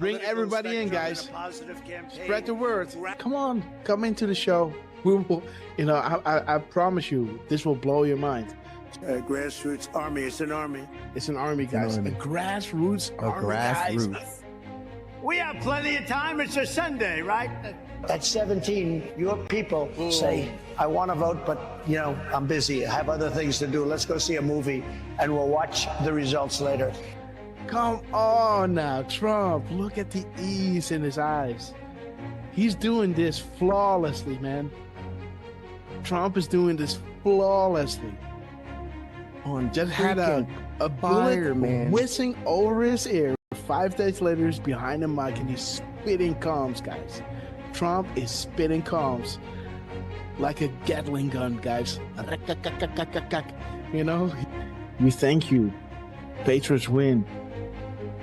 Bring everybody in, guys. Spread the word. Come on, come into the show. We will, you know, I promise you, this will blow your mind. Grassroots army. It's an army. It's an army, guys. A grassroots army, guys. We have plenty of time. It's a Sunday, right? At 17, your people say, I want to vote, but, you know, I'm busy. I have other things to do. Let's go see a movie, and we'll watch the results later. Come on now, Trump. Look at the ease in his eyes. He's doing this flawlessly, man. Trump is doing this flawlessly. Just had a bullet whizzing over his ear. 5 days later, he's behind the mic and he's spitting calms, guys. Trump is spitting calms like a Gatling gun, guys. You know, we thank you. Patriots win.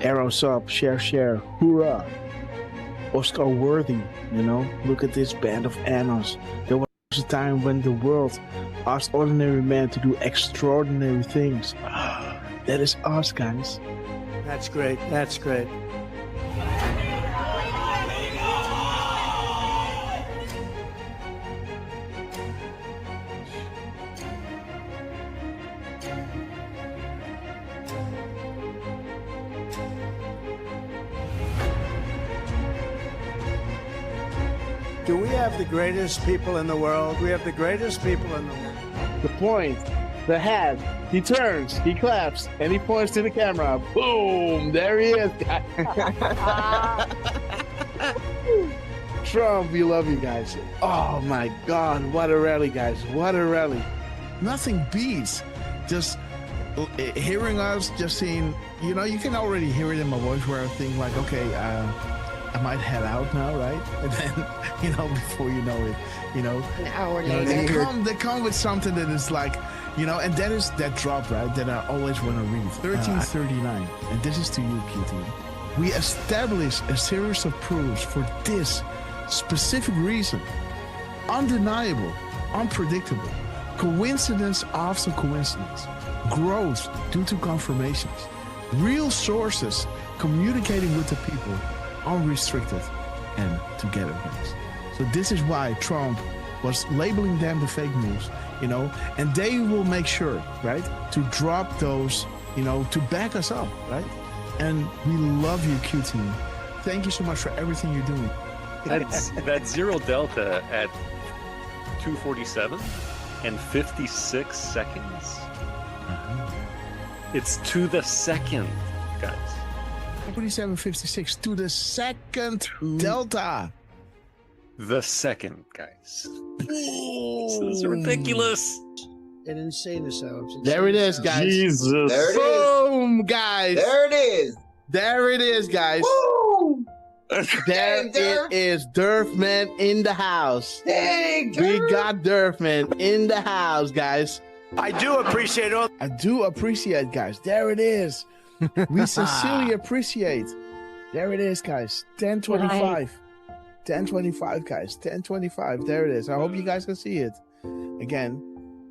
Arrows up, share, hoorah. Oscar worthy, you know. Look at this band of annals. There was a time when the world asked ordinary men to do extraordinary things. That is us, guys. That's great. That's great. Do we have the greatest people in the world? We have the greatest people in the world. The point, the hat, he turns, he claps, and he points to the camera. Boom! There he is, guys. Trump, we love you guys. Oh my God, what a rally, guys. What a rally. Nothing beats just hearing us, just seeing, you know, you can already hear it in my voice where I think like, okay, I might head out now, right? And then, you know, before you know it, you know, an hour later, they come with something that is like, you know, and that is that drop, right? That I always want to read. 1339, and this is to you, QT. We establish a series of proofs for this specific reason. Undeniable, unpredictable, coincidence after coincidence, growth due to confirmations, real sources communicating with the people, unrestricted and together, guys. So this is why Trump was labeling them the fake news, you know, and they will make sure, right, to drop those, you know, to back us up, right? And we love you, QT. Thank you so much for everything you're doing. That zero delta at 2:47 and 56 seconds. It's to the second, guys. 47.56 to the second delta. The second, guys. This is ridiculous. They didn't say this out. There it is, guys. Jesus. There it is. Boom, guys. There it is. There it is, guys. Woo! There it is. Derf man in the house. Dang, we got Derf man in the house, guys. I do appreciate all. I do appreciate, guys. There it is. We sincerely appreciate. There it is, guys. 10:25. 10:25, guys. 10:25. There it is. I hope you guys can see it again.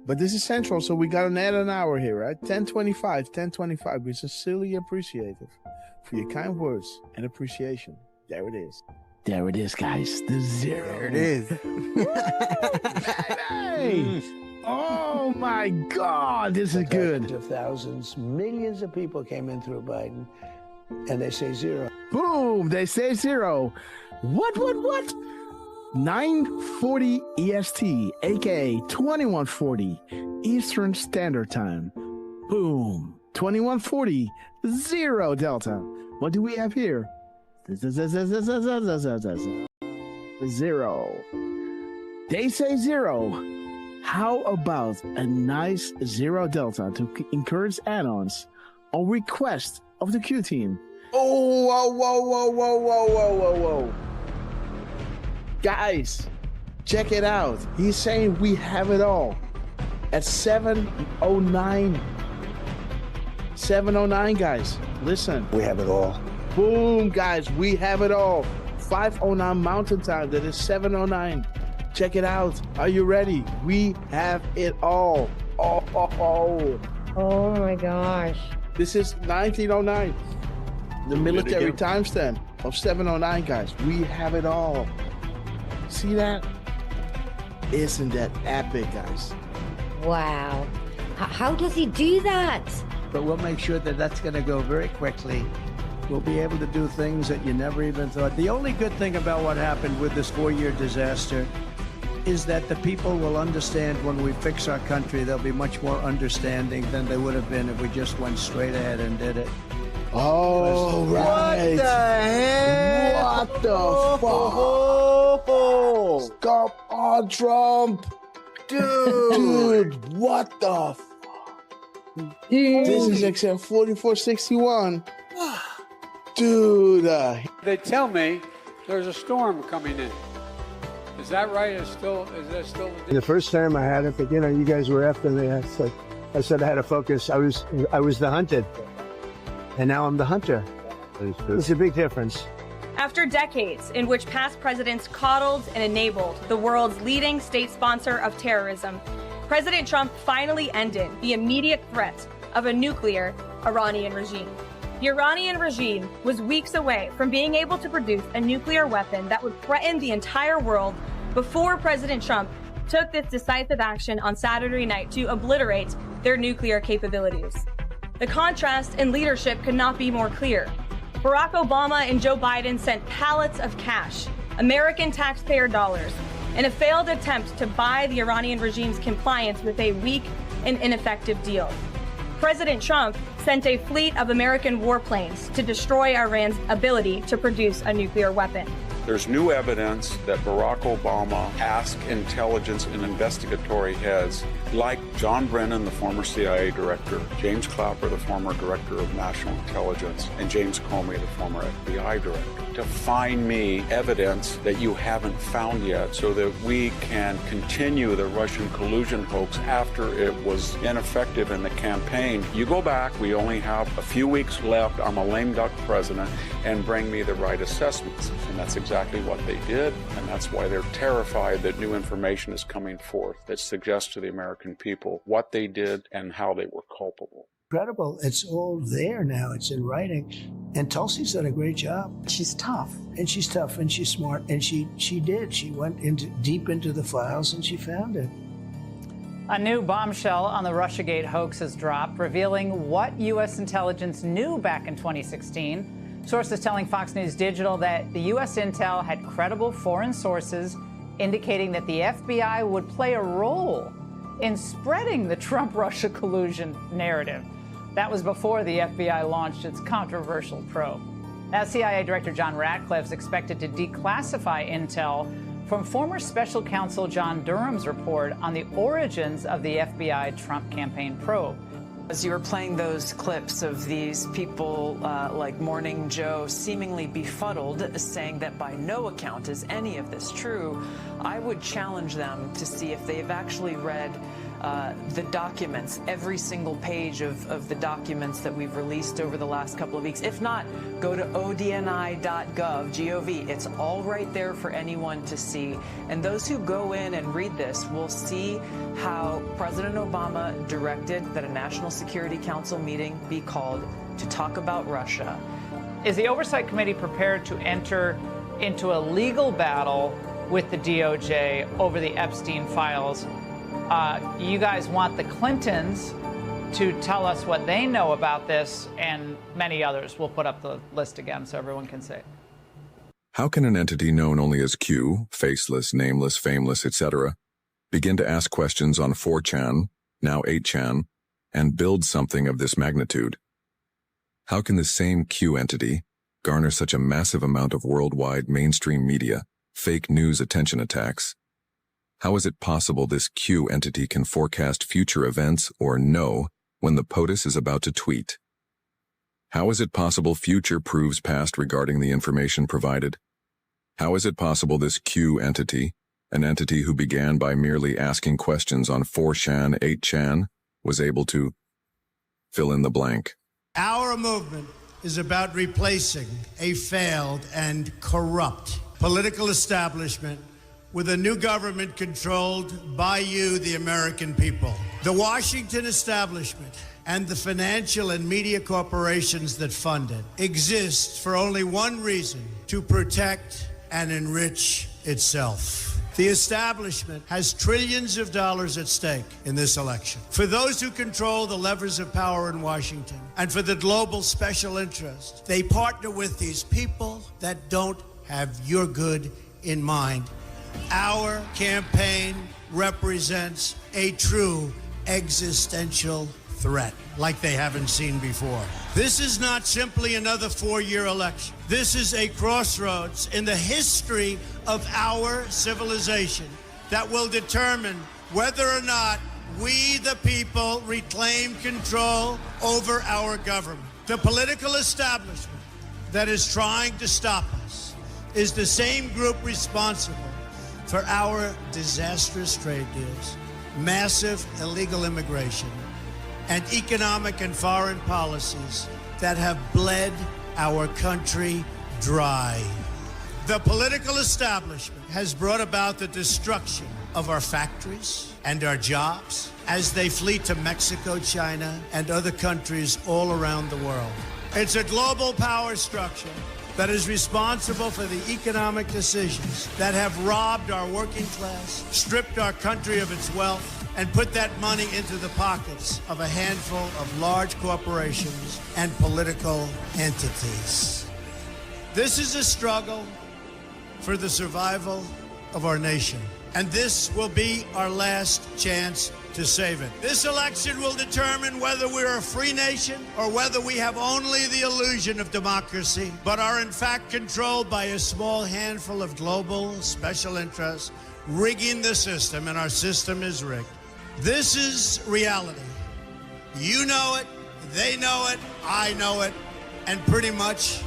But this is central, so we got an add an hour here, right? 10:25. 10:25. We sincerely appreciate it for your kind words and appreciation. There it is. There it is, guys. The zero. There it is. Hey! Oh my God, this is good. Of thousands, millions of people came in through Biden, and they say zero. Boom, they say zero. What? 9:40 EST, aka 21:40 Eastern Standard Time. Boom, 21:40, zero Delta. What do we have here? Zero. They say zero. How about a nice zero delta to encourage add-ons on request of the Q team? Oh, whoa. Guys, check it out. He's saying we have it all at 7:09. 7:09, guys. Listen. We have it all. Boom, guys. We have it all. 5:09 Mountain Time. That is 7:09. Check it out. Are you ready? We have it all. Oh my gosh. This is 1909. The military timestamp. of 709, guys. We have it all. See that? Isn't that epic, guys? Wow. How does he do that? But we'll make sure that that's going to go very quickly. We'll be able to do things that you never even thought. The only good thing about what happened with this 4-year disaster is that the people will understand when we fix our country. They'll be much more understanding than they would have been if we just went straight ahead and did it. Oh, right. What the heck? What the fuck? Stop on Trump. Dude, what the fuck? This is XM 4461. Dude. They tell me there's a storm coming in. Is that right? Is that still The first time I had it, but you guys were after me. I said I had to focus. I was the hunted, and now I'm the hunter. It's a big difference. After decades in which past presidents coddled and enabled the world's leading state sponsor of terrorism, President Trump finally ended the immediate threat of a nuclear Iranian regime. The Iranian regime was weeks away from being able to produce a nuclear weapon that would threaten the entire world before President Trump took this decisive action on Saturday night to obliterate their nuclear capabilities. The contrast in leadership could not be more clear. Barack Obama and Joe Biden sent pallets of cash, American taxpayer dollars, in a failed attempt to buy the Iranian regime's compliance with a weak and ineffective deal. President Trump sent a fleet of American warplanes to destroy Iran's ability to produce a nuclear weapon. There's new evidence that Barack Obama asked intelligence and investigatory heads like John Brennan, the former CIA director, James Clapper, the former director of national intelligence, and James Comey, the former FBI director, to find me evidence that you haven't found yet so that we can continue the Russian collusion hoax after it was ineffective in the campaign. You go back, we only have a few weeks left, I'm a lame duck president, and bring me the right assessments. And that's exactly what they did, and that's why they're terrified that new information is coming forth that suggests to the American people what they did and how they were culpable. Incredible. It's all there now. It's in writing. And Tulsi's done a great job. She's tough. And she's tough and she's smart. And she did. She went deep into the files and she found it. A new bombshell on the Russiagate hoax has dropped, revealing what U.S. intelligence knew back in 2016. Sources telling Fox News Digital that the U.S. intel had credible foreign sources indicating that the FBI would play a role in spreading the Trump-Russia collusion narrative. That was before the FBI launched its controversial probe. Now, CIA Director John Ratcliffe is expected to declassify intel from former special counsel John Durham's report on the origins of the FBI Trump campaign probe. As you were playing those clips of these people like Morning Joe seemingly befuddled, saying that by no account is any of this true, I would challenge them to see if they've actually read the documents, every single page of the documents that we've released over the last couple of weeks. If not, go to odni.gov, G-O-V. It's all right there for anyone to see. And those who go in and read this will see how President Obama directed that a National Security Council meeting be called to talk about Russia. Is the Oversight Committee prepared to enter into a legal battle with the DOJ over the Epstein files? You guys want the Clintons to tell us what they know about this, and many others. We'll put up the list again so everyone can see. How can an entity known only as Q, faceless, nameless, fameless, etc., begin to ask questions on 4chan, now 8chan, and build something of this magnitude? How can the same Q entity garner such a massive amount of worldwide mainstream media, fake news attention attacks? How is it possible this Q entity can forecast future events or know when the POTUS is about to tweet? How is it possible future proves past regarding the information provided? How is it possible this Q entity, an entity who began by merely asking questions on 4chan, 8chan, was able to fill in the blank? Our movement is about replacing a failed and corrupt political establishment with a new government controlled by you, the American people. The Washington establishment and the financial and media corporations that fund it exists for only one reason: to protect and enrich itself. The establishment has trillions of dollars at stake in this election. For those who control the levers of power in Washington and for the global special interest, they partner with these people that don't have your good in mind. Our campaign represents a true existential threat like they haven't seen before. This is not simply another four-year election. This is a crossroads in the history of our civilization that will determine whether or not we, the people, reclaim control over our government. The political establishment that is trying to stop us is the same group responsible for our disastrous trade deals, massive illegal immigration, and economic and foreign policies that have bled our country dry. The political establishment has brought about the destruction of our factories and our jobs as they flee to Mexico, China, and other countries all around the world. It's a global power structure that is responsible for the economic decisions that have robbed our working class, stripped our country of its wealth, and put that money into the pockets of a handful of large corporations and political entities. This is a struggle for the survival of our nation, and this will be our last chance to save it. This election will determine whether we're a free nation or whether we have only the illusion of democracy, but are in fact controlled by a small handful of global special interests rigging the system, and our system is rigged. This is reality. You know it, they know it, I know it, and pretty much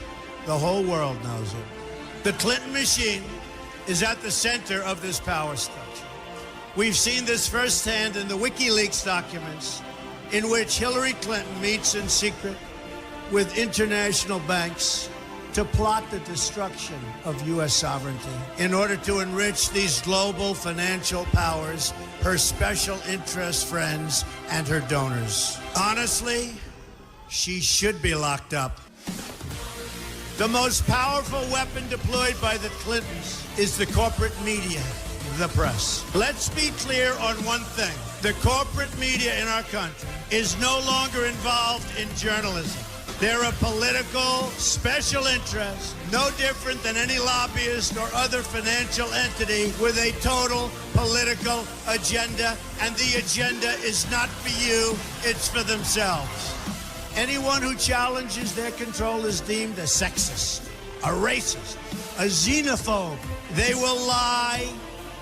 the whole world knows it. The Clinton machine is at the center of this power structure. We've seen this firsthand in the WikiLeaks documents, in which Hillary Clinton meets in secret with international banks to plot the destruction of U.S. sovereignty in order to enrich these global financial powers, her special interest friends, and her donors. Honestly, she should be locked up. The most powerful weapon deployed by the Clintons is the corporate media, the press. Let's be clear on one thing. The corporate media in our country is no longer involved in journalism. They're a political special interest, no different than any lobbyist or other financial entity with a total political agenda, and the agenda is not for you, it's for themselves. Anyone who challenges their control is deemed a sexist, a racist, a xenophobe. They will lie,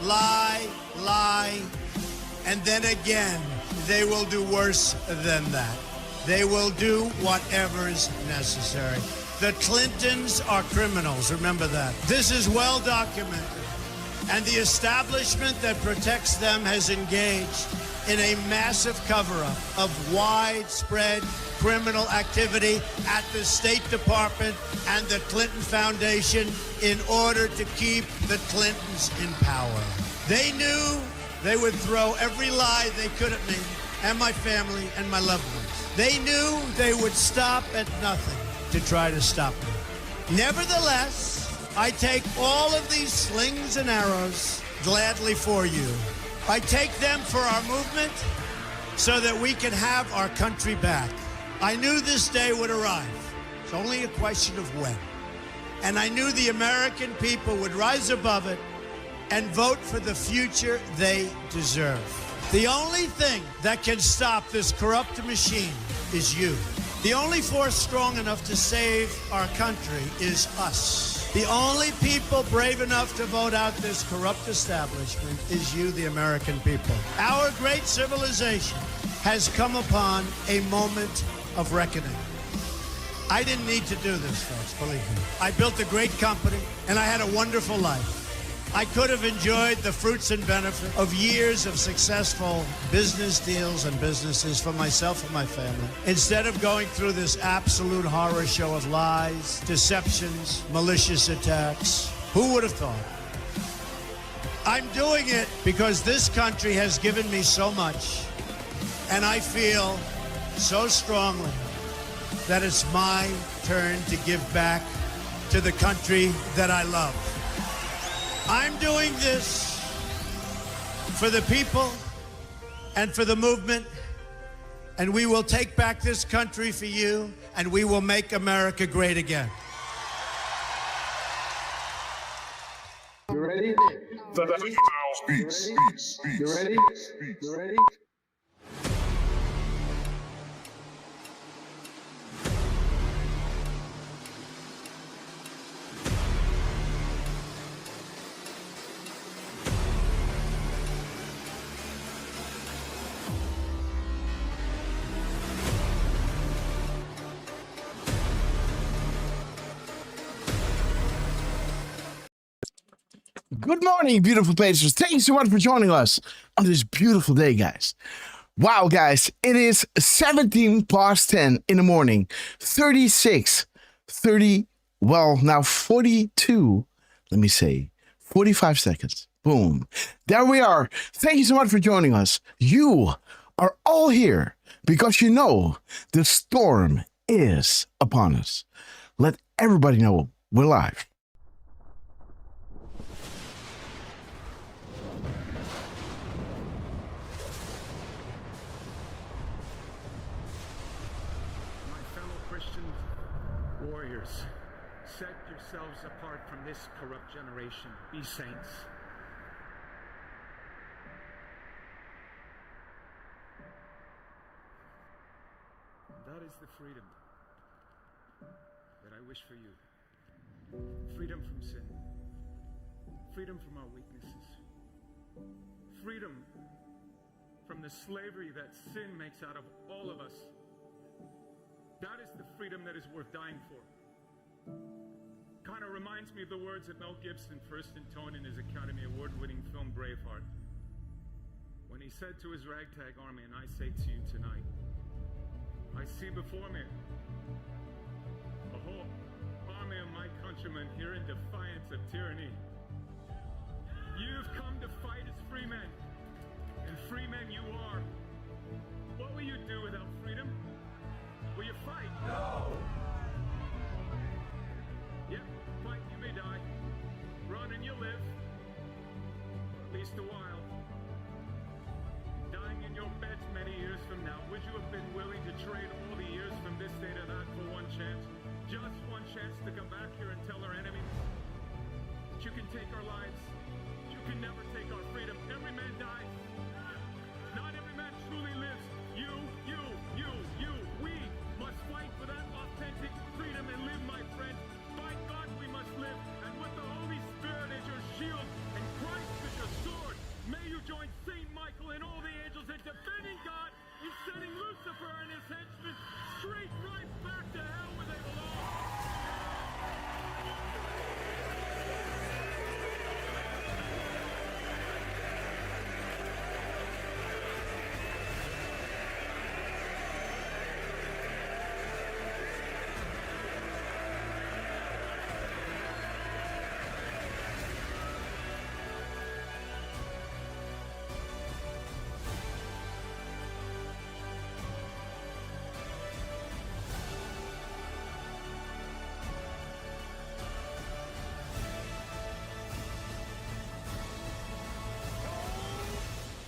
lie, lie, and then again, they will do worse than that. They will do whatever is necessary. The Clintons are criminals, remember that. This is well documented, and the establishment that protects them has engaged in a massive cover-up of widespread criminal activity at the State Department and the Clinton Foundation in order to keep the Clintons in power. They knew they would throw every lie they could at me and my family and my loved ones. They knew they would stop at nothing to try to stop me. Nevertheless, I take all of these slings and arrows gladly for you. I take them for our movement so that we can have our country back. I knew this day would arrive. It's only a question of when. And I knew the American people would rise above it and vote for the future they deserve. The only thing that can stop this corrupt machine is you. The only force strong enough to save our country is us. The only people brave enough to vote out this corrupt establishment is you, the American people. Our great civilization has come upon a moment of reckoning. I didn't need to do this, folks, believe me. I built a great company, and I had a wonderful life. I could have enjoyed the fruits and benefits of years of successful business deals and businesses for myself and my family, instead of going through this absolute horror show of lies, deceptions, malicious attacks. Who would have thought? I'm doing it because this country has given me so much, and I feel so strongly that it's my turn to give back to the country that I love. I'm doing this for the people and for the movement, and we will take back this country for you, and we will make America great again. You ready? You ready? You ready? Good morning, beautiful patrons. Thank you so much for joining us on this beautiful day, guys. Wow, guys, it is 17 past 10 in the morning. 36, 30, well, now 42, let me say, 45 seconds. Boom. There we are. Thank you so much for joining us. You are all here because you know the storm is upon us. Let everybody know we're live. Set yourselves apart from this corrupt generation. Be saints. That is the freedom that I wish for you. Freedom from sin. Freedom from our weaknesses. Freedom from the slavery that sin makes out of all of us. That is the freedom that is worth dying for. Kind of reminds me of the words that Mel Gibson first intoned in his Academy Award-winning film Braveheart, when he said to his ragtag army, and I say to you tonight, I see before me a whole army of my countrymen here in defiance of tyranny. You've come to fight as free men, and free men you are. What will you do without freedom? Will you fight? No! Yep, fight, you may die. Run and you live. For at least a while. Dying in your beds many years from now, would you have been willing to trade all the years from this day to that for one chance? Just one chance to come back here and tell our enemies that you can take our lives, you can never take our freedom. Every man dies. Not every man truly lives. You. We must fight for that authentic freedom and live, my friend. By God we must live, and with the Holy Spirit as your shield and Christ as your sword, may you join Saint Michael and all the angels in defending God and sending Lucifer and his henchmen straight right back to hell where they belong.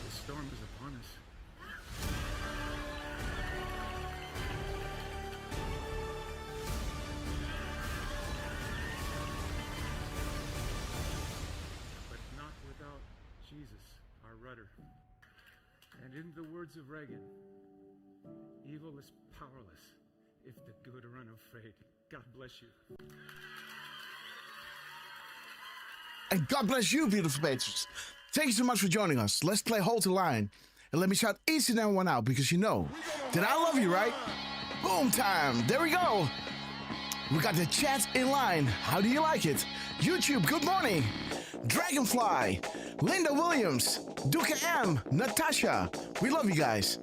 The storm is upon us. But not without Jesus, our rudder. And in the words of Reagan, evil is powerless if the good are unafraid. God bless you. And God bless you, beautiful patrons. Thank you so much for joining us. Let's play Hold the Line. And let me shout each and every one out because you know that I love you, right? Boom time. There we go. We got the chat in line. How do you like it? YouTube, good morning. Dragonfly, Linda Williams, Duca M, Natasha. We love you guys.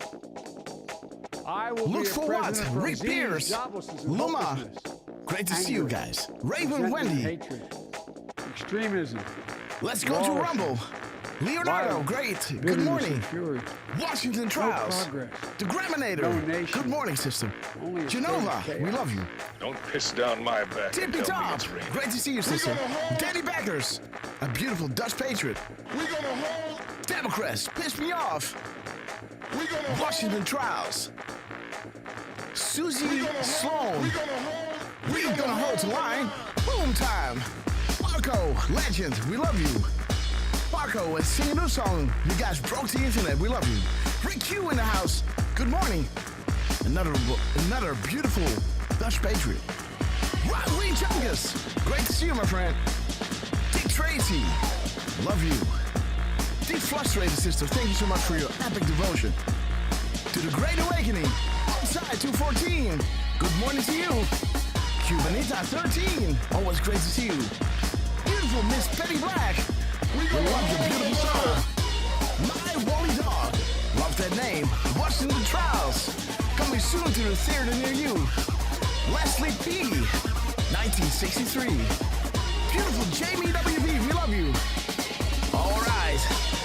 I will Look be a for what? president for Rick disease, Pierce, joblessness, and Luma. hopelessness, Great to see you anger, guys. Raven resentment, Wendy. hatred, extremism. Let's go to Rumble. Leonardo, Violence, great. Good bitterness, morning. and fury. Washington No Trials. progress. The Graminator. No nation. Good morning, sister. Only a Genova, state of we chaos. love you. Don't piss down my back. Tippy Top, great to see you, sister. Danny Backers, a beautiful Dutch patriot. We gonna hold. Democrats, piss me off. We gonna Washington Trials. Susie Sloan. We gonna hold. We gonna hold the line. Boom time. Marco, legend, we love you. Marco, and sing a new song. You guys broke the internet, we love you. Rick Q in the house. Good morning. Another beautiful Dutch patriot. Rodney Chungus. Great to see you, my friend. Dick Tracy. Love you. Deep Frustrated Sister, thank you so much for your epic devotion. To the Great Awakening. Outside 214. Good morning to you. Cubanita 13. Always great to see you. Beautiful Miss Petty Black. We love your beautiful soul. My Wally Dog. Love that name. Washington Trials. Coming soon to the theater near you. Leslie P. 1963. Beautiful Jamie WB. We love you. All right.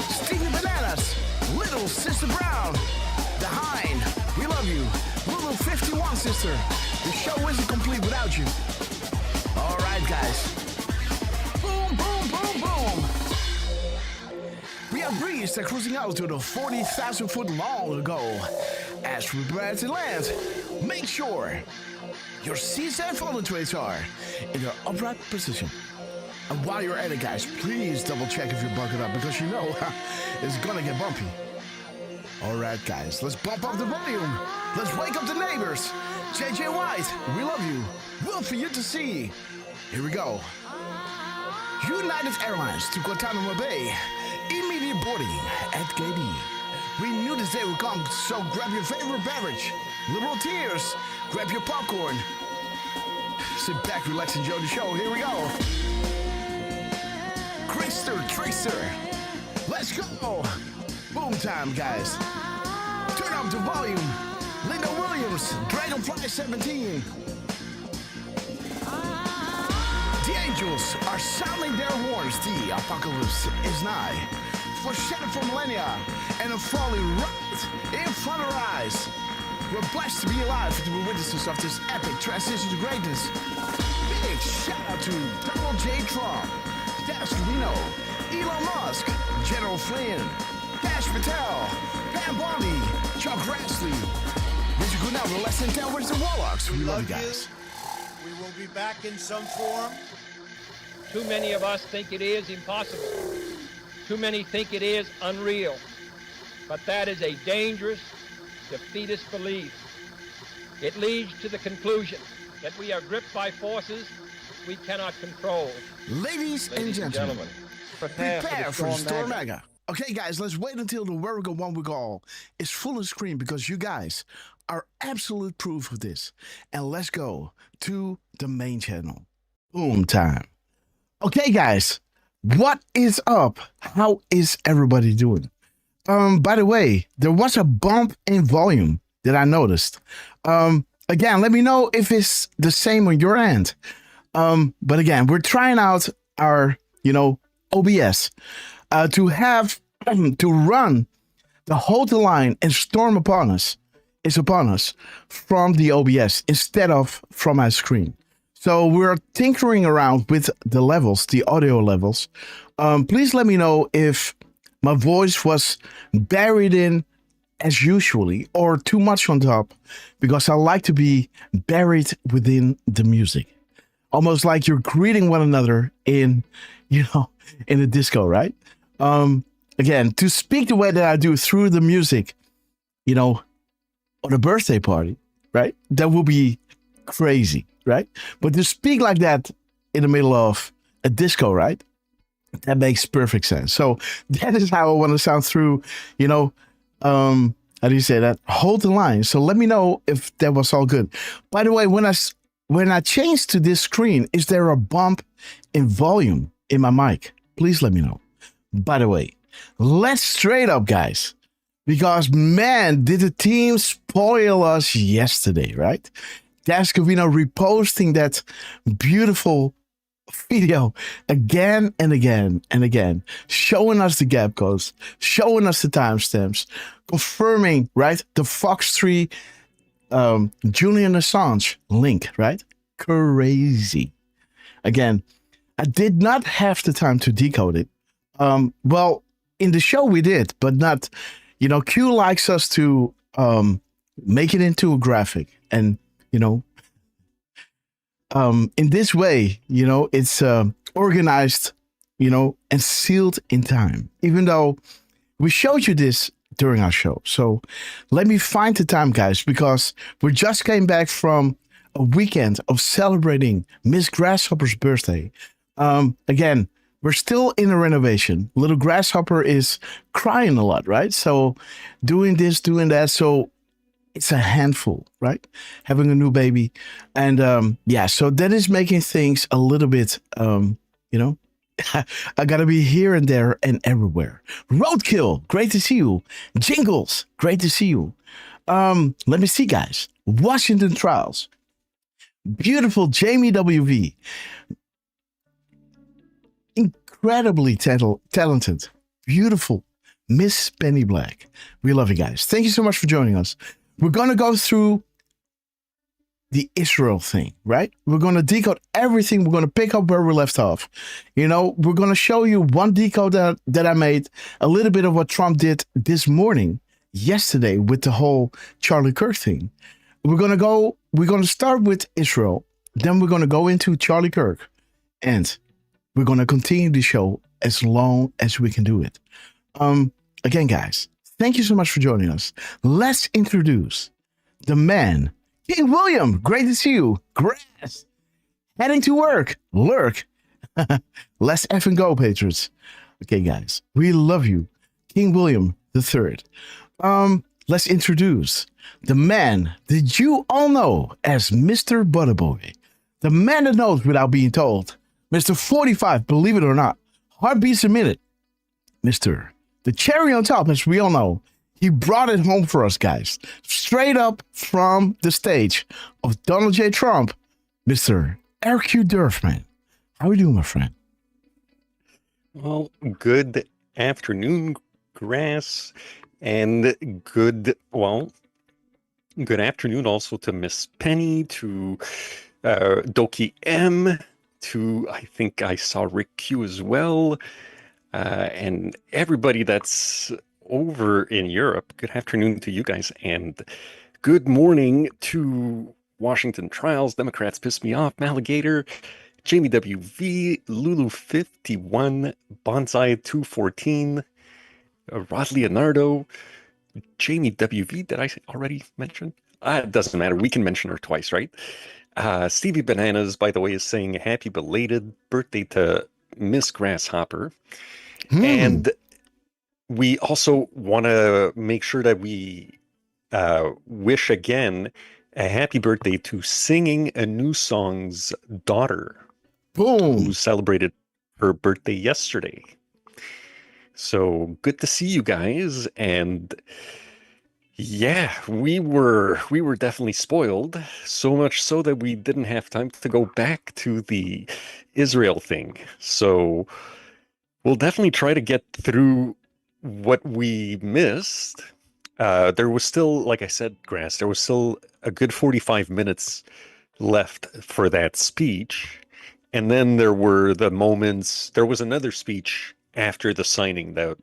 Stevie Bananas. Little Sister Brown. The Hind. We love you. Lulu 51, sister. The show isn't complete without you. All right, guys. Boom, boom, boom, boom. We are breezed and cruising out to the 40,000 foot long ago. As we prepare to land, make sure your seats and fallen trays are in their upright position. And while you're at it, guys, please double check if you're buckled up because you know it's gonna get bumpy. All right, guys, let's bump up the volume. Let's wake up the neighbors. JJ White, we love you. Will for you to see. Here we go. United Airlines to Guantanamo Bay. Immediate boarding at KD. We knew this day would come, so grab your favorite beverage. Liberal tears, grab your popcorn. Sit back, relax, enjoy the show. Here we go. Tracer. Let's go. Boom time, guys. Turn up the volume. Linda Williams, Dragonfly 17. The angels are sounding their horns. The apocalypse is nigh. Foreshadowed for millennia and unfolding right in front of our eyes. We're blessed to be alive to be witnesses of this epic transition to greatness. Big shout out to Donald J. Trump, Des Reno, Elon Musk, General Flynn, Cash Patel, Pam Bondi, Chuck Grassley. Richard Goodell, the Less Than 10 Wizards and Warlocks. We love you guys. We will be back in some form. Too many of us think it is impossible. Too many think it is unreal. But that is a dangerous, defeatist belief. It leads to the conclusion that we are gripped by forces we cannot control. Ladies and gentlemen, prepare for the Storm Mega. Okay, guys, let's wait until the Where We Go One We Go All is full on screen because you guys are absolute proof of this. And let's go to the main channel. Boom time. Okay, guys, what is up? How is everybody doing? By the way, there was a bump in volume that I noticed. Again, let me know if it's the same on your end. But again, we're trying out our, OBS to have to run the Hold the Line and Storm upon us from the OBS instead of from our screen. So we're tinkering around with the levels, the audio levels. Please let me know if my voice was buried in as usually or too much on top, because I like to be buried within the music. Almost like you're greeting one another in a disco, right? Again, to speak the way that I do through the music, on a birthday party, right? That will be crazy, right? But to speak like that in the middle of a disco, right? That makes perfect sense. So that is how I want to sound through, how do you say that? Hold the line. So let me know if that was all good. By the way, when I change to this screen, is there a bump in volume in my mic? Please let me know. By the way, let's straight up, guys, because man, did the team spoil us yesterday, right? Dascovino reposting that beautiful video again and again and again, showing us the gap codes, showing us the timestamps, confirming, right, the Fox 3 Julian Assange link, right? Crazy. Again, I did not have the time to decode it. Well, in the show we did, but not, Q likes us to make it into a graphic. And, in this way, it's organized, and sealed in time, even though we showed you this during our show. So let me find the time, guys, because we just came back from a weekend of celebrating Miss Grasshopper's birthday. Again, we're still in a renovation. Little Grasshopper is crying a lot, right? So doing this, doing that. So it's a handful, right? Having a new baby. And so that is making things a little bit, I gotta be here and there and everywhere. Roadkill, great to see you. Jingles, great to see you. Let me see, guys. Washington Trials. Beautiful Jamie WV. Incredibly talented. Beautiful Miss Penny Black. We love you guys. Thank you so much for joining us. We're going to go through the Israel thing, right? We're going to decode everything. We're going to pick up where we left off. We're going to show you one decode that I made, a little bit of what Trump did this morning, yesterday, with the whole Charlie Kirk thing. We're going to start with Israel. Then we're going to go into Charlie Kirk. And we're going to continue the show as long as we can do it. Again, guys, thank you so much for joining us. Let's introduce the man, King William. Great to see you. Grass. Heading to work. Lurk. Let's effing go, Patriots. Okay, guys, we love you. King William III. Let's introduce the man that you all know as Mr. Butterboy. The man that knows without being told. Mr. 45, believe it or not. Heartbeats a minute. Mr. The cherry on top, as we all know. He brought it home for us, guys. Straight up from the stage of Donald J. Trump. Mr. RQ Derf, man. How are you doing, my friend? Well, good afternoon, Grass. And good afternoon also to Miss Penny, to Doki M, to, I think I saw Rick Q as well, and everybody that's over in Europe. Good afternoon to you guys, and good morning to Washington Trials, Democrats Piss Me Off, Maligator, Jamie WV, Lulu 51, Bonsai 214, Rod Leonardo, Jamie WV, did I already mention? It doesn't matter. We can mention her twice, right? Stevie Bananas, by the way, is saying happy belated birthday to Miss Grasshopper. And we also want to make sure that we wish again a happy birthday to Singing a New Song's daughter. Boom. Who celebrated her birthday yesterday. So good to see you guys, and yeah, we were definitely spoiled, so much so that we didn't have time to go back to the Israel thing. So we'll definitely try to get through what we missed. There was still, like I said, Grass, there was still a good 45 minutes left for that speech, and then there were the moments. There was another speech after the signing that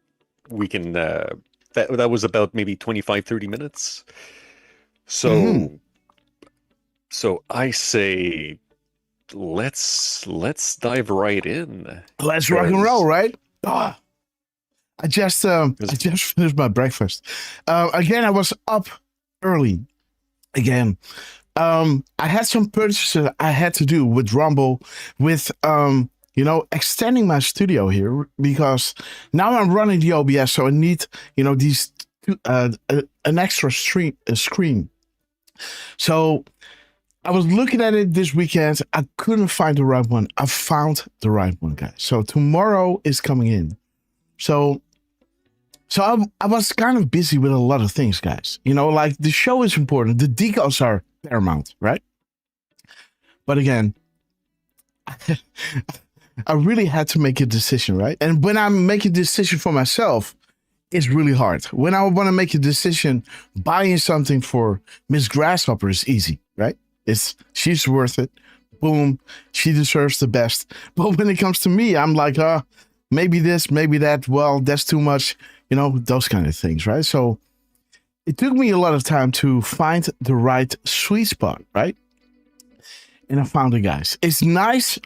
we can that was about maybe 25-30 minutes. So so I say let's dive right in. Let's rock and roll, right? I just finished my breakfast. Again, I was up early. Again, I had some purchases I had to do with Rumble, with extending my studio here, because now I'm running the OBS, so I need, these an extra screen. So I was looking at it this weekend. I couldn't find the right one. I found the right one, guys. So tomorrow is coming in. So I was kind of busy with a lot of things, guys. Like the show is important. The decodes are paramount, right? But again, I really had to make a decision, right? And when I make a decision for myself, it's really hard. When I want to make a decision, buying something for Miss Grasshopper is easy, right? She's worth it. Boom, she deserves the best. But when it comes to me, I'm like, maybe this, maybe that. Well, that's too much, those kind of things, right? So it took me a lot of time to find the right sweet spot, right? And I found it, guys. It's nice,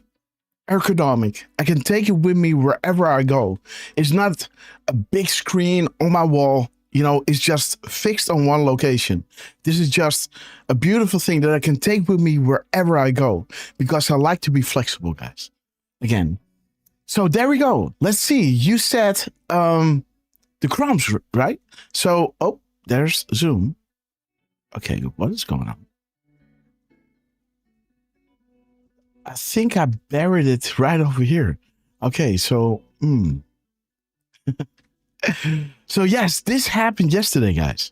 ergonomic. I can take it with me wherever I go. It's not a big screen on my wall. It's just fixed on one location. This is just a beautiful thing that I can take with me wherever I go because I like to be flexible, guys. Again. So there we go. Let's see. You said the crumbs, right? So, there's Zoom. Okay, what is going on? I think I buried it right over here. Okay, so, So yes, this happened yesterday, guys,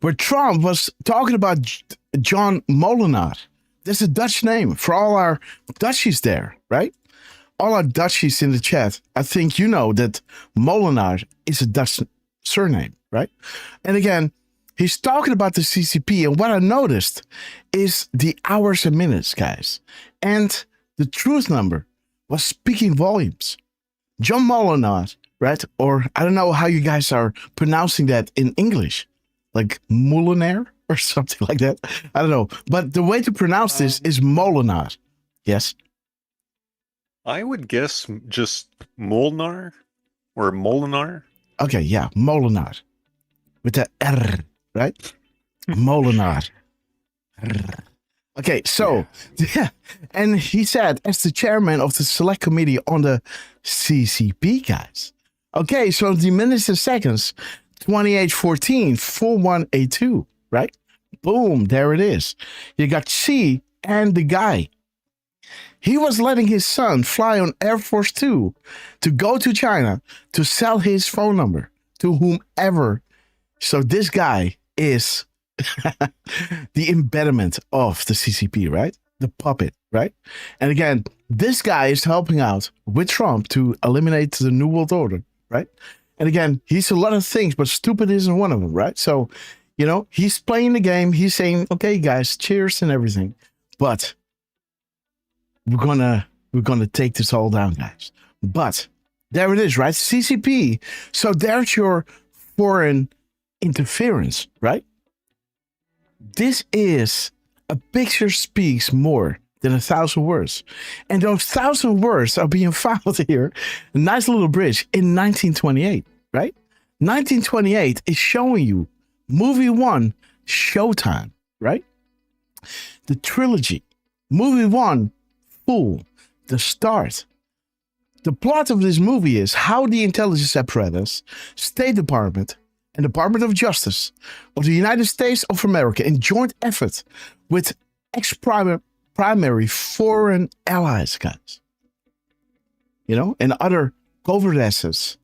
where Trump was talking about John Molenaar. That's a Dutch name for all our Dutchies there, right? All our Dutchies in the chat. I think you know that Molenaar is a Dutch surname, right? And again, he's talking about the CCP, and what I noticed is the hours and minutes, guys. And the truth number was speaking volumes. John Molenaar, right? Or I don't know how you guys are pronouncing that in English, like Molenaar or something like that. I don't know. But the way to pronounce this is Molenaar. Yes? I would guess just Molnar or Molenaar. Okay, yeah, Molenaar. With the R, right? Molenaar. Okay, so, yeah. And he said, as the chairman of the select committee on the CCP, guys. Okay, so the minutes and seconds, 2814, 4182, right? Boom, there it is. You got C and the guy. He was letting his son fly on Air Force 2 to go to China to sell his phone number to whomever. So this guy is the embodiment of the CCP, right? The puppet, right? And again, this guy is helping out with Trump to eliminate the New World Order, right? And again, he's a lot of things, but stupid isn't one of them, right? So, he's playing the game. He's saying, okay, guys, cheers and everything. But we're gonna take this all down, guys. But there it is, right? CCP. So there's your foreign interference, right? This is a picture speaks more than 1,000 words. And those 1,000 words are being found here. A nice little bridge in 1928, right? 1928 is showing you movie 1, Showtime, right? The trilogy. Movie 1, Fool, the start. The plot of this movie is how the intelligence apparatus, State Department, and Department of Justice of the United States of America in joint effort with primary foreign allies, guys. And other covert assets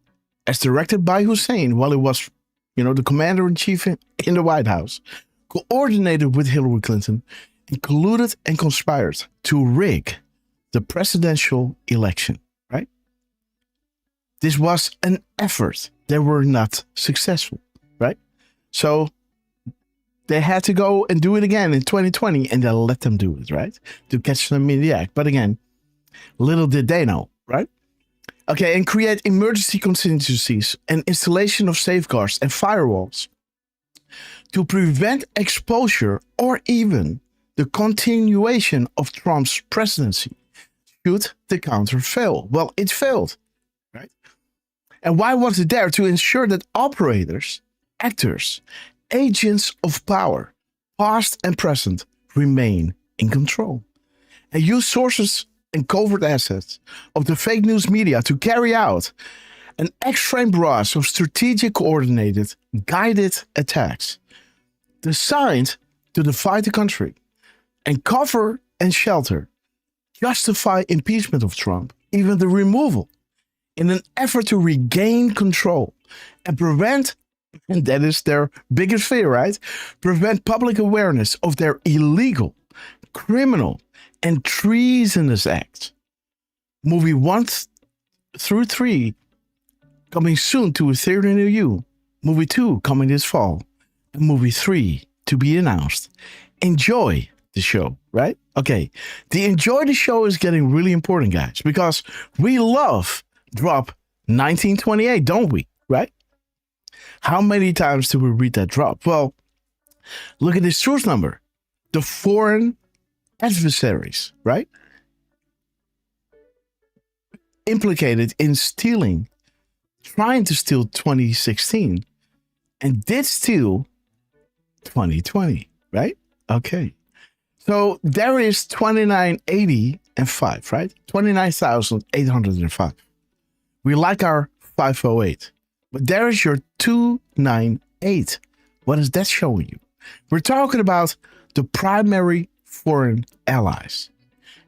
as directed by Hussein while he was, the commander-in-chief in the White House, coordinated with Hillary Clinton and colluded and conspired to rig the presidential election, right? This was an effort. They were not successful, right? So they had to go and do it again in 2020, and they let them do it, right? To catch them in the act. But again, little did they know, right? Okay, and create emergency contingencies and installation of safeguards and firewalls to prevent exposure or even the continuation of Trump's presidency should the counter fail. Well, it failed, right? And why was it there? To ensure that operators, actors, agents of power, past and present, remain in control and use sources and covert assets of the fake news media to carry out an extreme barrage of strategic, coordinated, guided attacks designed to divide the country and cover and shelter, justify impeachment of Trump, even the removal, in an effort to regain control and prevent, and that is their biggest fear, right? Prevent public awareness of their illegal, criminal, and treasonous acts. Movie 1 through 3 coming soon to a theater near you. Movie 2 coming this fall. And movie 3 to be announced. Enjoy the show, right? Okay. The enjoy the show is getting really important, guys, because we love drop 1928, don't we? Right? How many times do we read that drop? Well, look at this source number. The foreign adversaries, right? Implicated in stealing, trying to steal 2016 and did steal 2020, right? Okay. So there is 29,085, right? 29,805. We like our 508. But there is your 298. What is that showing you? We're talking about the primary foreign allies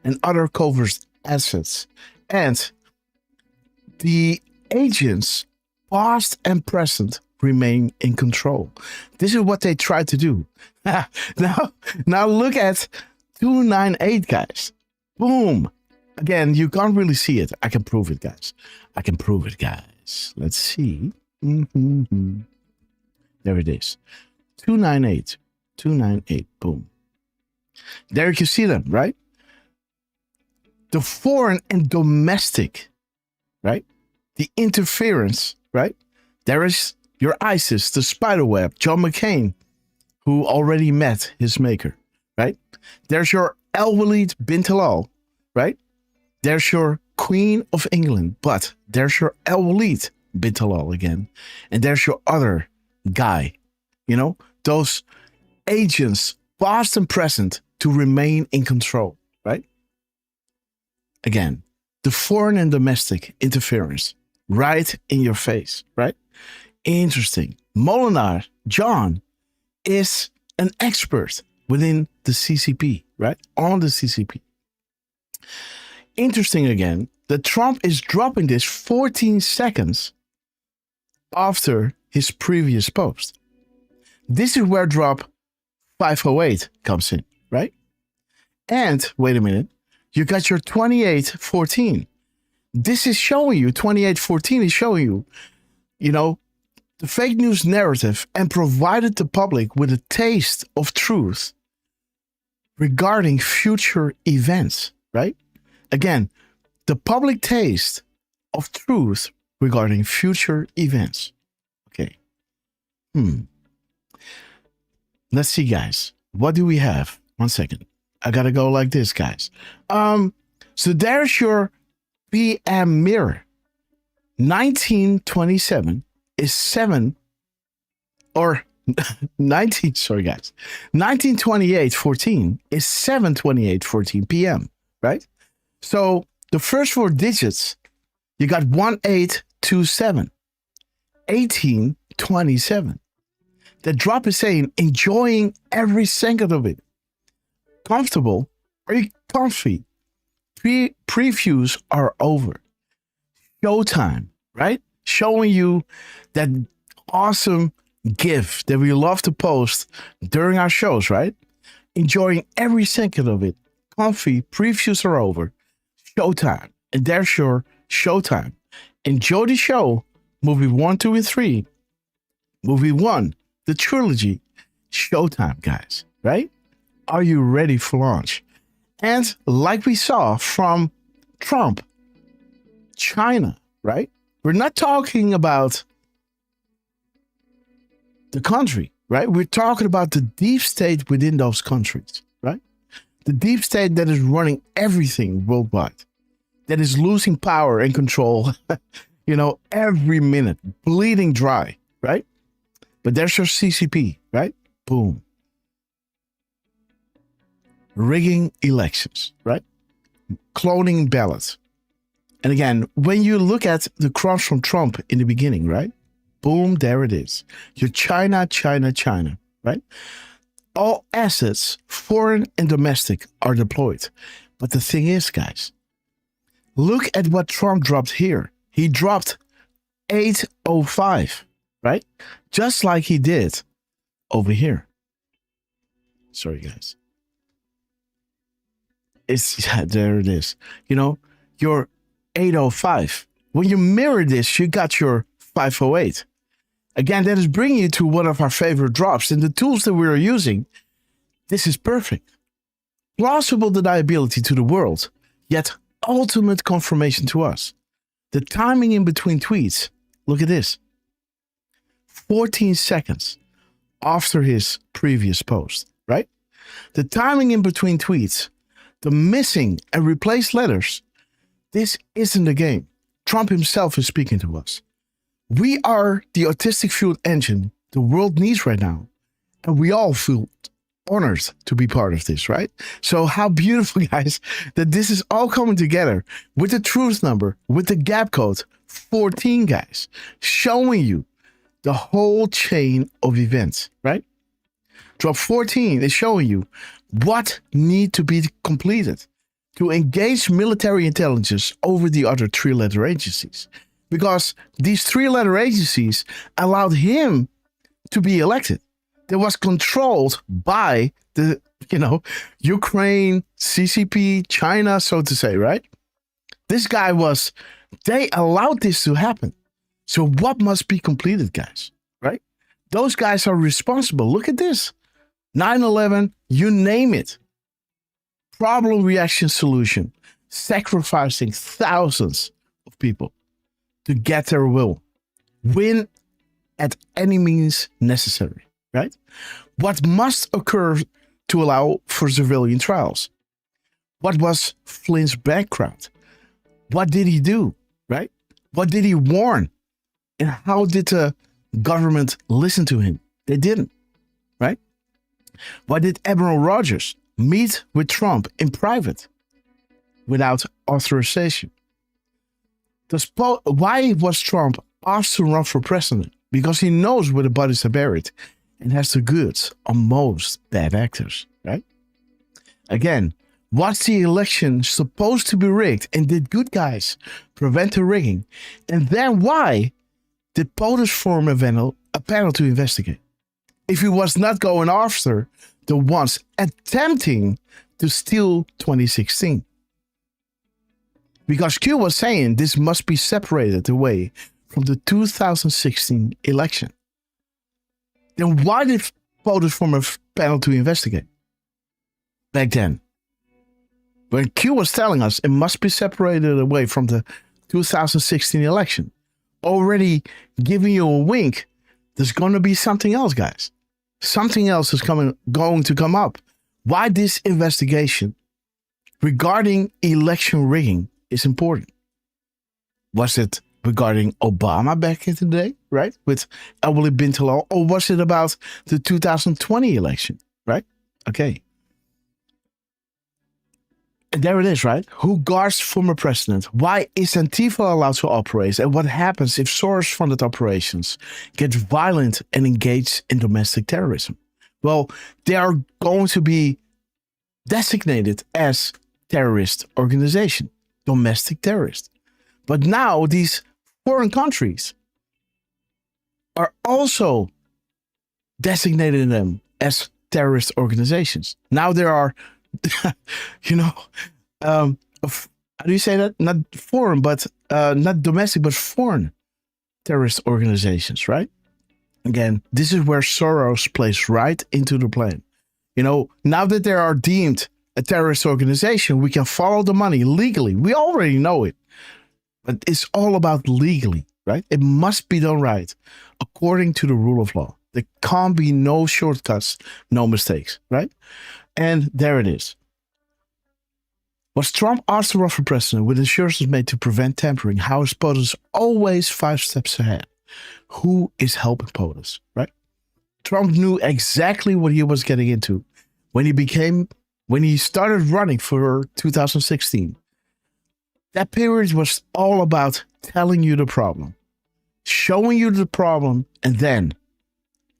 and other covert assets and the agents, past and present, remain in control. This is what they try to do. now look at 298, guys. Boom. Again, you can't really see it. I can prove it, guys. I can prove it, guys. Let's see. There it is. 298. 298. Boom. There you can see them, right? The foreign and domestic, right? The interference, right? There is your ISIS, the spiderweb, John McCain, who already met his maker, right? There's your Al-Walid bin Talal, right? There's your Queen of England, but there's your Al-Walid bin Talal again. And there's your other guy, you know, those agents, past and present, to remain in control, right? Again, the foreign and domestic interference right in your face, right? Interesting. Molinar, John, is an expert within the CCP, right? On the CCP. Interesting again that Trump is dropping this 14 seconds after his previous post. This is where drop 508 comes in, right? And wait a minute, you got your 2814. This is showing you, 2814 is showing you, you know, the fake news narrative and provided the public with a taste of truth regarding future events, right? Again, the public taste of truth regarding future events. Okay. Let's see, guys. What do we have? 1 second. I gotta go like this, guys. So there's your PM mirror. 1927 is 7 or 19, sorry guys. 1928-14 is 7:28:14 p.m., right? So the first 4 digits, you got 1827, 1827. The drop is saying enjoying every second of it. Comfortable, very comfy. Previews are over. Showtime, right? Showing you that awesome GIF that we love to post during our shows, right? Enjoying every second of it. Comfy, previews are over. Showtime. And there's your showtime. Enjoy the show. Movie 1, 2, and 3. Movie 1, the trilogy. Showtime, guys, right? Are you ready for launch? And like we saw from Trump, China, right? We're not talking about the country, right? We're talking about the deep state within those countries, right? The deep state that is running everything worldwide, that is losing power and control, you know, every minute, bleeding dry, right? But there's your CCP, right? Boom. Rigging elections, right? Cloning ballots. And again, when you look at the crimes from Trump in the beginning, right? Boom, there it is. Your China, China, China, right? All assets, foreign and domestic, are deployed. But the thing is, guys, look at what Trump dropped here. He dropped 805, right? Just like he did over here. Sorry, guys. There it is. You know, your 805. When you mirror this, you got your 508. Again, that is bringing you to one of our favorite drops. And the tools that we are using, this is perfect. Plausible deniability to the world, yet ultimate confirmation to us. The timing in between tweets, look at this. 14 seconds after his previous post, right? The timing in between tweets, the missing and replaced letters, this isn't a game. Trump himself is speaking to us. We are the autistic fueled engine the world needs right now. And we all feel honored to be part of this, right? So how beautiful, guys, that this is all coming together with the truth number, with the gap code 14, guys, showing you the whole chain of events, right? Drop 14 is showing you what need to be completed to engage military intelligence over the other 3-letter agencies. Because these 3-letter agencies allowed him to be elected. That was controlled by the, Ukraine, CCP, China, so to say, right? This guy they allowed this to happen. So what must be completed, guys, right? Those guys are responsible. Look at this. 9/11, you name it. Problem, reaction, solution. Sacrificing thousands of people to get their will. Win at any means necessary, right? What must occur to allow for civilian trials? What was Flynn's background? What did he do, right? What did he warn? And how did the government listen to him? They didn't, right? Why did Admiral Rogers meet with Trump in private without authorization? Why was Trump asked to run for president? Because he knows where the bodies are buried and has the goods on most bad actors, right? Again, was the election supposed to be rigged, and did good guys prevent the rigging? And then why did POTUS form a panel to investigate? If he was not going after the ones attempting to steal 2016. Because Q was saying this must be separated away from the 2016 election. Then why did POTUS form a panel to investigate back then? When Q was telling us it must be separated away from the 2016 election, already giving you a wink, there's going to be something else, guys. Something else is going to come up. Why this investigation regarding election rigging is important. Was it regarding Obama back in the day, right? With Ali bin Talal, or was it about the 2020 election, right? Okay. And there it is, right? Who guards former president? Why is Antifa allowed to operate? And what happens if Soros-funded operations get violent and engage in domestic terrorism? Well, they are going to be designated as terrorist organization, domestic terrorist. But now these foreign countries are also designating them as terrorist organizations. Now there are how do you say that? Not foreign, but not domestic, but foreign terrorist organizations, right? Again, this is where Soros plays right into the plan. Now that they are deemed a terrorist organization, we can follow the money legally. We already know it, but it's all about legally, right? It must be done right, according to the rule of law. There can't be no shortcuts, no mistakes, right? And there it is. Was Trump asked to run for president with assurances made to prevent tampering? How is POTUS always 5 steps ahead? Who is helping POTUS, right? Trump knew exactly what he was getting into when he started running for 2016. That period was all about telling you the problem, showing you the problem, and then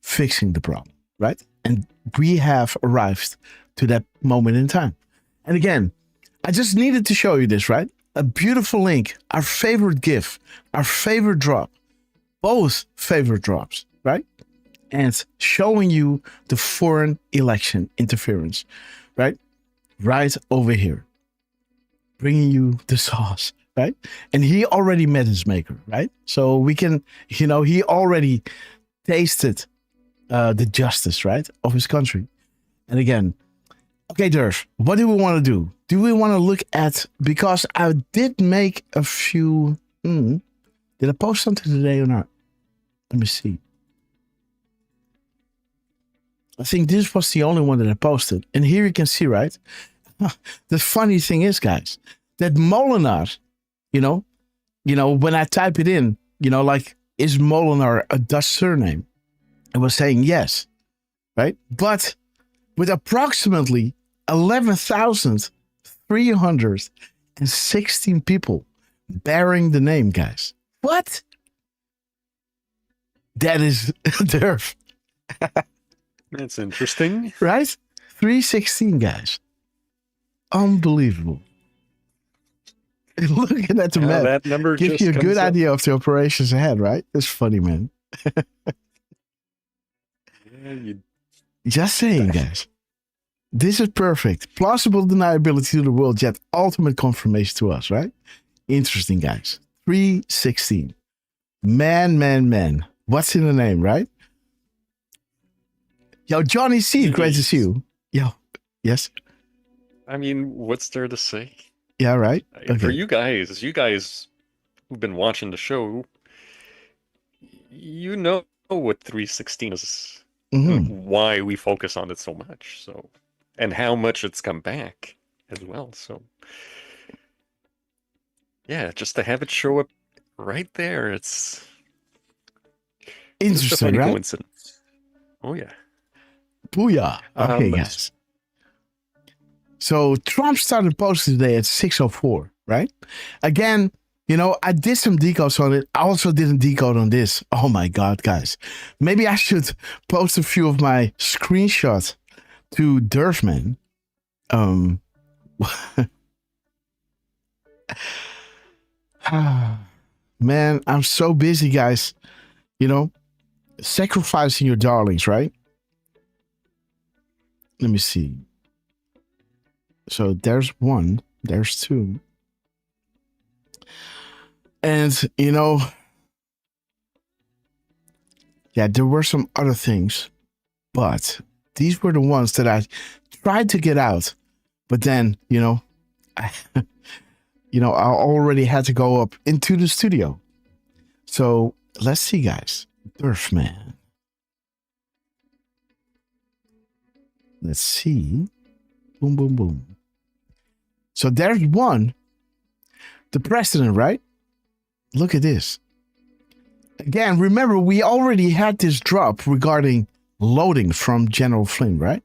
fixing the problem, right? And we have arrived to that moment in time. And again, I just needed to show you this, right? A beautiful link, our favorite GIF, our favorite drop, both favorite drops, right? And showing you the foreign election interference, right? Right over here. bringing you the sauce, right? And he already met his maker, right? So we can, he already tasted the justice, right, of his country. And again, okay, Derf, what do we want to do? Do we want to look at, because I did make a few, did I post something today or not? Let me see. I think this was the only one that I posted. And here you can see, right? The funny thing is, guys, that Molenaar, when I type it in, like, is Molenaar a Dutch surname? It was saying yes, right? But with approximately 11,316 people bearing the name, guys. What? That is Derf. That's interesting. Right? 316, guys. Unbelievable. Looking at the map, that number gives just you a good comes up. idea of the operations ahead, right? It's funny, man. Just saying, guys. This is perfect. Plausible deniability to the world, yet ultimate confirmation to us, right? Interesting, guys. 316. Man. What's in the name, right? Yo, Johnny C, great to see you. Yo, yes? I mean, what's there to say? Yeah, right? For Okay. you guys who've been watching the show, you know what 316 is, why we focus on it so much, so, and how much it's come back as well. So, yeah, just to have it show up right there, it's just a Interesting, funny right? coincidence. Oh yeah. Booyah. Okay, guys. So Trump started posting today at 6:04, right? Again, I did some decodes on it. I also didn't decode on this. Oh my God, guys. Maybe I should post a few of my screenshots to Derfman. Man, I'm so busy, guys. Sacrificing your darlings, right? Let me see. So there's one, there's two. And, yeah, there were some other things, but these were the ones that I tried to get out. But then, I already had to go up into the studio. So let's see, guys. Derfman. Let's see. Boom, boom, boom. So there's one. The president, right? Look at this. Again, remember, we already had this drop regarding loading from General Flynn, right?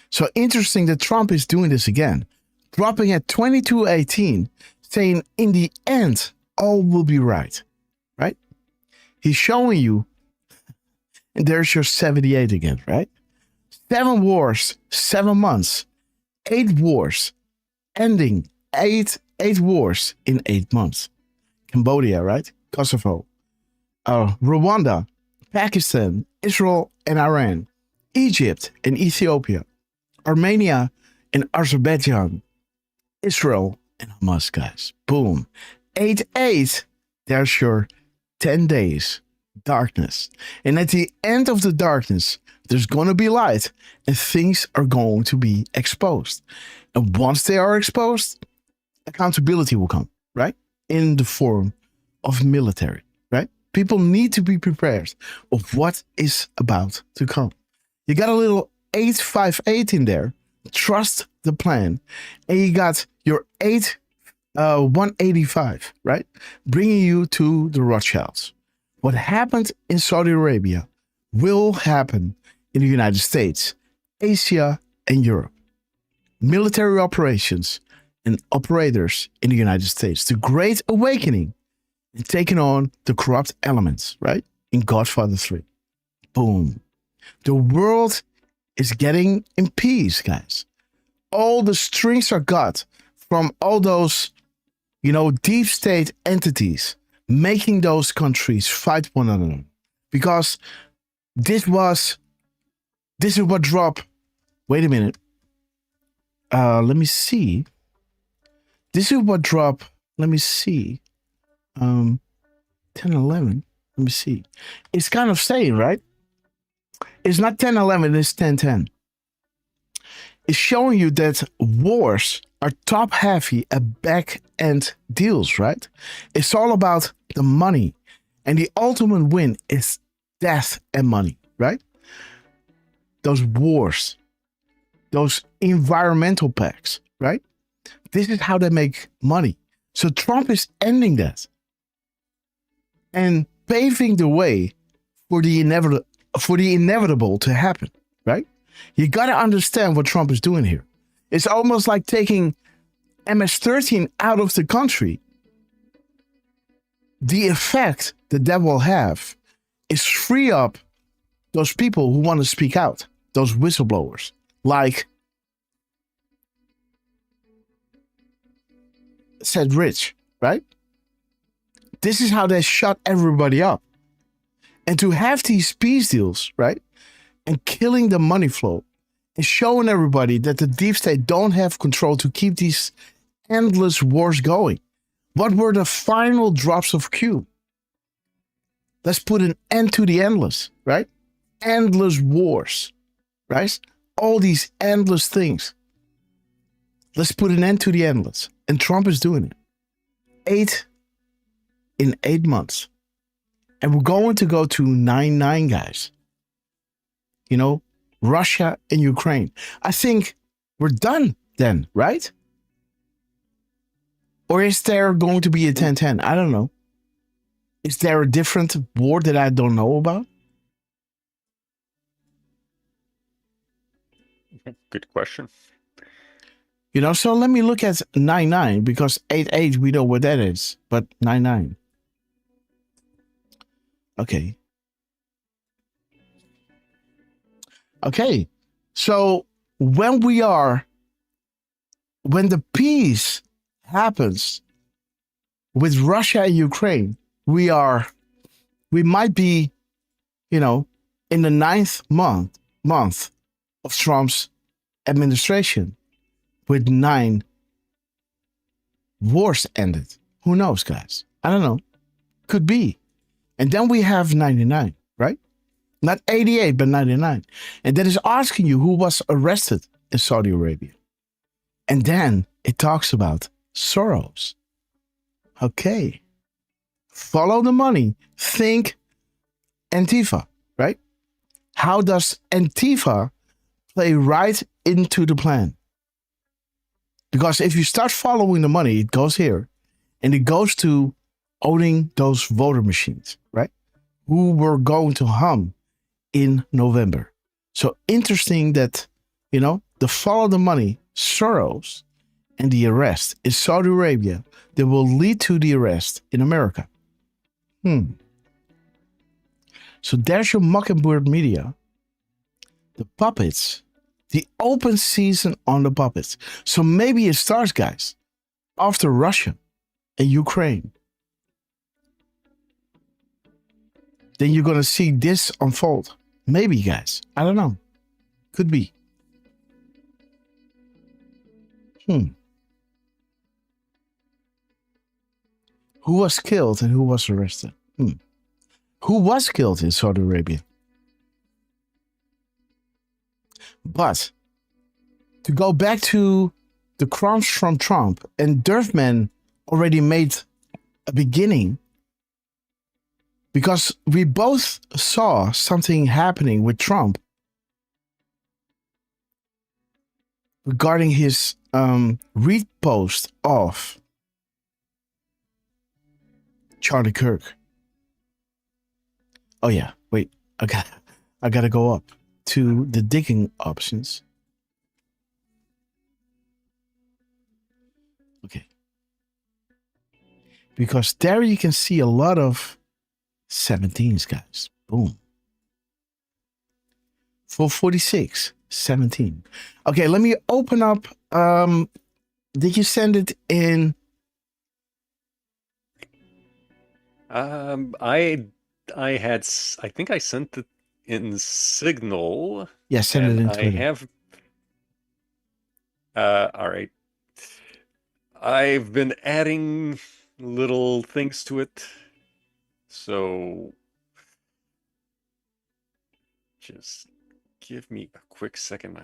So interesting that Trump is doing this again. Dropping at 2218, saying in the end, all will be right. Right? He's showing you, and there's your 78 again, right? 7 wars, 7 months, 8 wars, ending 8 wars in 8 months. Cambodia, right? Kosovo, Rwanda, Pakistan, Israel and Iran, Egypt and Ethiopia, Armenia and Azerbaijan, Israel and Hamas, guys. Boom. 8-8. There's your 10 days. Darkness. And at the end of the darkness, there's going to be light and things are going to be exposed. And once they are exposed, accountability will come, right? In the form of military, right? People need to be prepared of what is about to come. You got a little 858 in there. Trust the plan. And you got your 185, right? Bringing you to the Rothschilds. What happened in Saudi Arabia will happen in the United States, Asia, and Europe. Military operations and operators in the United States. The Great Awakening and taking on the corrupt elements, right? In Godfather 3. Boom. The world is getting in peace, guys. All the strings are cut from all those, deep state entities making those countries fight one another. Because this is what dropped. Wait a minute. Let me see. This is what dropped. Let me see. 10, 11. Let me see. It's kind of saying, right? It's not 10, 11. It's 10, 10. It's showing you that wars are top heavy at back end deals, right? It's all about the money. And the ultimate win is death and money, right? Those wars, those environmental pacts, right? This is how they make money. So Trump is ending that and paving the way for the inevitable to happen, right? You got to understand what Trump is doing here. It's almost like taking MS-13 out of the country. The effect that will have is free up those people who want to speak out, those whistleblowers, like said Rich, right? This is how they shut everybody up. And to have these peace deals, right? And killing the money flow and showing everybody that the deep state don't have control to keep these endless wars going. What were the final drops of Q? Let's put an end to the endless, right? Endless wars, right? All these endless things. Let's put an end to the endless. And Trump is doing it. 8 months. And we're going to go to 9/9, guys. You know, Russia and Ukraine. I think we're done then, right? Or is there going to be a 10-10? I don't know. Is there a different war that I don't know about? Good question. You know, so let me look at 9/9 because 8/8 we know what that is, but 9/9. Okay. Okay. So when the peace happens with Russia and Ukraine, we might be, you know, in the 9th month of Trump's administration with 9 wars ended. Who knows, guys? I don't know. Could be. And then we have 99, right? Not 88, but 99. And that is asking you who was arrested in Saudi Arabia. And then it talks about Soros. Okay. Follow the money. Think Antifa, right? How does Antifa play right into the plan? Because if you start following the money, it goes here. And it goes to owning those voter machines, right? Who were going to hum in November. So interesting that, you know, the follow the money, Soros, and the arrest in Saudi Arabia that will lead to the arrest in America. So there's your Mockingbird Media. The puppets, the open season on the puppets. So maybe it starts, guys, after Russia and Ukraine. Then you're going to see this unfold. Maybe, guys. I don't know. Could be. Who was killed and who was arrested? Who was killed in Saudi Arabia? But to go back to the crimes from Trump, and Derfman already made a beginning, because we both saw something happening with Trump regarding his repost of Charlie Kirk. Oh yeah, wait, I gotta go up to the digging options. Okay. Because there you can see a lot of 17s, guys. Boom. 446, 17. Okay, let me open up. Did you send it in? I think I sent it in Signal. Yeah, send it in Twitter. I have. All right. I've been adding little things to it. So just give me a quick second.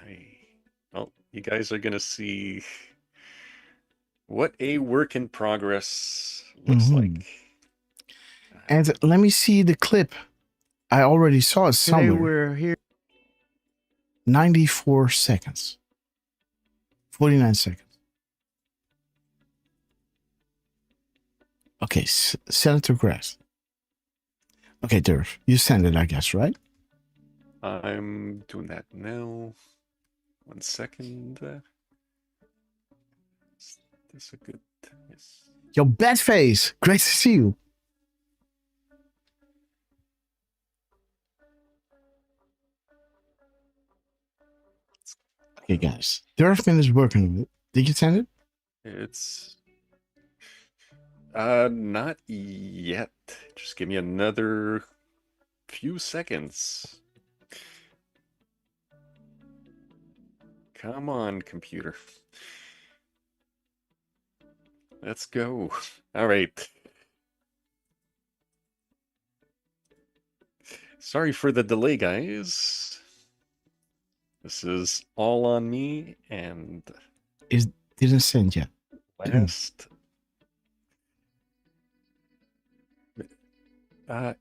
Oh, you guys are gonna see what a work in progress looks like. And let me see the clip. I already saw it Today somewhere. we're here. 94 seconds. 49 seconds. Okay, Senator Grass. Okay, Derf, you send it, I guess, right? I'm doing that now. 1 second. Is this a good? Yes. Yo, Batface, great to see you. Okay, guys, Derfman is working with it. Did you send it? It's not yet. Just give me another few seconds. Come on, computer. Let's go. All right. Sorry for the delay, guys. This is all on me, and It didn't send yet. last.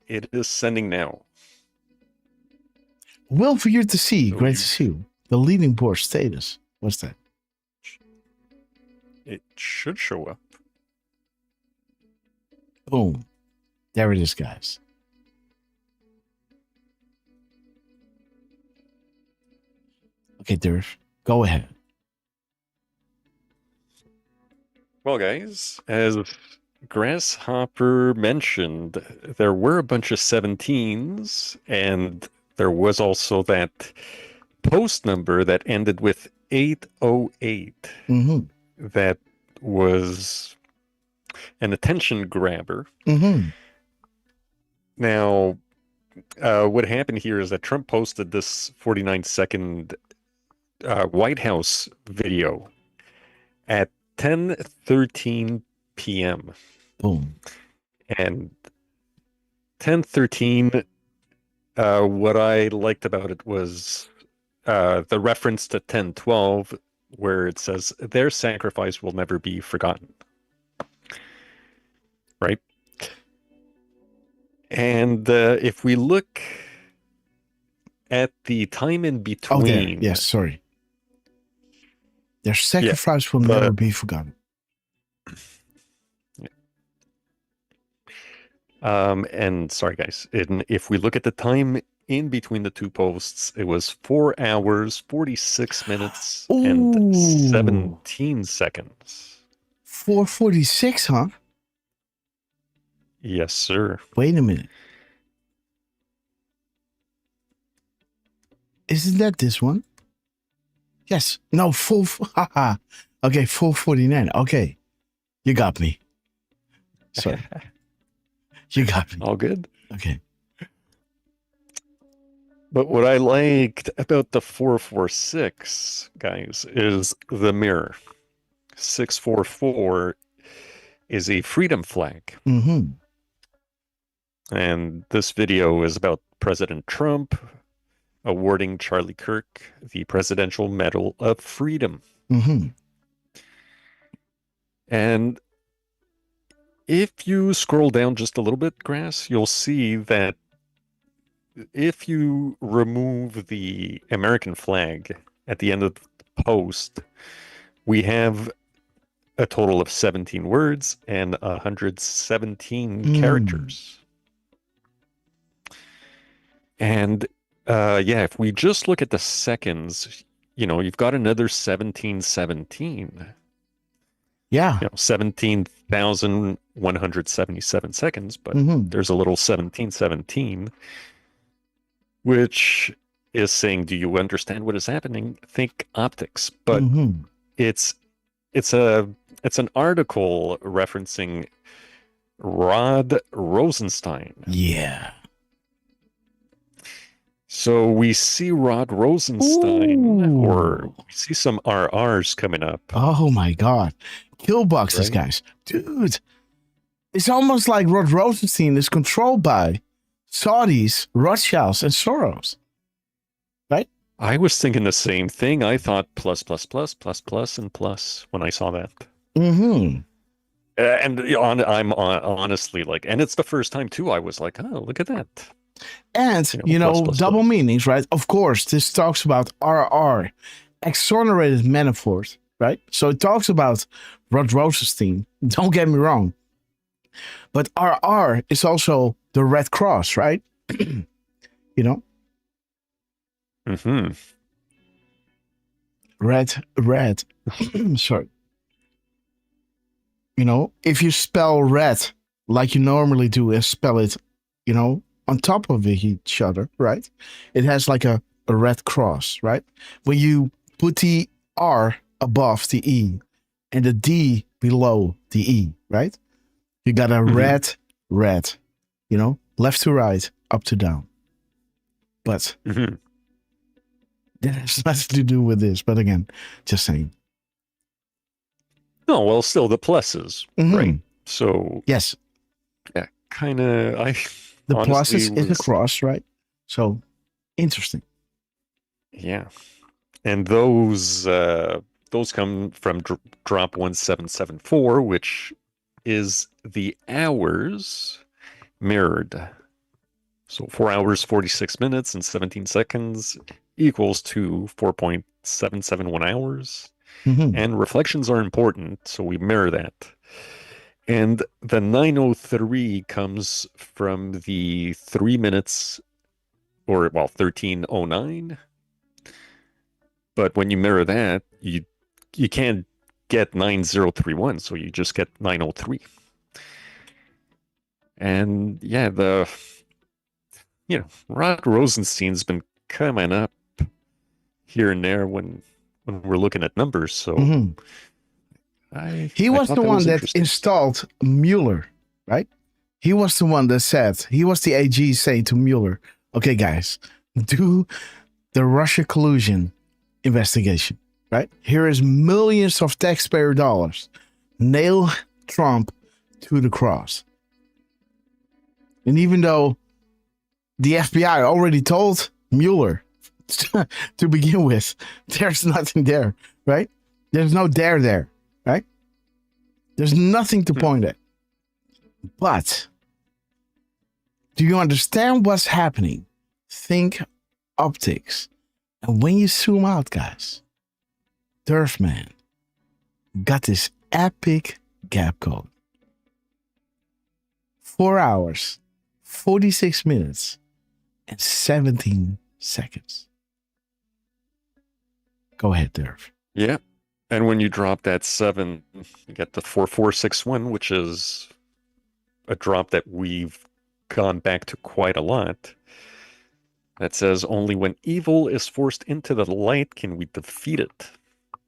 It is sending now. Well, for you to see. So Great you- to see you. The leading board status. What's that? It should show up. Boom. There it is, guys. Okay, Derf, go ahead. Well, guys, as Grasshopper mentioned, there were a bunch of 17s, and there was also that post number that ended with 808 that was an attention grabber. Now, what happened here is that Trump posted this 49-second White House video at 10:13 p.m. Boom. And 10:13, what I liked about it was the reference to 10:12, where it says, their sacrifice will never be forgotten. Right? And if we look at the time in between... Oh, there. Yes, sorry. Their sacrifice will never be forgotten. And sorry, guys, if we look at the time in between the two posts, it was 4 hours, 46 minutes, and 17 seconds. 4:46, huh? Yes, sir. Wait a minute. Isn't that this one? Yes. No, full. Haha. Okay, 4:49. Okay. You got me. Sorry. You got me. All good? Okay. But what I liked about the 446, guys, is the mirror. 644 is a freedom flag. Mm-hmm. And this video is about President Trump awarding Charlie Kirk the Presidential Medal of Freedom. Mm-hmm. And if you scroll down just a little bit, Grass, you'll see that if you remove the American flag at the end of the post, we have a total of 17 words and 117 characters. And yeah, if we just look at the seconds, you know, you've got another 1717. Yeah. You know, 17,177 seconds, but there's a little 1717, which is saying, do you understand what is happening? Think optics. But it's an article referencing Rod Rosenstein. Yeah. So we see Rod Rosenstein, Ooh. or we see some RRs coming up. Oh my God. Kill boxes, Right. guys. Dude. It's almost like Rod Rosenstein is controlled by Saudis, Rothschilds, and Soros. Right? I was thinking the same thing. I thought plus, plus, plus, plus, plus, and plus when I saw that. Mm-hmm. I'm honestly like, and it's the first time too. I was like, oh, look at that. And, plus, plus, double plus. meanings, right? Of course, this talks about RR, exonerated Manafort, right? So it talks about Rod Rosenstein. Don't get me wrong. But RR is also the Red Cross, right? Mm-hmm. Red. Sorry. If you spell red like you normally do and spell it, on top of each other, right? It has like a red cross, right? When you put the R above the E and the D below the E, right? You got a red, left to right, up to down. But that has nothing to do with this. But again, just saying. No, well, still the pluses, right? So yes, yeah, kind of. The honestly pluses is a cross, right? So interesting. Yeah, and those come from drop 1774, which is the hours mirrored. So 4 hours, 46 minutes, and 17 seconds equals to 4.771 hours. And reflections are important, so we mirror that. And the 903 comes from the 3 minutes, or 1309. But when you mirror that, you can't get 9031, so you just get 903. And yeah, Rod Rosenstein's been coming up here and there when we're looking at numbers. So he was the one that installed Mueller, right? He was the one that said, he was the AG saying to Mueller, okay, guys, do the Russia collusion investigation, right? Here is millions of taxpayer dollars. Nail Trump to the cross. And even though the FBI already told Mueller to begin with, there's nothing there, right? There's no dare there, right? There's nothing to point at. But do you understand what's happening? Think optics. And when you zoom out, guys, Derf man got this epic gap code. 4 hours, 46 minutes, and 17 seconds. Go ahead, Derf. Yeah. And when you drop that 7, you get the 4461, which is a drop that we've gone back to quite a lot. That says, only when evil is forced into the light can we defeat it.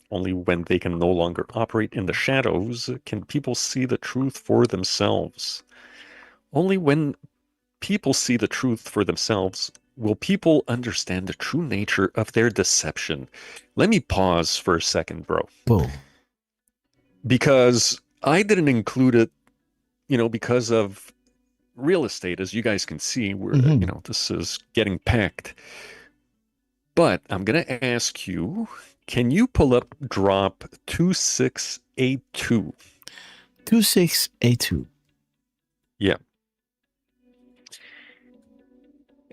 Only when they can no longer operate in the shadows can people see the truth for themselves. Only when people see the truth for themselves will people understand the true nature of their deception. Let me pause for a second, bro. Boom. Because I didn't include it, because of real estate, as you guys can see, where, this is getting packed. But I'm going to ask you, can you pull up drop 2682? 2682. Yeah.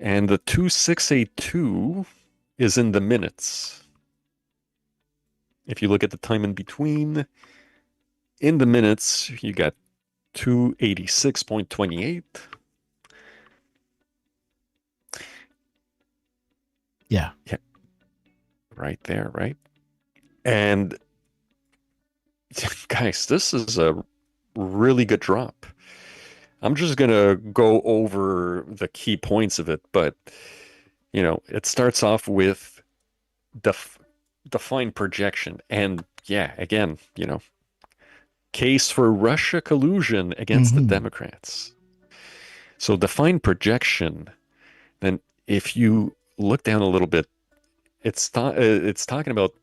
And the 2682 is in the minutes. If you look at the time in between, in the minutes, you got 286.28. Yeah. Yeah. Right there, right? And guys, this is a really good drop. I'm just going to go over the key points of it, but, it starts off with defined projection. And yeah, again, case for Russia collusion against the Democrats. So defined projection, then if you look down a little bit, it's talking about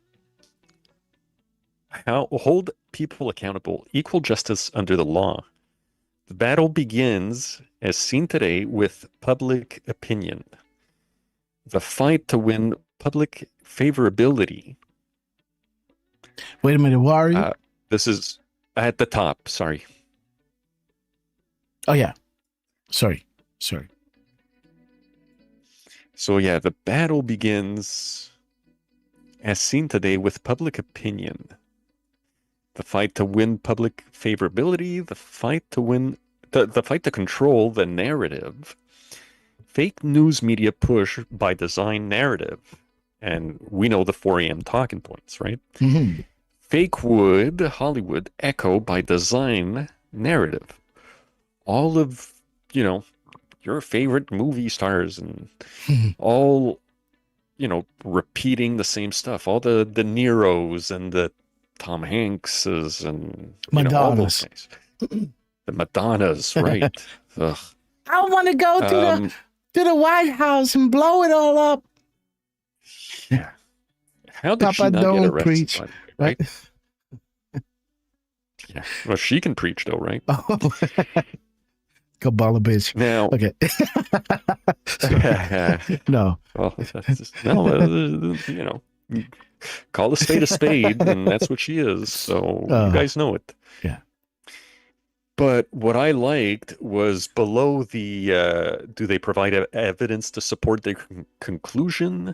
how hold people accountable, equal justice under the law. The battle begins, as seen today, with public opinion. The fight to win public favorability. Wait a minute, where are you? This is at the top. Sorry. Oh yeah, sorry. So yeah, the battle begins, as seen today, with public opinion. The fight to win public favorability, the fight to control the narrative. Fake news media push by design narrative. And we know the 4 a.m. talking points, right? Mm-hmm. Fake Hollywood echo by design narrative. All of, your favorite movie stars and all, repeating the same stuff. All the Neros and the Tom Hankses and all those things. The Madonnas, right? Ugh. I want to go to the White House and blow it all up. Yeah. How did Papa she not don't get arrested? preach, right? Yeah. Well, she can preach though, right? Oh. Kabbalah bitch. Now, okay. No. Well, call a spade, and that's what she is. So you guys know it. Yeah. But what I liked was below the, do they provide evidence to support their conclusion?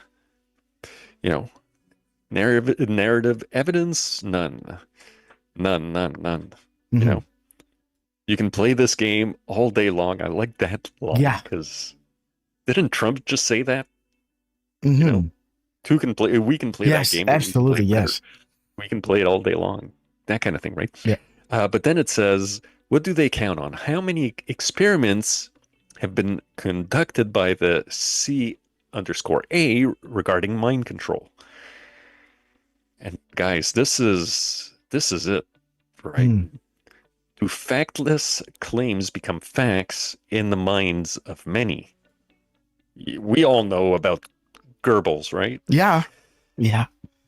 Narrative evidence? None. Mm-hmm. You can play this game all day long. I like that line. Yeah. Because didn't Trump just say that? Mm-hmm. We can play that game. Absolutely, yes. We can play it all day long. That kind of thing, right? Yeah. But then it says, what do they count on? How many experiments have been conducted by the C_A regarding mind control? And guys, this is it, right? Do factless claims become facts in the minds of many? We all know about Goebbels, right? Yeah.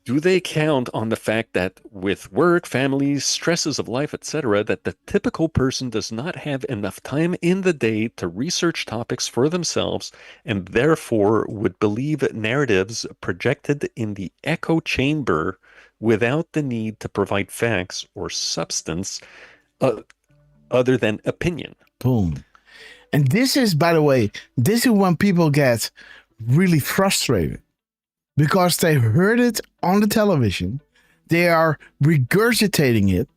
Do they count on the fact that with work, families, stresses of life, etc., that the typical person does not have enough time in the day to research topics for themselves and therefore would believe narratives projected in the echo chamber without the need to provide facts or substance other than opinion? Boom. And this is, by the way, this is when people get really frustrated because they heard it on the television. They are regurgitating it,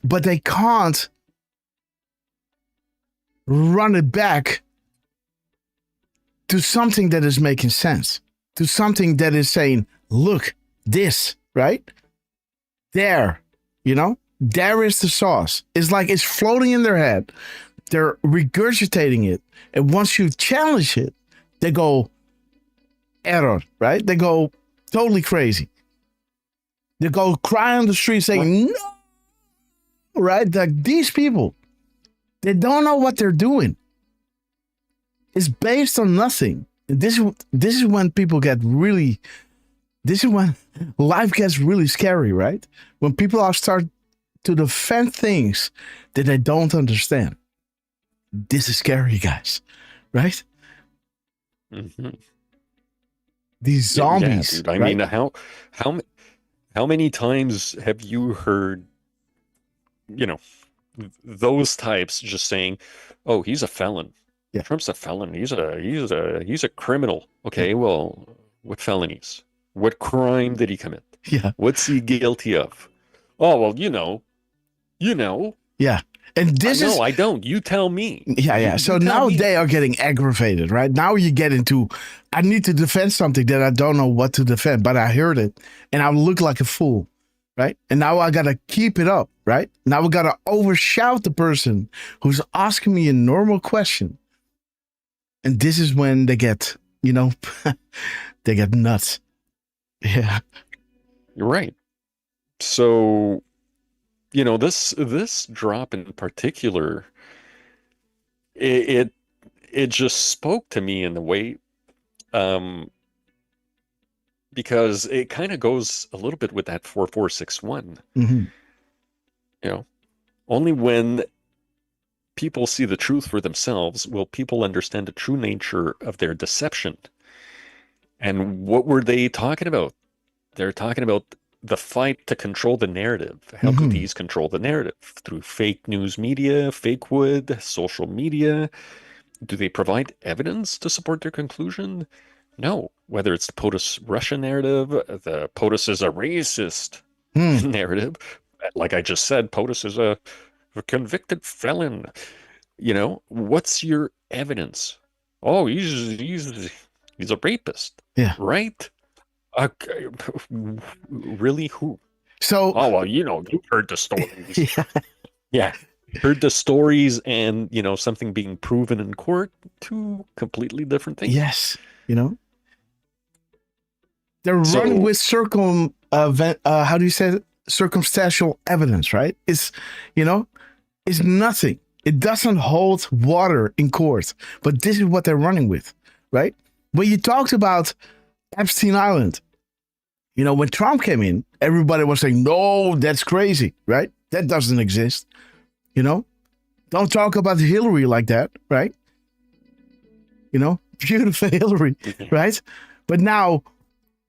but they can't run it back to something that is making sense, to something that is saying, look, this, right? There, there is the sauce. It's like it's floating in their head. They're regurgitating it. And once you challenge it, they go error, right? They go totally crazy. They go cry on the street saying, no, right? Like these people, they don't know what they're doing. It's based on nothing. And this is when people get really, this is when life gets really scary, right? When people are start to defend things that they don't understand. This is scary, guys, right? Mm-hmm. These zombies. Yeah, dude. I right? mean, how many times have you heard, those types just saying, "Oh, he's a felon. Yeah. Trump's a felon. He's a criminal." Okay, well, what felonies? What crime did he commit? Yeah. What's he guilty of? Oh, well, Yeah. And this is... No, I don't. You tell me. Yeah. So now they are getting aggravated, right? Now you get into, I need to defend something that I don't know what to defend, but I heard it and I look like a fool, right? And now I got to keep it up, right? Now we got to overshout the person who's asking me a normal question. And this is when they get, they get nuts. Yeah. You're right. So, this drop in particular, it just spoke to me in the way, because it kind of goes a little bit with that 4461. Mm-hmm. You know, only when people see the truth for themselves will people understand the true nature of their deception. And what were they talking about? They're talking about the fight to control the narrative. How could these control the narrative? Through fake news media, fake wood, social media. Do they provide evidence to support their conclusion? No. Whether it's the POTUS Russia narrative, the POTUS is a racist narrative. Like I just said, POTUS is a convicted felon. You know, what's your evidence? Oh, he's a rapist. Yeah. Right? Really? Who? So, oh well, you know, you've heard the stories. Yeah. Yeah, heard the stories, and you know, something being proven in court. Two completely different things. Yes, you know, they're running with how do you say it? Circumstantial evidence, right? It's, you know, it's nothing. It doesn't hold water in court, but this is what they're running with, right? When you talked about Epstein Island, you know, when Trump came in, everybody was saying, no, that's crazy, right? That doesn't exist. You know, don't talk about Hillary like that, right? You know, beautiful Hillary, right? But now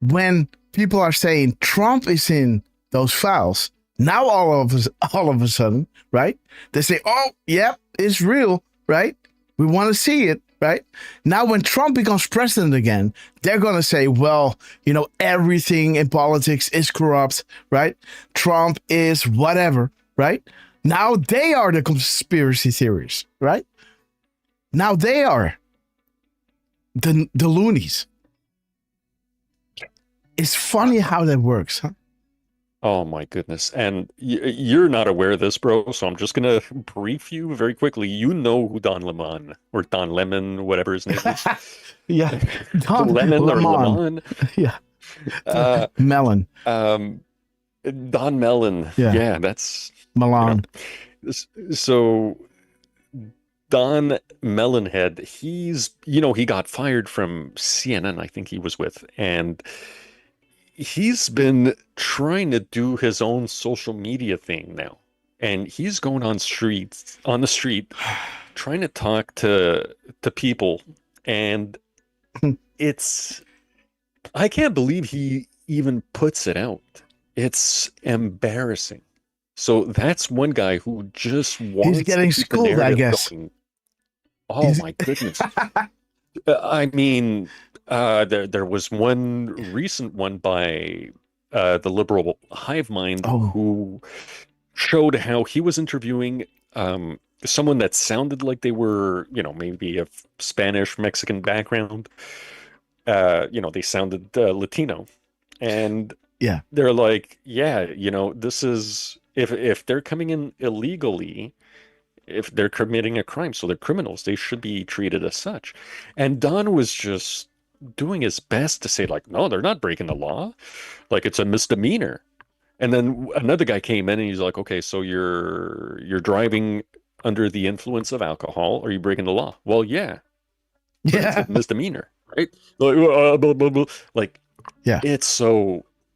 when people are saying Trump is in those files, now all of a sudden, right? They say, oh, yep, it's real, right? We want to see it, right? Now when Trump becomes president again, they're going to say, well, you know, everything in politics is corrupt, right? Trump is whatever, right? Now they are the conspiracy theories, right? Now they are the loonies. It's funny how that works, huh? Oh my goodness. And you're not aware of this, bro, so I'm just going to brief you very quickly. You know who Don Lemon, or Don Lemon, whatever his name is. Yeah. Don Lemon or Lemon. Yeah. Melon. Don Mellon. Yeah. That's Milan. You know, so Don Mellonhead, he's, you know, he got fired from CNN, I think he was with, and he's been trying to do his own social media thing now. And he's going on the street trying to talk to people, and I can't believe he even puts it out. It's embarrassing. So that's one guy who just wants He's getting to keep schooled, the narrative I guess. going. Oh my goodness. I mean, there was one recent one by the liberal hive mind who showed how he was interviewing someone that sounded like they were, you know, maybe of Spanish, Mexican background. You know, they sounded Latino. And yeah, they're like, yeah, you know, this is, if they're coming in illegally, if they're committing a crime, so they're criminals, they should be treated as such. And Don was just doing his best to say, like, no, they're not breaking the law. Like, it's a misdemeanor. And then another guy came in and he's like, okay, so you're driving under the influence of alcohol. Are you breaking the law? Well, yeah. Yeah. It's a misdemeanor, right? Like, blah, blah, blah. Like, yeah.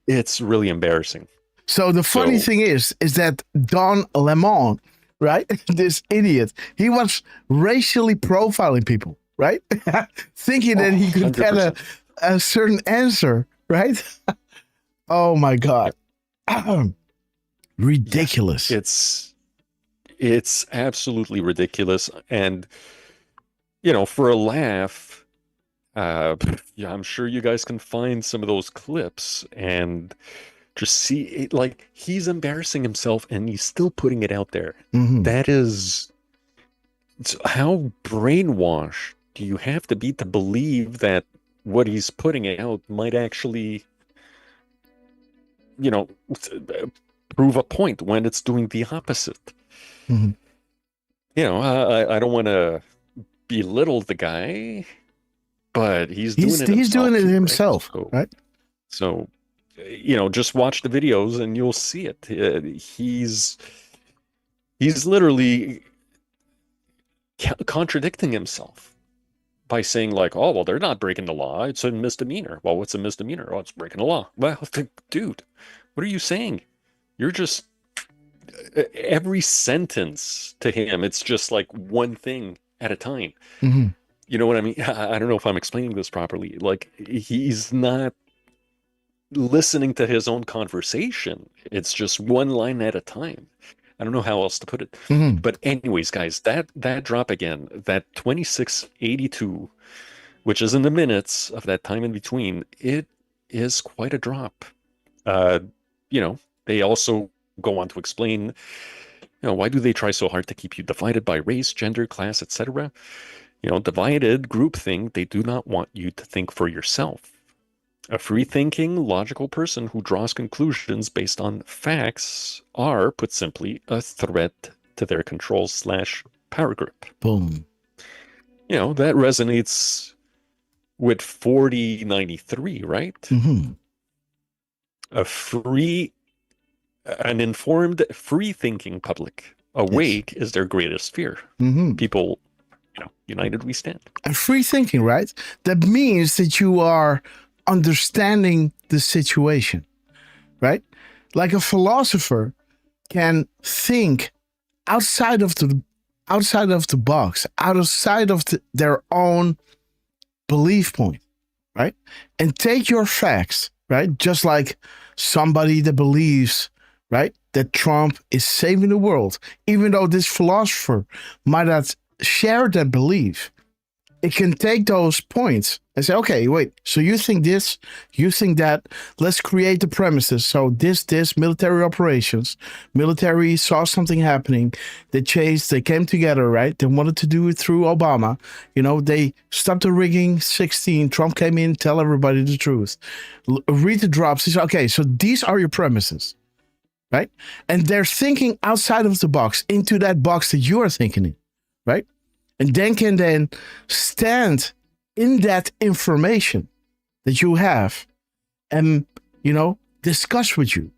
It's really embarrassing. So the funny thing is that Don Lemon, right? This idiot, he was racially profiling people, right? Thinking that he could 100%. get a certain answer, right? Oh my God. Ridiculous. Yeah, it's absolutely ridiculous. And, you know, for a laugh, yeah, I'm sure you guys can find some of those clips and just see it. Like, he's embarrassing himself and he's still putting it out there. Mm-hmm. That is, how brainwashed do you have to be to believe that what he's putting out might actually, you know, prove a point when it's doing the opposite? Mm-hmm. You know, I don't want to belittle the guy, but he's doing it himself, right? So, you know, just watch the videos and you'll see it. He's literally contradicting himself. by saying like, oh, well, they're not breaking the law. It's a misdemeanor. Well, what's a misdemeanor? Oh, it's breaking the law. Well, dude, what are you saying? You're just every sentence to him, it's just like one thing at a time. Mm-hmm. You know what I mean? I don't know if I'm explaining this properly. Like, he's not listening to his own conversation. It's just one line at a time. I don't know how else to put it. Mm-hmm. But anyways, guys, that drop again, that 2682, which is in the minutes of that time in between, it is quite a drop. You know, they also go on to explain, you know, why do they try so hard to keep you divided by race, gender, class, etc.? You know, divided groupthink, they do not want you to think for yourself. A free-thinking, logical person who draws conclusions based on facts are, put simply, a threat to their control/power grip. Boom. You know, that resonates with 4093, right? Mm-hmm. An informed, free-thinking public. Awake is their greatest fear. Mm-hmm. People, you know, united we stand. And free thinking, right? That means that you are understanding the situation, right? Like a philosopher can think outside of the box, outside of their own belief point, right? And take your facts, right? Just like somebody that believes, right, that Trump is saving the world, even though this philosopher might not share that belief, it can take those points and say, okay, wait, so you think this, you think that, let's create the premises. So this military operations, military saw something happening, they came together, right? They wanted to do it through Obama. You know, they stopped the rigging 16, Trump came in, tell everybody the truth. Read the drops, he said, okay, so these are your premises, right? And they're thinking outside of the box, into that box that you are thinking in, right? And can stand in that information that you have and, you know, discuss with you.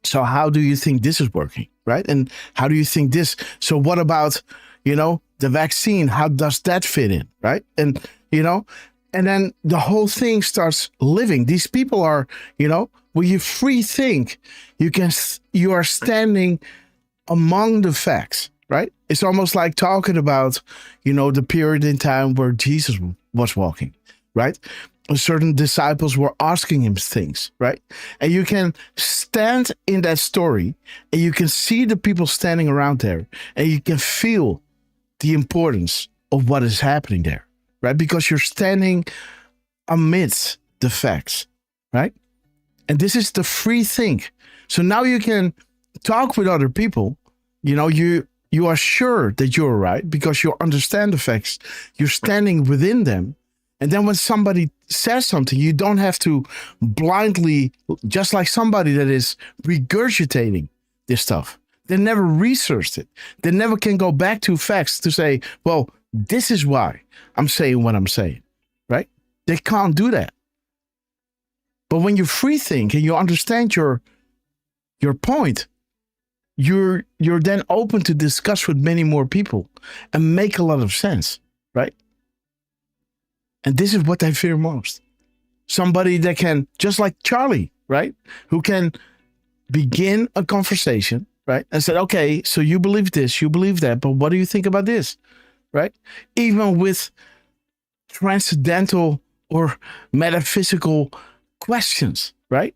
So how do you think this is working, right? And how do you think this? So what about, you know, the vaccine? How does that fit in, right? And, you know, and then the whole thing starts living. These people are, you know, when you free think, you are standing among the facts. Right? It's almost like talking about, you know, the period in time where Jesus was walking, right? Certain disciples were asking him things, right? And you can stand in that story and you can see the people standing around there and you can feel the importance of what is happening there, right? Because you're standing amidst the facts, right? And this is the free think. So now you can talk with other people, you know, you are sure that you're right because you understand the facts. You're standing within them. And then when somebody says something, you don't have to blindly, just like somebody that is regurgitating this stuff. They never researched it. They never can go back to facts to say, well, this is why I'm saying what I'm saying, right? They can't do that. But when you free think and you understand your point, you're then open to discuss with many more people and make a lot of sense, right? And this is what I fear most. Somebody that can, just like Charlie, right? Who can begin a conversation, right? And said, okay, so you believe this, you believe that, but what do you think about this, right? Even with transcendental or metaphysical questions, right?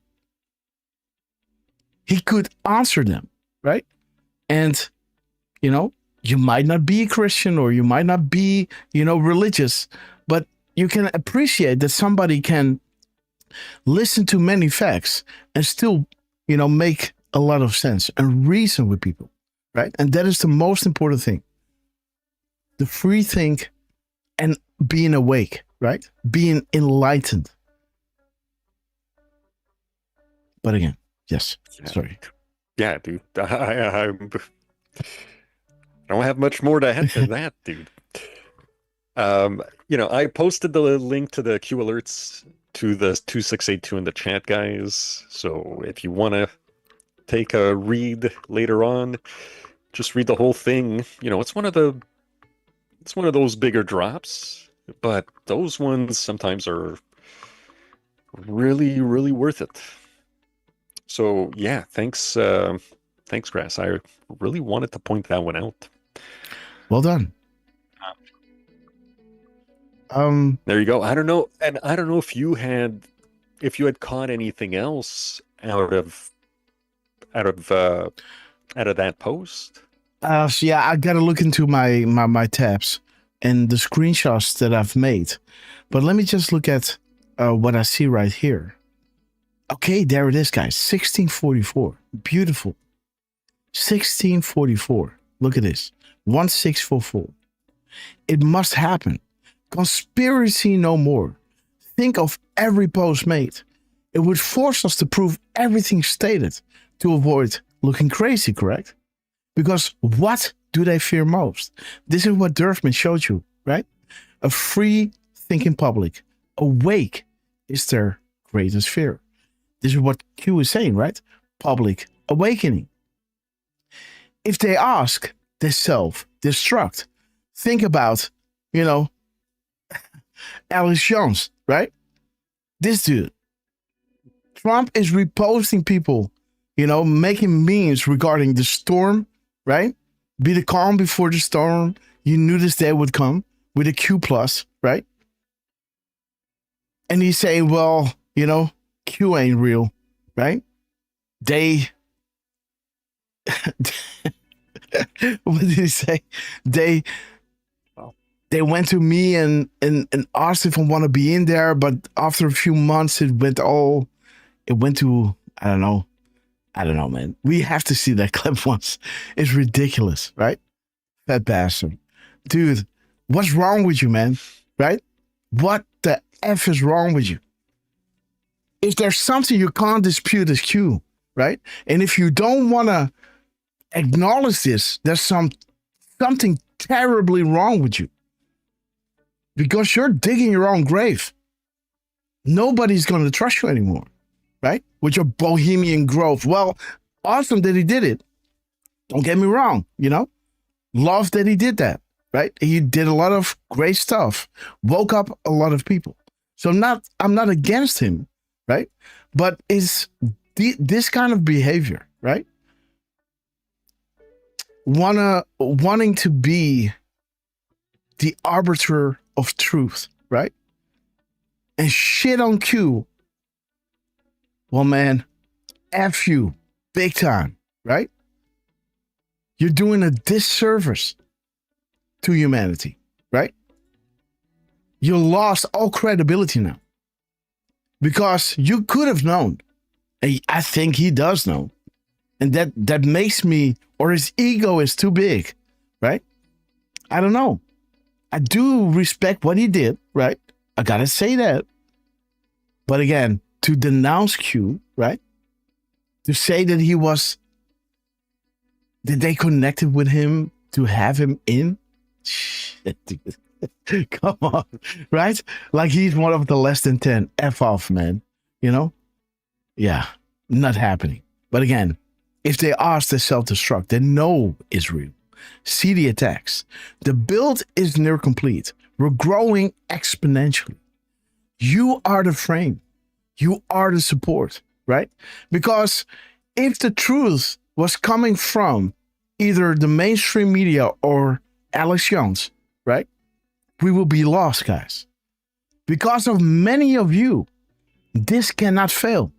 He could answer them. Right? And, you know, you might not be a Christian or you might not be, you know, religious, but you can appreciate that somebody can listen to many facts and still, you know, make a lot of sense and reason with people, right? And that is the most important thing. The free think and being awake, right? Being enlightened. But again, yes, sorry. Yeah, dude. I don't have much more to add to that, dude. You know, I posted the link to the Q alerts to the 2682 in the chat, guys. So if you want to take a read later on, just read the whole thing. You know, it's one of those bigger drops. but those ones sometimes are really, really worth it. So yeah, thanks, Grass. I really wanted to point that one out. Well done. There you go. I don't know, and I don't know if you had caught anything else out of that post. So yeah, I gotta look into my tabs and the screenshots that I've made. But let me just look at what I see right here. Okay, there it is, guys. 1644. Beautiful. 1644. Look at this. 1644. It must happen. Conspiracy no more. Think of every post made. It would force us to prove everything stated to avoid looking crazy, correct? Because what do they fear most? This is what Derfman showed you, right? A free thinking public. Awake is their greatest fear. This is what Q is saying, right? Public awakening. If they ask, they self-destruct. Think about, Alex Jones, right? This dude. Trump is reposting people, making memes regarding the storm, right? Be the calm before the storm. You knew this day would come with a Q plus, right? And he's saying, well, Q ain't real, right? They, what did he say? They went to me and asked if I want to be in there, but after a few months, it went to, I don't know, man. We have to see that clip once. It's ridiculous, right? Fat bastard. Dude, what's wrong with you, man? Right? What the F is wrong with you? If there's something you can't dispute, it's Q, right? And if you don't want to acknowledge this, there's something terribly wrong with you. Because you're digging your own grave. Nobody's going to trust you anymore, right? With your bohemian growth. Well, awesome that he did it. Don't get me wrong, Love that he did that, right? He did a lot of great stuff. Woke up a lot of people. So I'm not against him, right? But is this kind of behavior, right? Wanting to be the arbiter of truth, right? And shit on Q. Well, man, F you, big time, right? You're doing a disservice to humanity, right? You lost all credibility now. Because you could have known. I think he does know. And that makes me, or his ego is too big, right? I don't know. I do respect what he did, right? I gotta say that. But again, to denounce Q, right? To say that that they connected with him to have him in? Shit, dude. Come on, right? Like he's one of the less than 10. F off, man. Yeah, not happening. But again, if they ask, they self-destruct. They know it's real. See the attacks. The build is near complete. We're growing exponentially. You are the frame. You are the support, right? Because if the truth was coming from either the mainstream media or Alex Jones, right? We will be lost, guys. Because of many of you, this cannot fail.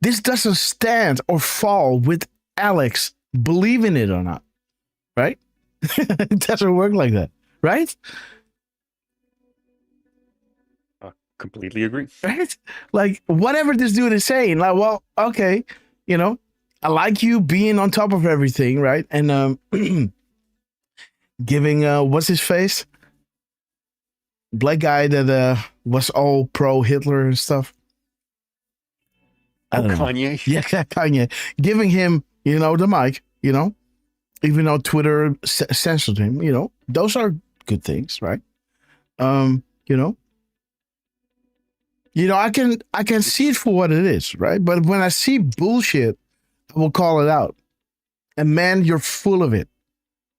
This doesn't stand or fall with Alex believing it or not, right? It doesn't work like that, right? Completely agree. Right? Like, whatever this dude is saying, like, well, okay, I like you being on top of everything, right? And giving, what's his face? Black guy that was all pro Hitler and stuff. Kanye. Yeah, Kanye. Giving him, the mic, even though Twitter censored him, those are good things, right? I can see it for what it is, right? But when I see bullshit, I will call it out. And man, you're full of it.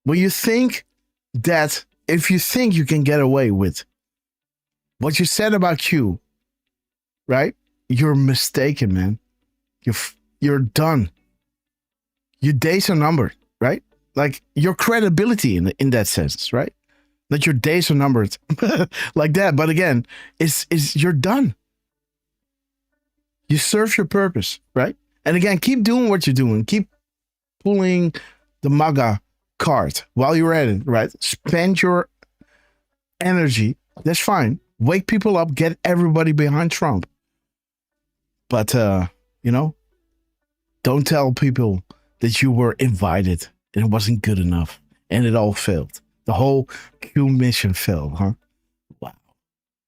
When you think that if you think you can get away with what you said about Q, right? You're mistaken, man. You're done. Your days are numbered, right? Like your credibility in that sense, right? That your days are numbered like that. But again, is you're done. You serve your purpose, right? And again, keep doing what you're doing. Keep pulling the MAGA card while you're at it, right? Spend your energy. That's fine. Wake people up. Get everybody behind Trump. But, don't tell people that you were invited and it wasn't good enough and it all failed. The whole Q mission failed, huh? Wow.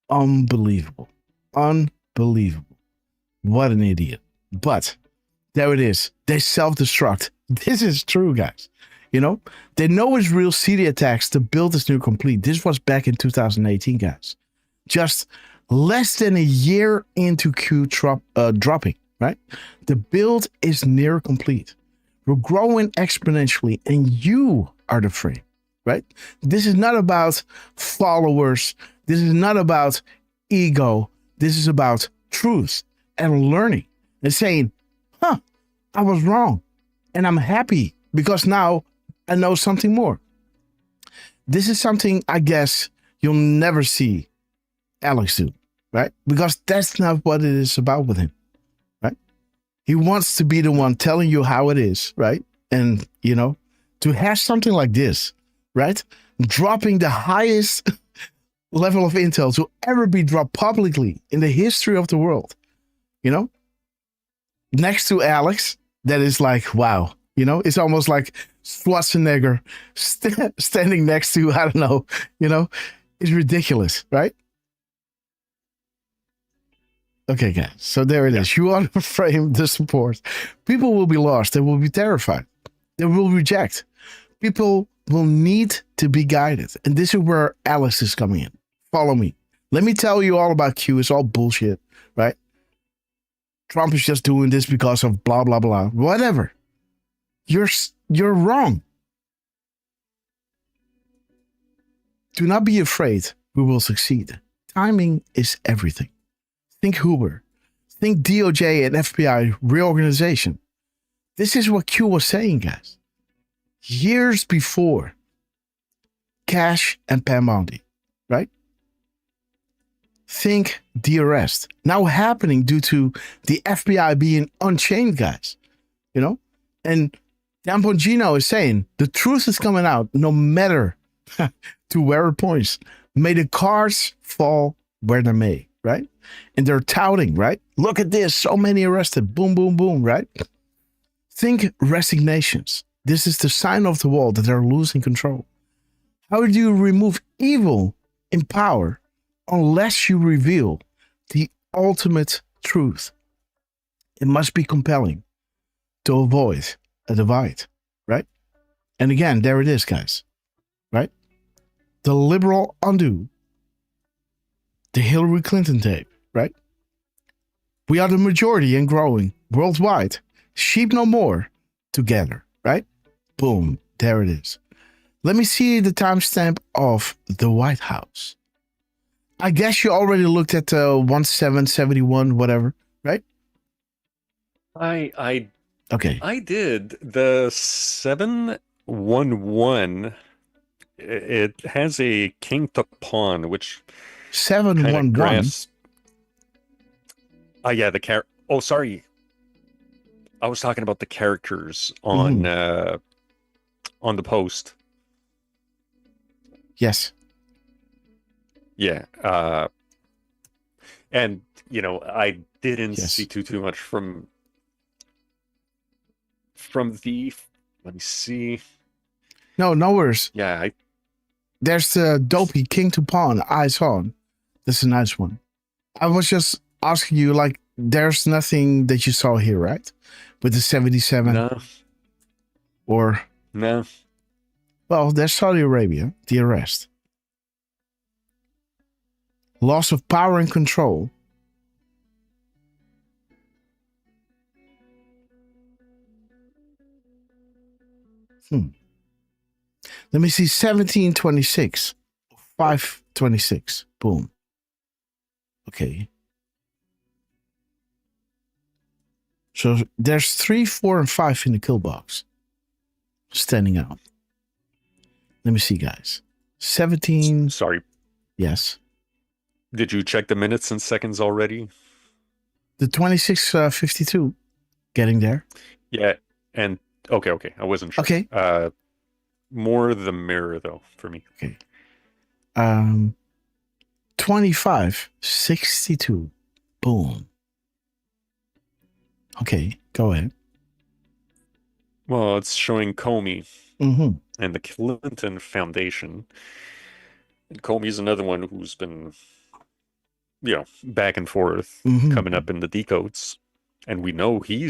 Unbelievable. Unbelievable. What an idiot. But there it is. They self-destruct. This is true, guys. They know it's real CD attacks to build this new complete. This was back in 2018, guys. Just less than a year into Q dropping, right? The build is near complete. We're growing exponentially, and you are the frame, right? This is not about followers. This is not about ego. This is about truth and learning and saying, I was wrong. And I'm happy because now I know something more. This is something I guess you'll never see Alex do, right? Because that's not what it is about with him, right? He wants to be the one telling you how it is, right? And, to have something like this, right? Dropping the highest level of intel to ever be dropped publicly in the history of the world, next to Alex, that is like, wow, it's almost like Schwarzenegger standing next to, I don't know, it's ridiculous, right? Okay, guys, so there it is. You want to frame the support. People will be lost. They will be terrified. They will reject. People will need to be guided. And this is where Alex is coming in. Follow me. Let me tell you all about Q. It's all bullshit, right? Trump is just doing this because of blah, blah, blah. Whatever. You're wrong. Do not be afraid. We will succeed. Timing is everything. Think Hoover. Think DOJ and FBI reorganization. This is what Q was saying, guys. Years before Cash and Pam Bondi, right? Think the arrest. Now happening due to the FBI being unchained, guys. And Dan Bongino is saying the truth is coming out no matter to where it points. May the cards fall where they may, right? And they're touting, right? Look at this. So many arrested. Boom, boom, boom, right? Think resignations. This is the sign of the wall that they're losing control. How do you remove evil in power unless you reveal the ultimate truth? It must be compelling to avoid a divide, right? And again, there it is, guys, right? The liberal undo the Hillary Clinton tape, right? We are the majority and growing worldwide. Sheep no more together, right? Boom, there it is. Let me see the timestamp of the White House. I guess you already looked at 1771, whatever, right? Okay. I did. The 711. It has a king to pawn, which 711. Yeah, oh, sorry. I was talking about the characters on the post. Yes. Yeah. And I didn't see too much from the. Let me see. No worries. Yeah. There's the dopey king to pawn eyes on. This is a nice one. I was just asking you, like, there's nothing that you saw here, right? With the 77. No. Or no. Well, there's Saudi Arabia, the arrest. Loss of power and control. Let me see, 1726. 526. Boom. Okay. So there's 3, 4, and 5 in the kill box. Standing out. Let me see, guys. 17. Sorry. Yes. Did you check the minutes and seconds already? The 26:52. Getting there. Yeah. And okay. I wasn't sure. Okay. More the mirror though for me. Okay. 25:62. Boom. Okay, go ahead. Well, it's showing Comey Mm-hmm. and the Clinton Foundation. And Comey's another one who's been, back and forth, coming up in the decodes. And we know he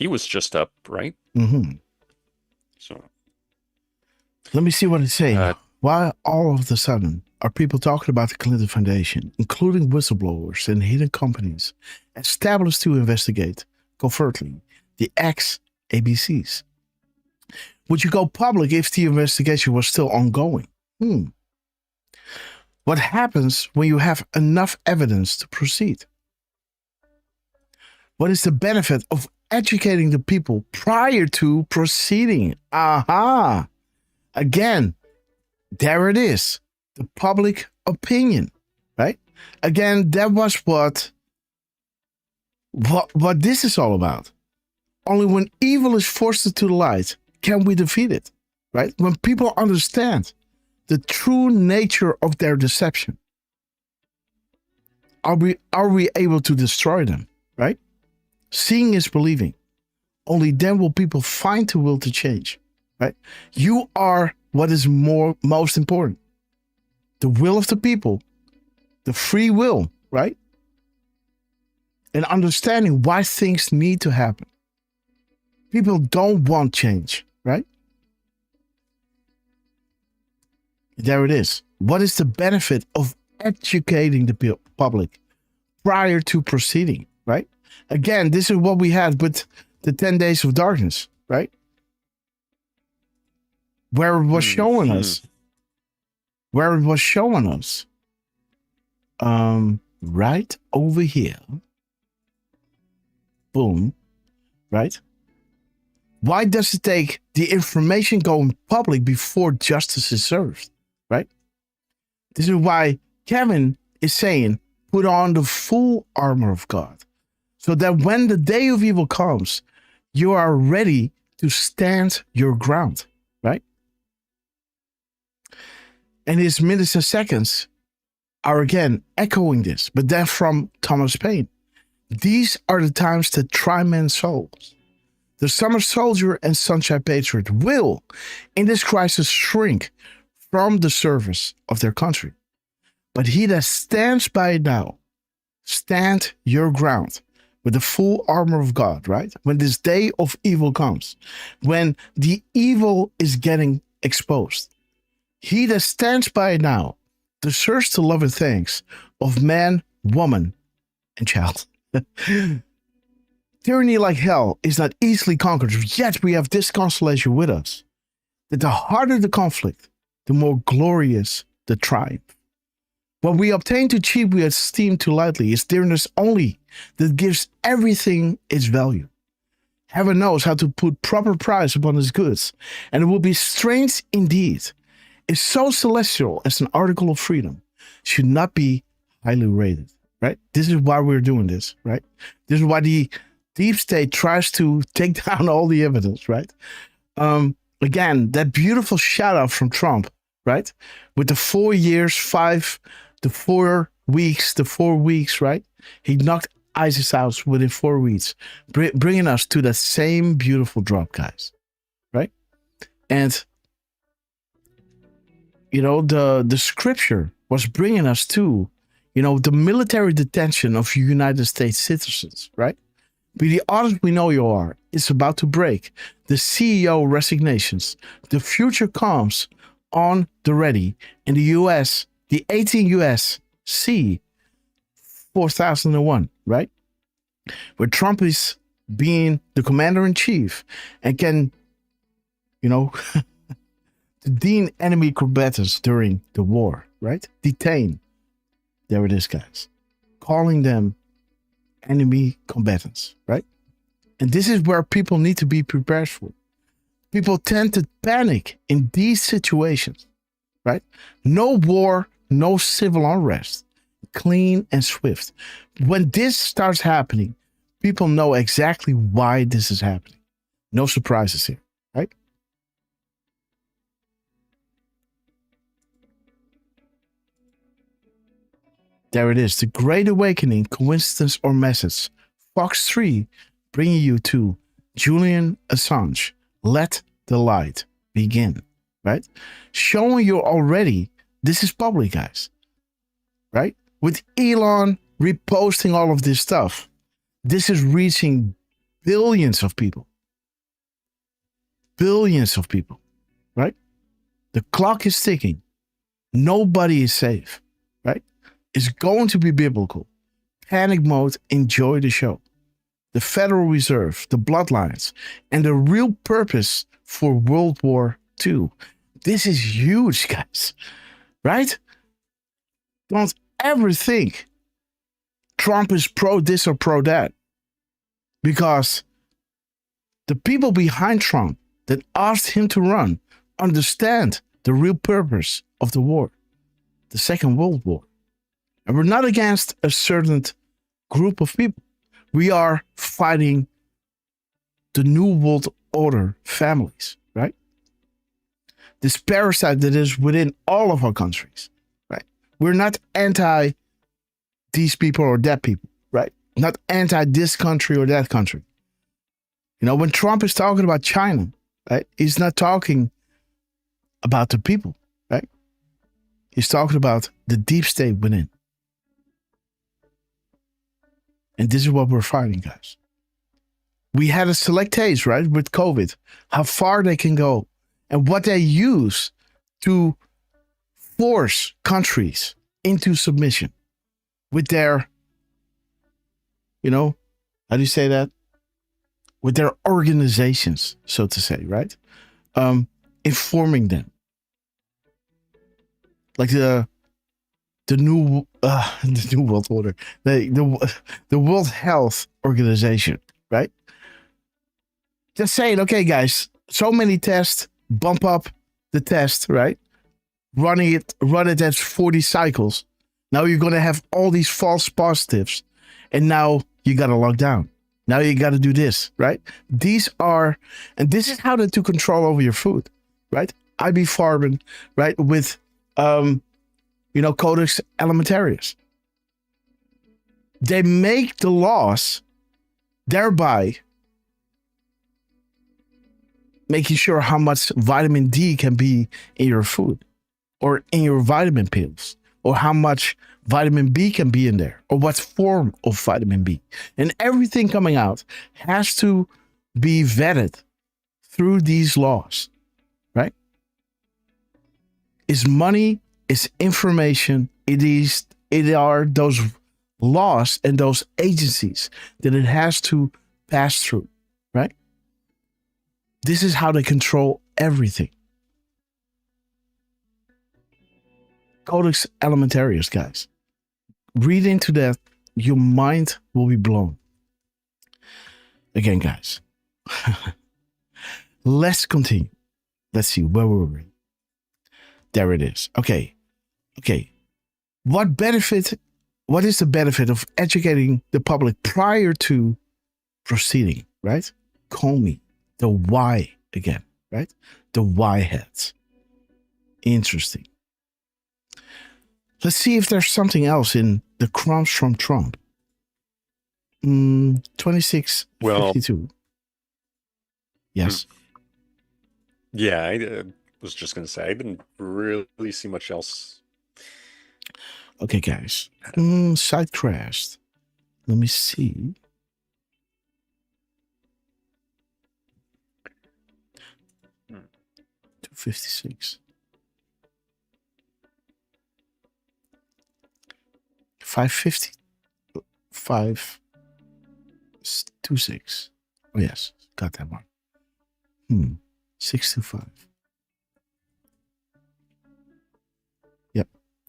was just up, right? Mm-hmm. So let me see what it's saying. Why all of a sudden are people talking about the Clinton Foundation, including whistleblowers and hidden companies established to investigate covertly the ex-ABCs? Would you go public if the investigation was still ongoing? What happens when you have enough evidence to proceed? What is the benefit of educating the people prior to proceeding? Aha! Again, there it is. The public opinion, right? Again, that was what this is all about. Only when evil is forced into the light can we defeat it, right? When people understand the true nature of their deception, are we able to destroy them, right? Seeing is believing. Only then will people find the will to change, right? You are what is most important. The will of the people, the free will, right? And understanding why things need to happen. People don't want change, right? There it is. What is the benefit of educating the public prior to proceeding, right? Again, this is what we had with the 10 days of darkness, right? Where it was showing us. Right over here. Boom. Right? Why does it take the information going public before justice is served? Right? This is why Kevin is saying, put on the full armor of God, so that when the day of evil comes, you are ready to stand your ground. Right? And his minutes and seconds are again echoing this, but then from Thomas Paine. These are the times that try men's souls. The summer soldier and sunshine patriot will, in this crisis, shrink from the service of their country. But he that stands by it now, stand your ground with the full armor of God, right? When this day of evil comes, when the evil is getting exposed. He that stands by it now deserves the love and thanks of man, woman, and child. Tyranny like hell is not easily conquered, yet we have this consolation with us, that the harder the conflict, the more glorious the triumph. What we obtain too cheap, we esteem too lightly, is dearness only that gives everything its value. Heaven knows how to put proper price upon his goods, and it will be strange indeed if so celestial as an article of freedom should not be highly rated, right? This is why we're doing this, right? This is why the deep state tries to take down all the evidence, right? Again, that beautiful shout out from Trump, right? With the 4 years, 5, the 4 weeks, right? He knocked ISIS out within 4 weeks, bringing us to that same beautiful drop, guys, right? And the scripture was bringing us to, the military detention of United States citizens, right? Be the honest we know you are, it's about to break. The CEO resignations. The future comes on the ready. In the US, the 18 USC 4001, right? Where Trump is being the commander-in-chief and can, to detain enemy combatants during the war, right? Detain. There it is, guys. Calling them enemy combatants, right? And this is where people need to be prepared for. People tend to panic in these situations, right? No war, no civil unrest, clean and swift. When this starts happening, people know exactly why this is happening. No surprises here, right? There it is, the Great Awakening, coincidence or message. Fox 3 bringing you to Julian Assange. Let the light begin, right? Showing you already, this is public, guys, right? With Elon reposting all of this stuff, this is reaching billions of people. Billions of people, right? The clock is ticking. Nobody is safe, right? It's going to be biblical. Panic mode, enjoy the show. The Federal Reserve, the bloodlines, and the real purpose for World War II. This is huge, guys, right? Don't ever think Trump is pro this or pro that. Because the people behind Trump that asked him to run understand the real purpose of the war, the Second World War. And we're not against a certain group of people. We are fighting the New World Order families, right? This parasite that is within all of our countries, right? We're not anti these people or that people, right? Not anti this country or that country. You know, when Trump is talking about China, right? He's not talking about the people, right? He's talking about the deep state within. And this is what we're fighting, guys. We had a select taste, right, with COVID, how far they can go and what they use to force countries into submission with their, you know, how do you say that? With their organizations, so to say, right? Informing them. Like the new World Order, the World Health Organization, right? Just saying, okay, guys, so many tests, bump up the test, right? Run it at 40 cycles. Now you're gonna have all these false positives, and now you gotta lock down. Now you gotta do this, right? This is how to control over your food, right? IB Farben, right? With Codex Alimentarius. They make the laws, thereby making sure how much vitamin D can be in your food or in your vitamin pills, or how much vitamin B can be in there, or what form of vitamin B. And everything coming out has to be vetted through these laws, right? It's money, it's information, it are those laws and those agencies that it has to pass through, right? This is how they control everything. Codex Alimentarius, guys. Read into that, your mind will be blown. Again, guys. Let's continue. Let's see, where were we? There it is. Okay. What is the benefit of educating the public prior to proceeding, right? Call me the why again, right? The why heads. Interesting. Let's see if there's something else in the crumbs from Trump. 2652. Yes. Yeah, I was just going to say, I didn't really see much else. Okay, guys. Site crashed. Let me see. Hmm. 256. 550. 526. Oh yes, got that one. 625.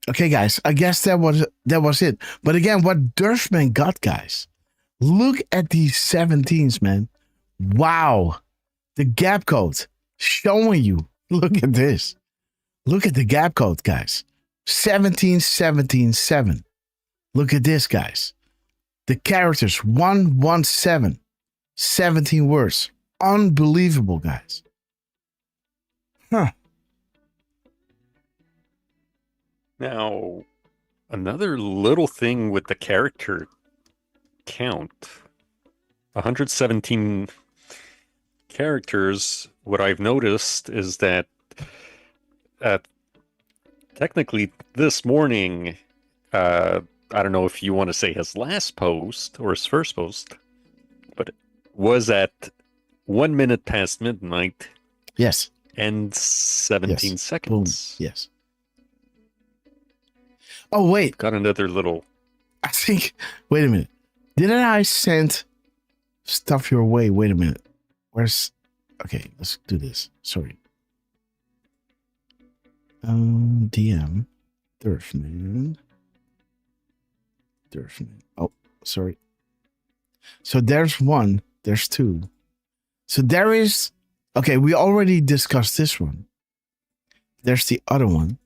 Okay, guys, I guess that was it. But again, what Derfman got, guys, look at these 17s, man. Wow. The gap code showing you. Look at this. Look at the gap code, guys. 17, 17, 7. Look at this, guys. The characters 117. 17 words. Unbelievable, guys. Huh. Now, another little thing with the character count. 117 characters. What I've noticed is that technically this morning, I don't know if you want to say his last post or his first post, but it was at 1 minute past midnight. Yes. And 17 seconds. Boom. Yes. Oh, wait. Got another little... I think... Wait a minute. Didn't I send stuff your way? Wait a minute. Where's... Okay, let's do this. Sorry. DM. Derfman. Oh, sorry. So there's one. There's two. So there is... Okay, we already discussed this one. There's the other one.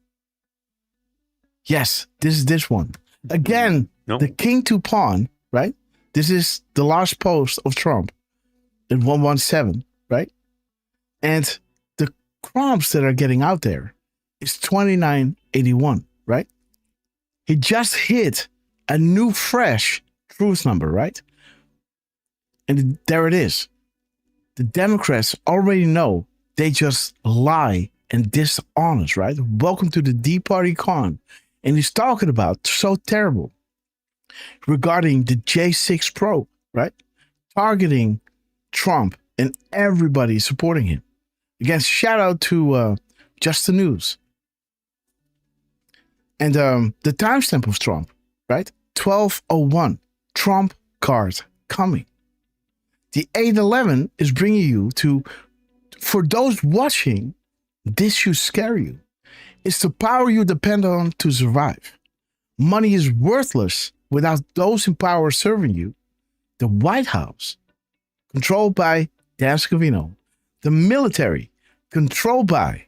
Yes, this is this one. Again, the king to pawn, right? This is the last post of Trump in 117, right? And the prompts that are getting out there is 2981, right? He just hit a new fresh truth number, right? And there it is. The Democrats already know they just lie and dishonest, right? Welcome to the D Party con. And he's talking about so terrible regarding the J6 probe, right? Targeting Trump and everybody supporting him. Again, shout out to Just the News. And the timestamp of Trump, right? 12:01, Trump card coming. The 811 is bringing you to, for those watching, this should scare you. It's the power you depend on to survive. Money is worthless without those in power serving you. The White House, controlled by Dan Scavino. The military, controlled by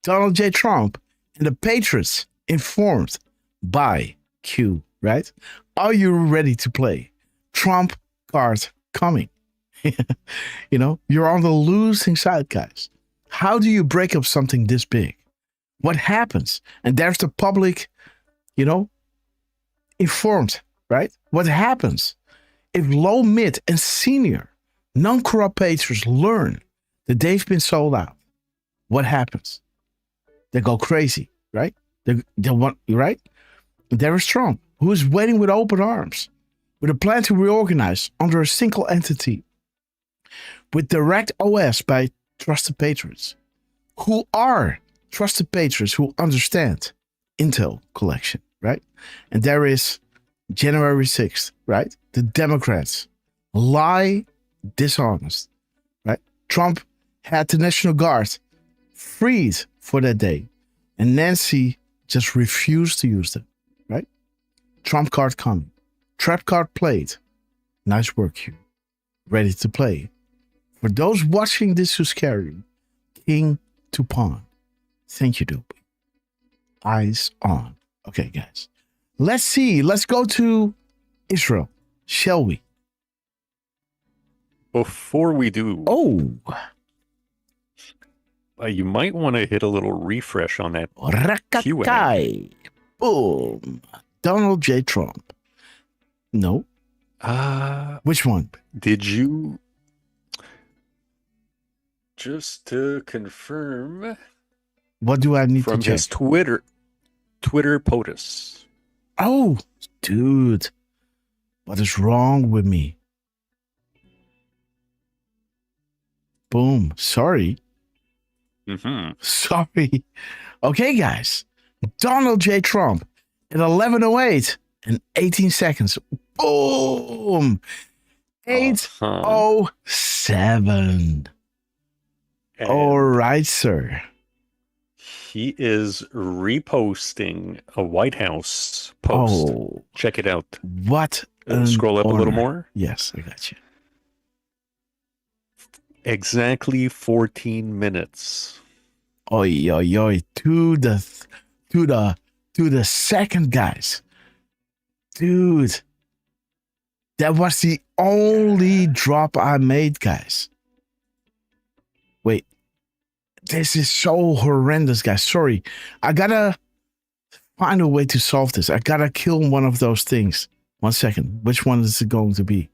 Donald J. Trump. And the Patriots, informed by Q, right? Are you ready to play? Trump card coming. You know, you're on the losing side, guys. How do you break up something this big? What happens? And there's the public, you know, informed, right? What happens if low, mid, and senior non-corrupt patrons learn that they've been sold out? What happens? They go crazy, right? They want, right? There is Trump, who is waiting with open arms, with a plan to reorganize under a single entity, with direct OS by trusted patrons, who are trusted patrons who understand intel collection, right? And there is January 6th, right? The Democrats lie, dishonest, right? Trump had the National Guard freed for that day, and Nancy just refused to use them, right? Trump card coming. Trap card played. Nice work, Hugh. Ready to play. For those watching this who scare you, king to pawn. Thank you, Dopey. Eyes on. Okay, guys. Let's see. Let's go to Israel, shall we? Before we do, you might want to hit a little refresh on that Q&A. Boom. Donald J. Trump. No. Which one? Did you... Just to confirm... What do I need to check? From his Twitter POTUS. Oh, dude. What is wrong with me? Boom. Sorry. Sorry. Okay, guys. Donald J. Trump at 11:08 and 18 seconds. Boom. 8:07. All right, sir. He is reposting a White House post. Oh, check it out. What? Scroll up a little honor. more. Yes, I got you. Exactly 14 minutes. Oi, oi, oi! To the second, guys. Dude, that was the only drop I made, guys. Wait, this is so horrendous, guys. Sorry, I gotta find a way to solve this. I gotta kill one of those things. 1 second. Which one is it going to be?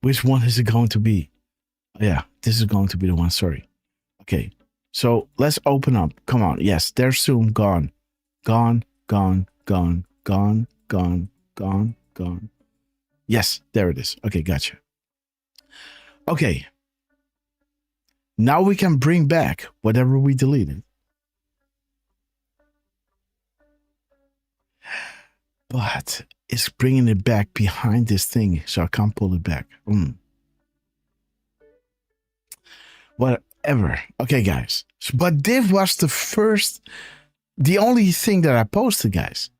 Which one is it going to be? Yeah, this is going to be the one. Sorry. Okay, so let's open up. Come on. Yes, there's Zoom. Gone. Gone, gone, gone, gone, gone, gone, gone. Yes, there it is. Okay, gotcha. Okay. Now we can bring back whatever we deleted. But it's bringing it back behind this thing, so I can't pull it back. Whatever. Okay, guys. But this was the only thing that I posted, guys.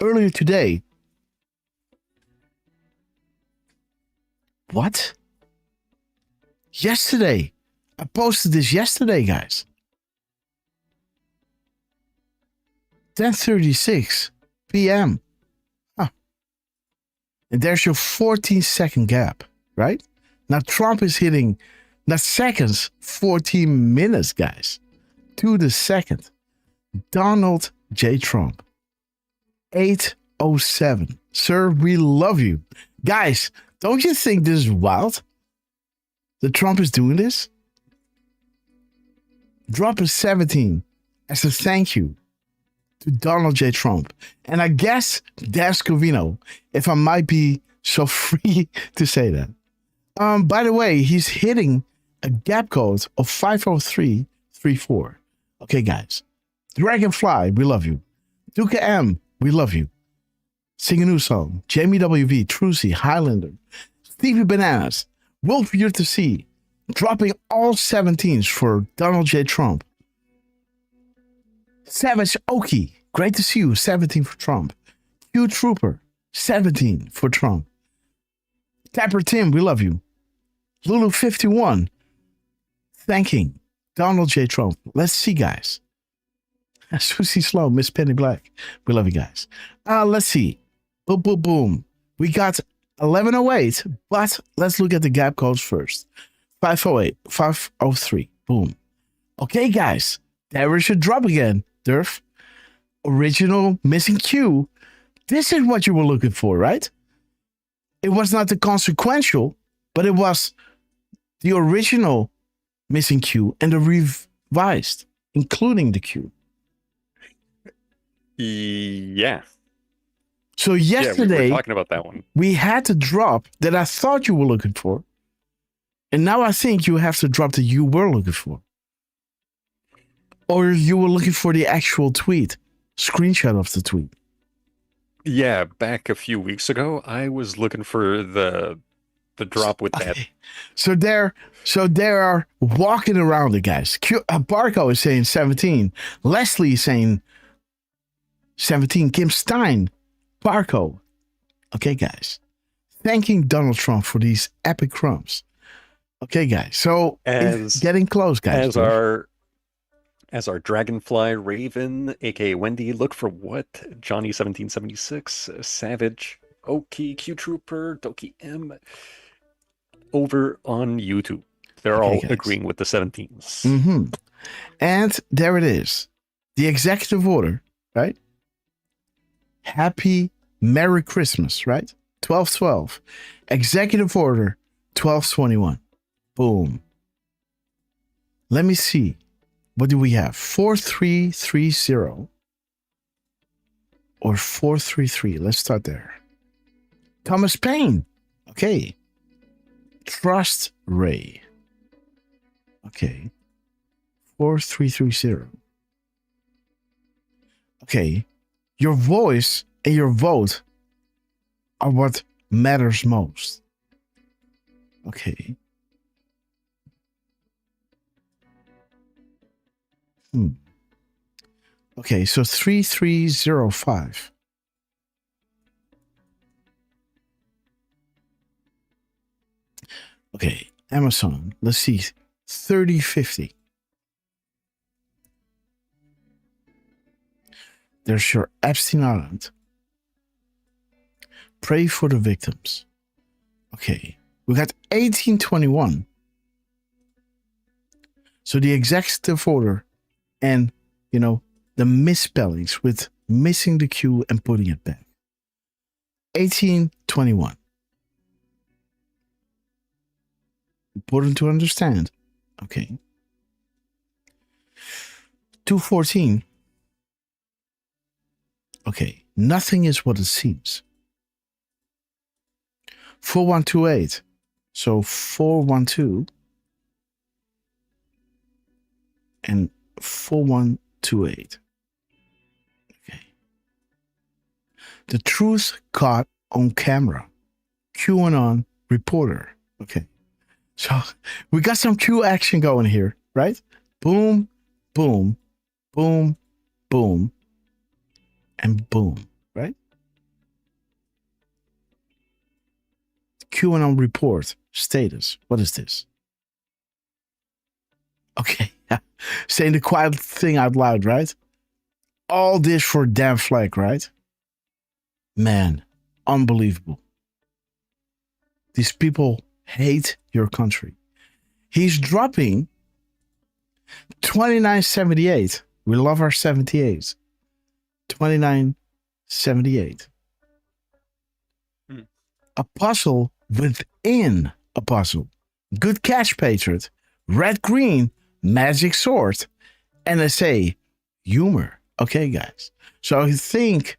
Earlier today. What? Yesterday. I posted this yesterday, guys. 10:36 p.m. Huh. And there's your 14-second gap, right? Now Trump is hitting, not seconds, 14 minutes, guys. To the second. Donald J. Trump. 8:07. Sir, we love you. Guys, don't you think this is wild? That Trump is doing this? Drop a 17 as a thank you to Donald J. Trump. And I guess Dan Scovino, if I might be so free to say that. By the way, he's hitting a gap code of 50334. Okay, guys. Dragonfly, we love you. Duke M, we love you. Sing a new song. Jamie WV, Trucy, Highlander, Stevie Bananas, Wolf You're to See, dropping all 17s for Donald J. Trump. Savage Oki, great to see you, 17 for Trump. Q Trooper, 17 for Trump. Tapper Tim, we love you. Lulu 51, thanking Donald J. Trump. Let's see, guys. Susie Slow, Miss Penny Black, we love you guys. Let's see. Boom, boom, boom. We got 1108, but let's look at the gap codes first. 508, 503, boom. Okay, guys, there is your drop again, Derf. Original missing Q. This is what you were looking for, right? It was not the consequential, but it was the original missing Q and the revised, including the Q. Yeah. So yesterday, we were talking about that one. We had to drop that I thought you were looking for. And now I think you have to drop that you were looking for. Or you were looking for the actual tweet, screenshot of the tweet. Yeah, back a few weeks ago, I was looking for the drop with that. So they are walking around the guys. Barco is saying 17. Leslie is saying 17. Kim Stein. Barco. Okay, guys. Thanking Donald Trump for these epic crumbs. Okay, guys. So it's getting close, guys. As our Dragonfly Raven, aka Wendy, look for what? Johnny 1776, Savage, Oki, Q Trooper, Doki M, over on YouTube. They're all agreeing with the 17s. Mm-hmm. And there it is. The executive order, right? Happy Merry Christmas, right? 12/12. Executive order 12/21. Boom. Let me see. What do we have? 4330 or 433. Let's start there. Thomas Paine. Okay. Trust Ray. Okay. 4330. Okay. Your voice and your vote are what matters most. Okay. Okay, so 3305. Okay, Amazon. Let's see. 3050. There's your Epstein Island. Pray for the victims. Okay, we got 1821. So the executive order and, the misspellings with missing the Q and putting it back. 1821. Important to understand. Okay. 214. Okay, nothing is what it seems. 4128. So 412 and 4128. Okay. The truth caught on camera. QAnon reporter. Okay. So we got some Q action going here, right? Boom, boom, boom, boom, and boom, right? QAnon report status. What is this? Okay. Saying the quiet thing out loud, right? All this for a damn flag, right? Man, unbelievable. These people hate your country. He's dropping 2978. We love our 78s. 2978. A puzzle within a puzzle. Good catch, Patriot. Red, green, magic sword. NSA, humor. Okay, guys. So I think,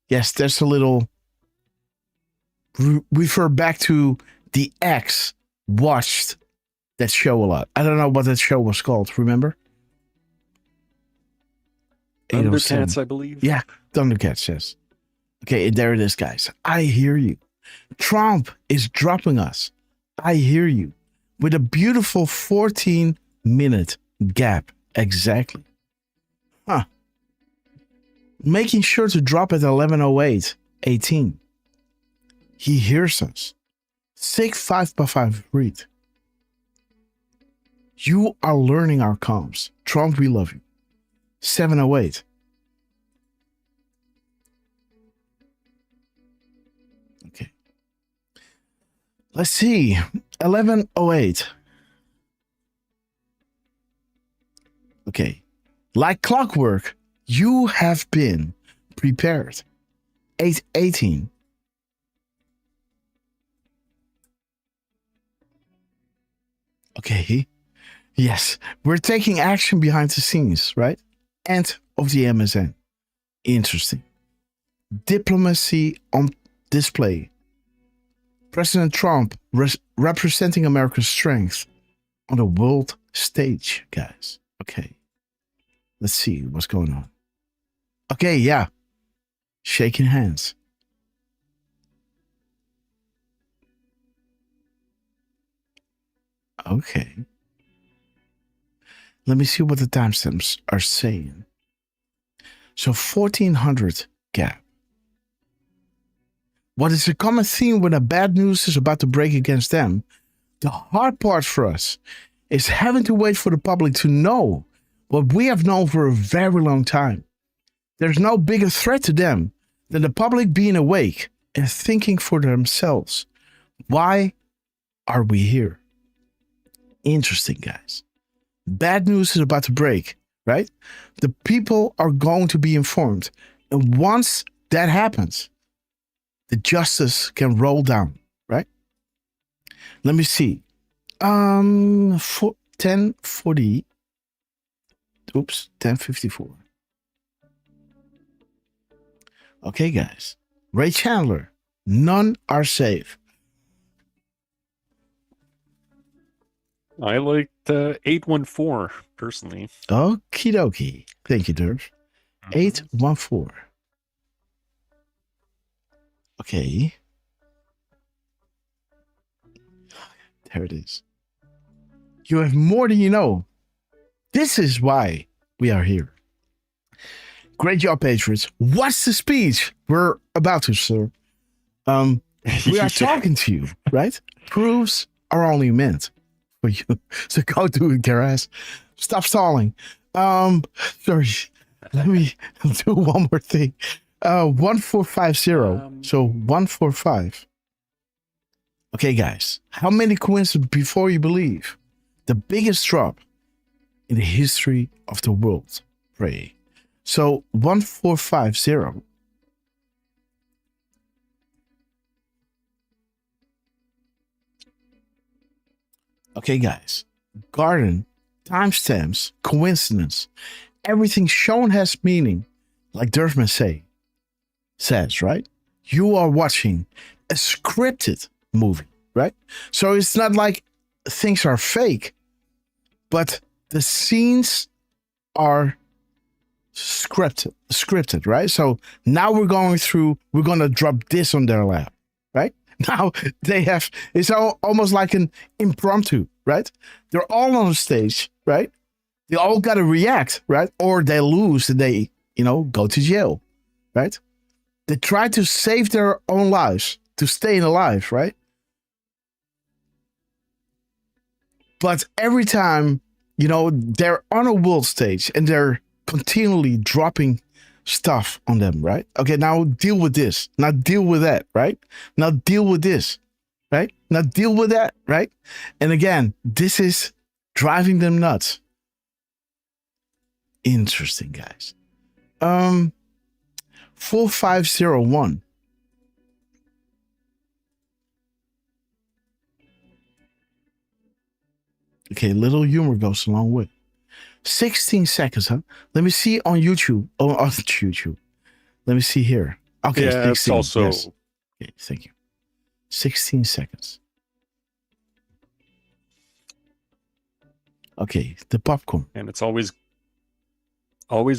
yes, there's a little refer back to the X watched that show a lot. I don't know what that show was called. Remember? Thundercats, I believe. Yeah, Thundercats, yes. Okay, there it is, guys. I hear you. Trump is dropping us. I hear you. With a beautiful 14-minute gap. Exactly. Huh. Making sure to drop at 11:08:18. He hears us. 6-5x5 read. You are learning our comms. Trump, we love you. 7:08. Okay. Let's see. 11:08. Okay. Like clockwork, you have been prepared. 8:18. Okay. Yes, we're taking action behind the scenes, right? End of the MSN. Interesting. Diplomacy on display. President Trump representing America's strength on the world stage, guys. Okay. Let's see what's going on. Okay, yeah. Shaking hands. Okay. Let me see what the timestamps are saying. So 1400 gap. What is a common theme when a bad news is about to break against them? The hard part for us is having to wait for the public to know what we have known for a very long time. There's no bigger threat to them than the public being awake and thinking for themselves. Why are we here? Interesting, guys. Bad news is about to break, right? The people are going to be informed. And once that happens, the justice can roll down, right? Let me see. 10:40. Oops, 10:54. Okay, guys. Ray Chandler. None are safe. I liked 814 personally. Okie dokie. Thank you, Derf. 814. Okay. There it is. You have more than you know. This is why We are here. Great job, Patriots. What's the speech we're about to, sir? We are talking to you, right? Proofs are only meant for you. So go do it, Garaz. Stop stalling. Sorry. Let me do one more thing. 1450. So 145. Okay, guys. How many coincidences before you believe? The biggest drop in the history of the world. Pray. So 1450. Okay, guys. Garden, timestamps, coincidence. Everything shown has meaning, like Derf says, right? You are watching a scripted movie, right? So it's not like things are fake, but the scenes are scripted, right? So now we're going to drop this on their lap, right? Now they have, it's almost like an impromptu, right? They're all on the stage, right? They all got to react, right? Or they lose and they, go to jail, right? They try to save their own lives, to stay alive, right? But every time, they're on a world stage and they're continually dropping stuff on them, right? Okay, now deal with this. Now deal with that, right? Now deal with this, right? Now deal with that, right? And again, this is driving them nuts. Interesting, guys. 4501. Okay, little humor goes a long way. 16 seconds, huh? Let me see on YouTube. Oh, on YouTube. Let me see here. Okay, yeah, 16. It's also... Yes. Okay, thank you. 16 seconds. Okay, the popcorn. And it's always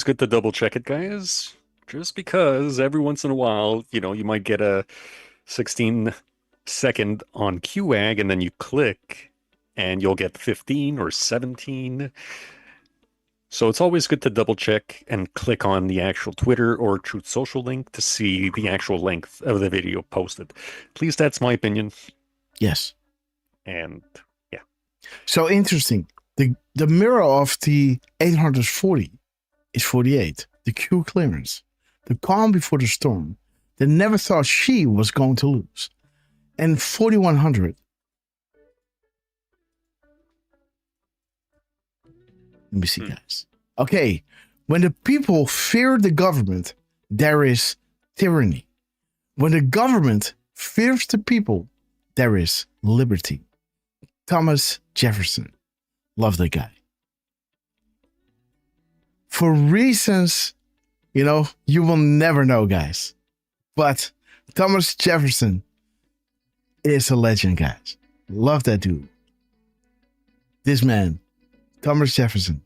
good to double check it, guys. Just because every once in a while, you might get a 16-second on QAG and then you click and you'll get 15 or 17. So it's always good to double check and click on the actual Twitter or Truth Social link to see the actual length of the video posted. At least that's my opinion. Yes. And yeah. So interesting. The mirror of the 840 is 48. The Q clearance. The calm before the storm. They never thought she was going to lose. And 4100. Let me see, guys. Okay. When the people fear the government, there is tyranny. When the government fears the people, there is liberty. Thomas Jefferson. Love that guy. For reasons, you will never know, guys. But Thomas Jefferson is a legend, guys. Love that dude. This man, Thomas Jefferson.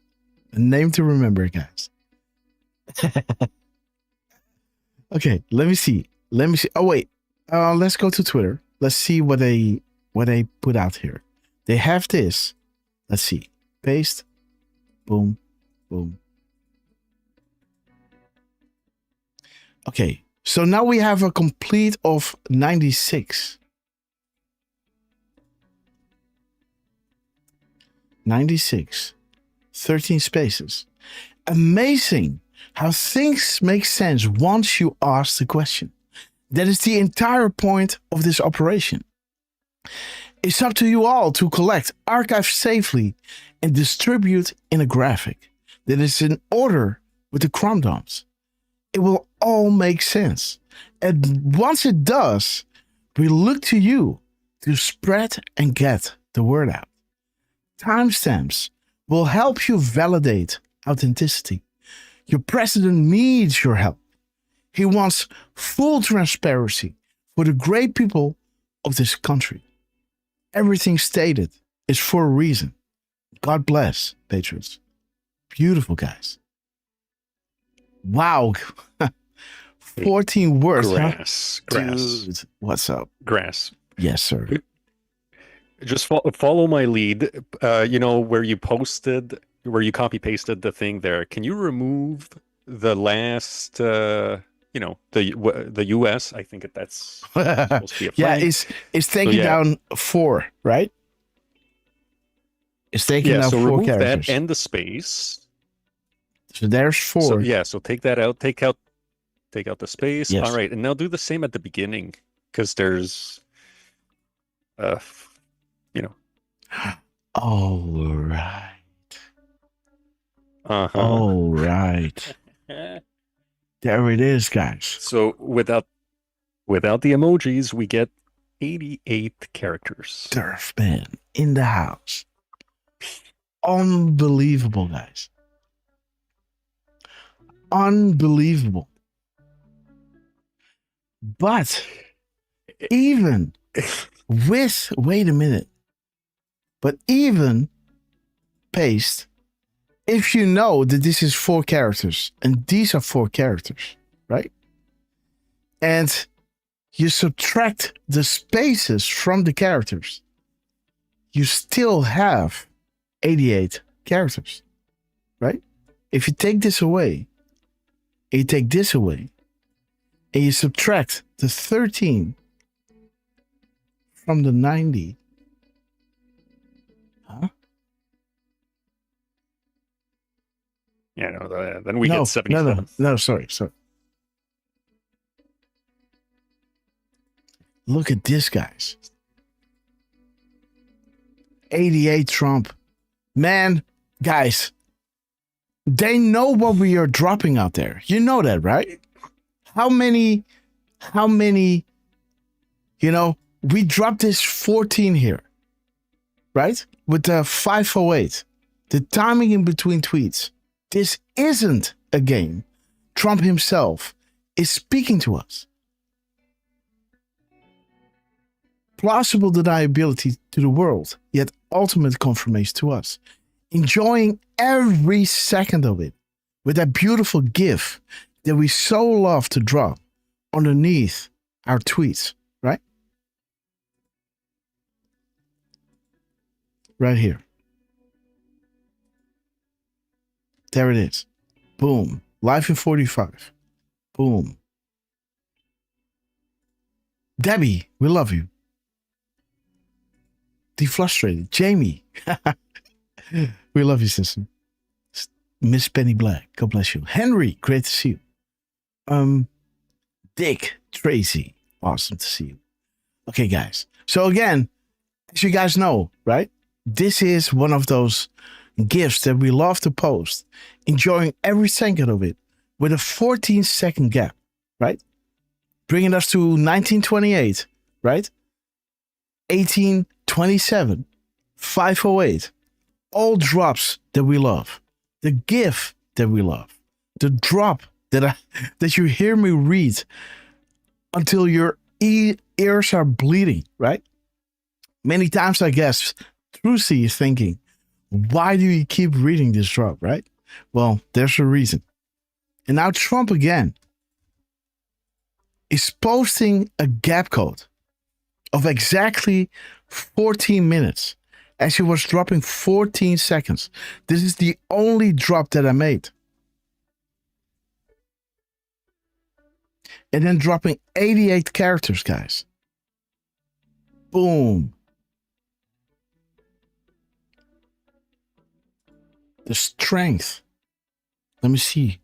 A name to remember, guys. Okay, let me see. Oh, wait. Let's go to Twitter. Let's see what they put out here. They have this. Let's see. Paste. Boom. Boom. Okay. So now we have a complete of 96. 96. 13 spaces. Amazing how things make sense once you ask the question. That is the entire point of this operation. It's up to you all to collect, archive safely, and distribute in a graphic that is in order with the crumb dumps. It will all make sense. And once it does, we look to you to spread and get the word out. Timestamps will help you validate authenticity. Your president needs your help. He wants full transparency for the great people of this country. Everything stated is for a reason. God bless, Patriots. Beautiful, guys. Wow. 14 words. Grass. Dude, what's up? Grass. Yes, sir. Just follow my lead. Where you posted where you copy pasted the thing there, can you remove the last, the US? I think that's supposed to be a Yeah, flag. it's taking down 4, right? It's taking down so 4 remove characters. that and the space. So there's 4. So take that out. Take out the space. Yes. All right, and now do the same at the beginning, because there's, All right. Uh-huh. All right. There it is, guys. So without the emojis, we get 88 characters. Derf man in the house. Unbelievable, guys. Unbelievable. But even with, wait a minute. But even paste, if you know that this is 4 characters and these are 4 characters, right? And you subtract the spaces from the characters, you still have 88 characters, right? If you take this away, and you take this away, and you subtract the 13 from the 90, Yeah, no, then we get 77. No, sorry. Look at this, guys. 88 Trump. Man, guys, they know what we are dropping out there. You know that, right? How many, we dropped this 14 here, right? With the 508, the timing in between tweets. This isn't a game. Trump himself is speaking to us. Plausible deniability to the world, yet ultimate confirmation to us. Enjoying every second of it with that beautiful GIF that we so love to drop underneath our tweets, right? Right here. There it is. Boom. Live in 45. Boom. Debbie, we love you. Deflustrated. Jamie. We love you, sister. Miss Penny Black. God bless you. Henry, great to see you. Dick, Tracy. Awesome to see you. Okay, guys. So again, as you guys know, right? This is one of those gifts that we love to post, enjoying every second of it with a 14-second gap, right? Bringing us to 1928, right? 1827, 508, all drops that we love, the GIF that we love, the drop that you hear me read until your ears are bleeding, right? Many times, I guess, Trucy is thinking, why do you keep reading this drop, right? Well, there's a reason. And now Trump again is posting a gap code of exactly 14 minutes as he was dropping 14 seconds. This is the only drop that I made. And then dropping 88 characters, guys. Boom. The strength. Let me see.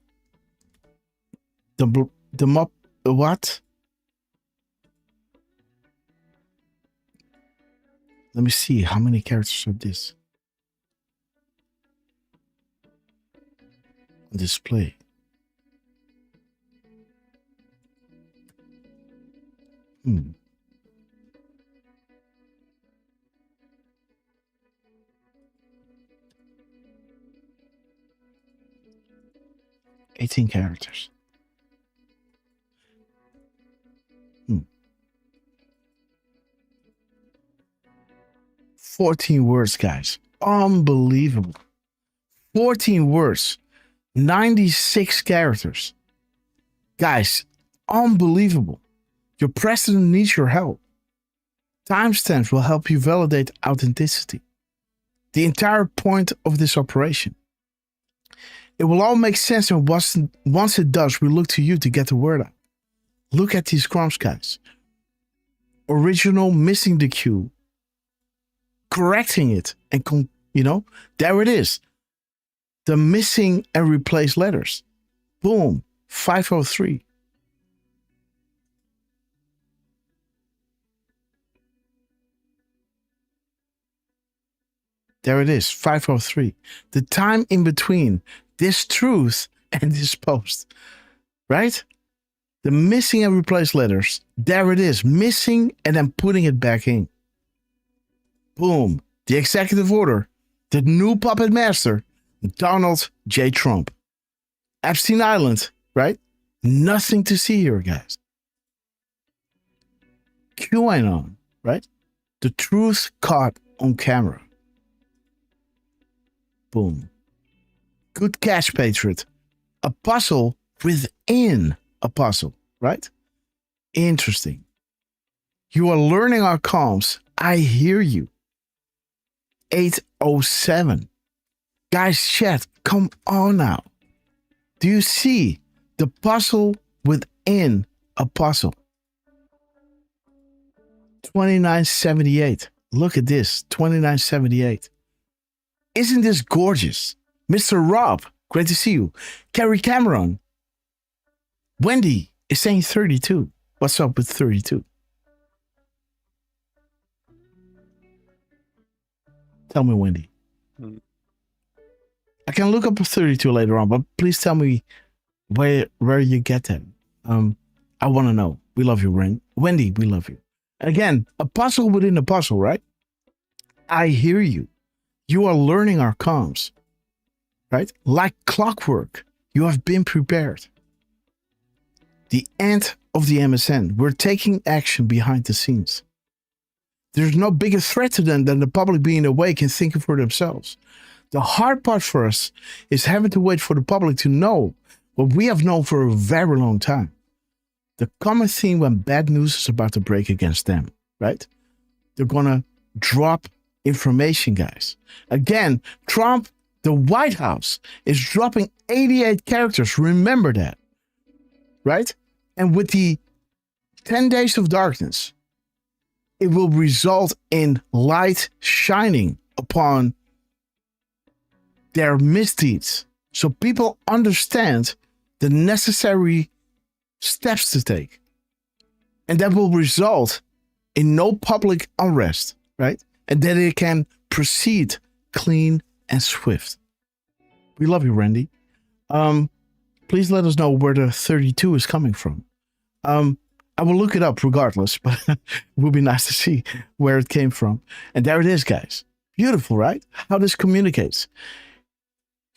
The what? Let me see how many characters are this. Display. Hmm. $18 characters. 14 words, guys. Unbelievable. 14 words. 96 characters. Guys, unbelievable. Your president needs your help. Timestamps will help you validate authenticity. The entire point of this operation It will all make sense, and once it does, we look to you to get the word out. Look at these crumbs, guys. Original missing the cue, correcting it, and there it is. The missing and replaced letters. Boom, 503. There it is, 503. The time in between this truth and this post, right? The missing and replaced letters. There it is, missing and then putting it back in. Boom, the executive order. The new puppet master, Donald J. Trump. Epstein Island, right? Nothing to see here, guys. QAnon, right? The truth caught on camera. Boom. Good catch, Patriot. A puzzle within a puzzle, right? Interesting. You are learning our comms. I hear you. 807. Guys, chat, come on now. Do you see the puzzle within a puzzle? 2978. Look at this, 2978. Isn't this gorgeous? Mr. Rob, great to see you. Carrie Cameron. Wendy is saying 32. What's up with 32? Tell me, Wendy. I can look up 32 later on, but please tell me where you get that. I want to know. We love you, Wendy. We love you. Again, a puzzle within a puzzle, right? I hear you. You are learning our comms, right? Like clockwork, you have been prepared. The end of the MSN. We're taking action behind the scenes. There's no bigger threat to them than the public being awake and thinking for themselves. The hard part for us is having to wait for the public to know what we have known for a very long time. The common theme when bad news is about to break against them, right? They're going to drop information, guys. Again, Trump, the White House, is dropping 88 characters. Remember that, right? And with the 10 days of darkness, it will result in light shining upon their misdeeds. So people understand the necessary steps to take. And that will result in no public unrest, right? And that it can proceed clean and swift. We love you, Randy. Please let us know where the 32 is coming from. I will look it up regardless, but it would be nice to see where it came from. And there it is, guys. Beautiful, right? How this communicates.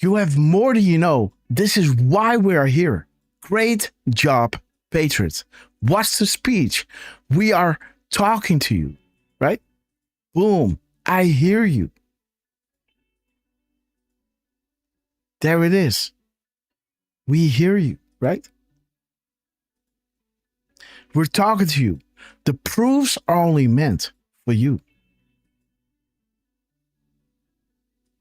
You have more than you know. This is why we are here. Great job, Patriots. Watch the speech. We are talking to you, right? Boom. I hear you. There it is. We hear you, right? We're talking to you. The proofs are only meant for you.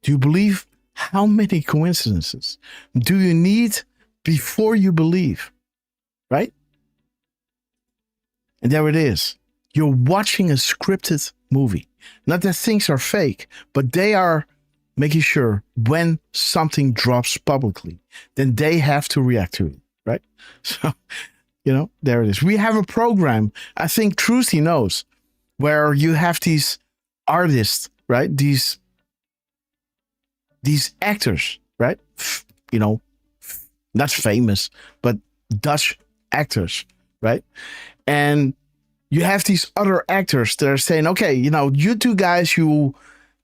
Do you believe? How many coincidences do you need before you believe? Right? And there it is. You're watching a scripted movie. Not that things are fake, but they are making sure when something drops publicly, then they have to react to it. Right? So, there it is. We have a program, I think Truthy knows, where you have these artists, right? These actors, right? Not famous, but Dutch actors, right? And you have these other actors that are saying, okay, you two guys, you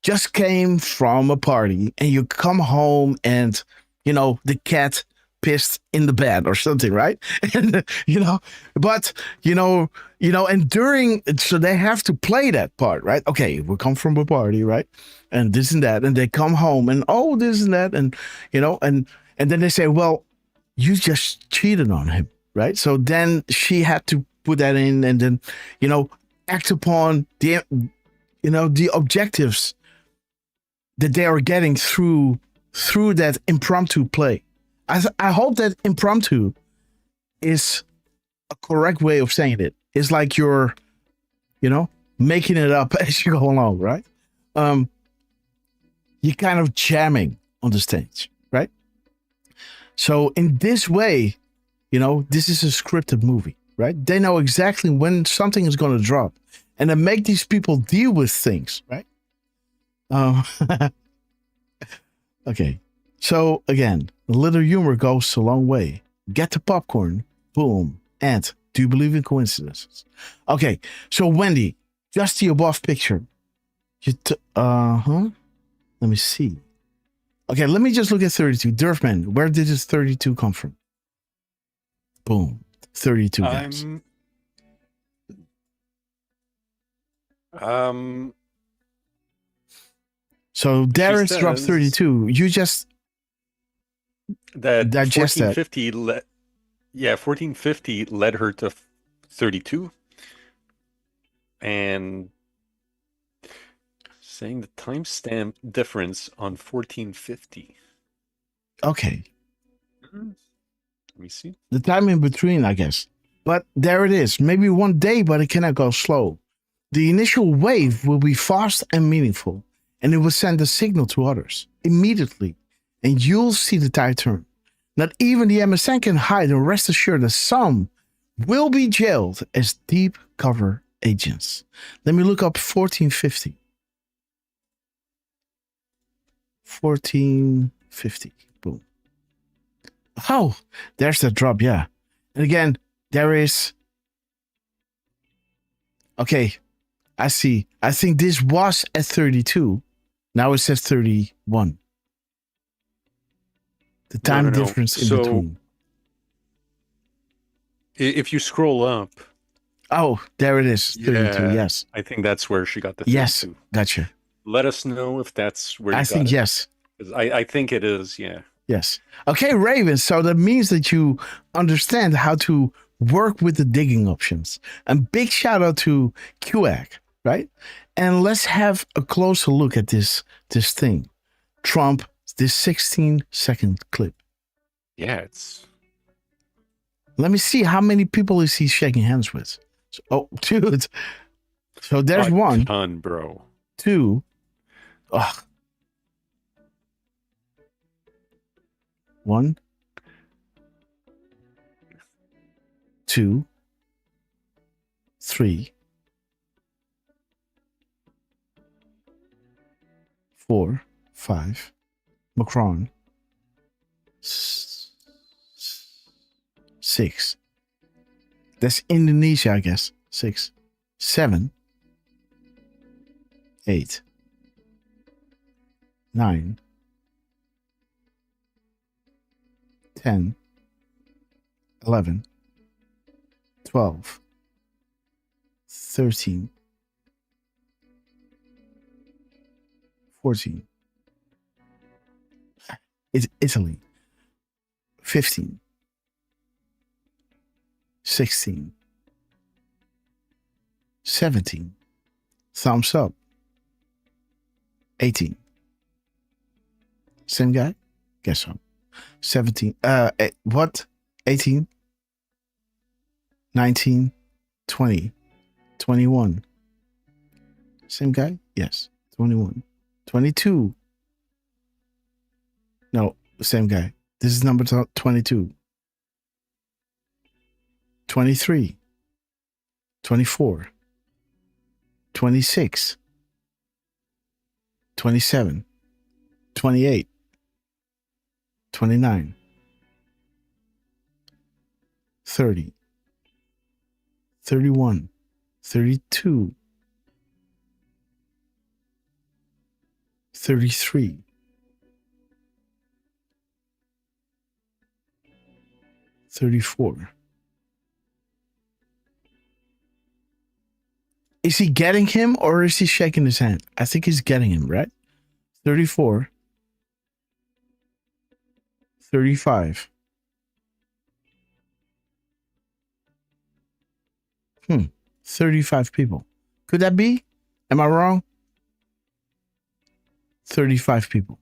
just came from a party and you come home and, the cat pissed in the bed or something, right? And, and so they have to play that part, right? Okay, we come from a party, right? And this and that, and they come home and, oh, this and that, and, and then they say, well, you just cheated on him, right? So then she had to put that in and then, act upon the objectives that they are getting through through that impromptu play. I hope that impromptu is a correct way of saying it. It's like you're, making it up as you go along, right? You're kind of jamming on the stage, right? So in this way, this is a scripted movie, right? They know exactly when something is going to drop, and they make these people deal with things, right? Okay. So again, a little humor goes a long way. Get the popcorn, boom, and do you believe in coincidences? Okay, so Wendy, just the above picture. Let me see. Okay, let me just look at 32. Derfman, where did this 32 come from? Boom, 32 guys. So Darius dropped 32. You just that digest that. 1450 led her to 32. And saying the timestamp difference on 1450. Okay. Let me see. The time in between, I guess. But there it is. Maybe one day, but it cannot go slow. The initial wave will be fast and meaningful, and it will send a signal to others immediately, and you'll see the tide turn. Not even the MSN can hide, and rest assured that some will be jailed as deep cover agents. Let me look up 1450. 1450. Boom. Oh, there's the drop, yeah. And again, there is... Okay, I see. I think this was at 32. Now it says 31. The time difference in between. If you scroll up... Oh, there it is. 32, yes. I think that's where she got the 32. Yes, gotcha. Let us know if that's where you got it. I think yes. I think it is, yeah. Yes. Okay, Raven. So that means that you understand how to work with the digging options. And big shout out to QAC, right? And let's have a closer look at this thing. Trump, this 16-second clip. Yeah, it's... Let me see how many people is he shaking hands with. So, oh, dude. So there's a one. Ton, bro. Two. Ugh. 1, 2, 3, 4, 5. Macron. 6. That's Indonesia, I guess. 6, 7, 8, 9, 10, 11, 12, 13, 14. It's Italy. 15, 16, 17. Thumbs up. 18. Same guy? Guess so. 17. What? 18, 19, 20, 21. Same guy? Yes. 21. 22. No, same guy. This is number 22. 23. 24. 26. 27. 28. 29. 30. 31. 32. 33. 34. Is he getting him or is he shaking his hand? I think he's getting him, right? 34. 35. 35 people. Could that be? Am I wrong? 35 people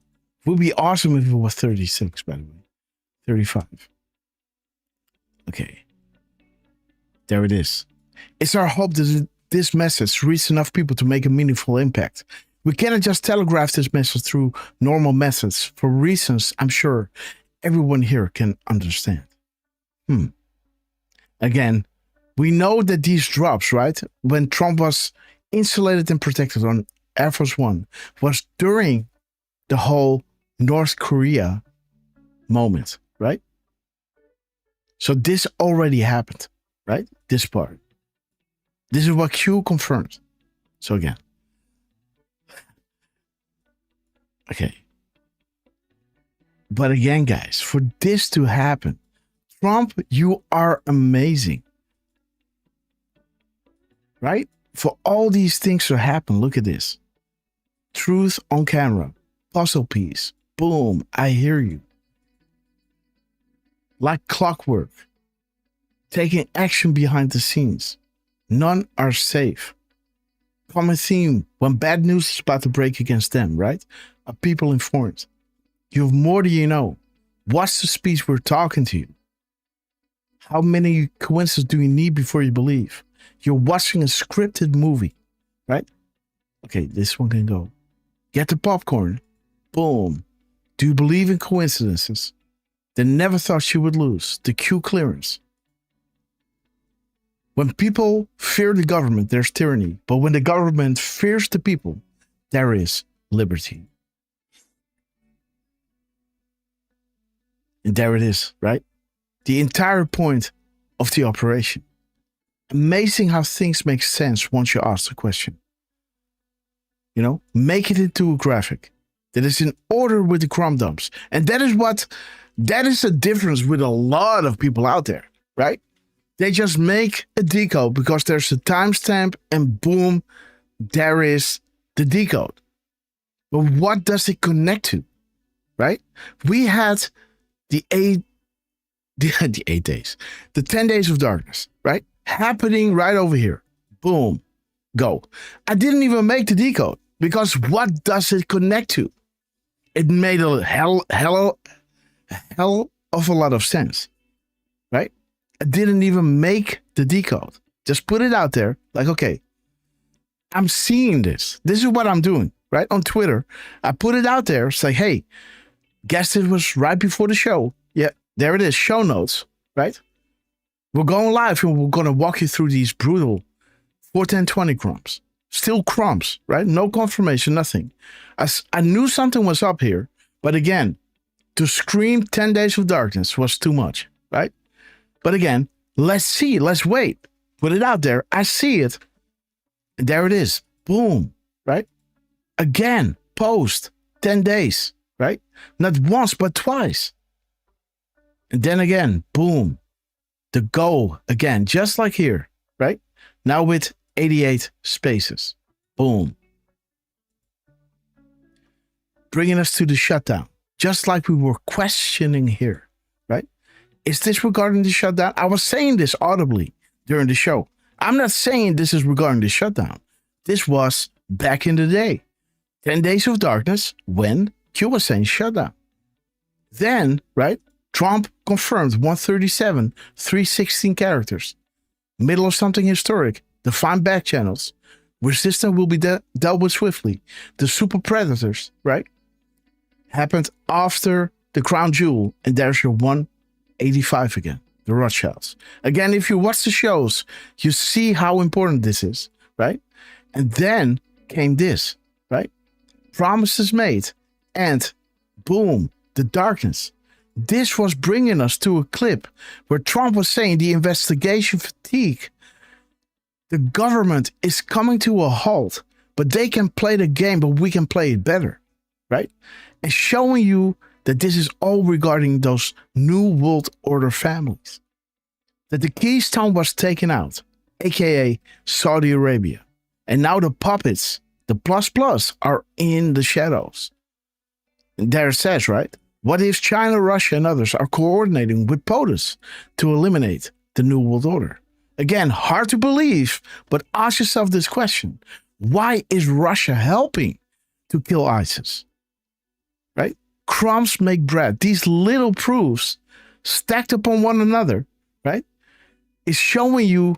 Would be awesome if it was 36, by the way. 35. Okay. There it is. It's our hope that this message reaches enough people to make a meaningful impact. We cannot just telegraph this message through normal methods for reasons I'm sure everyone here can understand. Again, we know that these drops, right, when Trump was insulated and protected on Air Force One, was during the whole North Korea moment, right? So this already happened, right? This part. This is what Q confirmed. So again. Okay. But again, guys, for this to happen, Trump, you are amazing. Right? For all these things to happen, look at this. Truth on camera. Puzzle piece. Boom. I hear you. Like clockwork. Taking action behind the scenes. None are safe. Common theme. When bad news is about to break against them, right? Are people informed? You have more than you know. What's the speech we're talking to you? How many coincidences do you need before you believe? You're watching a scripted movie, right? Okay, this one can go. Get the popcorn. Boom. Do you believe in coincidences? They never thought she would lose. The Q clearance. When people fear the government, there's tyranny. But when the government fears the people, there is liberty. And there it is, right? The entire point of the operation. Amazing how things make sense once you ask the question. You know, make it into a graphic that is in order with the crumb dumps. And that is the difference with a lot of people out there, right? They just make a decode because there's a timestamp and boom, there is the decode. But what does it connect to, right? We had the 8 days, the 10 days of darkness, right? Happening right over here. Boom, go. I didn't even make the decode because what does it connect to? It made a hell of a lot of sense, right? I didn't even make the decode. Just put it out there like, okay, I'm seeing this. This is what I'm doing, right? On Twitter, I put it out there. Say, hey, guess it was right before the show. Yeah, there it is. Show notes, right? We're going live and we're going to walk you through these brutal 41020 crumbs. Still crumbs, right? No confirmation, nothing. I knew something was up here, but again, to scream 10 days of darkness was too much, right? But again, let's see, let's wait. Put it out there. I see it. And there it is. Boom, right? Again, post 10 days, right? Not once, but twice. And then again, boom. The go again, just like here, right? Now with 88 spaces. Boom. Bringing us to the shutdown, just like we were questioning here, right? Is this regarding the shutdown? I was saying this audibly during the show. I'm not saying this is regarding the shutdown. This was back in the day. 10 days of darkness when Q was saying shutdown. Then, right? Trump confirmed 137, 316 characters. Middle of something historic. Define back channels. Resistance will be dealt with swiftly. The super predators, right? Happened after the crown jewel. And there's your 185 again. The Rothschilds. Again, if you watch the shows, you see how important this is, right? And then came this, right? Promises made. And boom, the darkness. This was bringing us to a clip where Trump was saying the investigation fatigue. The government is coming to a halt, but they can play the game, but we can play it better, right? And showing you that this is all regarding those New World Order families. That the keystone was taken out, aka Saudi Arabia. And now the puppets, the plus, are in the shadows. And there it says, right? What if China, Russia, and others are coordinating with POTUS to eliminate the New World Order? Again, hard to believe, but ask yourself this question. Why is Russia helping to kill ISIS? Right? crumbs make bread. These little proofs stacked upon one another, right, is showing you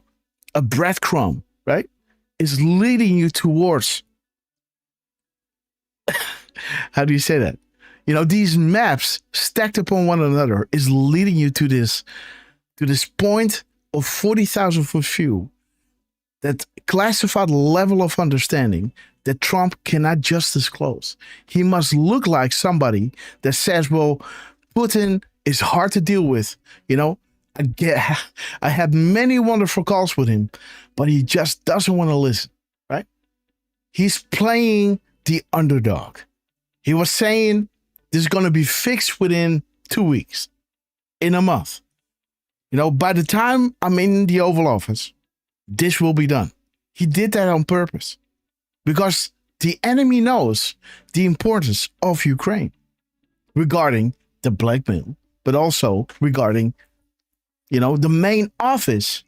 a breadcrumb, right? Is leading you towards, how do you say that? You know, these maps stacked upon one another is leading you to this point of 40,000 foot view, that classified level of understanding that Trump cannot just disclose. He must look like somebody that says, well, Putin is hard to deal with. You know, I had many wonderful calls with him, but he just doesn't want to listen, right? He's playing the underdog. He was saying this is going to be fixed within 2 weeks, in a month. You know, by the time I'm in the Oval Office, this will be done. He did that on purpose because the enemy knows the importance of Ukraine regarding the blackmail, but also regarding, you know, the main office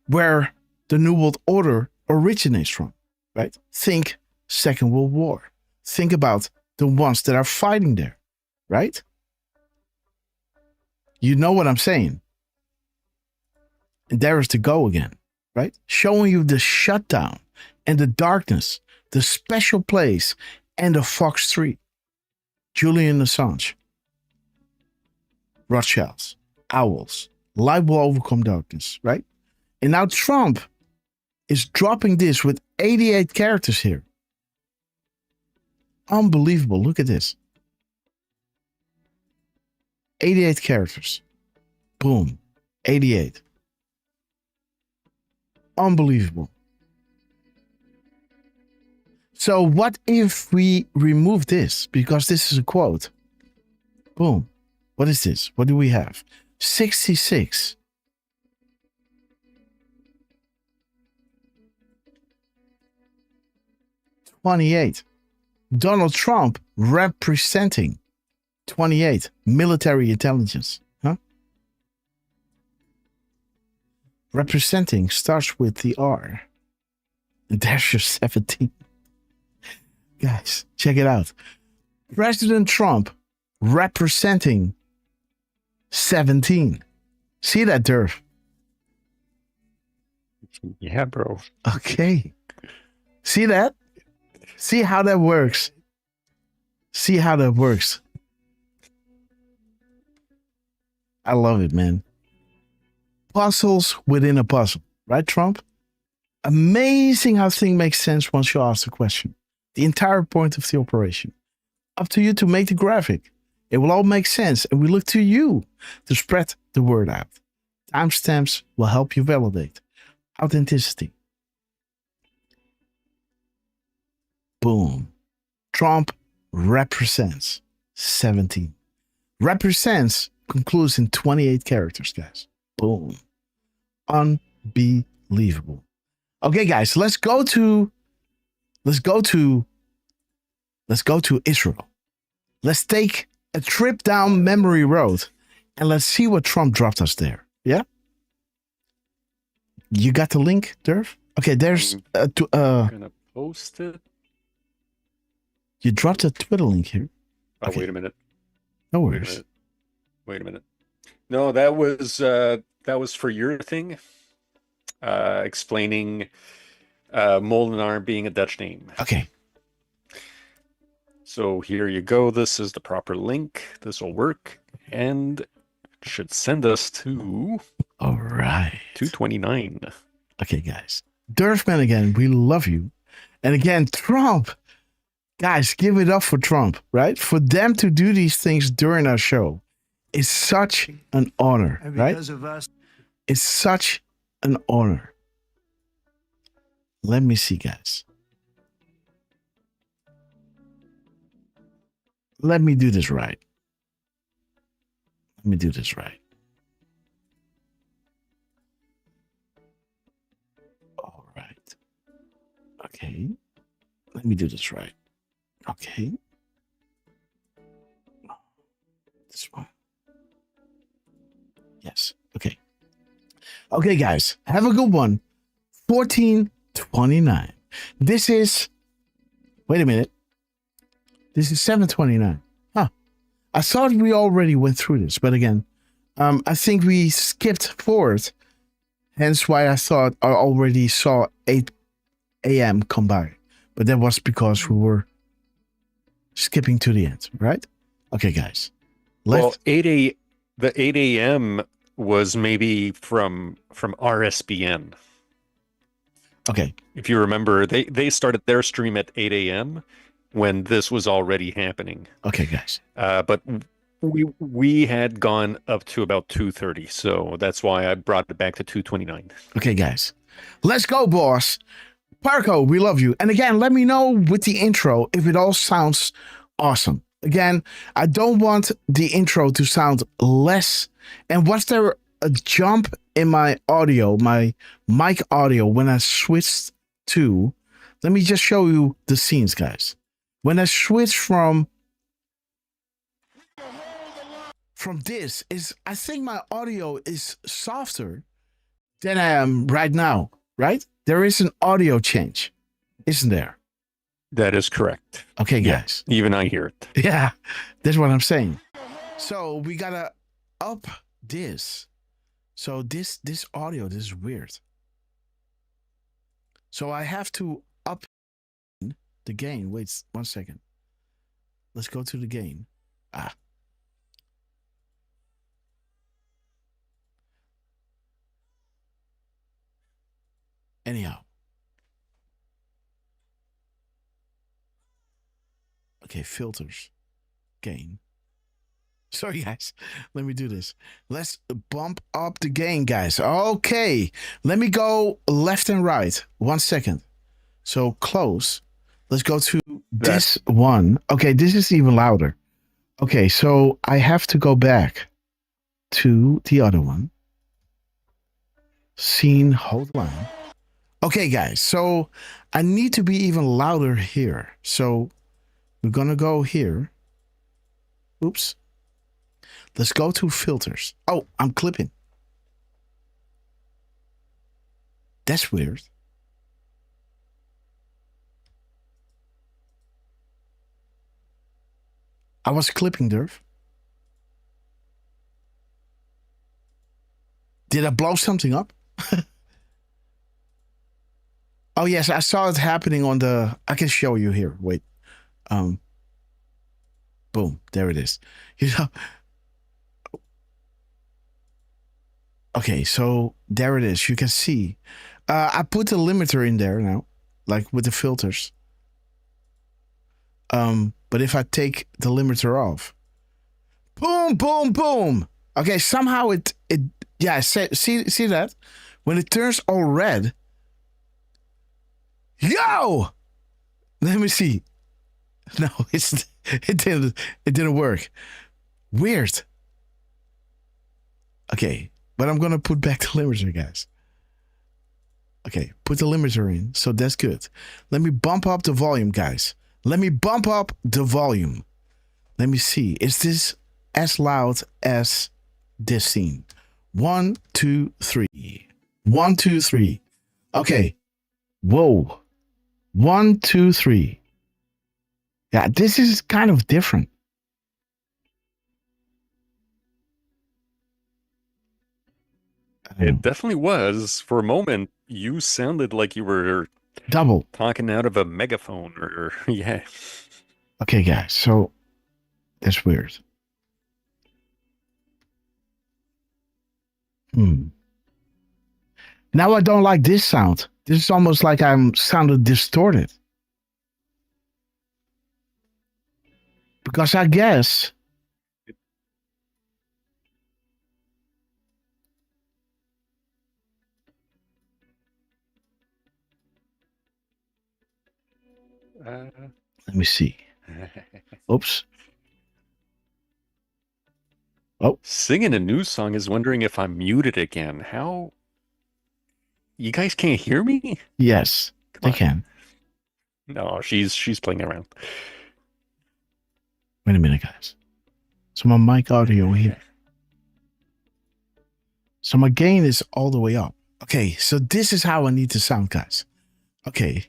where the New World Order originates from, right? Think Second World War. Think about the ones that are fighting there, right? You know what I'm saying? And there is to go again, right? Showing you the shutdown and the darkness, the special place, and the Fox 3. Julian Assange. Rothschilds. Owls. Light will overcome darkness, right? And now Trump is dropping this with 88 characters here. Unbelievable. Look at this. 88 characters. Boom. 88. Unbelievable. So what if we remove this? Because this is a quote. Boom. What is this? What do we have? 66. $28. Donald Trump representing 28. Military intelligence. Huh? Representing starts with the R. And there's your 17. Guys, check it out. President Trump representing 17. See that, Derf? Yeah, bro. Okay. See that? See how that works. See how that works. I love it, man. Puzzles within a puzzle. Right, Trump? Amazing how things make sense once you ask the question. The entire point of the operation. Up to you to make the graphic. It will all make sense, and we look to you to spread the word out. Timestamps will help you validate. Authenticity. Boom. Trump represents 17. Represents concludes in 28 characters, guys. Boom. Unbelievable. Okay, guys, let's go to Israel. Let's take a trip down memory road and let's see what Trump dropped us there. Yeah? You got the link, Derf? Okay, there's I'm gonna post it. You dropped a Twitter link here. Oh, Okay. wait a minute. No Wait a worries. minute. Wait a minute. No, that was for your thing. Explaining Molenaar being a Dutch name. Okay. So here you go. This is the proper link. This will work and should send us to All right. 229. Okay, guys. Derfman again, we love you. And again, Trump. Guys, give it up for Trump, right? For them to do these things during our show is such an honor, And right? because of us, It's such an honor. Let me see, guys. Let me do this right. Let me do this right. All right. Okay. Let me do this right. Okay. This one. Yes. Okay. Okay, guys. Have a good one. 1429. This is. Wait a minute. This is 729. Huh. I thought we already went through this, but again, I think we skipped forward. Hence why I thought I already saw 8 a.m. come by. But that was because we were skipping to the end, right? Okay, guys. Well, the 8 a.m. was maybe from RSBN. Okay. If you remember, they started their stream at 8 a.m. when this was already happening. Okay, guys. But we had gone up to about 2:30, so that's why I brought it back to 2:29. Okay, guys. Let's go, boss. Parco, we love you. And again, let me know with the intro if it all sounds awesome. Again, I don't want the intro to sound less. And was there a jump in my audio, my mic audio, when I switched to... Let me just show you the scenes, guys. When I switched from this, I think my audio is softer than I am right now, right? There is an audio change, isn't there? That is correct. Okay, guys. Yeah, even I hear it. Yeah, that's what I'm saying. So we gotta up this. So this audio, this is weird. So I have to up the gain. Wait 1 second. Let's go to the gain. Anyhow. Okay, filters. Gain. Sorry, guys. Let me do this. Let's bump up the gain, guys. Okay. Let me go left and right. 1 second. So close. Let's go to this one. Okay, this is even louder. Okay, so I have to go back to the other one. Scene, hold on. Okay, guys. So I need to be even louder here. So we're going to go here. Oops. Let's go to filters. Oh, I'm clipping. That's weird. I was clipping, Derf. Did I blow something up? Oh, yes, I saw it happening on the... I can show you here. Wait. Boom. There it is. You know... Okay, so there it is. You can see. I put the limiter in there now, like with the filters. But if I take the limiter off, boom, boom, boom. Okay, somehow it yeah, see that? When it turns all red. Yo! Let me see. No, it didn't work. Weird. Okay. But I'm going to put back the limiter, guys. Okay, put the limiter in. So that's good. Let me bump up the volume, guys. Let me bump up the volume. Let me see. Is this as loud as this scene? 1, 2, 3. 1, 2, 3. Okay. Whoa. 1, 2, 3. Yeah, this is kind of different. It definitely was. For a moment, you sounded like you were double talking out of a megaphone or yeah. Okay, guys. So that's weird. Now I don't like this sound. This is almost like I'm sounded distorted. Because I guess let me see. Oops. Oh. Singing a new song is wondering if I'm muted again. How? You guys can't hear me? Yes, they can. No, she's playing around. Wait a minute, guys. So my mic audio here. So my gain is all the way up. Okay, so this is how I need to sound, guys. Okay.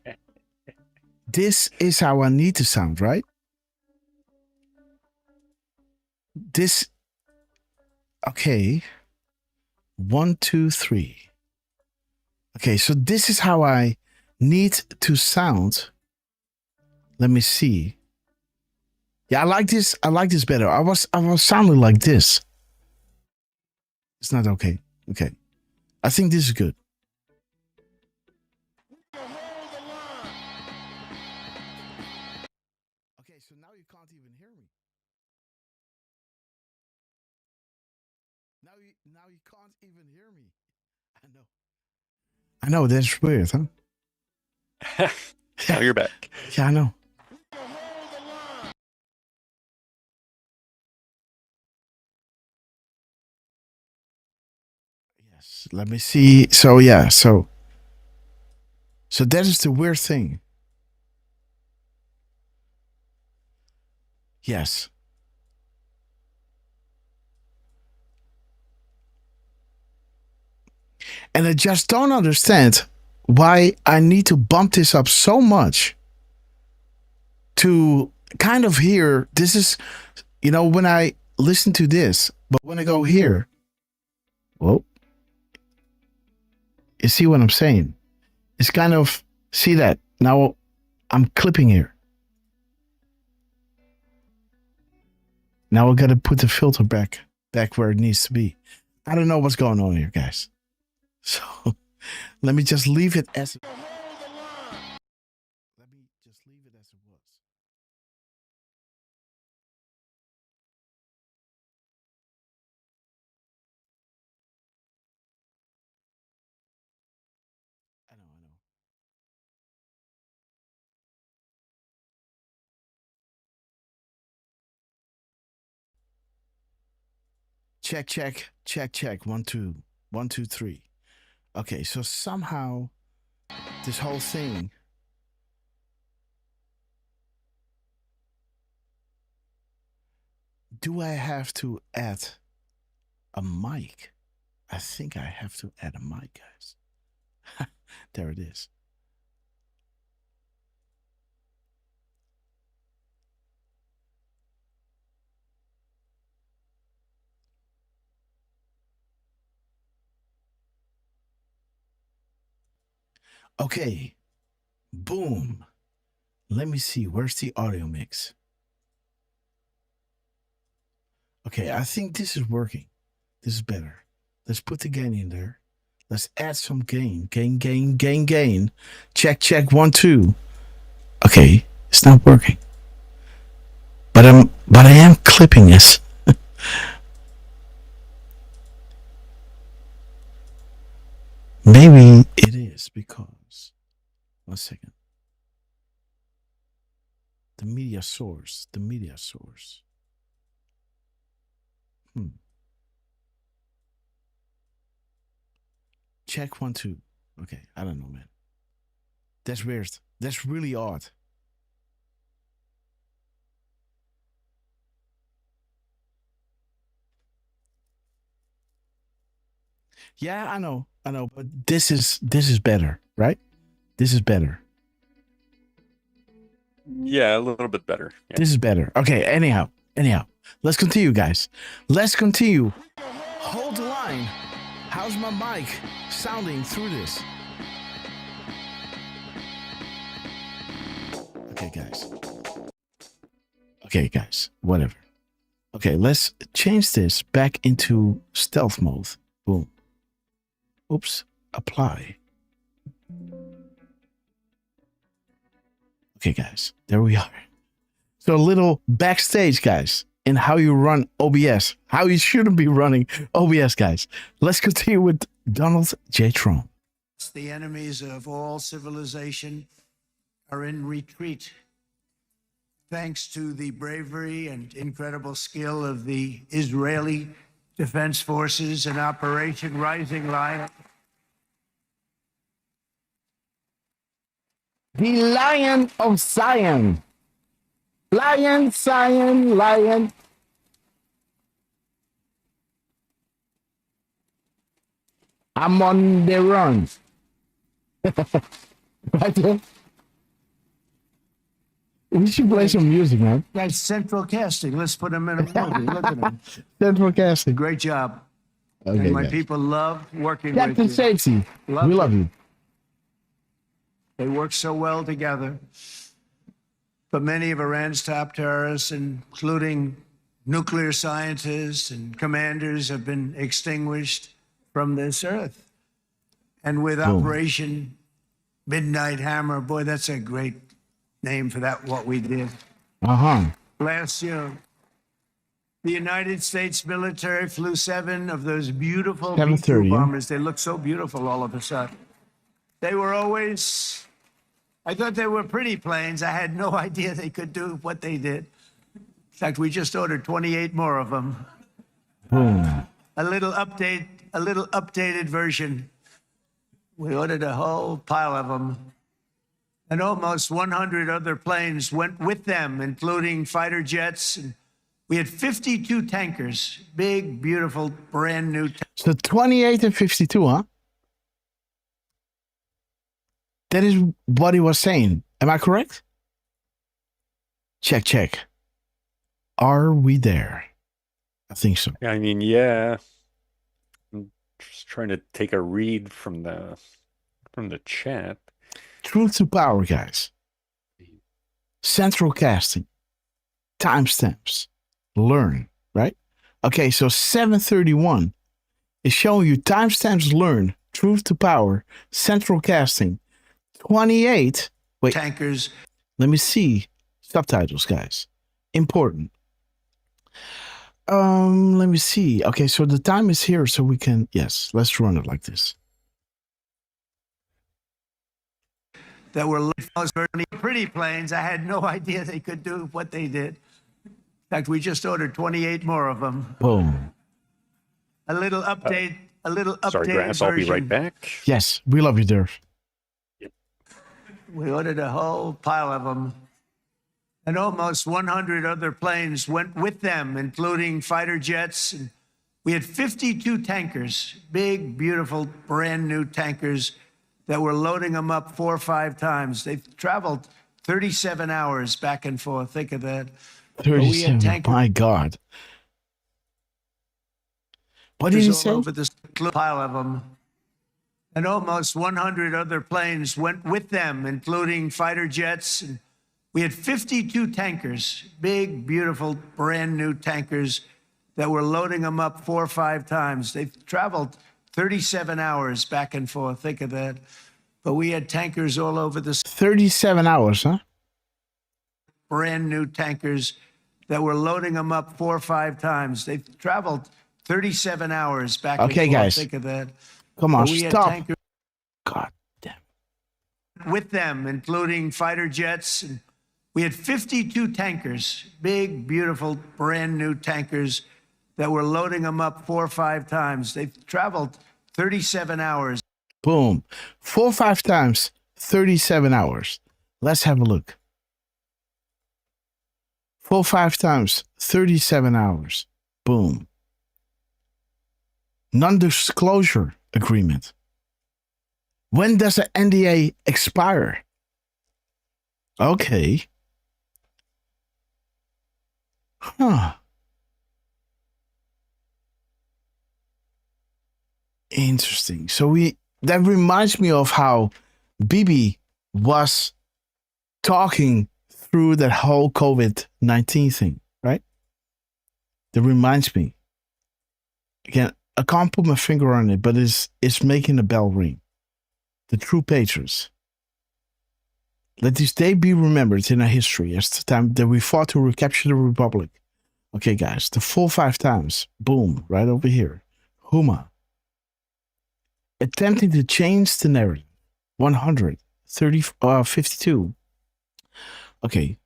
This is how I need to sound, right? this. Okay. 1, 2, 3. Okay, so this is how I need to sound. Let me see. Yeah, I like this. I like this better. I was sounding like this. It's not okay. Okay. I think this is good. Okay, so now you can't even hear me. Now you can't even hear me. I know, that's weird, huh? Now you're back. Yeah, I know. Yes, let me see. So yeah, so that is the weird thing. Yes. And I just don't understand why I need to bump this up so much to kind of hear. This is, when I listen to this, but when I go here, well, you see what I'm saying? It's kind of, see that? Now I'm clipping here. Now I got to put the filter back where it needs to be. I don't know what's going on here, guys. So let me just leave it as. Let me just leave it as it was. I know. Check. 1, 2, 1, 2, 3. Okay, so somehow this whole thing. Do I have to add a mic? I think I have to add a mic, guys. There it is. Okay. Boom. Let me see. Where's the audio mix? Okay, I think this is working. This is better. Let's put the gain in there. Let's add some gain. Gain. Check. 1, 2. Okay, it's not working. But I am clipping this. Maybe it is because, 1 second. The media source. Check 1, 2. Okay, I don't know, man. That's weird. That's really odd. Yeah, I know, but this is better, right? This is better. Yeah, a little bit better. Yeah. This is better. Okay, anyhow. Let's continue, guys. Let's continue. Hold the line. How's my mic sounding through this? Okay, guys. Whatever. Okay, let's change this back into stealth mode. Boom. Oops. Apply. Okay, guys. There we are. So a little backstage, guys, in how you run OBS. How you shouldn't be running OBS, guys. Let's continue with Donald J. Trump. The enemies of all civilization are in retreat. Thanks to the bravery and incredible skill of the Israeli Defense Forces and Operation Rising Lion. The Lion of Zion. Lion, Zion, Lion. I'm on the run. Right there. We should play some music, man. That's central casting. Let's put him in a movie. Look at him. Central casting. Great job. Okay, And my guys. people love working Captain with you. Safety. We love you. They work so well together. But many of Iran's top terrorists, including nuclear scientists and commanders, have been extinguished from this earth. And with Operation Midnight Hammer, boy, that's a great name for that, what we did. Last year, the United States military flew 7 of those beautiful B-2 bombers. They look so beautiful all of a sudden. They were always, I thought they were pretty planes. I had no idea they could do what they did. In fact, we just ordered 28 more of them. A little updated version. We ordered a whole pile of them. And almost 100 other planes went with them, including fighter jets. And we had 52 tankers, big, beautiful, brand new. So 28 and 52, huh? That is what he was saying. Am I correct? Check. Are we there? I think so. I mean, yeah. I'm just trying to take a read from the chat. Truth to power, guys. Central casting. Timestamps. Learn, right? Okay, so 731 is showing you timestamps learn. Truth to power. Central casting. 28. Wait. Tankers. Let me see. Subtitles, guys. Important. Let me see. Okay, so the time is here, so we can, yes, let's run it like this. That were pretty planes. I had no idea they could do what they did. In fact, we just ordered 28 more of them. Boom. A little updated Sorry, Grass, I'll be right back. Yes, we love you, Derf. We ordered a whole pile of them. And almost 100 other planes went with them, including fighter jets. And we had 52 tankers, big, beautiful, brand new tankers that were loading them up 4 or 5 times. They've traveled 37 hours back and forth. Think of that. 37, my God. What did you say? Over this pile of them. And almost 100 other planes went with them, including fighter jets. And we had 52 tankers, big, beautiful, brand new tankers that were loading them up 4 or 5 times. They've traveled 37 hours back and forth. Think of that. But we had tankers all over this. 37 hours, huh? Brand new tankers that were loading them up 4 or 5 times. They've traveled 37 hours back and forth. Okay, guys. Think of that. Come on, But we had stop. tankers God damn. with them, including fighter jets. And we had 52 tankers, big, beautiful, brand new tankers that were loading them up 4 or 5 times. They've traveled 37 hours. Boom. 4 or 5 times, 37 hours. Let's have a look. 4 or 5 times, 37 hours. Boom. Non-disclosure agreement. When does the NDA expire? Okay. Huh. Interesting. So that reminds me of how Bibi was talking through that whole COVID-19 thing, right? That reminds me. Again, I can't put my finger on it, but it's making a bell ring. The true patriots. Let this day be remembered in our history as the time that we fought to recapture the Republic. Okay, guys, the full 5 times. Boom, right over here. Huma. Attempting to change the narrative. 52. Okay.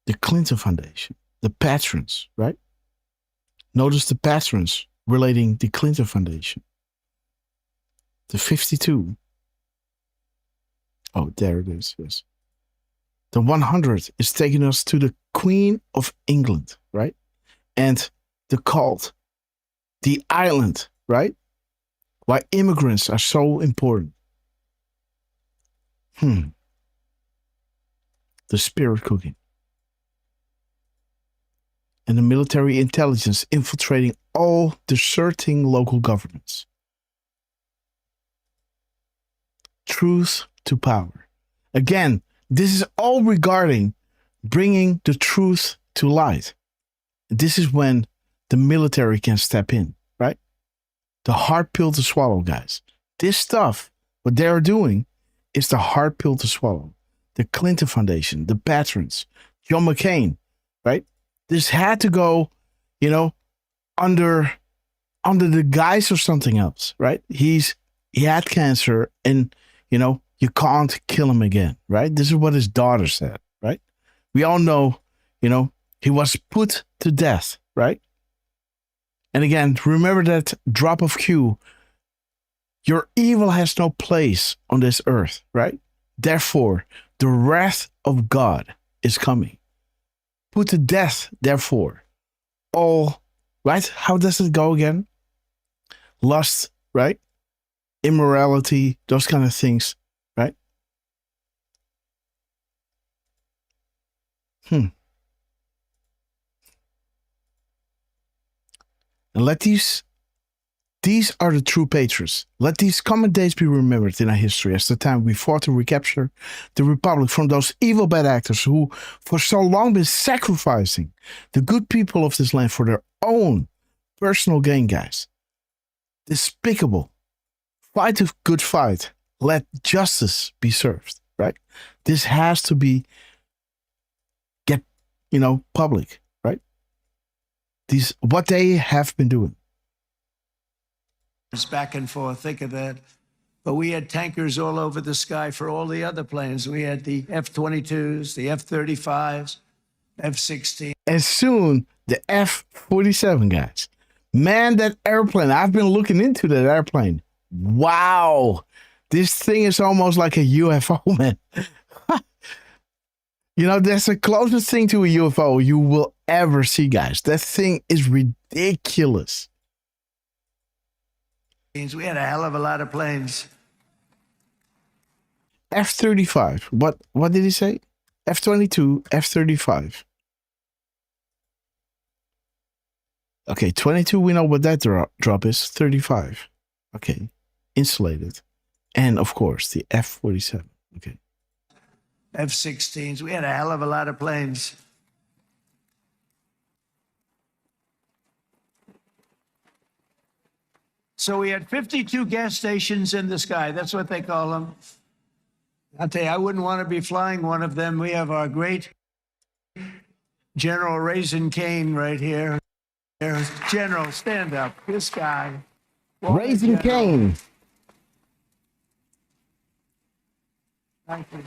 The Clinton Foundation. The patrons, right? Notice the patrons relating the Clinton Foundation. The 52. Oh, there it is. Yes. The 100 is taking us to the Queen of England, right? And the cult. The island, right? Why immigrants are so important. the spirit cooking, and the military intelligence infiltrating all deserting local governments. Truth to power. Again, this is all regarding bringing the truth to light. This is when the military can step in, right? The hard pill to swallow, guys. This stuff, what they're doing, is the hard pill to swallow. The Clinton Foundation, the patrons, John McCain, right? This had to go, under the guise of something else, right? He had cancer, and you can't kill him again, right? This is what his daughter said, right? We all know, he was put to death, right? And again, remember that drop of Q. Your evil has no place on this earth, right? Therefore, the wrath of God is coming. Put to death, therefore, all, right? How does it go again? Lust, right? Immorality, those kind of things, right? And let these are the true patriots. Let these common days be remembered in our history as the time we fought to recapture the Republic from those evil bad actors who for so long been sacrificing the good people of this land for their own personal gain, guys. Despicable. Fight a good fight. Let justice be served, right? This has to be public, right? What they have been doing. Back and forth, think of that. But we had tankers all over the sky for all the other planes. We had the F-22s, the F-35s, F-16. And soon, the F-47, guys. Man, that airplane, I've been looking into that airplane. Wow. This thing is almost like a UFO, man. That's the closest thing to a UFO you will ever see, guys. That thing is ridiculous. We had a hell of a lot of planes. F-35. What did he say? F-22, F-35. Okay, 22, we know what that drop is. 35. Okay, insulated. And, of course, the F-47. Okay. F-16s. We had a hell of a lot of planes. So we had 52 gas stations in the sky. That's what they call them. I'll tell you, I wouldn't want to be flying one of them. We have our great General Raisin Cane right here. There's General, stand up. This guy. Raisin Cane. Thank you.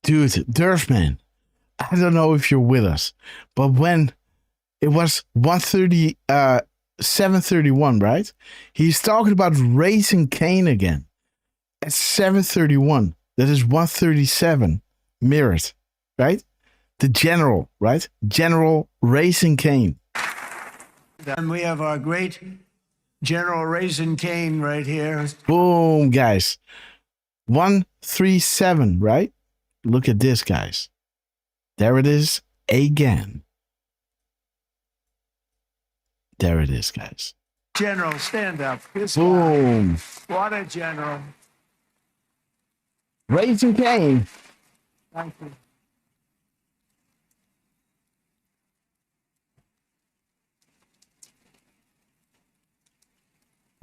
Dude, Derf, man. I don't know if you're with us, but when it was 7:31, right? He's talking about Raisin Cane again. At 7:31, that is 1:37 mirrored, right? The general, right? General Raisin Cane. And we have our great General Raisin Cane right here. Boom, guys. 137, right? Look at this, guys. There it is again. There it is, guys. General, stand up. This Boom. guy. What a general. Raisin Cane. Thank you.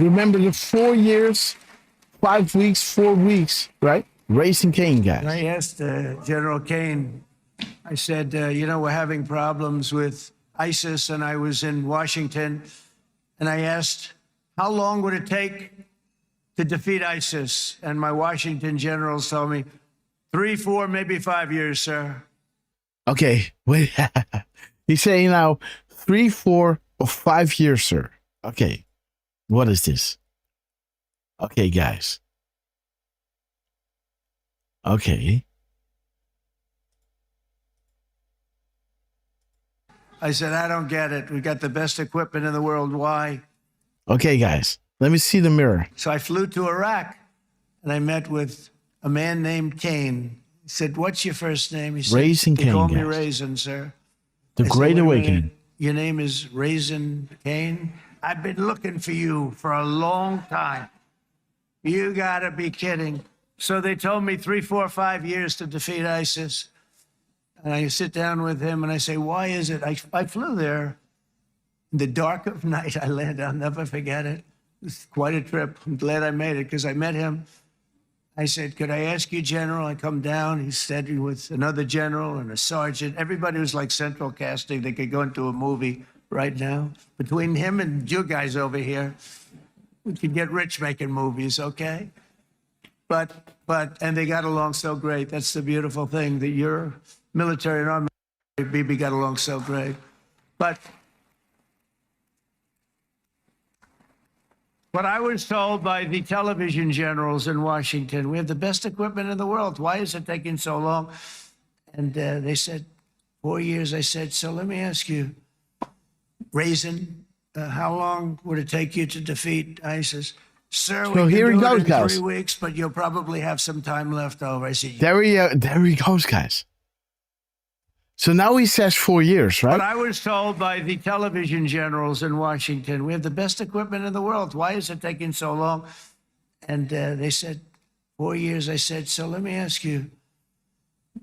Remember the 4 years, 5 weeks, 4 weeks, right? Raisin Cane, guys. I asked General Kane, I said, we're having problems with ISIS, and I was in Washington, and I asked, how long would it take to defeat ISIS? And my Washington generals told me, 3, 4, maybe 5 years, sir. Okay, wait. He's saying now 3, 4, or 5 years, sir. Okay, what is this? Okay, guys. Okay. I said, I don't get it. We got the best equipment in the world. Why? Okay, guys. Let me see the mirror. So I flew to Iraq, and I met with a man named Kane. He said, "What's your first name?" He said, Raisin "They Kane, call me guys. Raisin, sir." The I said, Great "Wait a Awakening. minute. Your name is Raisin Kane? I've been looking for you for a long time. You gotta be kidding." So they told me 3, 4, 5 years to defeat ISIS. And I sit down with him and I say, "Why is it?" I flew there in the dark of night. I landed. I'll never forget it. It was quite a trip. I'm glad I made it because I met him. I said, "Could I ask you, General?" I come down. He said he was another general and a sergeant. Everybody was like central casting. They could go into a movie right now. Between him and you guys over here, we could get rich making movies, okay? And they got along so great. That's the beautiful thing, that your military and our military, BB, got along so great. But what I was told by the television generals in Washington, we have the best equipment in the world. Why is it taking so long? And they said, 4 years. I said, so let me ask you, Raisin, how long would it take you to defeat ISIS? Sir, So we here can he do goes, it in guys. 3 weeks, but you'll probably have some time left over. I said, There he goes, guys. So now he says 4 years, right? But I was told by the television generals in Washington, we have the best equipment in the world. Why is it taking so long? And they said, 4 years. I said, so let me ask you,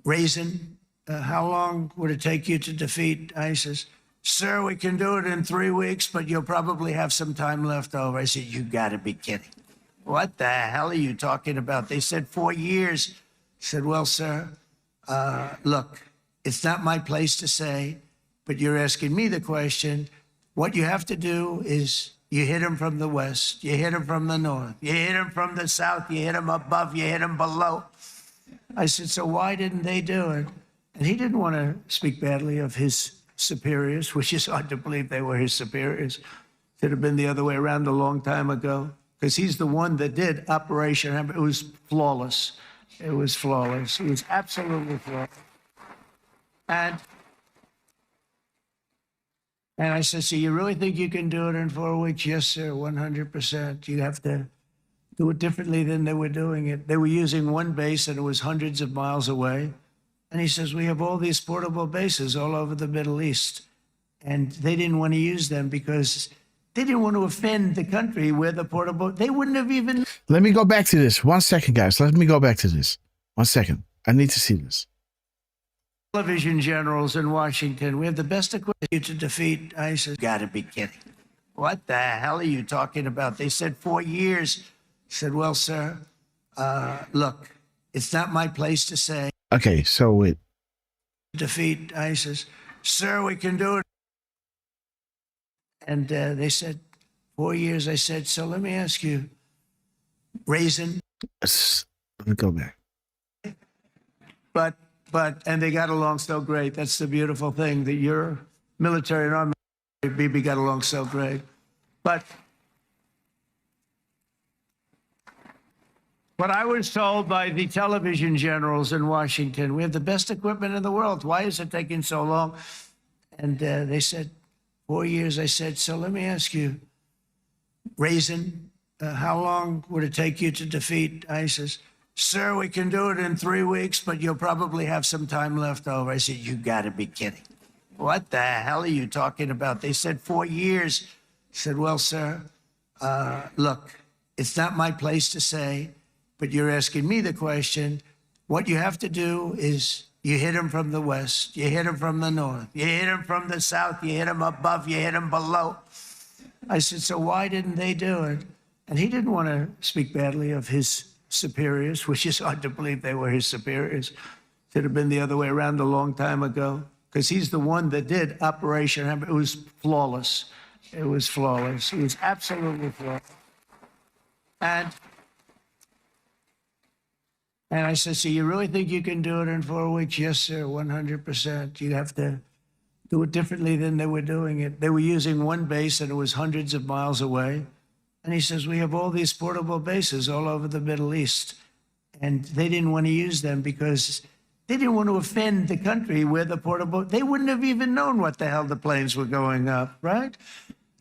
Raisin, how long would it take you to defeat ISIS? Sir, we can do it in 3 weeks, but you'll probably have some time left over. I said, you got to be kidding. What the hell are you talking about? They said 4 years. I said, well, sir, look, it's not my place to say, but you're asking me the question. What you have to do is you hit him from the west, you hit him from the north, you hit him from the south, you hit him above, you hit him below. I said, so why didn't they do it? And he didn't want to speak badly of his superiors, which is hard to believe they were his superiors. Should have been the other way around a long time ago, because he's the one that did Operation Hammer. It was flawless. It was flawless. It was absolutely flawless. And I said, so you really think you can do it in 4 weeks? Yes, sir, 100%. You have to do it differently than they were doing it. They were using one base and it was hundreds of miles away. And he says, we have all these portable bases all over the Middle East. And they didn't want to use them because they didn't want to offend the country where the portable, they wouldn't have even. Let me go back to this. 1 second, guys. Let me go back to this. 1 second. I need to see this. Television generals in Washington, we have the best equipment to defeat ISIS. Got to be kidding. What the hell are you talking about? They said 4 years. I said, well, sir, look, it's not my place to say. Okay, so wait. Defeat ISIS. Sir, we can do it. And they said 4 years. I said, so let me ask you, Raisin. Let me go back. And they got along so great. That's the beautiful thing, that your military and our military, BB, got along so great. But what I was told by the television generals in Washington, we have the best equipment in the world. Why is it taking so long? And they said 4 years. I said, so let me ask you, Raisin, how long would it take you to defeat ISIS? Sir, we can do it in 3 weeks, but you'll probably have some time left over. I said, you got to be kidding. What the hell are you talking about? They said 4 years. I said, well, sir, look, it's not my place to say, but you're asking me the question. What you have to do is you hit him from the west, you hit him from the north, you hit him from the south, you hit him above, you hit him below. I said, so why didn't they do it? And he didn't want to speak badly of his superiors, which is hard to believe they were his superiors. Should have been the other way around a long time ago, because he's the one that did Operation Hammer. It was flawless. It was flawless. It was absolutely flawless. And I said, so you really think you can do it in 4 weeks? Yes, sir, 100%. You have to do it differently than they were doing it. They were using one base and it was hundreds of miles away. And he says, we have all these portable bases all over the Middle East. And they didn't want to use them because they didn't want to offend the country where the portable, they wouldn't have even known what the hell the planes were going up, right?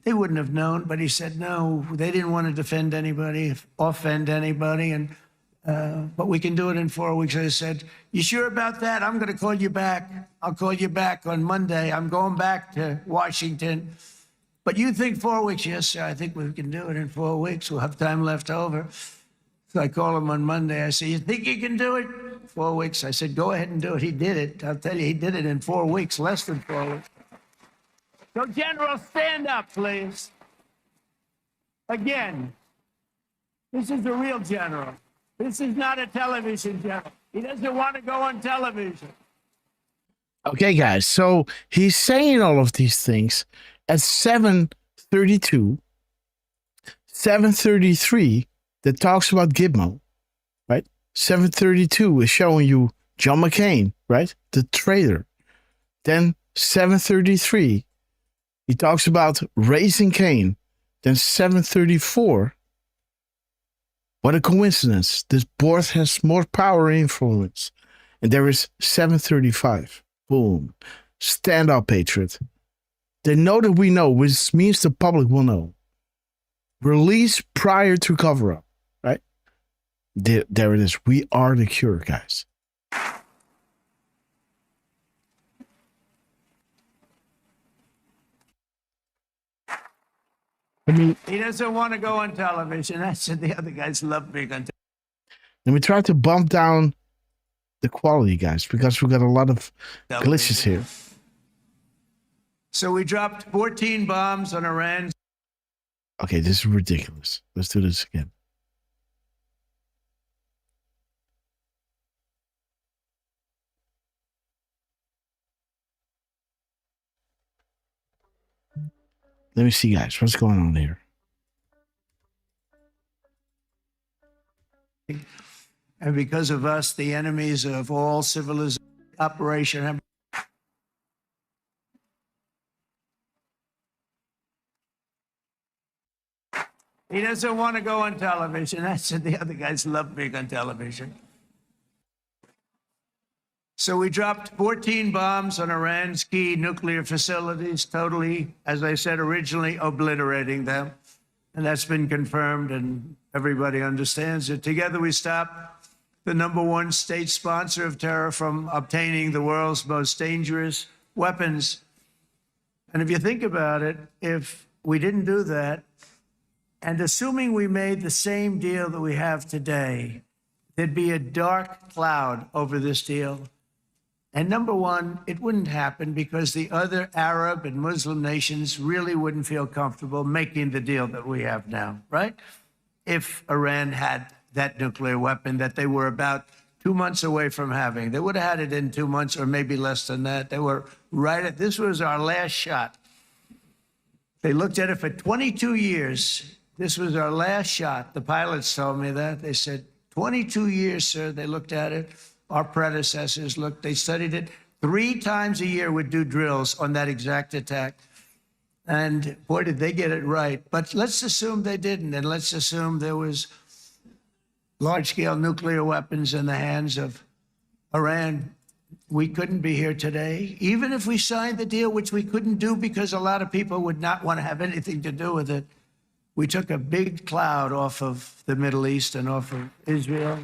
they wouldn't have known, but he said, no, they didn't want to defend anybody, offend anybody, and but we can do it in 4 weeks. I said, you sure about that? I'm going to call you back. I'll call you back on Monday. I'm going back to Washington. But you think 4 weeks? Yes, sir, I think we can do it in 4 weeks. We'll have time left over. So I call him on Monday. I say, you think you can do it? 4 weeks. I said, go ahead and do it. He did it. I'll tell you, he did it in 4 weeks, less than 4 weeks. So, General, stand up, please. Again, this is the real general. This is not a television general. He doesn't want to go on television. Okay, guys. So he's saying all of these things at 7:32, 7:33. That talks about Gitmo, right? 7:32 is showing you John McCain, right? The traitor. Then 7:33, he talks about Raising Cain. Then 7:34, what a coincidence. This board has more power and influence. And there is 7:35. Boom. Stand up, Patriot. They know that we know, which means the public will know. Release prior to cover up. Right? There it is. We are the cure, guys. I mean, he doesn't want to go on television. I said the other guys love being on television. And we try to bump down the quality, guys, because we got a lot of glitches here. So we dropped 14 bombs on Iran. Okay, this is ridiculous. Let's do this again. Let me see, guys. What's going on here? And because of us, the enemies of all civilization operation have. He doesn't want to go on television. I said the other guys love being on television. So we dropped 14 bombs on Iran's key nuclear facilities, totally, as I said originally, obliterating them. And that's been confirmed, and everybody understands it. Together we stopped the #1 state sponsor of terror from obtaining the world's most dangerous weapons. And if you think about it, if we didn't do that, and assuming we made the same deal that we have today, there'd be a dark cloud over this deal. And #1, it wouldn't happen because the other Arab and Muslim nations really wouldn't feel comfortable making the deal that we have now, right? If Iran had that nuclear weapon that they were about 2 months away from having. They would have had it in 2 months or maybe less than that. They were right at, this was our last shot. They looked at it for 22 years. This was our last shot. The pilots told me that. They said, 22 years, sir. They looked at it. Our predecessors looked, they studied it. 3 times a year would do drills on that exact attack. And boy, did they get it right. But let's assume they didn't. And let's assume there was large-scale nuclear weapons in the hands of Iran. We couldn't be here today. Even if we signed the deal, which we couldn't do because a lot of people would not want to have anything to do with it. We took a big cloud off of the Middle East and off of Israel.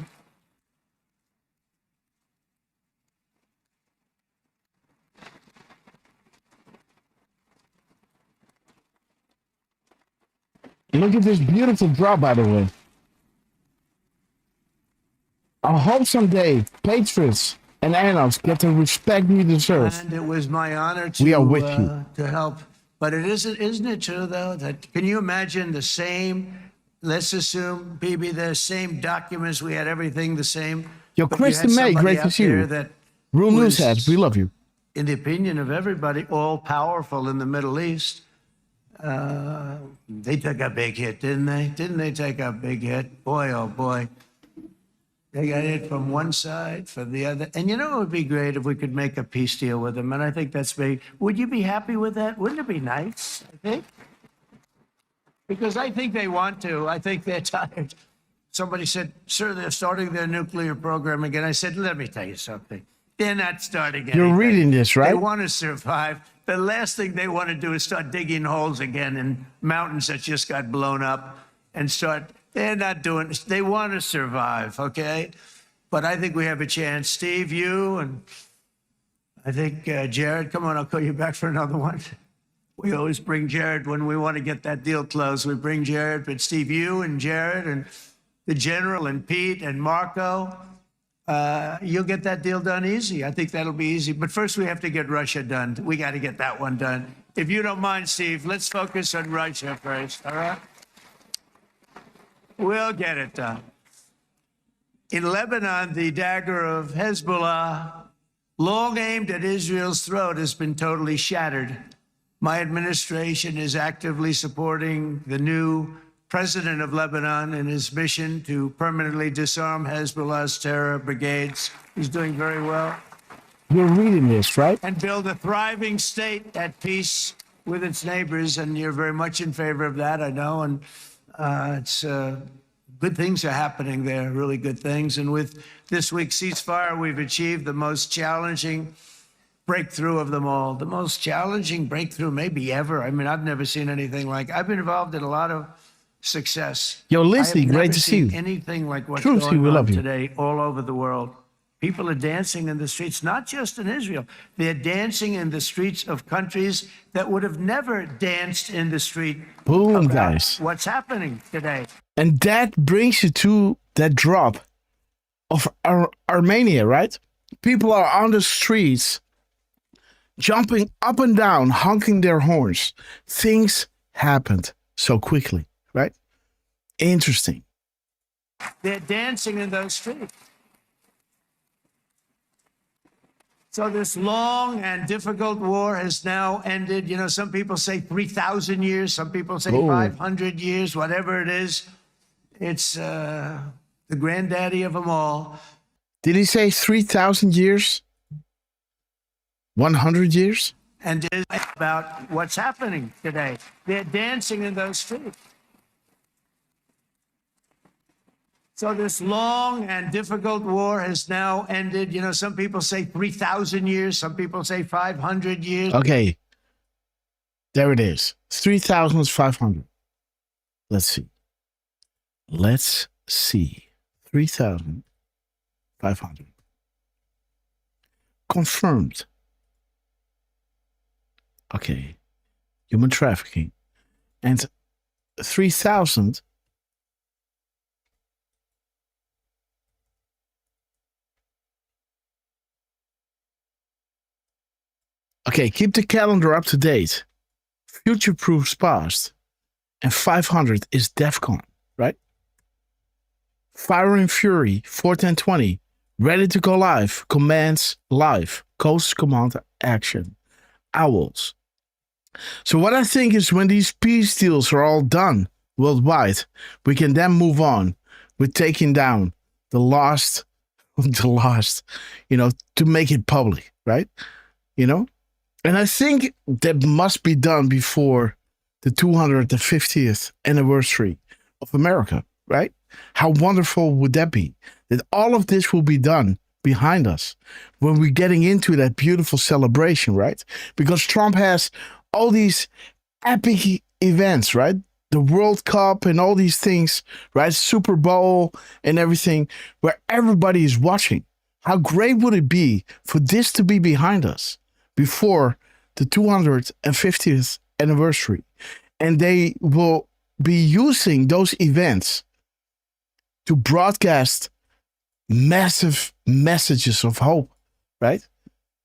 Look at this beautiful drop, by the way. I hope someday patriots and analysts get the respect we deserve. And it was my honor to, we are with you. To help. But it isn't it true, though, that can you imagine the same, let's assume, Bibi, the same documents, we had everything the same. Yo, Kristen May, great to see you. Real News Heads, we love you. In the opinion of everybody, all powerful in the Middle East. They took a big hit, didn't they? Didn't they take a big hit? Boy, oh boy. They got hit from one side, from the other. And you know, it would be great if we could make a peace deal with them. And I think that's big. Would you be happy with that? Wouldn't it be nice, I think? Because I think they want to. I think they're tired. Somebody said, sir, they're starting their nuclear program again. I said, let me tell you something. They're not starting You're anything. reading this, right? They want to survive. The last thing they want to do is start digging holes again in mountains that just got blown up and start. They're not doing this. They want to survive, okay? But I think we have a chance. Steve, you, and I think Jared, come on, I'll call you back for another one. We always bring Jared when we want to get that deal closed. We bring Jared, but Steve, you and Jared and the General and Pete and Marco, you'll get that deal done easy. I think that'll be easy. But first, we have to get Russia done. We got to get that one done. If you don't mind, Steve, let's focus on Russia first, all right? We'll get it done. In Lebanon, the dagger of Hezbollah, long aimed at Israel's throat, has been totally shattered. My administration is actively supporting the new president of Lebanon in his mission to permanently disarm Hezbollah's terror brigades. He's doing very well. You're reading this, right? And build a thriving state at peace with its neighbors. And you're very much in favor of that, I know. And it's good things are happening there, really good things. And with this week's ceasefire, we've achieved the most challenging breakthrough of them all. The most challenging breakthrough maybe ever. I mean, I've never seen anything like. I've been involved in a lot of success. Yo, Lindsay, great to see you. Anything like what's Truly, going we on love you. today all over the world. People are dancing in the streets, not just in Israel. They're dancing in the streets of countries that would have never danced in the street. Boom, about guys. What's happening today? And that brings you to that drop of Armenia, right? People are on the streets, jumping up and down, honking their horns. Things happened so quickly, right? Interesting. They're dancing in those streets. So this long and difficult war has now ended. You know, some people say 3,000 years, some people say 500 years, whatever it is. It's the granddaddy of them all. Did he say 3,000 years? 100 years? And it's about what's happening today. They're dancing in those streets. So this long and difficult war has now ended. You know, some people say 3,000 years, some people say 500 years. Okay. There it is. 3,500. Let's see. Let's see. 3,500. Confirmed. Okay. Human trafficking. And 3,000. Okay, keep the calendar up to date. Future proofs past. And 500 is DEFCON, right? Fire and Fury, 41020. Ready to go live. Commands live. Coast command action. Owls. So what I think is when these peace deals are all done worldwide, we can then move on with taking down the last, to make it public, right? And I think that must be done before the 250th anniversary of America, right? How wonderful would that be? That all of this will be done behind us when we're getting into that beautiful celebration, right? Because Trump has all these epic events, right? The World Cup and all these things, right? Super Bowl and everything, where everybody is watching. How great would it be for this to be behind us before the 250th anniversary? And they will be using those events to broadcast massive messages of hope, right?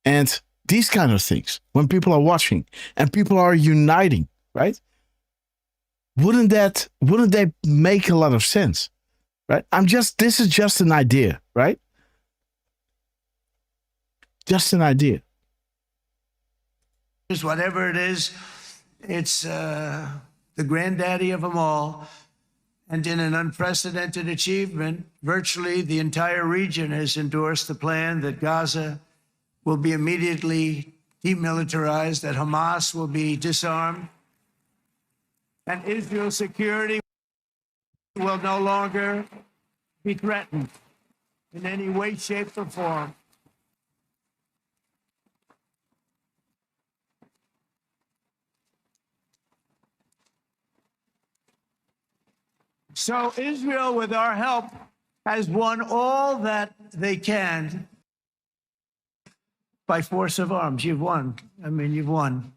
And these kind of things, when people are watching and people are uniting, right? Wouldn't that make a lot of sense, right? This is just an idea, right? Just an idea. Whatever it is, it's the granddaddy of them all. And in an unprecedented achievement, virtually the entire region has endorsed the plan that Gaza will be immediately demilitarized, that Hamas will be disarmed, and Israel's security will no longer be threatened in any way, shape, or form. So Israel, with our help, has won all that they can by force of arms. You've won. I mean, you've won.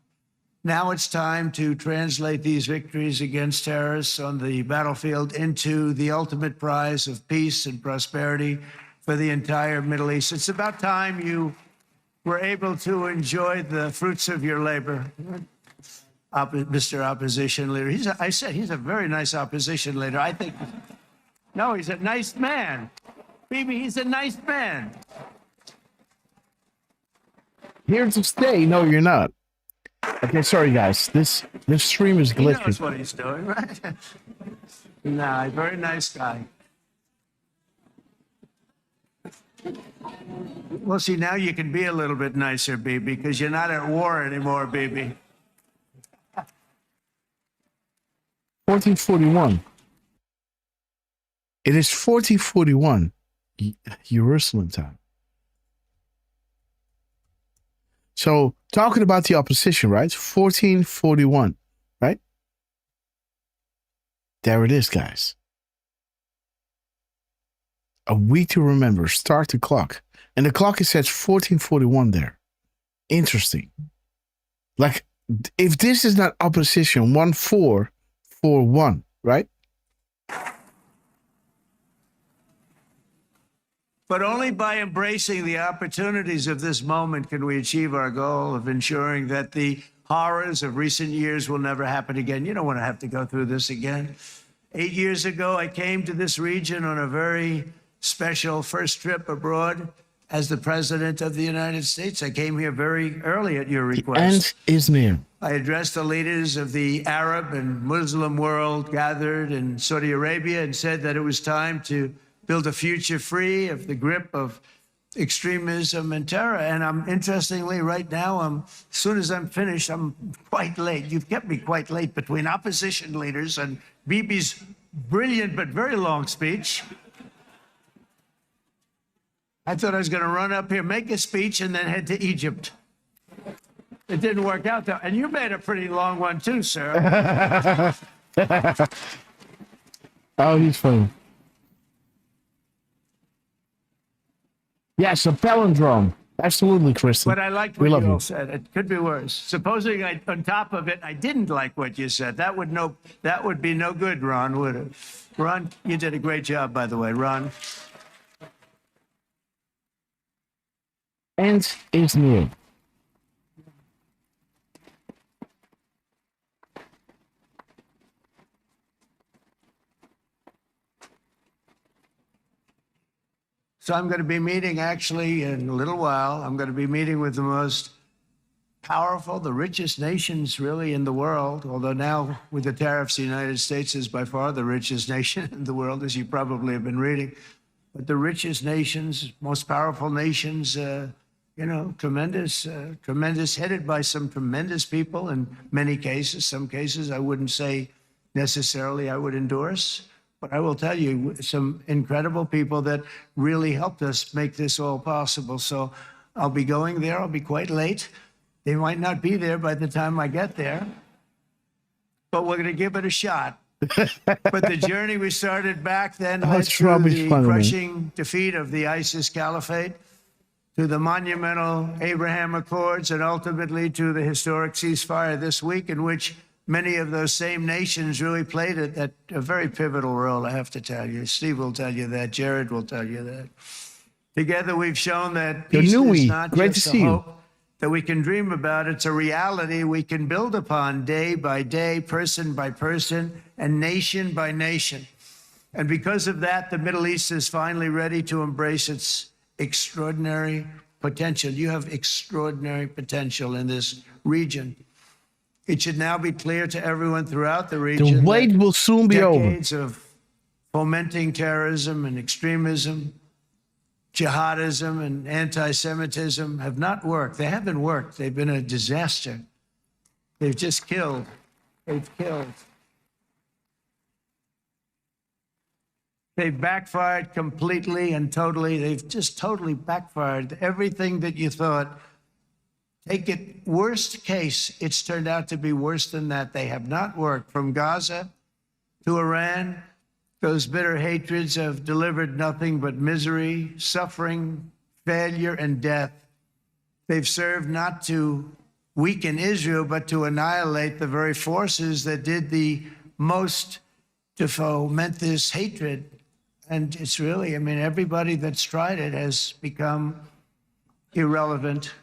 Now it's time to translate these victories against terrorists on the battlefield into the ultimate prize of peace and prosperity for the entire Middle East. It's about time you were able to enjoy the fruits of your labor. Mr. Opposition Leader. I said he's a very nice opposition leader. I think, no, he's a nice man. Bibi, he's a nice man. Here to stay. No, you're not. Okay, sorry guys. This stream is glitching. He knows what he's doing, right? Nah, very nice guy. Well, see, now you can be a little bit nicer, Bibi, because you're not at war anymore, Bibi. 1441. It is 1441 Jerusalem time. So talking about the opposition, right? 1441, right? There it is, guys. A week to remember. Start the clock. And the clock is at 1441 there. Interesting. Like, if this is not opposition, 1441, right? But only by embracing the opportunities of this moment can we achieve our goal of ensuring that the horrors of recent years will never happen again. You don't want to have to go through this again. 8 years ago, I came to this region on a very special first trip abroad as the President of the United States. I came here very early at your request. And is near. I addressed the leaders of the Arab and Muslim world gathered in Saudi Arabia and said that it was time to build a future free of the grip of extremism and terror. And interestingly, right now, as soon as I'm finished, I'm quite late. You've kept me quite late between opposition leaders and Bibi's brilliant but very long speech. I thought I was going to run up here, make a speech, and then head to Egypt. It didn't work out, though. And you made a pretty long one, too, sir. Oh, he's funny. Yes, a palindrome. Absolutely, Kristen. But I liked what you all said. It could be worse. Supposing on top of it, I didn't like what you said. That would be no good, Ron, would it? Ron, you did a great job, by the way, Ron. And is new. So I'm going to be meeting, actually, in a little while, I'm going to be meeting with the most powerful, the richest nations, really, in the world. Although now, with the tariffs, the United States is by far the richest nation in the world, as you probably have been reading. But the richest nations, most powerful nations, tremendous, headed by some tremendous people in many cases. Some cases I wouldn't say necessarily I would endorse. But I will tell you, some incredible people that really helped us make this all possible. So I'll be going there. I'll be quite late. They might not be there by the time I get there. But we're going to give it a shot. But the journey we started back then led through the crushing defeat of the ISIS caliphate, to the monumental Abraham Accords, and ultimately to the historic ceasefire this week, in which many of those same nations really played a very pivotal role, I have to tell you. Steve will tell you that. Jared will tell you that. Together, we've shown that peace is not just a hope that we can dream about. It's a reality we can build upon day by day, person by person, and nation by nation. And because of that, the Middle East is finally ready to embrace its extraordinary potential. You have extraordinary potential in this region. It should now be clear to everyone throughout the region. The wait will soon be over. Decades of fomenting terrorism and extremism, jihadism and anti-Semitism have not worked. They haven't worked. They've been a disaster. They've just killed. They've killed. They've backfired completely and totally. They've just totally backfired. Everything that you thought. Take it, worst case, it's turned out to be worse than that. They have not worked, from Gaza to Iran Those bitter hatreds have delivered nothing but misery, suffering, failure, and death. They've served not to weaken Israel, but to annihilate the very forces that did the most to foment this hatred. And it's really, I mean, everybody that's tried it has become irrelevant.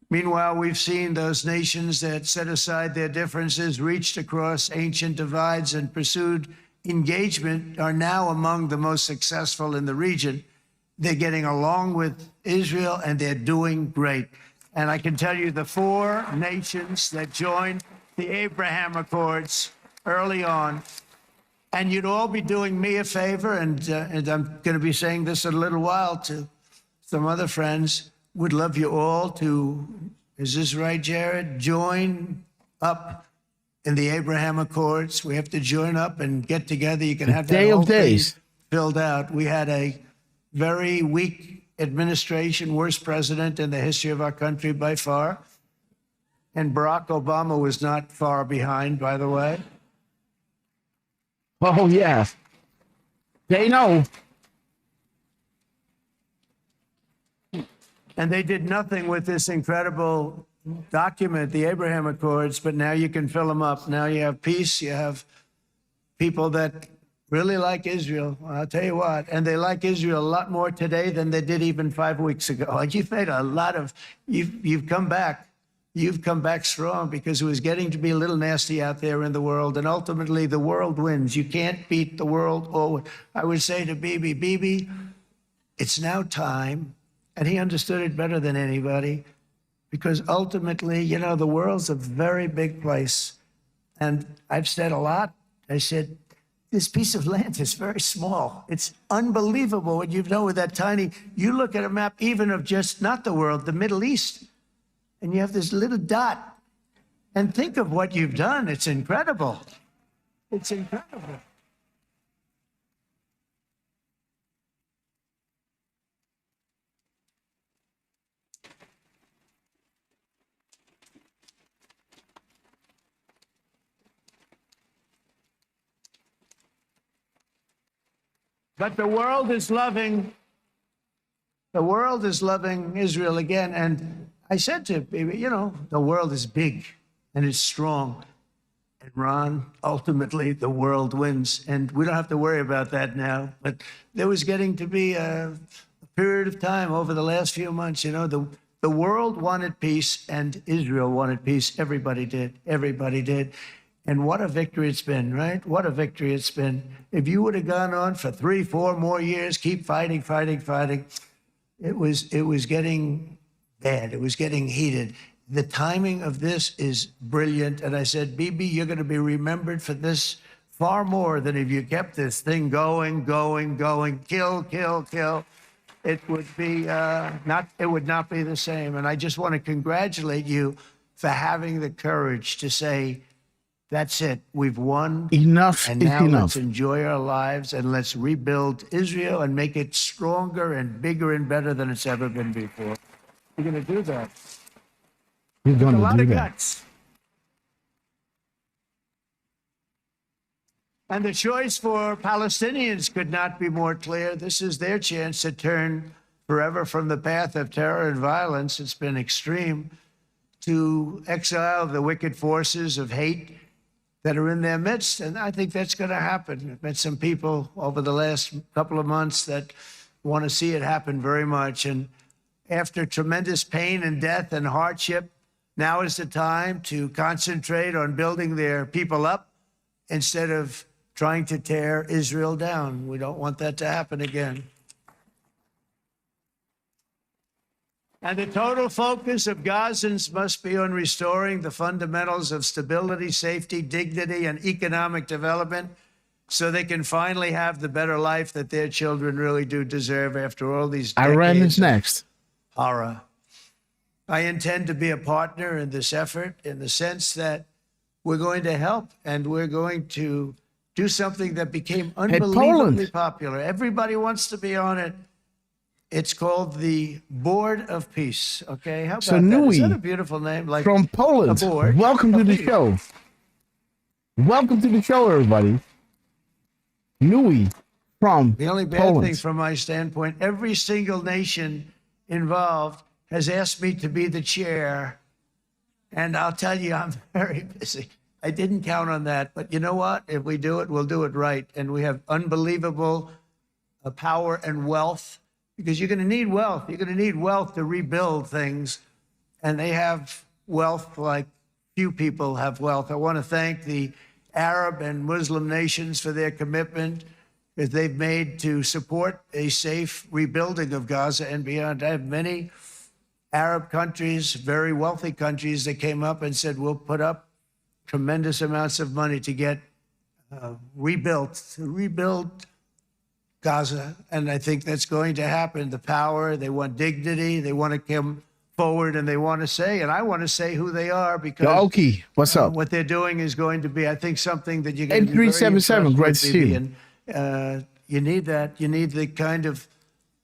Meanwhile, we've seen those nations that set aside their differences, reached across ancient divides, and pursued engagement are now among the most successful in the region. They're getting along with Israel, and they're doing great. And I can tell you the 4 nations that joined the Abraham Accords early on, and you'd all be doing me a favor, and I'm going to be saying this in a little while to some other friends, would love you all to, is this right, Jared? Join up in the Abraham Accords. We have to join up and get together. You can have that whole thing filled out. We had a very weak administration, worst president in the history of our country by far. And Barack Obama was not far behind, by the way. Oh, yeah. They know. And they did nothing with this incredible document, the Abraham Accords, but now you can fill them up. Now you have peace. You have people that really like Israel. I'll tell you what, and they like Israel a lot more today than they did even 5 weeks ago. Like you've made a lot of, you've come back. You've come back strong because it was getting to be a little nasty out there in the world. And ultimately, the world wins. You can't beat the world. Or I would say to Bibi, it's now time. And he understood it better than anybody because ultimately, you know, the world's a very big place. And I've said a lot. I said, this piece of land is very small. It's unbelievable what you know with that tiny, you look at a map even of just not the world, the Middle East, and you have this little dot. And think of what you've done. It's incredible. It's incredible. But the world is loving Israel again. And I said to Bibi, you know, the world is big and it's strong. And Ron, ultimately, the world wins. And we don't have to worry about that now. But there was getting to be a period of time over the last few months, you know, the world wanted peace and Israel wanted peace. Everybody did. Everybody did. And what a victory it's been, right? What a victory it's been. If you would have gone on for 3, 4 more years, keep fighting, it was getting bad. It was getting heated. The timing of this is brilliant. And I said, Bibi, you're going to be remembered for this far more than if you kept this thing going, kill. It would be it would not be the same. And I just want to congratulate you for having the courage to say, that's it. We've won. Enough and is now enough. Let's enjoy our lives and let's rebuild Israel and make it stronger and bigger and better than it's ever been before. You're going to do that. You're going a to lot do of that. guts. And the choice for Palestinians could not be more clear. This is their chance to turn forever from the path of terror and violence. It's been extreme to exile the wicked forces of hate that are in their midst. And I think that's going to happen. I've met some people over the last couple of months that want to see it happen very much. And after tremendous pain and death and hardship, now is the time to concentrate on building their people up instead of trying to tear Israel down. We don't want that to happen again. And the total focus of Gazans must be on restoring the fundamentals of stability, safety, dignity, and economic development so they can finally have the better life that their children really do deserve after all these decades. Iran is next. Horror. I intend to be a partner in this effort in the sense that we're going to help and we're going to do something that became unbelievably popular. Everybody wants to be on it. It's called the Board of Peace. Okay, how about So that? Nui, Is that a beautiful name? Like from Poland. a board Welcome to of the peace. show. Welcome to the show, everybody. Louis from The only bad Poland. thing from my standpoint, every single nation involved has asked me to be the chair. And I'll tell you, I'm very busy. I didn't count on that. But you know what? If we do it, we'll do it right. And we have unbelievable power and wealth, because you're going to need wealth. You're going to need wealth to rebuild things. And they have wealth like few people have wealth. I want to thank the Arab and Muslim nations for their commitment that they've made to support a safe rebuilding of Gaza and beyond. I have many Arab countries, very wealthy countries, that came up and said, we'll put up tremendous amounts of money to get rebuild Gaza. And I think that's going to happen. The power, they want dignity, they want to come forward, and they want to say, and I want to say who they are, because Okie, what's up? what they're doing is going to be, I think, something that you're going to be very 8377, great to impressed with, see you. Vivian. You need that. You need the kind of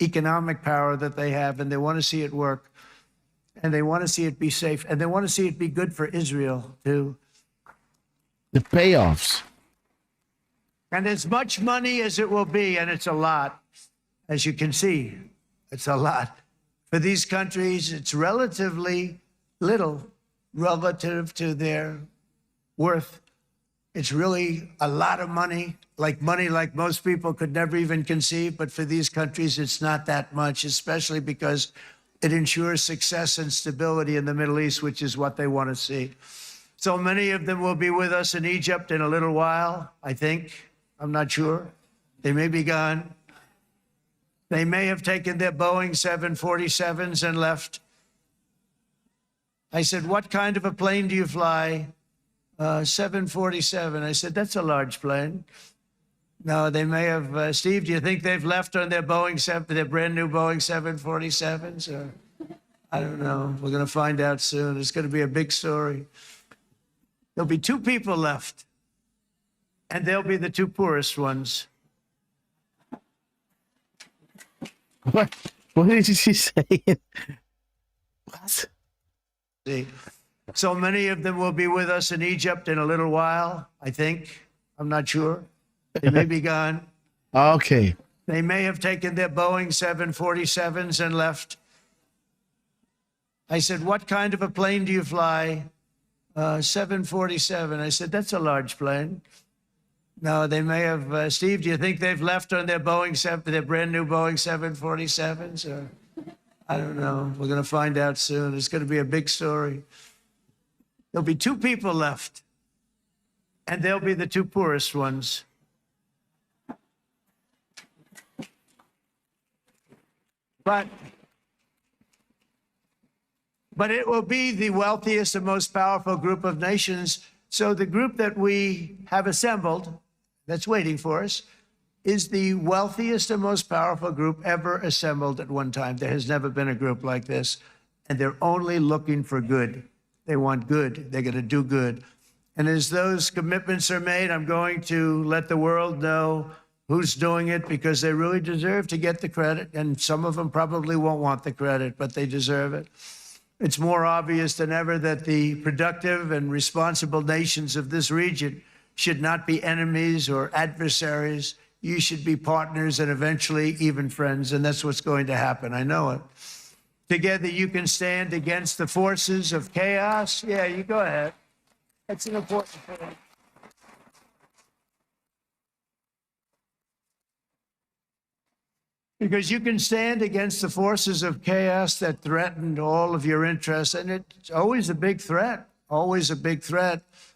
economic power that they have, and they want to see it work, and they want to see it be safe, and they want to see it be good for Israel too. The payoffs. And as much money as it will be, and it's a lot, as you can see, it's a lot. For these countries, it's relatively little relative to their worth. It's really a lot of money like most people could never even conceive. But for these countries, it's not that much, especially because it ensures success and stability in the Middle East, which is what they want to see. So many of them will be with us in Egypt in a little while, I think. I'm not sure. They may be gone. They may have taken their Boeing 747s and left. I said, what kind of a plane do you fly? 747. I said, that's a large plane. No, they may have. Steve, do you think they've left on their their brand new Boeing 747s? Or I don't know. We're going to find out soon. It's going to be a big story. There'll be 2 people left, and they'll be the 2 poorest ones. What did she say? What? See, so many of them will be with us in Egypt in a little while, I think. I'm not sure. They may be gone. Okay. They may have taken their Boeing 747s and left. I said, what kind of a plane do you fly? 747. I said, that's a large plane. No, they may have. Steve, do you think they've left on their their brand new Boeing 747s? Or I don't know. We're going to find out soon. It's going to be a big story. There'll be 2 people left, and they'll be the 2 poorest ones. But it will be the wealthiest and most powerful group of nations. So the group that we have assembled, that's waiting for us, is the wealthiest and most powerful group ever assembled at one time. There has never been a group like this. And they're only looking for good. They want good. They're going to do good. And as those commitments are made, I'm going to let the world know who's doing it, because they really deserve to get the credit. And some of them probably won't want the credit, but they deserve it. It's more obvious than ever that the productive and responsible nations of this region should not be enemies or adversaries. You should be partners and eventually even friends, and that's what's going to happen. I know it. Together you can stand against the forces of chaos. Yeah, you go ahead. That's an important point. Because you can stand against the forces of chaos that threaten all of your interests, and it's always a big threat,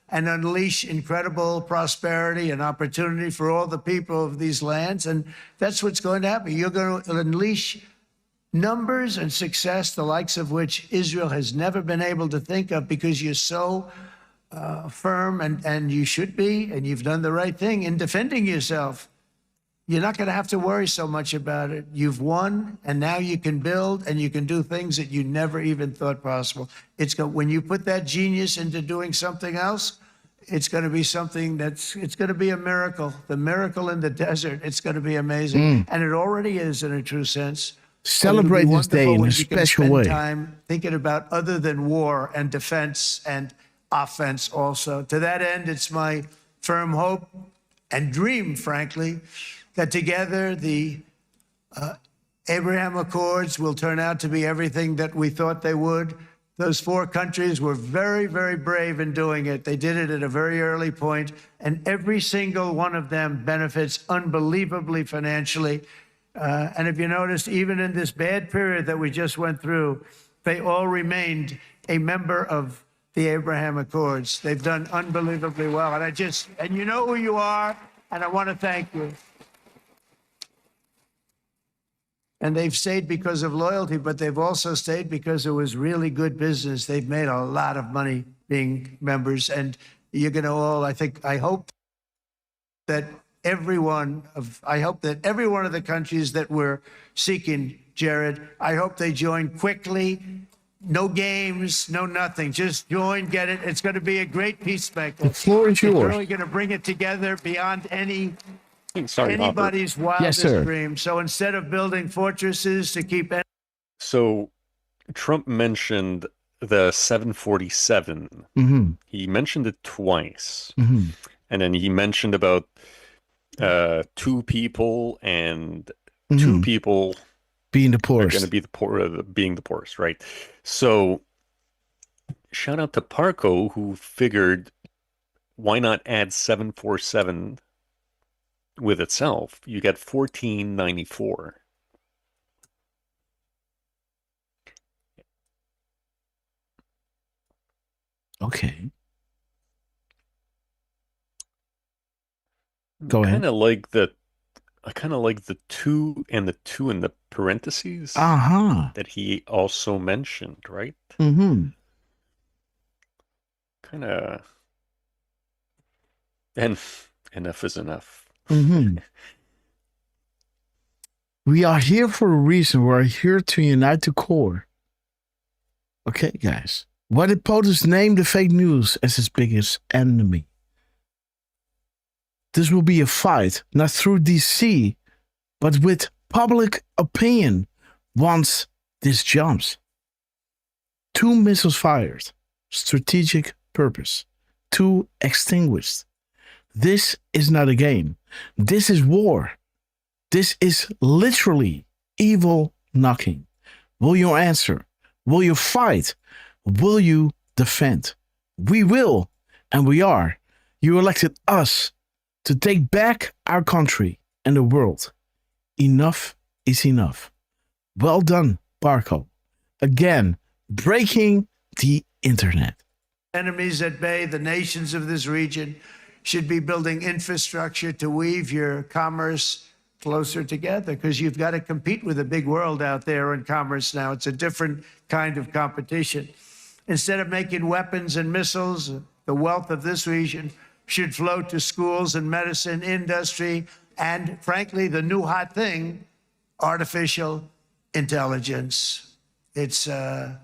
and unleash incredible prosperity and opportunity for all the people of these lands. And that's what's going to happen. You're going to unleash numbers and success, the likes of which Israel has never been able to think of, because you're so firm, and you should be, and you've done the right thing in defending yourself. You're not going to have to worry so much about it. You've won, and now you can build, and you can do things that you never even thought possible. When you put that genius into doing something else, it's going to be something it's going to be a miracle. The miracle in the desert. It's going to be amazing. And it already is in a true sense. Celebrate this day in a special way. Time thinking about other than war and defense and offense also. To that end, it's my firm hope and dream, frankly, that together the Abraham Accords will turn out to be everything that we thought they would. Those 4 countries were very, very brave in doing it. They did it at a very early point, and every single one of them benefits unbelievably financially. And if you noticed, even in this bad period that we just went through, they all remained a member of the Abraham Accords. They've done unbelievably well. And you know who you are, and I want to thank you. And they've stayed because of loyalty, but they've also stayed because it was really good business. They've made a lot of money being members. And you're going to all, I hope that every one of the countries that we're seeking, Jared, I hope they join quickly. No games, no nothing. Just join, get it. It's going to be a great peacemaker. The floor is yours. It's really going to bring it together beyond anybody's wildest dream. So instead of building fortresses to keep... So Trump mentioned the 747. Mm-hmm. He mentioned it twice. Mm-hmm. And then he mentioned about 2 people and Mm-hmm. 2 people being the poorest. Going to be being the poorest, right? So shout out to Parco, who figured why not add 747 with itself? You get 1494. Okay. Go ahead. I kind of like the 2 and the 2 in the parentheses that he also mentioned, right? Mm-hmm. Kind of. And enough is enough. Mm-hmm. We are here for a reason. We are here to unite the core. Okay, guys. Why did POTUS name the fake news as his biggest enemy? This will be a fight, not through DC, but with public opinion once this jumps. 2 missiles fired, strategic purpose, 2 extinguished. This is not a game. This is war. This is literally evil knocking. Will you answer? Will you fight? Will you defend? We will, and we are. You elected us to take back our country and the world. Enough is enough. Well done, Parco. Again, breaking the internet. Enemies at bay, the nations of this region should be building infrastructure to weave your commerce closer together, because you've got to compete with the big world out there in commerce now. It's a different kind of competition. Instead of making weapons and missiles, the wealth of this region should flow to schools and medicine, industry, and frankly, the new hot thing, artificial intelligence. It's a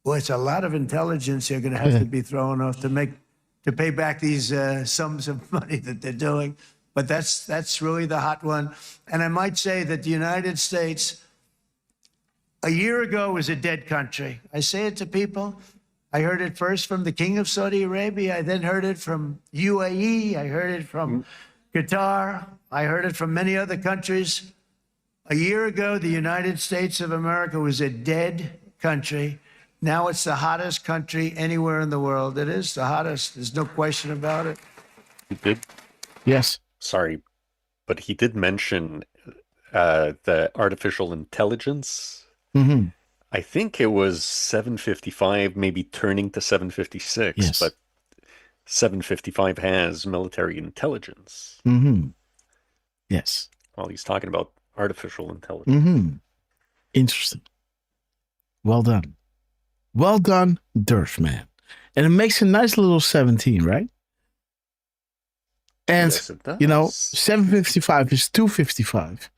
lot of intelligence you're going to have to be thrown off to pay back these sums of money that they're doing. But that's really the hot one. And I might say that the United States, a year ago, was a dead country. I say it to people. I heard it first from the King of Saudi Arabia. I then heard it from UAE. I heard it from Qatar. I heard it from many other countries. A year ago, the United States of America was a dead country. Now it's the hottest country anywhere in the world. It is the hottest. There's no question about it. He did? Yes. Sorry, but he did mention the artificial intelligence. Mm-hmm. I think it was 755, maybe turning to 756, yes. But 755 has military intelligence. Mm-hmm. Yes. Well, he's talking about artificial intelligence. Mm-hmm. Interesting. Well done. Well done, Derf, man. And it makes a nice little 17, right? And, yes, it does. 755 is 255.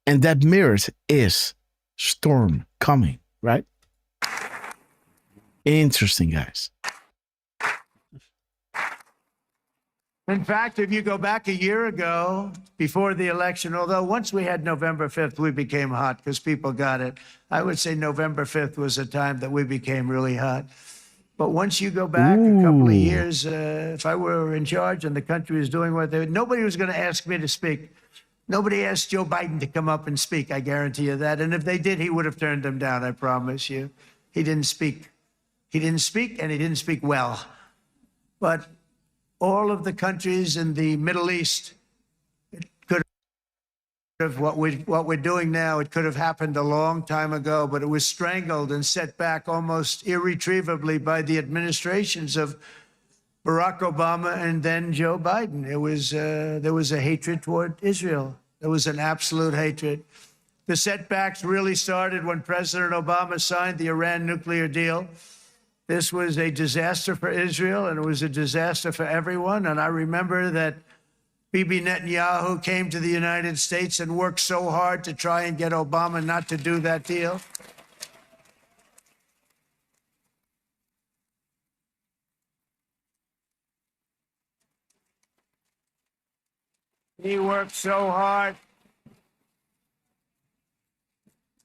And that mirrored is storm coming, right? Interesting, guys. In fact, if you go back a year ago, before the election, although once we had November 5th, we became hot because people got it. I would say November 5th was a time that we became really hot. But once you go back a couple of years, if I were in charge and the country was doing what they, nobody was going to ask me to speak. Nobody asked Joe Biden to come up and speak. I guarantee you that. And if they did, he would have turned them down. I promise you. He didn't speak. He didn't speak, and he didn't speak well. But all of the countries in the Middle East, it could have what we're doing now. It could have happened a long time ago, but it was strangled and set back almost irretrievably by the administrations of Barack Obama and then Joe Biden. It was there was a hatred toward Israel. There was an absolute hatred. The setbacks really started when President Obama signed the Iran nuclear deal. This was a disaster for Israel, and it was a disaster for everyone. And I remember that Bibi Netanyahu came to the United States and worked so hard to try and get Obama not to do that deal. He worked so hard.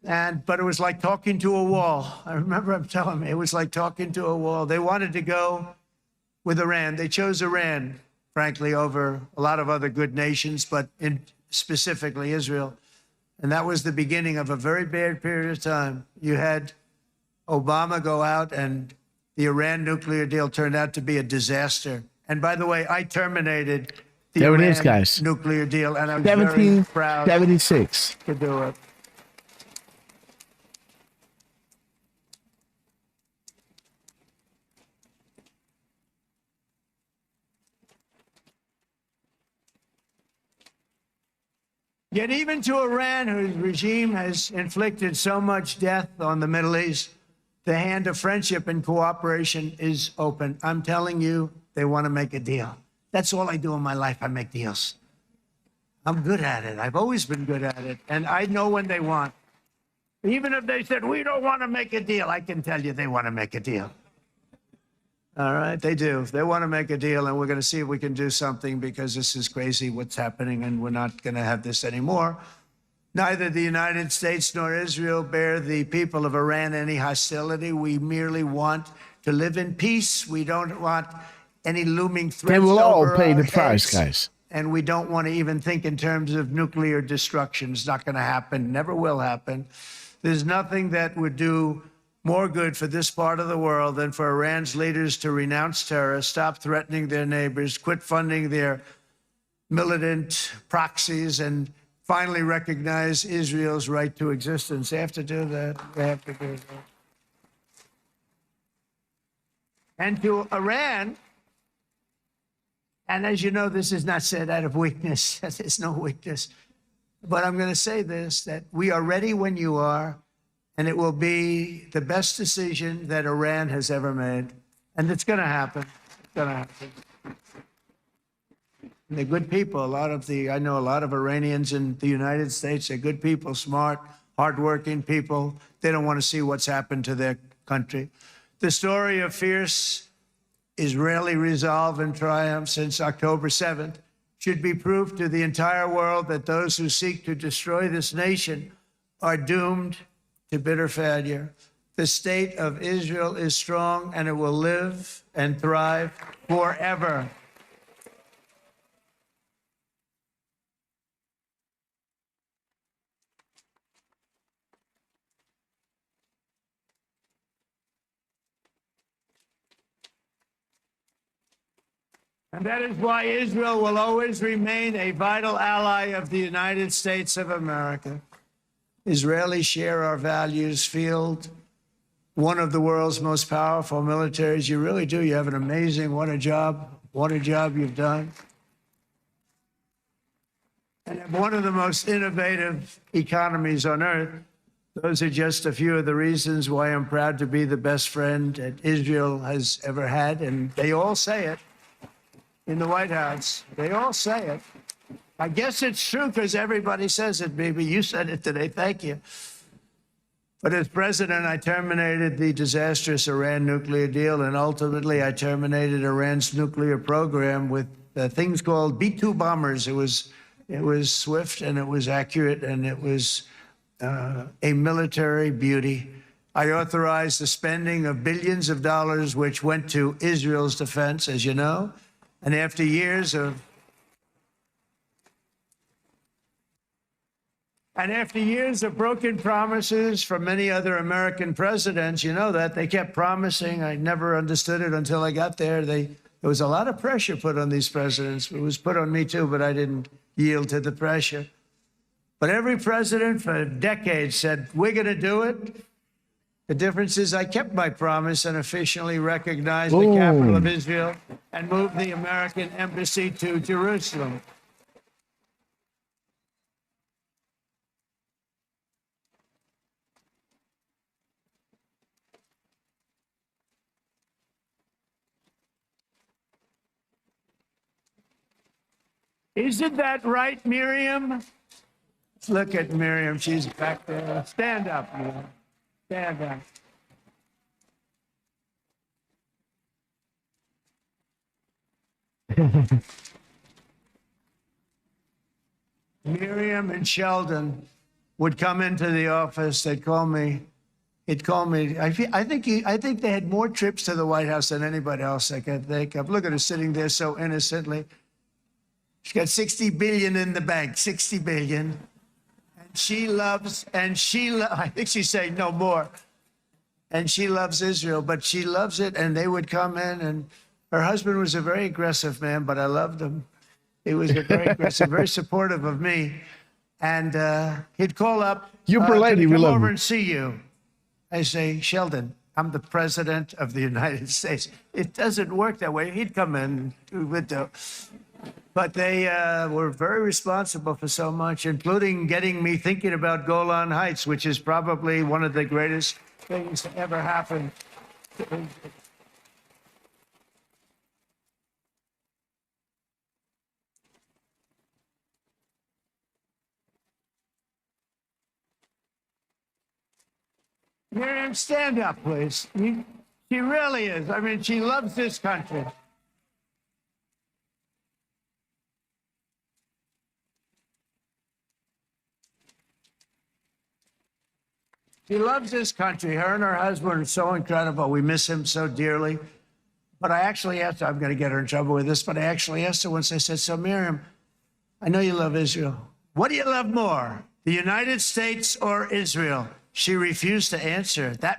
But it was like talking to a wall. I remember him telling me it was like talking to a wall. They wanted to go with Iran. They chose Iran, frankly, over a lot of other good nations, but specifically Israel. And that was the beginning of a very bad period of time. You had Obama go out, and the Iran nuclear deal turned out to be a disaster. And by the way, I terminated the there Iran it is, guys. nuclear deal, and I'm very proud 1776 to do it. Yet even to Iran, whose regime has inflicted so much death on the Middle East, the hand of friendship and cooperation is open. I'm telling you, they want to make a deal. That's all I do in my life. I make deals. I'm good at it. I've always been good at it. And I know when they want. Even if they said, we don't want to make a deal, I can tell you they want to make a deal. All right, they do. They want to make a deal, and we're going to see if we can do something, because this is crazy what's happening, and we're not going to have this anymore. Neither the United States nor Israel bear the people of Iran any hostility. We merely want to live in peace. We don't want any looming threats. They will all over pay our the price, heads. guys. And we don't want to even think in terms of nuclear destruction. It's not going to happen, never will happen. There's nothing that would do more good for this part of the world than for Iran's leaders to renounce terror, stop threatening their neighbors, quit funding their militant proxies, and finally recognize Israel's right to existence. They have to do that. They have to do that. And to Iran, and as you know, this is not said out of weakness. There's no weakness. But I'm going to say this, that we are ready when you are, and it will be the best decision that Iran has ever made. And it's going to happen. It's going to happen. And they're good people. I know a lot of Iranians in the United States. They're good people, smart, hardworking people. They don't want to see what's happened to their country. The story of fierce Israeli resolve and triumph since October 7th should be proof to the entire world that those who seek to destroy this nation are doomed to bitter failure. The state of Israel is strong, and it will live and thrive forever. And that is why Israel will always remain a vital ally of the United States of America. Israelis share our values, field one of the world's most powerful militaries. You really do. You have an amazing, what a job you've done. And have one of the most innovative economies on earth. Those are just a few of the reasons why I'm proud to be the best friend that Israel has ever had. And they all say it in the White House. They all say it. I guess it's true because everybody says it, baby. You said it today. Thank you. But as president, I terminated the disastrous Iran nuclear deal, and ultimately I terminated Iran's nuclear program with things called B-2 bombers. It was swift, and it was accurate, and it was a military beauty. I authorized the spending of billions of dollars, which went to Israel's defense, as you know. And after years of broken promises from many other American presidents, you know that, they kept promising. I never understood it until I got there. There was a lot of pressure put on these presidents. It was put on me too, but I didn't yield to the pressure. But every president for decades said, we're going to do it. The difference is I kept my promise and officially recognized the capital of Israel and moved the American embassy to Jerusalem. Isn't that right, Miriam? Look at Miriam. She's back there. Stand up, Miriam. Stand up. Miriam and Sheldon would come into the office. They'd call me. He'd call me. I think they had more trips to the White House than anybody else I could think of. Look at her sitting there so innocently. She's got 60 billion in the bank. 60 billion. I think she's saying no more. And she loves Israel, but she loves it. And they would come in, and her husband was a very aggressive man, but I loved him. He was a very aggressive, very supportive of me. And he'd call up, You're lady, we come love over you. and see you. I say, Sheldon, I'm the president of the United States. It doesn't work that way. He'd come in, we would do. But they were very responsible for so much, including getting me thinking about Golan Heights, which is probably one of the greatest things to ever happen. Miriam, stand up, please. She really is. I mean, she loves this country. She loves this country. Her and her husband are so incredible. We miss him so dearly. But I actually asked her, I'm going to get her in trouble with this, but I actually asked her once, I said, so Miriam, I know you love Israel. What do you love more, the United States or Israel? She refused to answer. That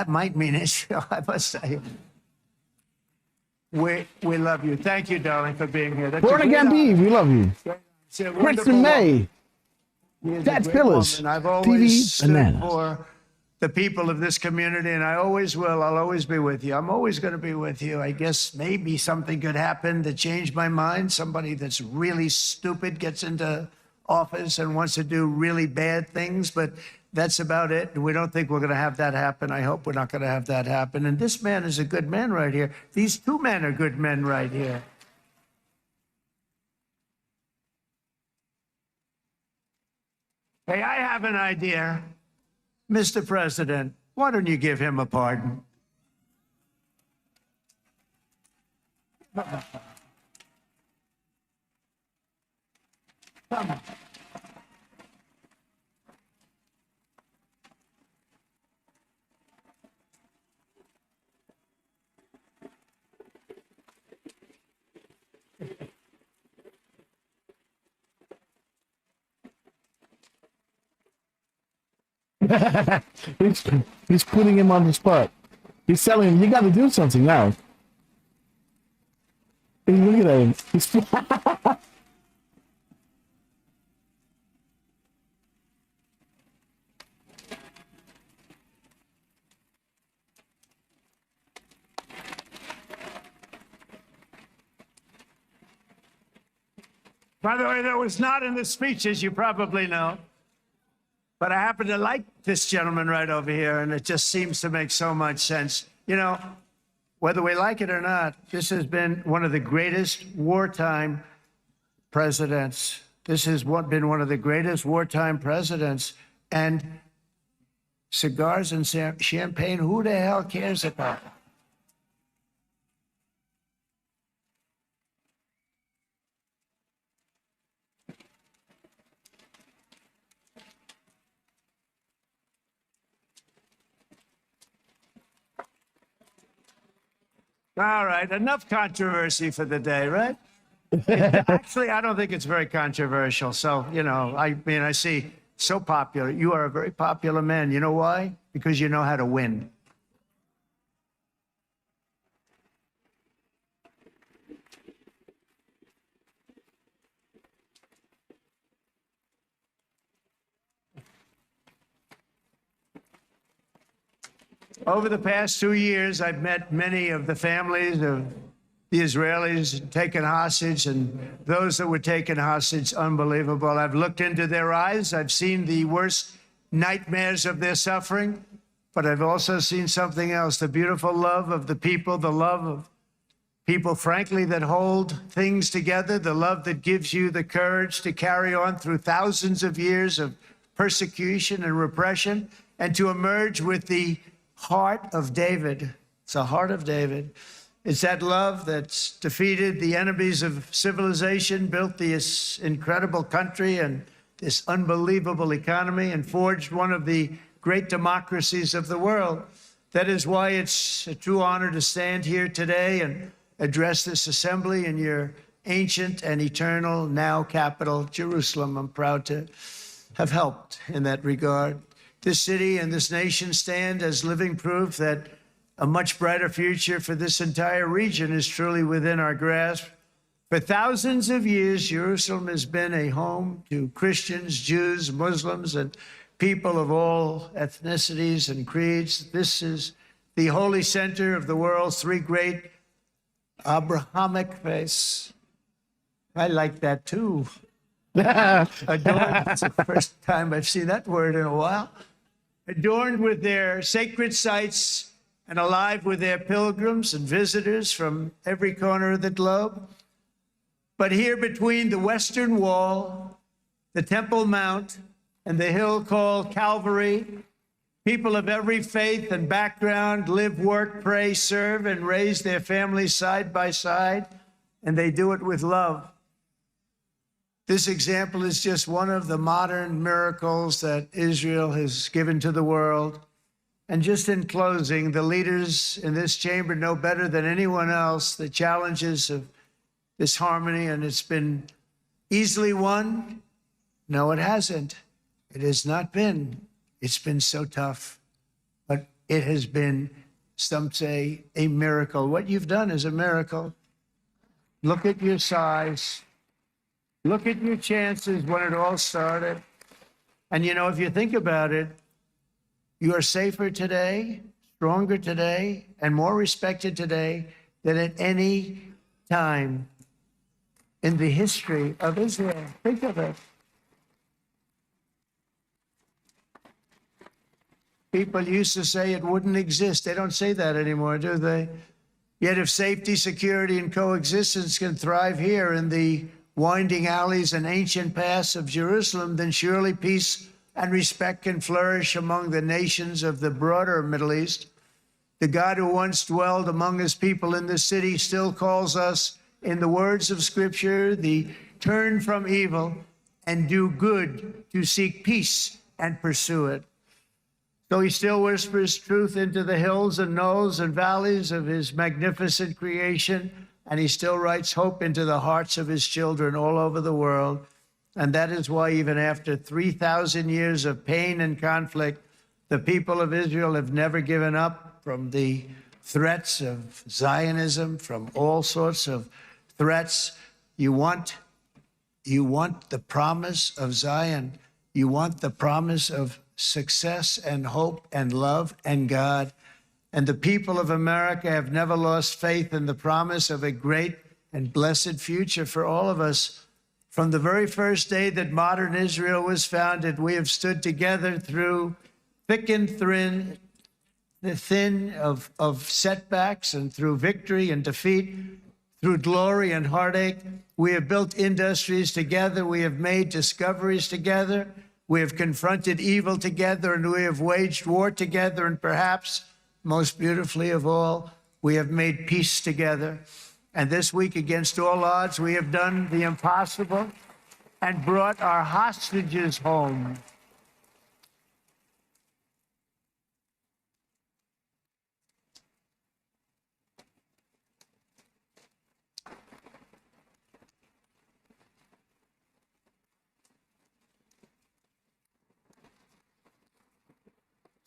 might mean Israel, I must say. We love you. Thank you, darling, for being here. Born again B, we love you. Kristen May. That's Phyllis. I've always TV stood Bananas. for the people of this community, and I always will. I'll always be with you. I'm always going to be with you. I guess maybe something could happen to change my mind. Somebody that's really stupid gets into office and wants to do really bad things, but that's about it. We don't think we're going to have that happen. I hope we're not going to have that happen. And this man is a good man right here. These two men are good men right here. Hey, I have an idea. Mr. President, why don't you give him a pardon? Come on. he's putting him on the spot. He's telling him, you got to do something now. Hey, look at him. By the way, that was not in the speech, as you probably know. But I happen to like this gentleman right over here, and it just seems to make so much sense. You know, whether we like it or not, this has been one of the greatest wartime presidents. This has been one of the greatest wartime presidents. And cigars and champagne, who the hell cares about it? All right, enough controversy for the day, right? Actually, I don't think it's very controversial. So, I mean, I see so popular. You are a very popular man. You know why? Because you know how to win. Over the past 2 years, I've met many of the families of the Israelis taken hostage and those that were taken hostage. Unbelievable. I've looked into their eyes. I've seen the worst nightmares of their suffering, but I've also seen something else, the beautiful love of the people, the love of people, frankly, that hold things together, the love that gives you the courage to carry on through thousands of years of persecution and repression and to emerge with the heart of David. It's the heart of David. It's that love that's defeated the enemies of civilization, built this incredible country and this unbelievable economy, and forged one of the great democracies of the world. That is why it's a true honor to stand here today and address this assembly in your ancient and eternal now capital, Jerusalem. I'm proud to have helped in that regard. This city and this nation stand as living proof that a much brighter future for this entire region is truly within our grasp. For thousands of years, Jerusalem has been a home to Christians, Jews, Muslims, and people of all ethnicities and creeds. This is the holy center of the world's three great Abrahamic faiths. I like that too. Adorned, it's the first time I've seen that word in a while. Adorned with their sacred sites and alive with their pilgrims and visitors from every corner of the globe. But here between the Western Wall, the Temple Mount, and the hill called Calvary, people of every faith and background live, work, pray, serve, and raise their families side by side, and they do it with love. This example is just one of the modern miracles that Israel has given to the world. And just in closing, the leaders in this chamber know better than anyone else the challenges of this harmony, and it's been easily won. No, it hasn't. It has not been. It's been so tough, but it has been, some say, a miracle. What you've done is a miracle. Look at your size. Look at your chances when it all started. And if you think about it, you are safer today, stronger today, and more respected today than at any time in the history of Israel. Think of it. People used to say it wouldn't exist. They don't say that anymore, do they? Yet if safety, security, and coexistence can thrive here in the winding alleys and ancient paths of Jerusalem, then surely peace and respect can flourish among the nations of the broader Middle East. The God who once dwelled among his people in this city still calls us, in the words of Scripture, the turn from evil and do good, to seek peace and pursue it. So he still whispers truth into the hills and knolls and valleys of his magnificent creation, and he still writes hope into the hearts of his children all over the world. And that is why even after 3,000 years of pain and conflict, the people of Israel have never given up from the threats of Zionism, from all sorts of threats. You want the promise of Zion. You want the promise of success and hope and love and God. And the people of America have never lost faith in the promise of a great and blessed future for all of us. From the very first day that modern Israel was founded, we have stood together through thick and thin, the thin of setbacks, and through victory and defeat, through glory and heartache. We have built industries together. We have made discoveries together. We have confronted evil together, and we have waged war together. And perhaps most beautifully of all, we have made peace together. And this week, against all odds, we have done the impossible and brought our hostages home.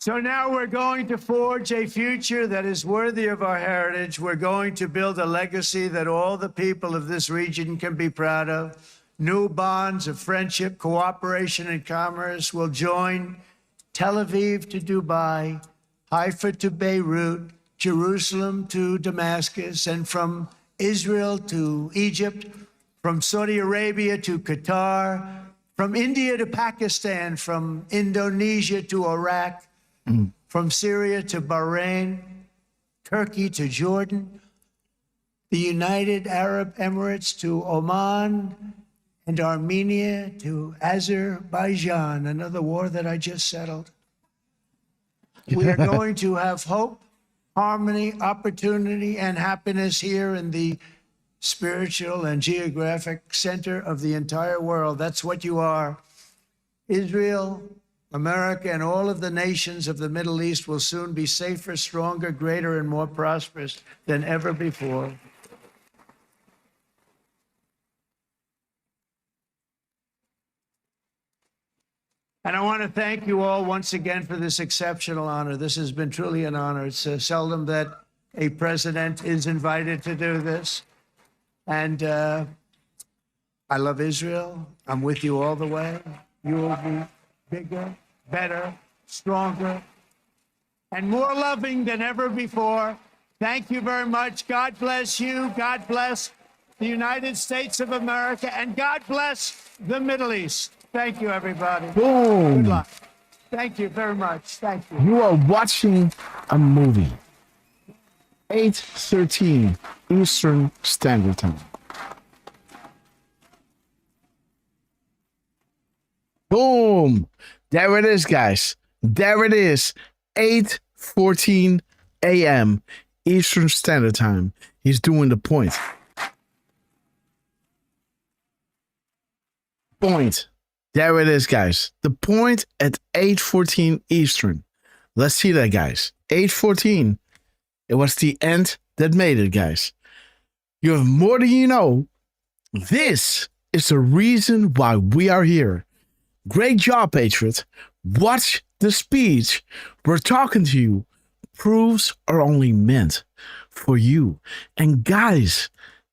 So now we're going to forge a future that is worthy of our heritage. We're going to build a legacy that all the people of this region can be proud of. New bonds of friendship, cooperation, and commerce will join Tel Aviv to Dubai, Haifa to Beirut, Jerusalem to Damascus, and from Israel to Egypt, from Saudi Arabia to Qatar, from India to Pakistan, from Indonesia to Iraq, from Syria to Bahrain, Turkey to Jordan, the United Arab Emirates to Oman, and Armenia to Azerbaijan, another war that I just settled. We are going to have hope, harmony, opportunity, and happiness here in the spiritual and geographic center of the entire world. That's what you are. Israel, America, and all of the nations of the Middle East will soon be safer, stronger, greater, and more prosperous than ever before. And I want to thank you all once again for this exceptional honor. This has been truly an honor. It's seldom that a president is invited to do this. And I love Israel. I'm with you all the way. You will be bigger, better, stronger, and more loving than ever before. Thank you very much. God bless you. God bless the United States of America. And God bless the Middle East. Thank you, everybody. Boom. Good luck. Thank you very much. Thank you. You are watching a movie. 8:13 Eastern Standard Time. Boom. There it is, guys. There it is. 8:14 a.m. Eastern Standard Time. He's doing the point. Point. There it is, guys. The point at 8:14 Eastern. Let's see that, guys. 8:14. It was the end that made it, guys. You have more than you know. This is the reason why we are here. Great job, Patriot. Watch the speech. We're talking to you. Proofs are only meant for you. And guys,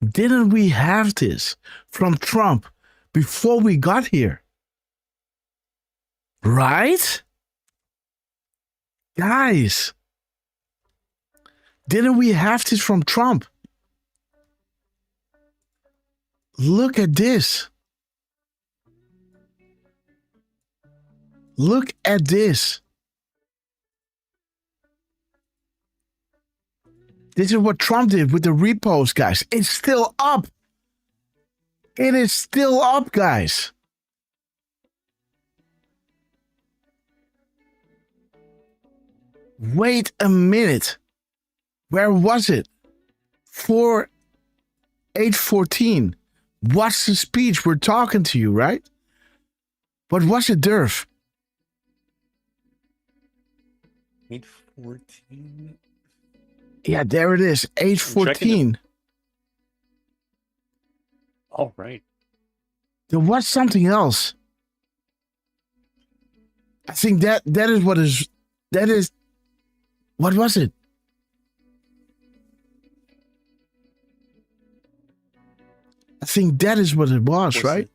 didn't we have this from Trump before we got here? Right? Guys, didn't we have this from Trump? Look at this. Look at this. This is what Trump did with the repost, guys. It's still up. It is still up, guys. Wait a minute. Where was it? 8:14. What's the speech? We're talking to you, right? What was it, Derf? 8:14. Yeah, there it is. 8:14. All right. There was something else. I think that is what was it? I think that is what it was, right?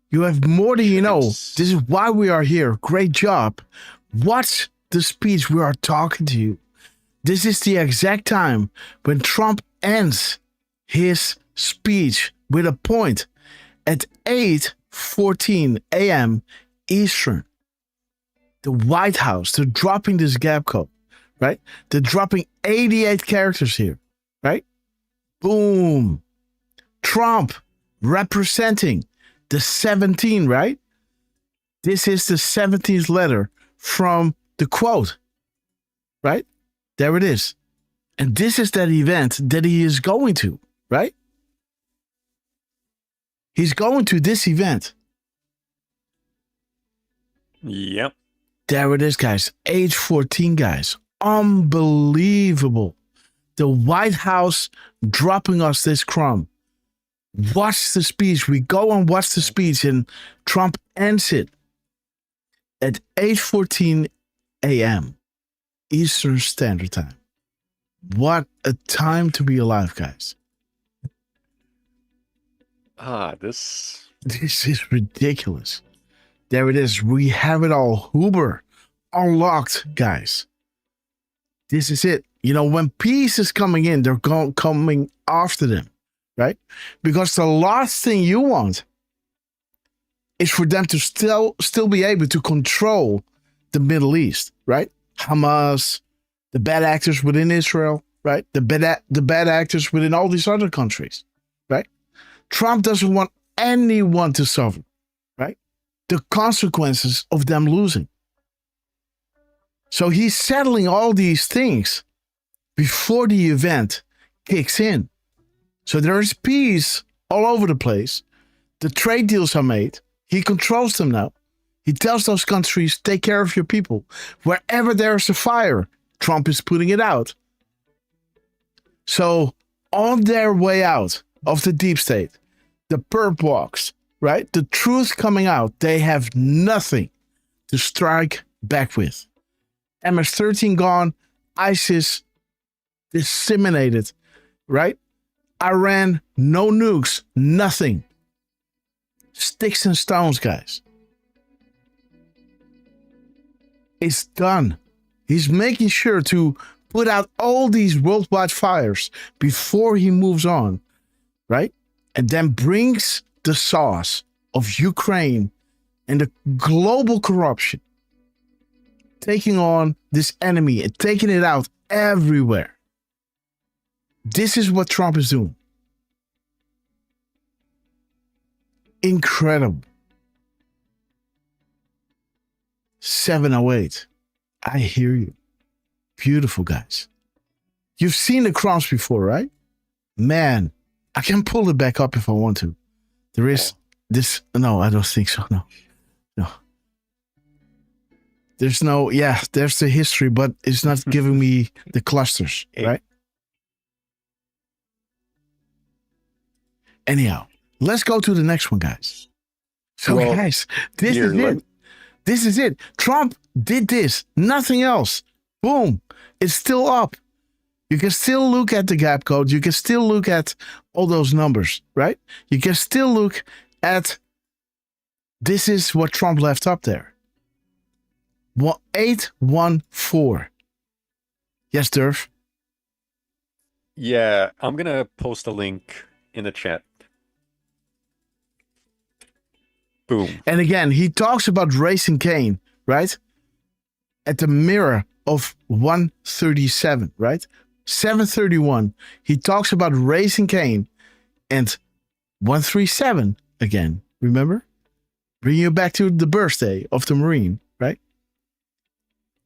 You have more than you know. This is why we are here. Great job. Watch the speech. We are talking to you. This is the exact time when Trump ends his speech with a point at 8:14 a.m. Eastern. The White House, they're dropping this gap code, right? They're dropping 88 characters here, right? Boom. Trump representing the 17, right? This is the 17th letter from the quote, right? There it is. And this is that event that he is going to, right? He's going to this event. Yep. There it is, guys. 8:14, guys. Unbelievable. The White House dropping us this crumb. Watch the speech. We go and watch the speech, and Trump ends it at 8:14 a.m. Eastern Standard Time. What a time to be alive, guys. This is ridiculous. There it is. We have it all. Huber unlocked, guys. This is it. You know, when peace is coming in, they're coming after them, right? Because the last thing you want is for them to still be able to control the Middle East, right? Hamas, the bad actors within Israel, right? The bad actors within all these other countries, right? Trump doesn't want anyone to suffer, right? The consequences of them losing. So he's settling all these things before the event kicks in. So there is peace all over the place. The trade deals are made. He controls them now. He tells those countries, take care of your people. Wherever there's a fire, Trump is putting it out. So on their way out of the deep state, the perp walks, right? The truth coming out, they have nothing to strike back with. MS-13 gone, ISIS disseminated, right? Iran, no nukes, nothing. Sticks and stones, guys. It's done. He's making sure to put out all these worldwide fires before he moves on, right? And then brings the sauce of Ukraine and the global corruption, taking on this enemy and taking it out everywhere. This is what Trump is doing. Incredible. 708. I hear you. Beautiful, guys. You've seen the crumbs before, right? Man, I can pull it back up if I want to. There is this. No, I don't think so. No. There's no, there's the history, but it's not giving me the clusters, right? Anyhow, let's go to the next one, guys. So, guys, this is it. This is it. Trump did this. Nothing else. Boom. It's still up. You can still look at the gap code. You can still look at all those numbers, right? You can still look at this is what Trump left up there. 814. Yes, Derf? Yeah, I'm going to post a link in the chat. Boom. And again, he talks about Racing Cane, right? At the mirror of 137, right? 731. He talks about Racing Cane and 137 again. Remember? Bring you back to the birthday of the Marine, right?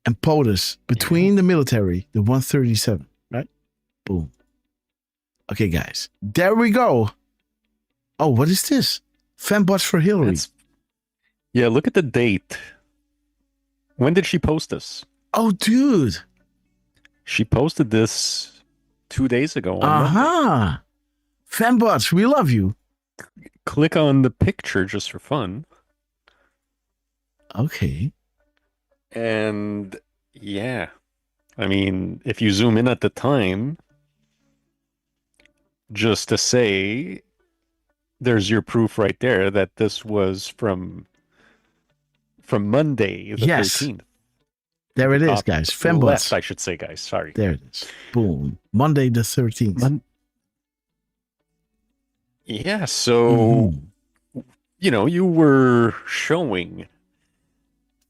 And POTUS between the military, the 137, right? Boom. Okay, guys. There we go. Oh, what is this? Fembots for Hillary. Yeah, look at the date. When did she post this? Oh, dude. She posted this 2 days ago. Fembots, we love you. Click on the picture just for fun. Okay. And yeah, I mean, if you zoom in at the time, just to say, there's your proof right there that this was from Monday, the 13th. There it is, guys. Fembots. Left, I should say, guys. Sorry. There it is. Boom. Monday the 13th. Yeah, so, you know, you were showing...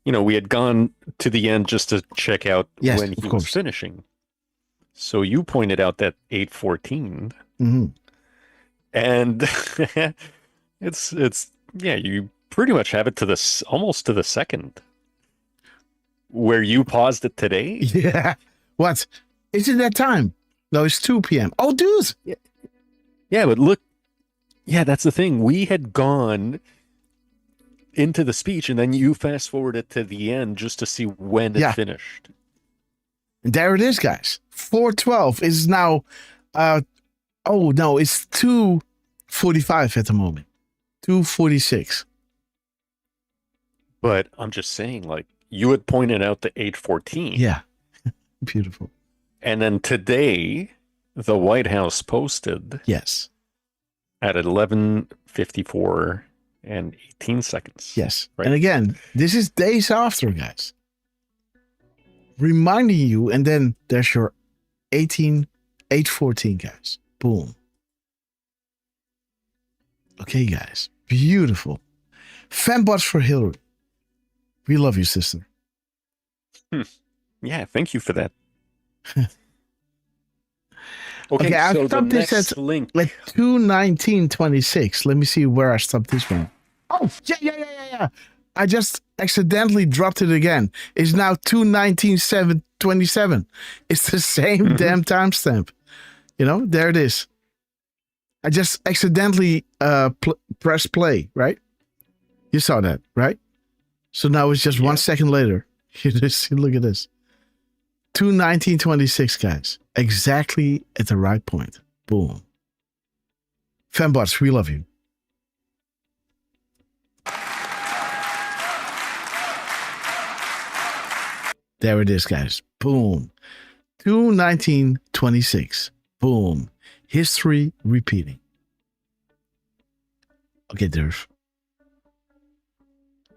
You know, we had gone to the end just to check out when he was finishing. So you pointed out that 814. And it's you pretty much have it to this almost to the second. Where you paused it today? Yeah. What? Is it that time? No, it's 2 p.m. Oh, dude. Yeah, but look. Yeah, that's the thing. We had gone into the speech, and then you fast forwarded to the end just to see when it finished. And there it is, guys. 412 is now it's 2:45 at the moment. 2:46. But I'm just saying, like, you had pointed out the 8:14. Yeah. Beautiful. And then today, the White House posted Yes. at 11:54 and 18 seconds. Yes. Right. And again, this is days after, guys. Reminding you, and then there's your 8:14, guys. Boom. Okay, guys. Beautiful. Fanbots for Hillary. We love you, sister. Yeah, thank you for that. Okay, I so the stopped this next at link. 2:19:26. Let me see where I stopped this one. Oh, yeah. I just accidentally dropped it again. It's now 2:19:27. It's the same damn timestamp. You know, there it is. I just accidentally pressed play, right? You saw that, right? So now it's just 1 second later. You just see, look at this. 2:19:26, guys. Exactly at the right point. Boom. Fanbots, we love you. There it is, guys. Boom. 2:19:26. Boom. History repeating. Okay, Derf.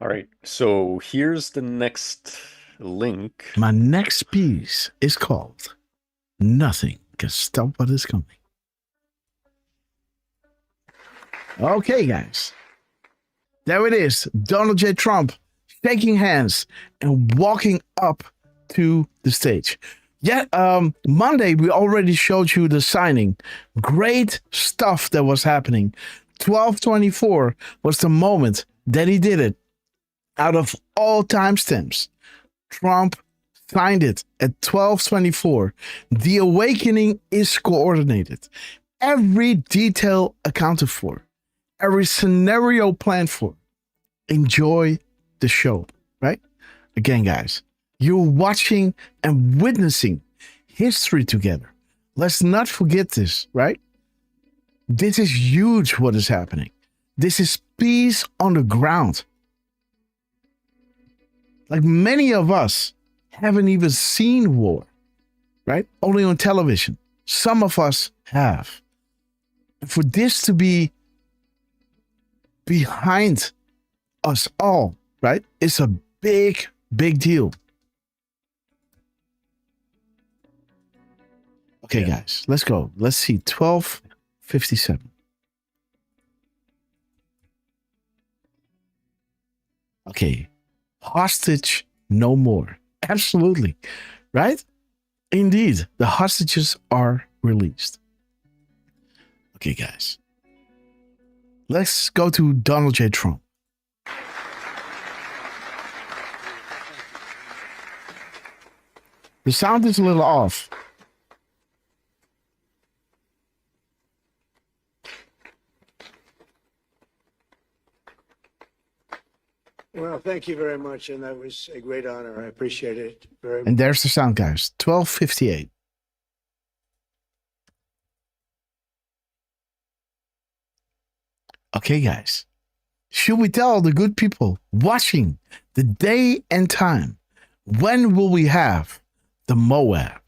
All right. So here's the next link. My next piece is called Nothing Can Stop What Is Coming. Okay, guys. There it is. Donald J. Trump shaking hands and walking up to the stage. Yeah, Monday we already showed you the signing. Great stuff that was happening. 12:24 was the moment that he did it. Out of all timestamps, Trump signed it at 12:24. The awakening is coordinated. Every detail accounted for. Every scenario planned for. Enjoy the show, right? Again, guys, you're watching and witnessing history together. Let's not forget this, right? This is huge what is happening. This is peace on the ground. Like many of us haven't even seen war, right? Only on television. Some of us have. For this to be behind us all, right? It's a big, big deal. Okay, guys, let's go. Let's see. 12:57. Okay. Hostage no more. Absolutely. Right? Indeed. The hostages are released. Okay, guys. Let's go to Donald J. Trump. The sound is a little off. Well, thank you very much, and that was a great honor. I appreciate it very much. And there's the sound, guys. 12:58. Okay, guys. Should we tell the good people watching the day and time, when will we have the Moab?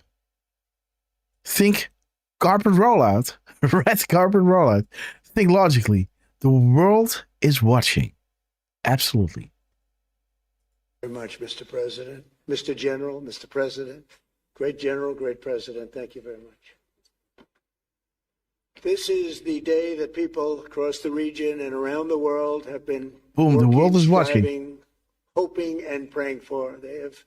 Think carpet rollout, red carpet rollout. Think logically. The world is watching. Absolutely. Very much, Mr. President, Mr. General, Mr. President, great General, great President. Thank you very much. This is the day that people across the region and around the world have been Boom, the world is watching. striving, hoping, and praying for. They have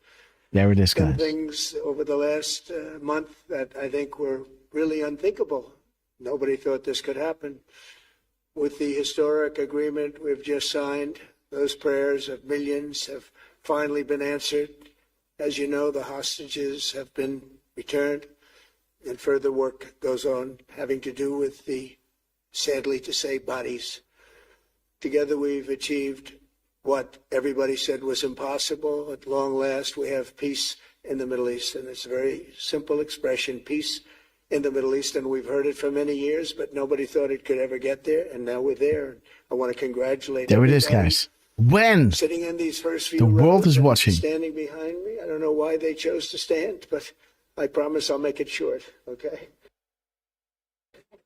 There it is, done guys. things over the last month that I think were really unthinkable. Nobody thought this could happen. With the historic agreement we've just signed, those prayers of millions have finally been answered. As you know, the hostages have been returned, and further work goes on having to do with the, sadly to say, bodies. Together we've achieved what everybody said was impossible. At long last, we have peace in the Middle East, and it's a very simple expression, peace in the Middle East, and we've heard it for many years, but nobody thought it could ever get there, and now we're there. I want to congratulate There it everybody. is, guys. when sitting in these first few the world rows is and watching. standing behind me. I don't know why they chose to stand, but I promise I'll make it short, okay?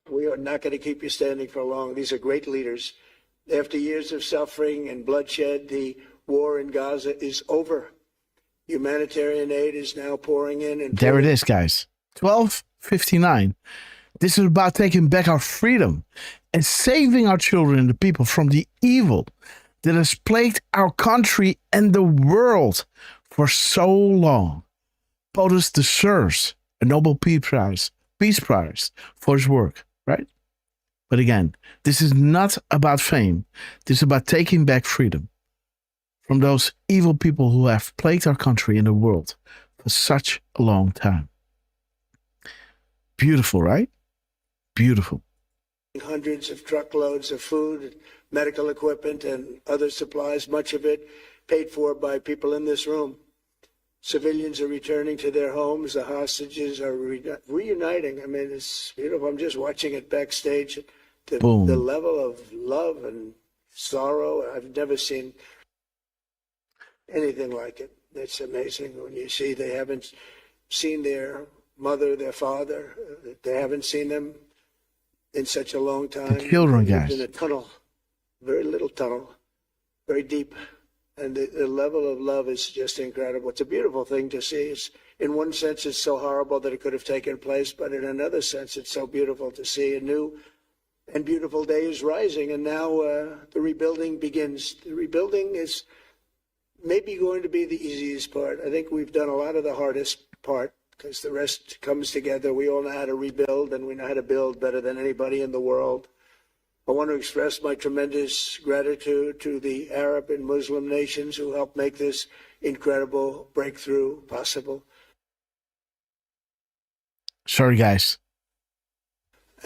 We are not going to keep you standing for long. These are great leaders. After years of suffering and bloodshed, the war in Gaza is over. Humanitarian aid is now pouring in. And There it is, guys. 12:59. This is about taking back our freedom and saving our children and the people from the evil that has plagued our country and the world for so long. POTUS deserves a Nobel Peace Prize for his work, right? But again, this is not about fame. This is about taking back freedom from those evil people who have plagued our country and the world for such a long time. Beautiful, right? Beautiful. Hundreds of truckloads of food, medical equipment, and other supplies, much of it paid for by people in this room. Civilians are returning to their homes. The hostages are reuniting. I mean, it's beautiful. I'm just watching it backstage. The level of love and sorrow, I've never seen anything like it. It's amazing when you see they haven't seen their mother, their father. They haven't seen them in such a long time. The children, guys. In a tunnel, very little tunnel, very deep. And the level of love is just incredible. It's a beautiful thing to see. It's, in one sense, it's so horrible that it could have taken place, but in another sense, it's so beautiful to see a new and beautiful day is rising. And now the rebuilding begins. The rebuilding is maybe going to be the easiest part. I think we've done a lot of the hardest part because the rest comes together. We all know how to rebuild, and we know how to build better than anybody in the world. I want to express my tremendous gratitude to the Arab and Muslim nations who helped make this incredible breakthrough possible. Sorry, guys.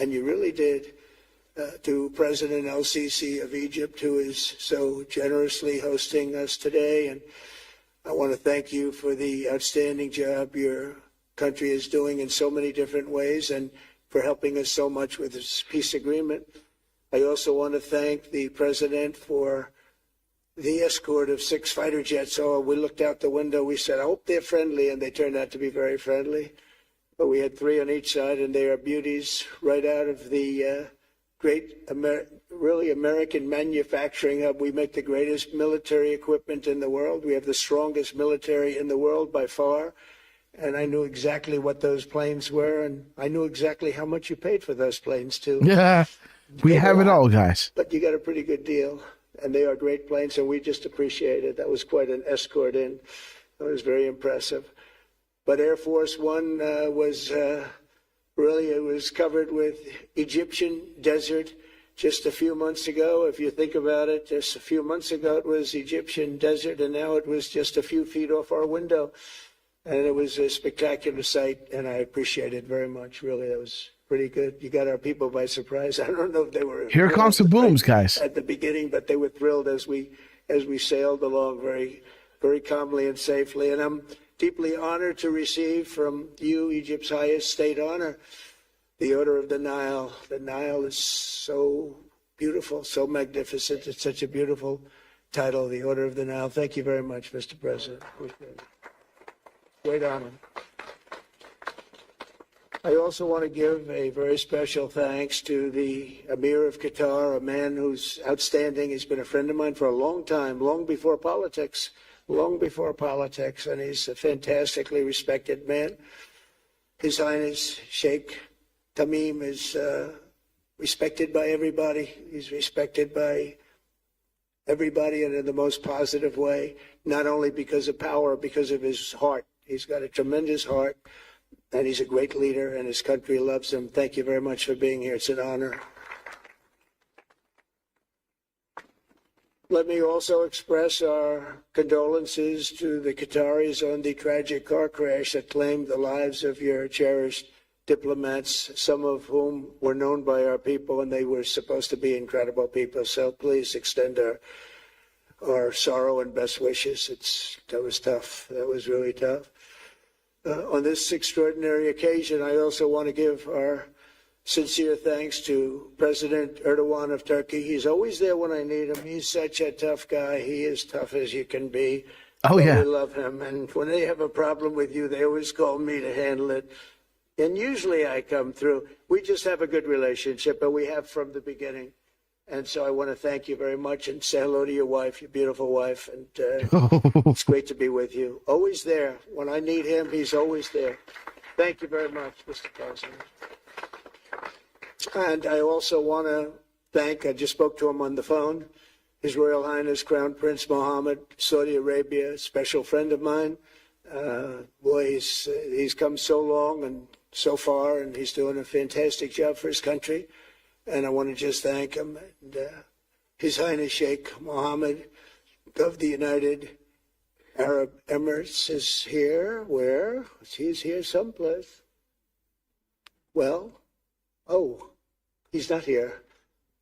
And you really did. To President El-Sisi of Egypt, who is so generously hosting us today. And I want to thank you for the outstanding job your country is doing in so many different ways and for helping us so much with this peace agreement. I also want to thank the president for the escort of 6 fighter jets. Oh, we looked out the window. We said, I hope they're friendly, and they turned out to be very friendly. But we had 3 on each side, and they are beauties right out of the great, really American manufacturing hub. We make the greatest military equipment in the world. We have the strongest military in the world by far. And I knew exactly what those planes were, and I knew exactly how much you paid for those planes, too. Yeah, we have it all, guys. But you got a pretty good deal, and they are great planes, and we just appreciate it. That was quite an escort in. That was very impressive. But Air Force One was really, it was covered with Egyptian desert just a few months ago. If you think about it, just a few months ago it was Egyptian desert, and now it was just a few feet off our window. And it was a spectacular sight, and I appreciate it very much. Really, that was pretty good. You got our people by surprise. I don't know if they were. Here comes the booms, guys. At the beginning, but they were thrilled as we sailed along very, very calmly and safely. And I'm deeply honored to receive from you, Egypt's highest state honor, the Order of the Nile. The Nile is so beautiful, so magnificent. It's such a beautiful title, the Order of the Nile. Thank you very much, Mr. President. Great honor. I also want to give a very special thanks to the Emir of Qatar, a man who's outstanding. He's been a friend of mine for a long time, long before politics, and he's a fantastically respected man. His Highness Sheikh Tamim is respected by everybody. He's respected by everybody, and in the most positive way, not only because of power, because of his heart. He's got a tremendous heart, and he's a great leader, and his country loves him. Thank you very much for being here. It's an honor. Let me also express our condolences to the Qataris on the tragic car crash that claimed the lives of your cherished diplomats, some of whom were known by our people, and they were supposed to be incredible people. So please extend our sorrow and best wishes. That was tough. That was really tough. On this extraordinary occasion, I also want to give our sincere thanks to President Erdogan of Turkey. He's always there when I need him. He's such a tough guy. He is tough as you can be. Oh, But yeah. we love him. And when they have a problem with you, they always call me to handle it. And usually I come through. We just have a good relationship, and we have from the beginning. And so I want to thank you very much and say hello to your wife, your beautiful wife. And it's great to be with you. Always there. When I need him, he's always there. Thank you very much, Mr. President. And I also want to thank, I just spoke to him on the phone, His Royal Highness Crown Prince Mohammed, Saudi Arabia, a special friend of mine. Boy, he's come so long and so far, and he's doing a fantastic job for his country. And I want to just thank him. And, His Highness Sheikh Mohammed of the United Arab Emirates is here. Where? He's here someplace. Well, oh, he's not here,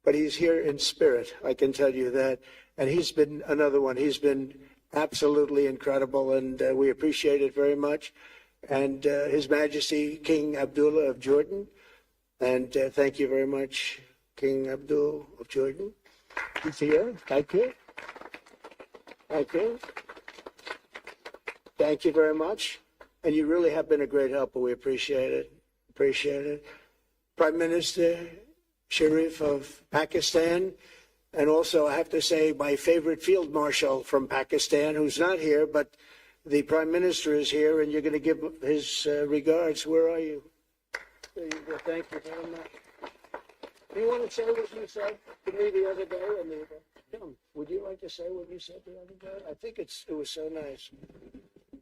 but he's here in spirit. I can tell you that. And he's been another one. He's been absolutely incredible, and we appreciate it very much. And His Majesty King Abdullah of Jordan. And thank you very much, King Abdul of Jordan. He's here. Thank you. Thank you. Thank you very much. And you really have been a great helper. We appreciate it. Appreciate it. Prime Minister Sharif of Pakistan. And also, I have to say, my favorite field marshal from Pakistan, who's not here, but the Prime Minister is here, and you're going to give his regards. Where are you? There you go. Thank you very much. Do you want to say what you said to me the other day? Tim, would you like to say what you said the other day? I think it was so nice.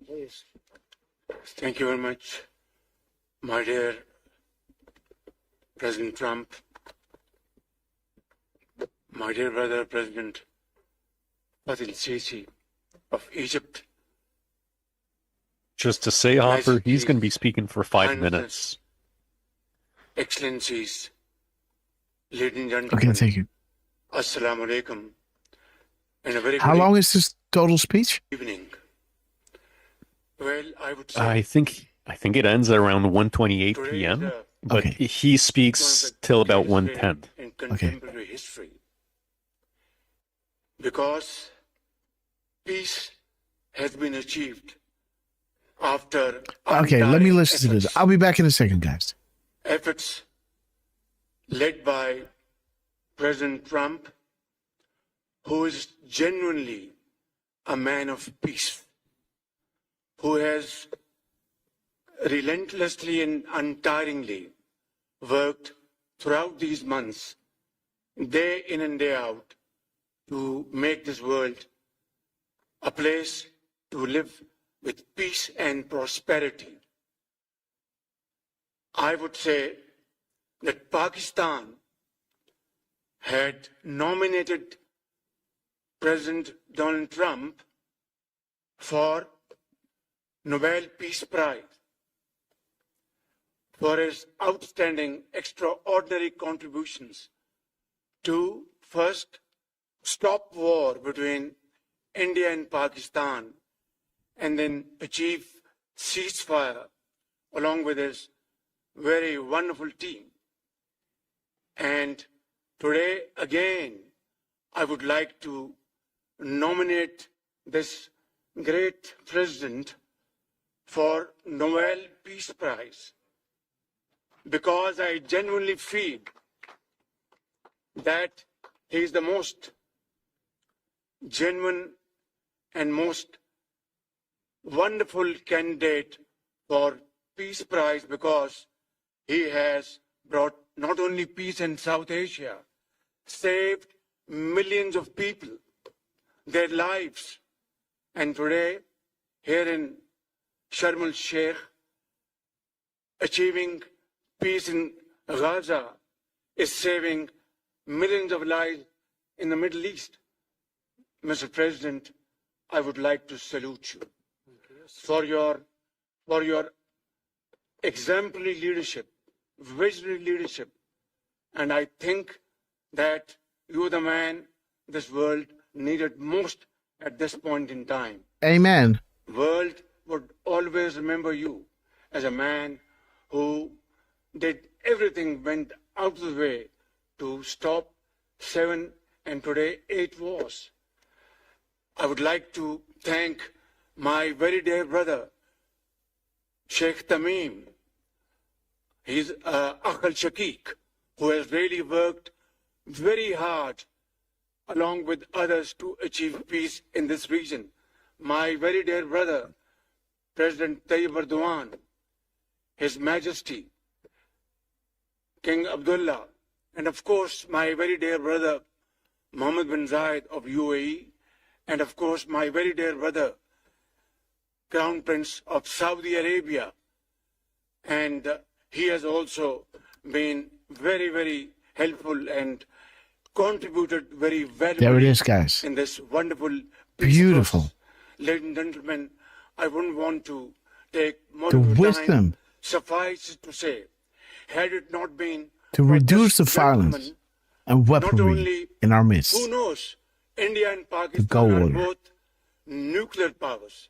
Please. Thank you very much, my dear President Trump, my dear brother President Fatil Sisi of Egypt. Just to say, Hopper, he's going to be speaking for 5 minutes. Excellencies, ladies and gentlemen. Okay, thank you. Assalamu alaikum. And a very How long is this total speech? evening. Well, I would say I think it ends at around 1:28 p.m. But he speaks till about 1:10. in contemporary history, because peace has been achieved after Okay, let me listen to this. I'll be back in a second, guys. efforts led by President Trump, who is genuinely a man of peace, who has relentlessly and untiringly worked throughout these months, day in and day out, to make this world a place to live with peace and prosperity. I would say that Pakistan had nominated President Donald Trump for Nobel Peace Prize for his outstanding, extraordinary contributions to first stop war between India and Pakistan, and then achieve ceasefire along with his very wonderful team. And today, again, I would like to nominate this great president for Nobel Peace Prize, because I genuinely feel that he is the most genuine and most wonderful candidate for Peace Prize, because he has brought not only peace in South Asia, saved millions of people, their lives. And today, here in Sharm el-Sheikh, achieving peace in Gaza is saving millions of lives in the Middle East. Mr. President, I would like to salute you for your exemplary leadership, visionary leadership. And I think that you're the man this world needed most at this point in time. Amen. World would always remember you as a man who did everything went out of the way to stop 7 and today 8 wars. I would like to thank my very dear brother, Sheikh Tamim. He's Akhal Shakik, who has really worked very hard along with others to achieve peace in this region. My very dear brother, President Tayyip Erdogan, His Majesty, King Abdullah, and of course, my very dear brother, Mohammed bin Zayed of UAE, and of course, my very dear brother, Crown Prince of Saudi Arabia. And he has also been very, very helpful and contributed very valuably There it is, guys. in this wonderful, Beautiful. process. Ladies and gentlemen, I wouldn't want to take more The of your wisdom. time. Suffice it to say, had it not been To for reduce the this violence gentleman, and not weaponry only, in our midst. who knows, India and go Pakistan are order. both nuclear powers.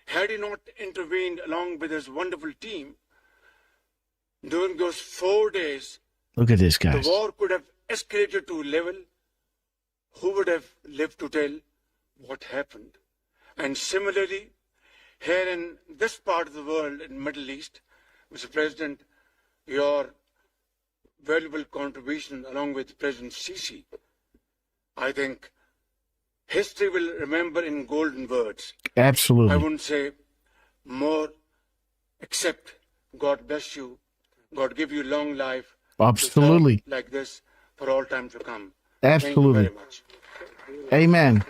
Had he not intervened along with his wonderful team, during those 4 days, Look at this, the guys. war could have escalated to a level. Who would have lived to tell what happened? And similarly, here in this part of the world, in Middle East, Mr. President, your valuable contribution along with President Sisi, I think history will remember in golden words. Absolutely. I wouldn't say more, except God bless you, God give you long life. to Absolutely. serve like this for all time to come. Absolutely. Thank you very much. Amen.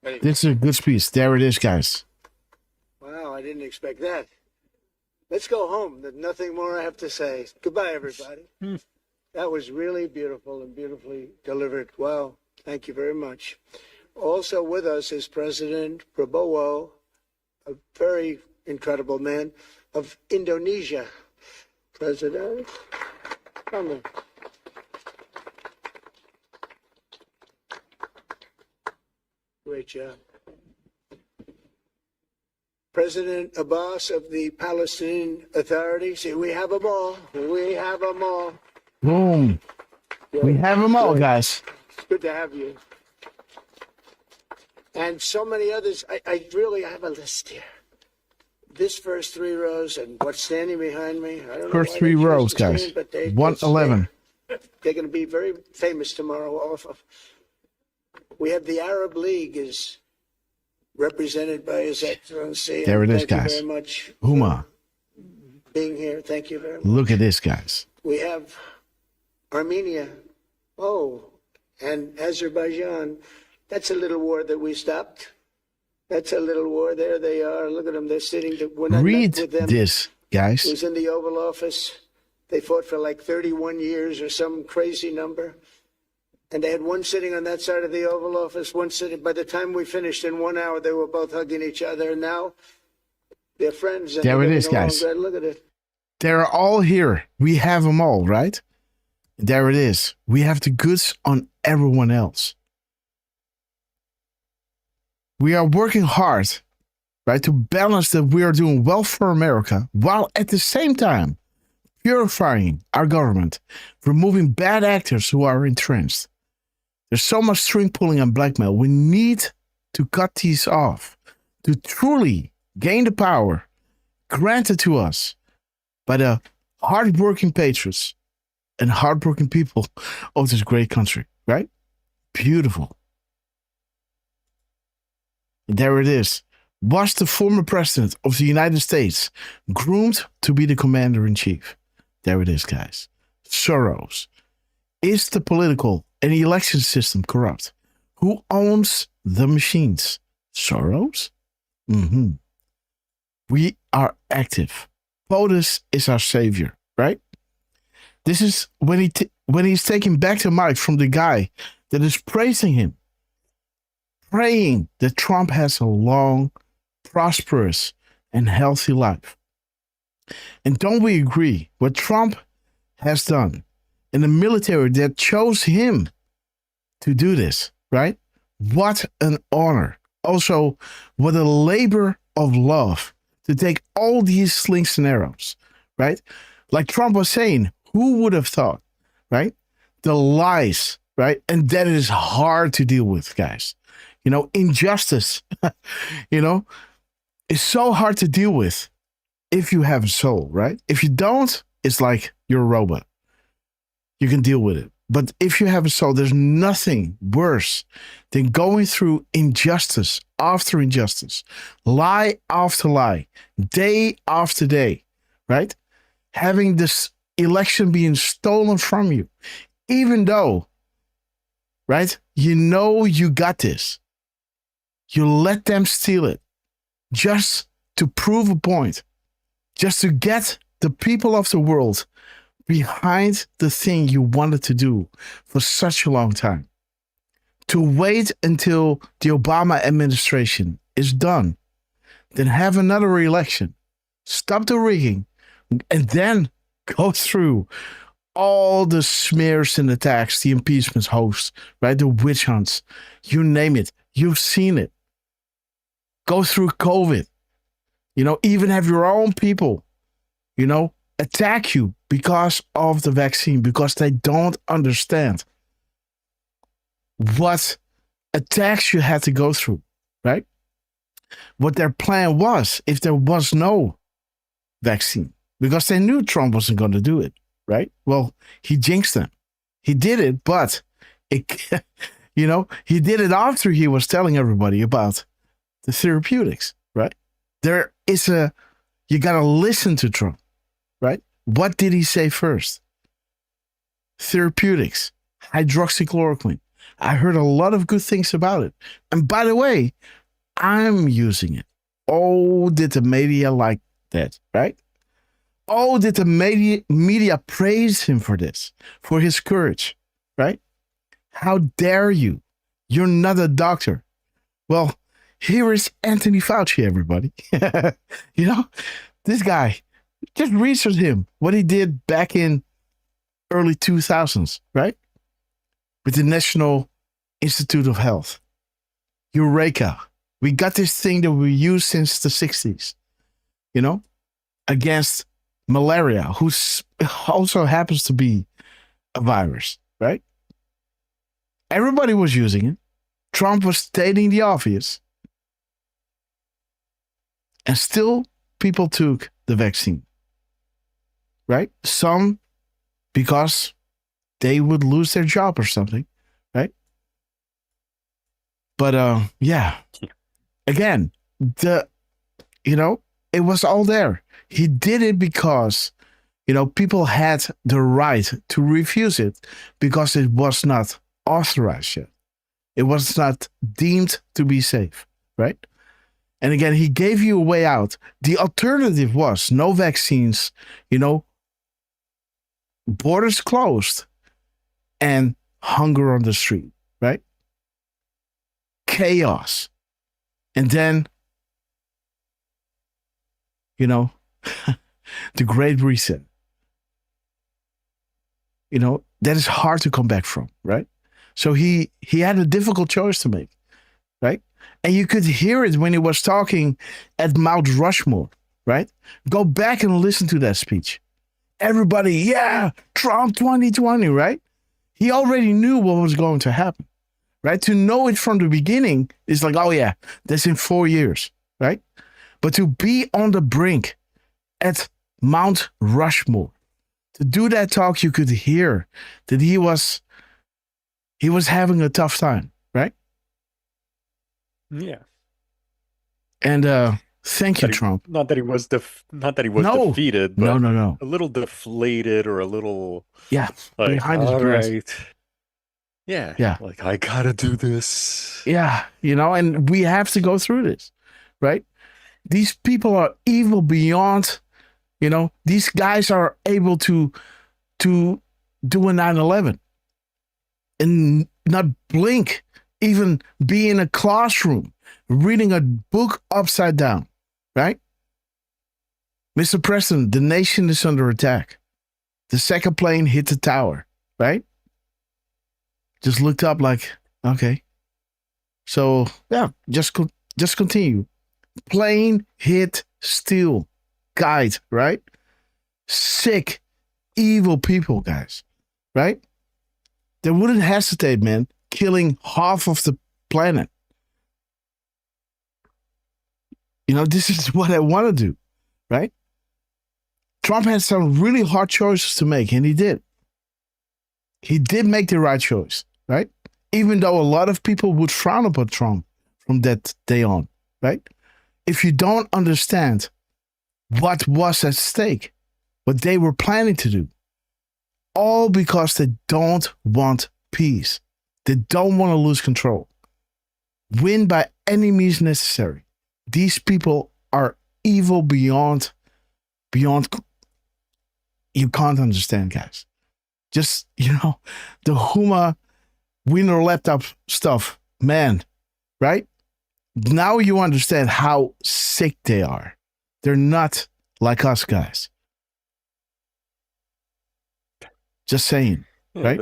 Very This is a good speech. There it is, guys. Wow, I didn't expect that. Let's go home. There's nothing more I have to say. Goodbye, everybody. That was really beautiful and beautifully delivered. Wow, thank you very much. Also with us is President Prabowo, a very incredible man of Indonesia. President, come in. Great job. President Abbas of the Palestinian Authority. See, we have them all. We have them all. Boom. We have them all, guys. It's good to have you. And so many others. I really have a list here. This first 3 rows and what's standing behind me. I don't know First why 3 they chose rows, the guys. screen, but they- 111. They're going to be very famous tomorrow. Also, we have the Arab League is represented by His Excellency. There it is, Thank you guys. very much Huma. for being here. Thank you very much. Look at this, guys. We have Armenia. Oh, and Azerbaijan. That's a little war that we stopped. That's a little war. There they are. Look at them. They're sitting. When I Read met with them, this, guys. it was in the Oval Office. They fought for like 31 years or some crazy number. And they had one sitting on that side of the Oval Office, one sitting. By the time we finished in 1 hour, they were both hugging each other. And now they're friends. And There they're it is, getting along guys. great. Look at it. They're all here. We have them all, right? There it is. We have the goods on everyone else. We are working hard, right, to balance that we are doing well for America, while at the same time purifying our government, removing bad actors who are entrenched. There's so much string pulling and blackmail. We need to cut these off to truly gain the power granted to us by the hardworking patriots and hardworking people of this great country, right? Beautiful. There it is. Was the former president of the United States groomed to be the commander-in-chief? There it is, guys. Soros. Is the political and election system corrupt? Who owns the machines? Soros? We are active. POTUS is our savior, right? This is when he's taking back the mic from the guy that is praising him, praying that Trump has a long, prosperous, and healthy life. And don't we agree what Trump has done in the military that chose him to do this, right? What an honor. Also, what a labor of love to take all these slings and arrows, right? Like Trump was saying, who would have thought, right? The lies, right? And that is hard to deal with, guys. You know, injustice, you know, is so hard to deal with if you have a soul, right? If you don't, it's like you're a robot. You can deal with it. But if you have a soul, there's nothing worse than going through injustice after injustice, lie after lie, day after day, right? Having this election being stolen from you, even though, right, you know you got this. You let them steal it just to prove a point, just to get the people of the world behind the thing you wanted to do for such a long time. To wait until the Obama administration is done, then have another election, stop the rigging, and then go through all the smears and attacks, the impeachment hoax, right? The witch hunts, you name it. You've seen it. Go through COVID, you know, even have your own people, you know, attack you because of the vaccine, because they don't understand what attacks you had to go through, right? What their plan was if there was no vaccine, because they knew Trump wasn't going to do it, right? Well, he jinxed them. He did it, but it, you know, he did it after he was telling everybody about the therapeutics, right? There is you got to listen to Trump, right? What did he say first? Therapeutics, hydroxychloroquine. I heard a lot of good things about it. And by the way, I'm using it. Oh, did the media like that, right? Oh, did the media praise him for this, for his courage, right? How dare you? You're not a doctor. Well, here is Anthony Fauci, everybody. You know, this guy, just research him, what he did back in early 2000s, right? With the National Institute of Health. Eureka. We got this thing that we use since the 60s, you know, against malaria, who also happens to be a virus, right? Everybody was using it. Trump was stating the obvious. And still, people took the vaccine, right? Some because they would lose their job or something, right? But yeah, again, you know, it was all there. He did it because, you know, people had the right to refuse it because it was not authorized yet. It was not deemed to be safe, right? And again, he gave you a way out. The alternative was no vaccines, you know, borders closed, and hunger on the street, right? Chaos. And then, you know, the Great Reset. You know, that is hard to come back from, right? So he had a difficult choice to make, right? And you could hear it when he was talking at Mount Rushmore, right? Go back and listen to that speech. Everybody, yeah, Trump 2020, right? He already knew what was going to happen, right? To know it from the beginning is like, oh yeah, that's in 4 years, right? But to be on the brink at Mount Rushmore, to do that talk, you could hear that he was having a tough time, right? Yeah. And thank you, Trump. Not that he was defeated, but no. A little deflated or a little like, behind his all breath. right. Yeah. Like, I gotta do this. Yeah, you know, and we have to go through this, right? These people are evil beyond, you know, these guys are able to do a 9/11 and not blink, even be in a classroom reading a book upside down, right? Mr. President, the nation is under attack. The second plane hit the tower, right? Just looked up like, okay. So, yeah, just continue. Plane hit steal, guide, right? Sick, evil people, guys, right? They wouldn't hesitate, man, killing half of the planet. This is what I want to do, right? Trump had some really hard choices to make, and he did. He did make the right choice, right? Even though a lot of people would frown upon Trump from that day on, right? If you don't understand what was at stake, what they were planning to do, all because they don't want peace. They don't want to lose control. Win by any means necessary. These people are evil beyond you can't understand, guys. Just, the Huma Wiener laptop stuff, man, right? Now you understand how sick they are. They're not like us, guys. Just saying, right?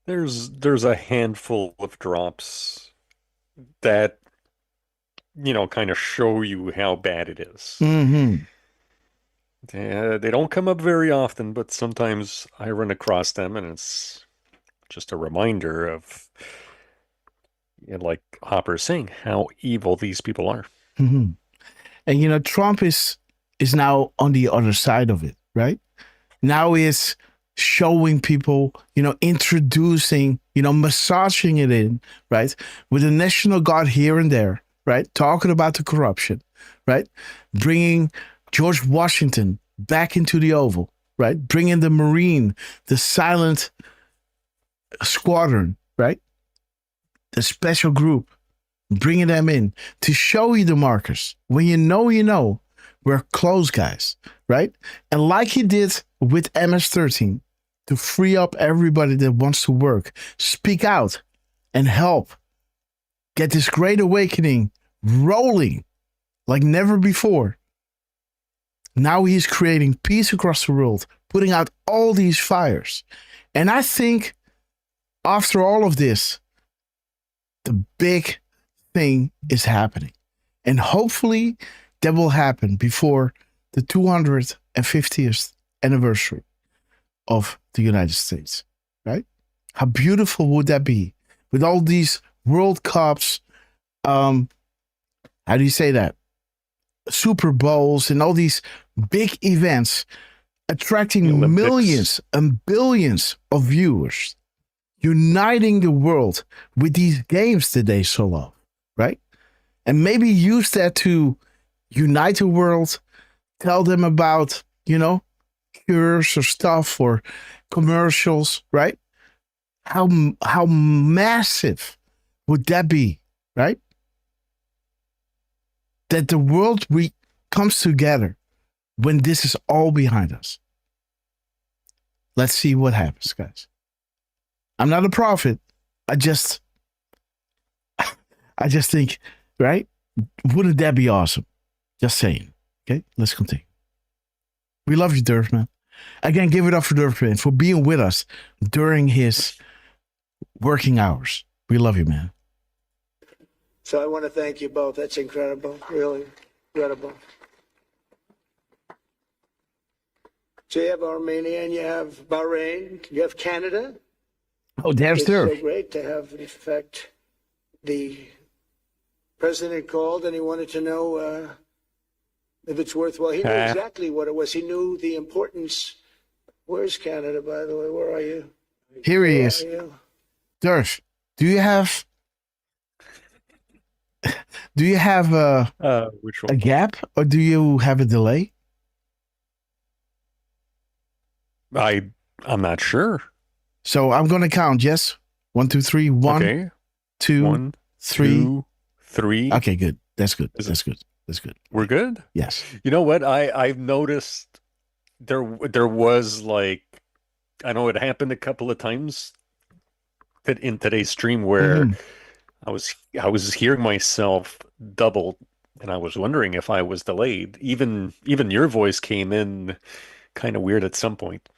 There's a handful of drops that, kind of show you how bad it is. Mm-hmm. They don't come up very often, but sometimes I run across them, and it's just a reminder of, like Hopper's saying, how evil these people are. Mm-hmm. And Trump is now on the other side of it, right? Now he is showing people, introducing, massaging it in, right? With the National Guard here and there, right? Talking about the corruption, right? Bringing George Washington back into the Oval, right? Bringing the Marine, the silent squadron, right? The special group, bringing them in to show you the markers. When you know, we're close, guys, right? And like he did with MS-13, to free up everybody that wants to work, speak out and help get this great awakening rolling like never before. Now he's creating peace across the world, putting out all these fires. And I think after all of this, the big thing is happening. And hopefully that will happen before the 250th anniversary of the United States, right? How beautiful would that be? With all these World Cups, how do you say that? Super Bowls and all these big events attracting millions and billions of viewers, uniting the world with these games that they so love, right? And maybe use that to unite the world, tell them about, cures or stuff or commercials, right? How massive would that be, right? That the world comes together when this is all behind us. Let's see what happens, guys. I'm not a prophet. I just think, right? Wouldn't that be awesome? Just saying. Okay, let's continue. We love you, Derf, man. Again, give it up for Derf, man, for being with us during his working hours. We love you, man. So I want to thank you both. That's incredible, really incredible. So you have Armenia and you have Bahrain, you have Canada. Oh, there's Derf. It's so great to have, in fact, the president called and he wanted to know if it's worthwhile. He knew exactly what it was. He knew the importance. Where's Canada, by the way? Where are you? Here he is. Derf, do you have which one? A gap or do you have a delay? I'm not sure. So I'm going to count. Yes. 1, 2, 3. 1, okay. 2, 1, 3. 2, 3. Okay, good. That's good. That's good. That's good. We're good? Yes. You know what? I've noticed there was like, I know it happened a couple of times that in today's stream where I was hearing myself double and I was wondering if I was delayed. Even your voice came in kind of weird at some point.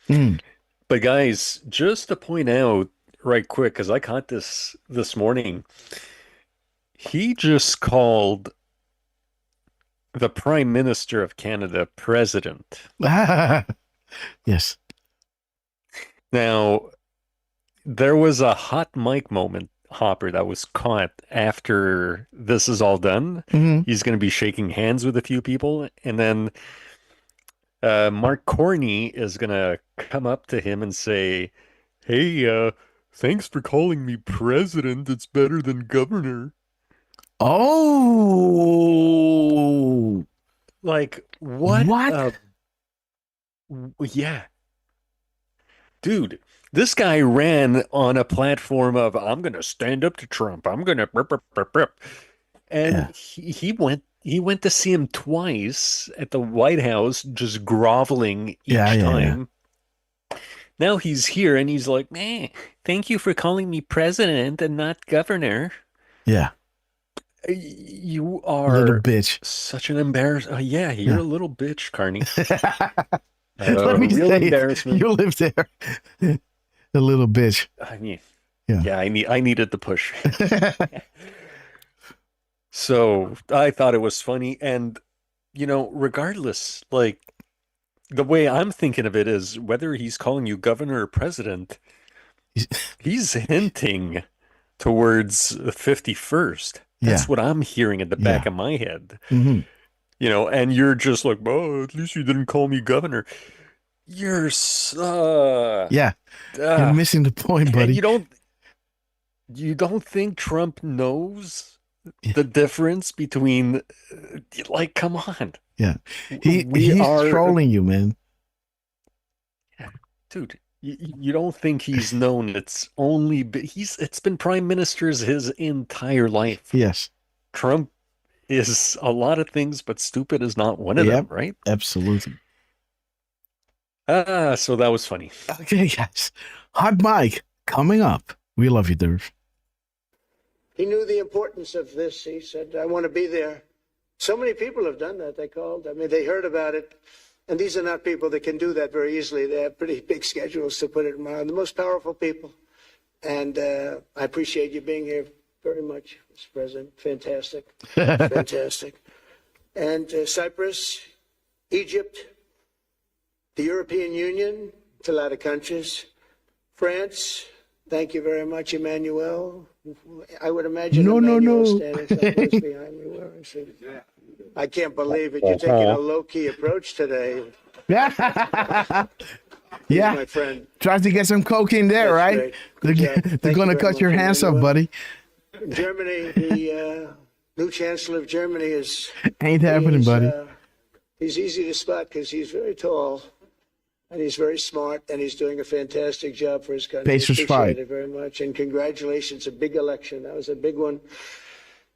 But guys, just to point out right quick, because I caught this morning, he just called the Prime Minister of Canada president. Yes. Now, there was a hot mic moment, Hopper, that was caught after this is all done. Mhm. He's going to be shaking hands with a few people, and then Mark Corney is going to come up to him and say, "Hey, thanks for calling me president. It's better than governor." Oh, Like, what? What? Yeah. Dude, this guy ran on a platform of, I'm going to stand up to Trump. I'm going to... And Yeah. he went to see him twice at the White House, just groveling each Yeah. time. Now he's here and he's like, man, thank you for calling me president and not governor. Yeah. You are Little bitch. such an embarrassment. Yeah, you're a little bitch, Carney. Let me real say it. embarrassment. You live there. A little bitch. I mean, Yeah. I needed the push. So I thought it was funny. And, regardless, like, the way I'm thinking of it is whether he's calling you governor or president, he's hinting towards the 51st. That's what I'm hearing at the back of my head. Mm-hmm. And you're just like, oh, at least you didn't call me governor. You're You're missing the point, buddy. You don't think Trump knows the difference between, like, come on. Yeah. He's trolling you, man. Dude, you don't think he's known it's been prime ministers his entire life. Yes. Trump is a lot of things, but stupid is not one of them, right? Absolutely. So that was funny. Okay, guys. Hot mic coming up. We love you, Derf. He knew the importance of this. He said, I want to be there. So many people have done that. They called. I mean, they heard about it. And these are not people that can do that very easily. They have pretty big schedules, to put it in mind. The most powerful people. And I appreciate you being here very much, Mr. President. Fantastic. Fantastic. And Cyprus, Egypt, the European Union, it's a lot of countries. France, thank you very much, Emmanuel. I would imagine Emmanuel standing someplace behind me. Where is he? I can't believe it. You're taking a low-key approach today. Yeah. He's my friend. Tries to get some coke in there, right? They're going to cut your hands off, buddy. Germany, the new chancellor of Germany is... Ain't happening, buddy. He's easy to spot because he's very tall. And he's very smart, and he's doing a fantastic job for his country. Pacers Appreciate fight. it very much. And congratulations, a big election. That was a big one.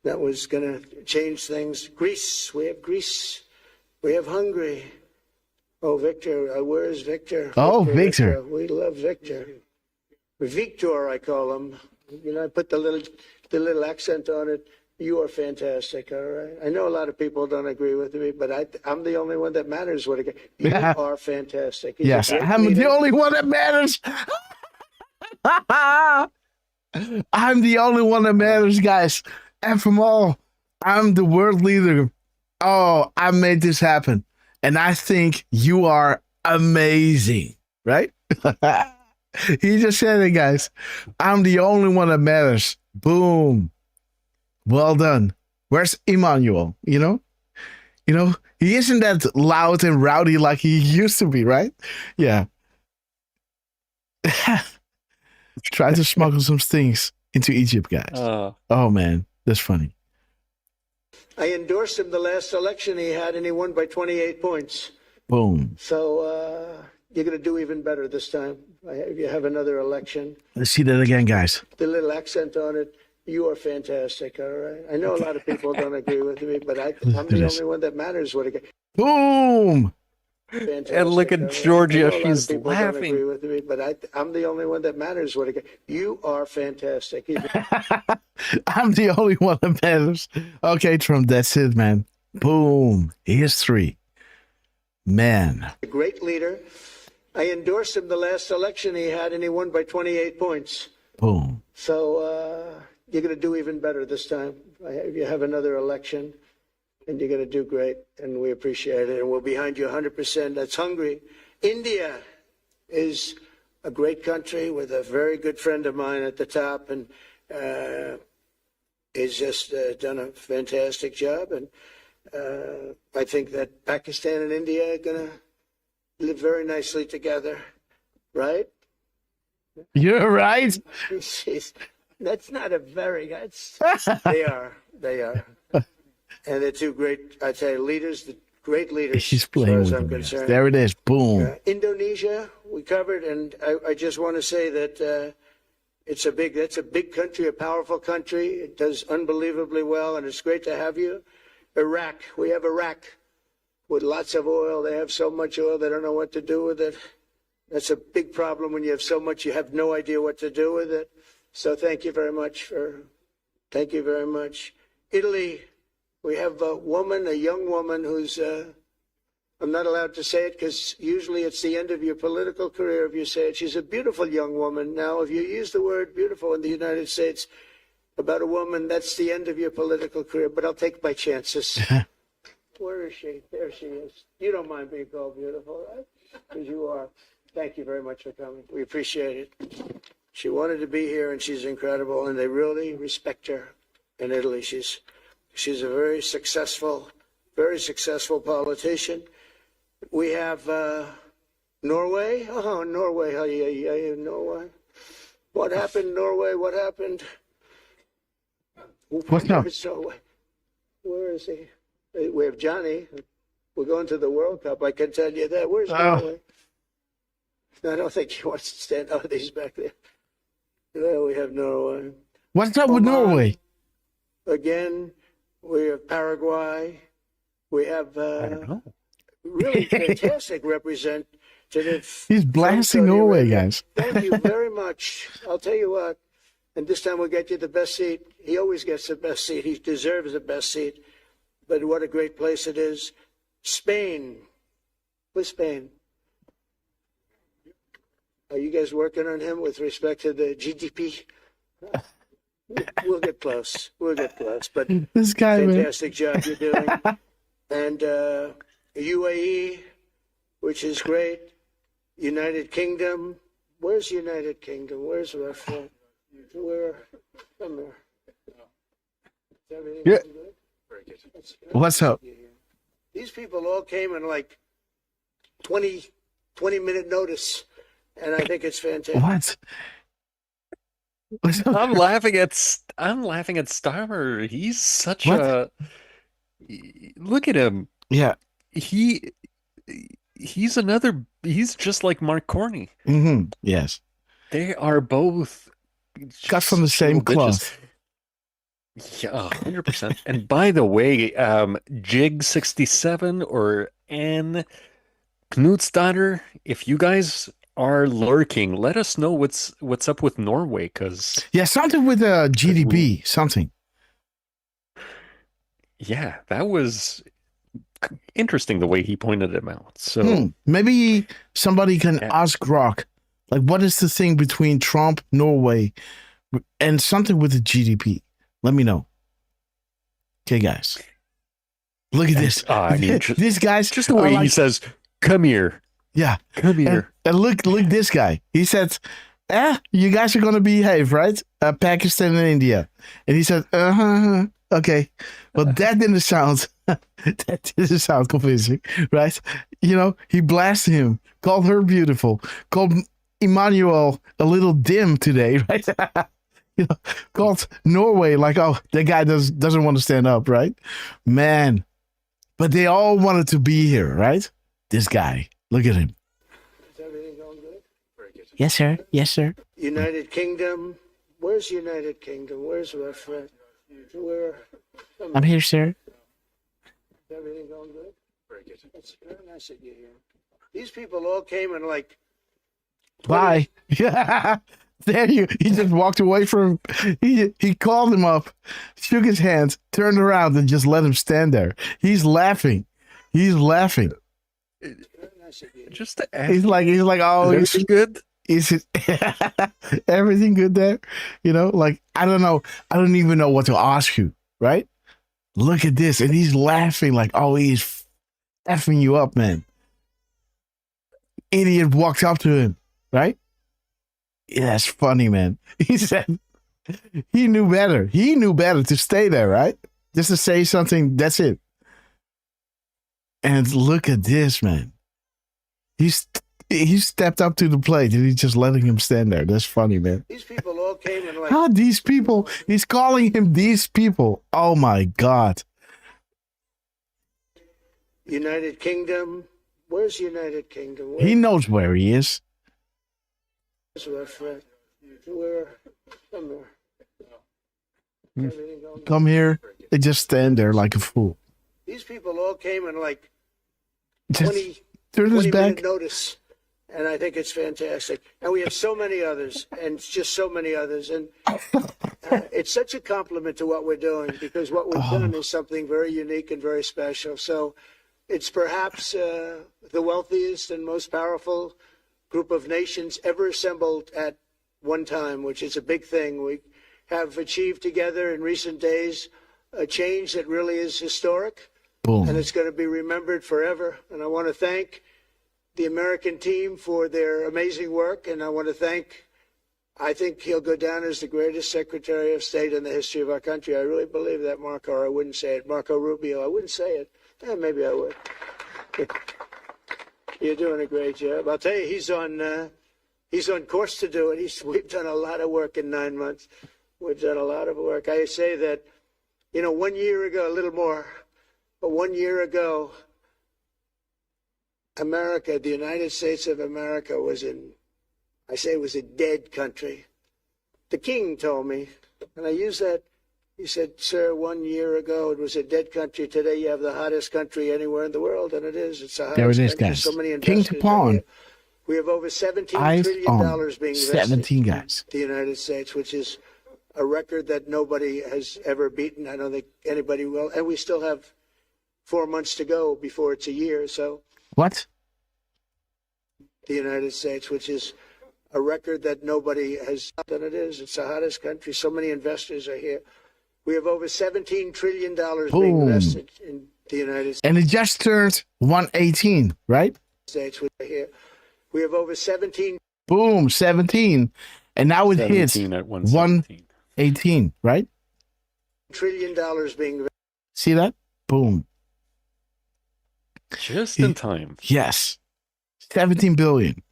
That was going to change things. Greece, we have Greece. We have Hungary. Oh, Victor, where is Victor? Oh, Victor. We love Victor. Victor, I call him. I put the little accent on it. You are fantastic, all right? I know a lot of people don't agree with me, but I'm the only one that matters. You are fantastic. He's Yes, I'm the only one that matters. I'm the only one that matters, guys. And from all, I'm the world leader. Oh, I made this happen. And I think you are amazing, right? He just said it, guys. I'm the only one that matters. Boom. Well done. Where's Emmanuel? He isn't that loud and rowdy like he used to be, right? Yeah. Try to smuggle some things into Egypt, guys. Oh, man. That's funny. I endorsed him the last election he had, and he won by 28 points. Boom. So you're going to do even better this time. You have another election. Let's see that again, guys. The little accent on it. You are fantastic, all right? I know a lot of people don't agree with me, but I'm the only one that matters. Boom! Fantastic, And look at Georgia. She's laughing. Don't agree with me, but I'm the only one that matters. You are fantastic. I'm the only one that matters. Okay, Trump, that's it, man. Boom. Here's 3. Man. A great leader. I endorsed him the last election he had, and he won by 28 points. Boom. So you're going to do even better this time. You have another election. and you're going to do great, and we appreciate it, and we're behind you 100%. That's Hungary. India is a great country with a very good friend of mine at the top, and he's just done a fantastic job. And I think that Pakistan and India are going to live very nicely together, right? You're right. That's not a very good. They are. And they're two great, I'd say, leaders, great leaders. He's playing as with far as I'm him, yes. concerned. There it is. Boom. Indonesia, we covered, and I just want to say that that's a big country, a powerful country. It does unbelievably well, and it's great to have you. Iraq, we have Iraq with lots of oil. They have so much oil, they don't know what to do with it. That's a big problem when you have so much, you have no idea what to do with it. So thank you very much. Italy, we have a young woman who's, I'm not allowed to say it because usually it's the end of your political career if you say it. She's a beautiful young woman. Now, if you use the word beautiful in the United States about a woman, that's the end of your political career, but I'll take my chances. Where is she? There she is. You don't mind being called beautiful, right? Because you are. Thank you very much for coming. We appreciate it. She wanted to be here, and she's incredible, and they really respect her in Italy. She's a very successful politician. We have Norway. Oh, Norway. Norway. What happened, Norway? What happened? What's up? Norway? Where is he? We have Johnny. We're going to the World Cup. I can tell you that. Where's Norway? I don't think he wants to stand. Oh, he's back there. There we have Norway. What's up with Norway? Again, we have Paraguay. We have I don't know. really fantastic representative. He's blasting Norway, guys. Thank you very much. I'll tell you what, and this time we'll get you the best seat. He always gets the best seat. He deserves the best seat. But what a great place it is. Spain. Where's Spain? Are you guys working on him with respect to the GDP? We'll get close. But this guy, fantastic job you're doing. And UAE, which is great. United Kingdom. Where's United Kingdom? Where's Russia? Come here. Is everything Yeah. good? Very good. What's up? These people all came in like 20-minute notice, and I think it's fantastic. What? I'm laughing at Starmer. He's such a look at him. Yeah. He's just like Mark Corney. Mm-hmm. Yes. They are both cut from the same cloth. Yeah, 100%. And by the way, Jig67 or Ann Knutsdatter, if you guys are lurking, let us know what's up with Norway, because something with GDP, something. Yeah, that was interesting the way he pointed him out. So maybe somebody can ask Rock, like, what is the thing between Trump, Norway, and something with the GDP? Let me know. Okay, guys. Look at this. I mean, these guys, just the way he says, "Come here." Yeah, come here. And look, this guy. He said, you guys are gonna behave, right? Pakistan and India. And he said, okay. Well, that didn't sound convincing, right? You know, he blasted him, called her beautiful, called Emmanuel a little dim today, right? You know, called Norway like, oh, that guy doesn't want to stand up, right? Man, but they all wanted to be here, right? This guy, look at him. Is everything going good? Very good. Yes, sir. Yes, sir. United Kingdom. Where's United Kingdom? Where's Russia? I'm here, sir. Is everything going good? Very good. It's very nice that you're here. These people all came in like. Bye. Yeah. There he just walked away from him. He called him up, shook his hands, turned around, and just let him stand there. He's laughing. Just to ask, he's like, oh, is everything good? Is it everything good there? You know, like, I don't know. I don't even know what to ask you, right? Look at this. And he's laughing like, oh, he's effing you up, man. Idiot walked up to him, right? Yeah, that's funny, man. He said he knew better. He knew better to stay there, right? Just to say something, that's it. And look at this, man. He stepped up to the plate and he's just letting him stand there. That's funny, man. These people all came and like... Ah, these people. He's calling him these people. Oh, my God. United Kingdom. Where's United Kingdom? He knows where he is. Where's my friend? Where? Come here. Come here. They just stand there like a fool. These people all came in like Just 20, turn his 20 back. minute notice. And I think it's fantastic. And we have so many others, and just so many others. And it's such a compliment to what we're doing, because what we've done is something very unique and very special. So it's perhaps the wealthiest and most powerful group of nations ever assembled at one time, which is a big thing. We have achieved together in recent days a change that really is historic. Boom. And it's going to be remembered forever. And I want to thank the American team for their amazing work. And I want to thank, I think he'll go down as the greatest Secretary of State in the history of our country. I really believe that, Marco, or I wouldn't say it. Marco Rubio, I wouldn't say it. Maybe I would. You're doing a great job. I'll tell you, he's on course to do it. We've done a lot of work in 9 months. We've done a lot of work. I say that, 1 year ago, a little more, but 1 year ago, America, the United States of America was a dead country. The king told me, and I use that, he said, sir, 1 year ago it was a dead country. Today you have the hottest country anywhere in the world, and it is. It's the hottest There it is, country. guys. So many King to investors pawn. We have over $17 Eyes trillion on. being 17 invested guys. in the United States, which is a record that nobody has ever beaten. I don't think anybody will. And we still have 4 months to go before it's a year. So What? the United States, which is a record that nobody has done. It is. It's the hottest country. So many investors are here. We have over $17 trillion being Boom. invested in the United And it just turned 118, right? States. Which are here. We have over 17 Boom, 17. And now it hits 17 at 117. 118, right? trillion being See that? Boom. Just in time. Yes. 17 billion.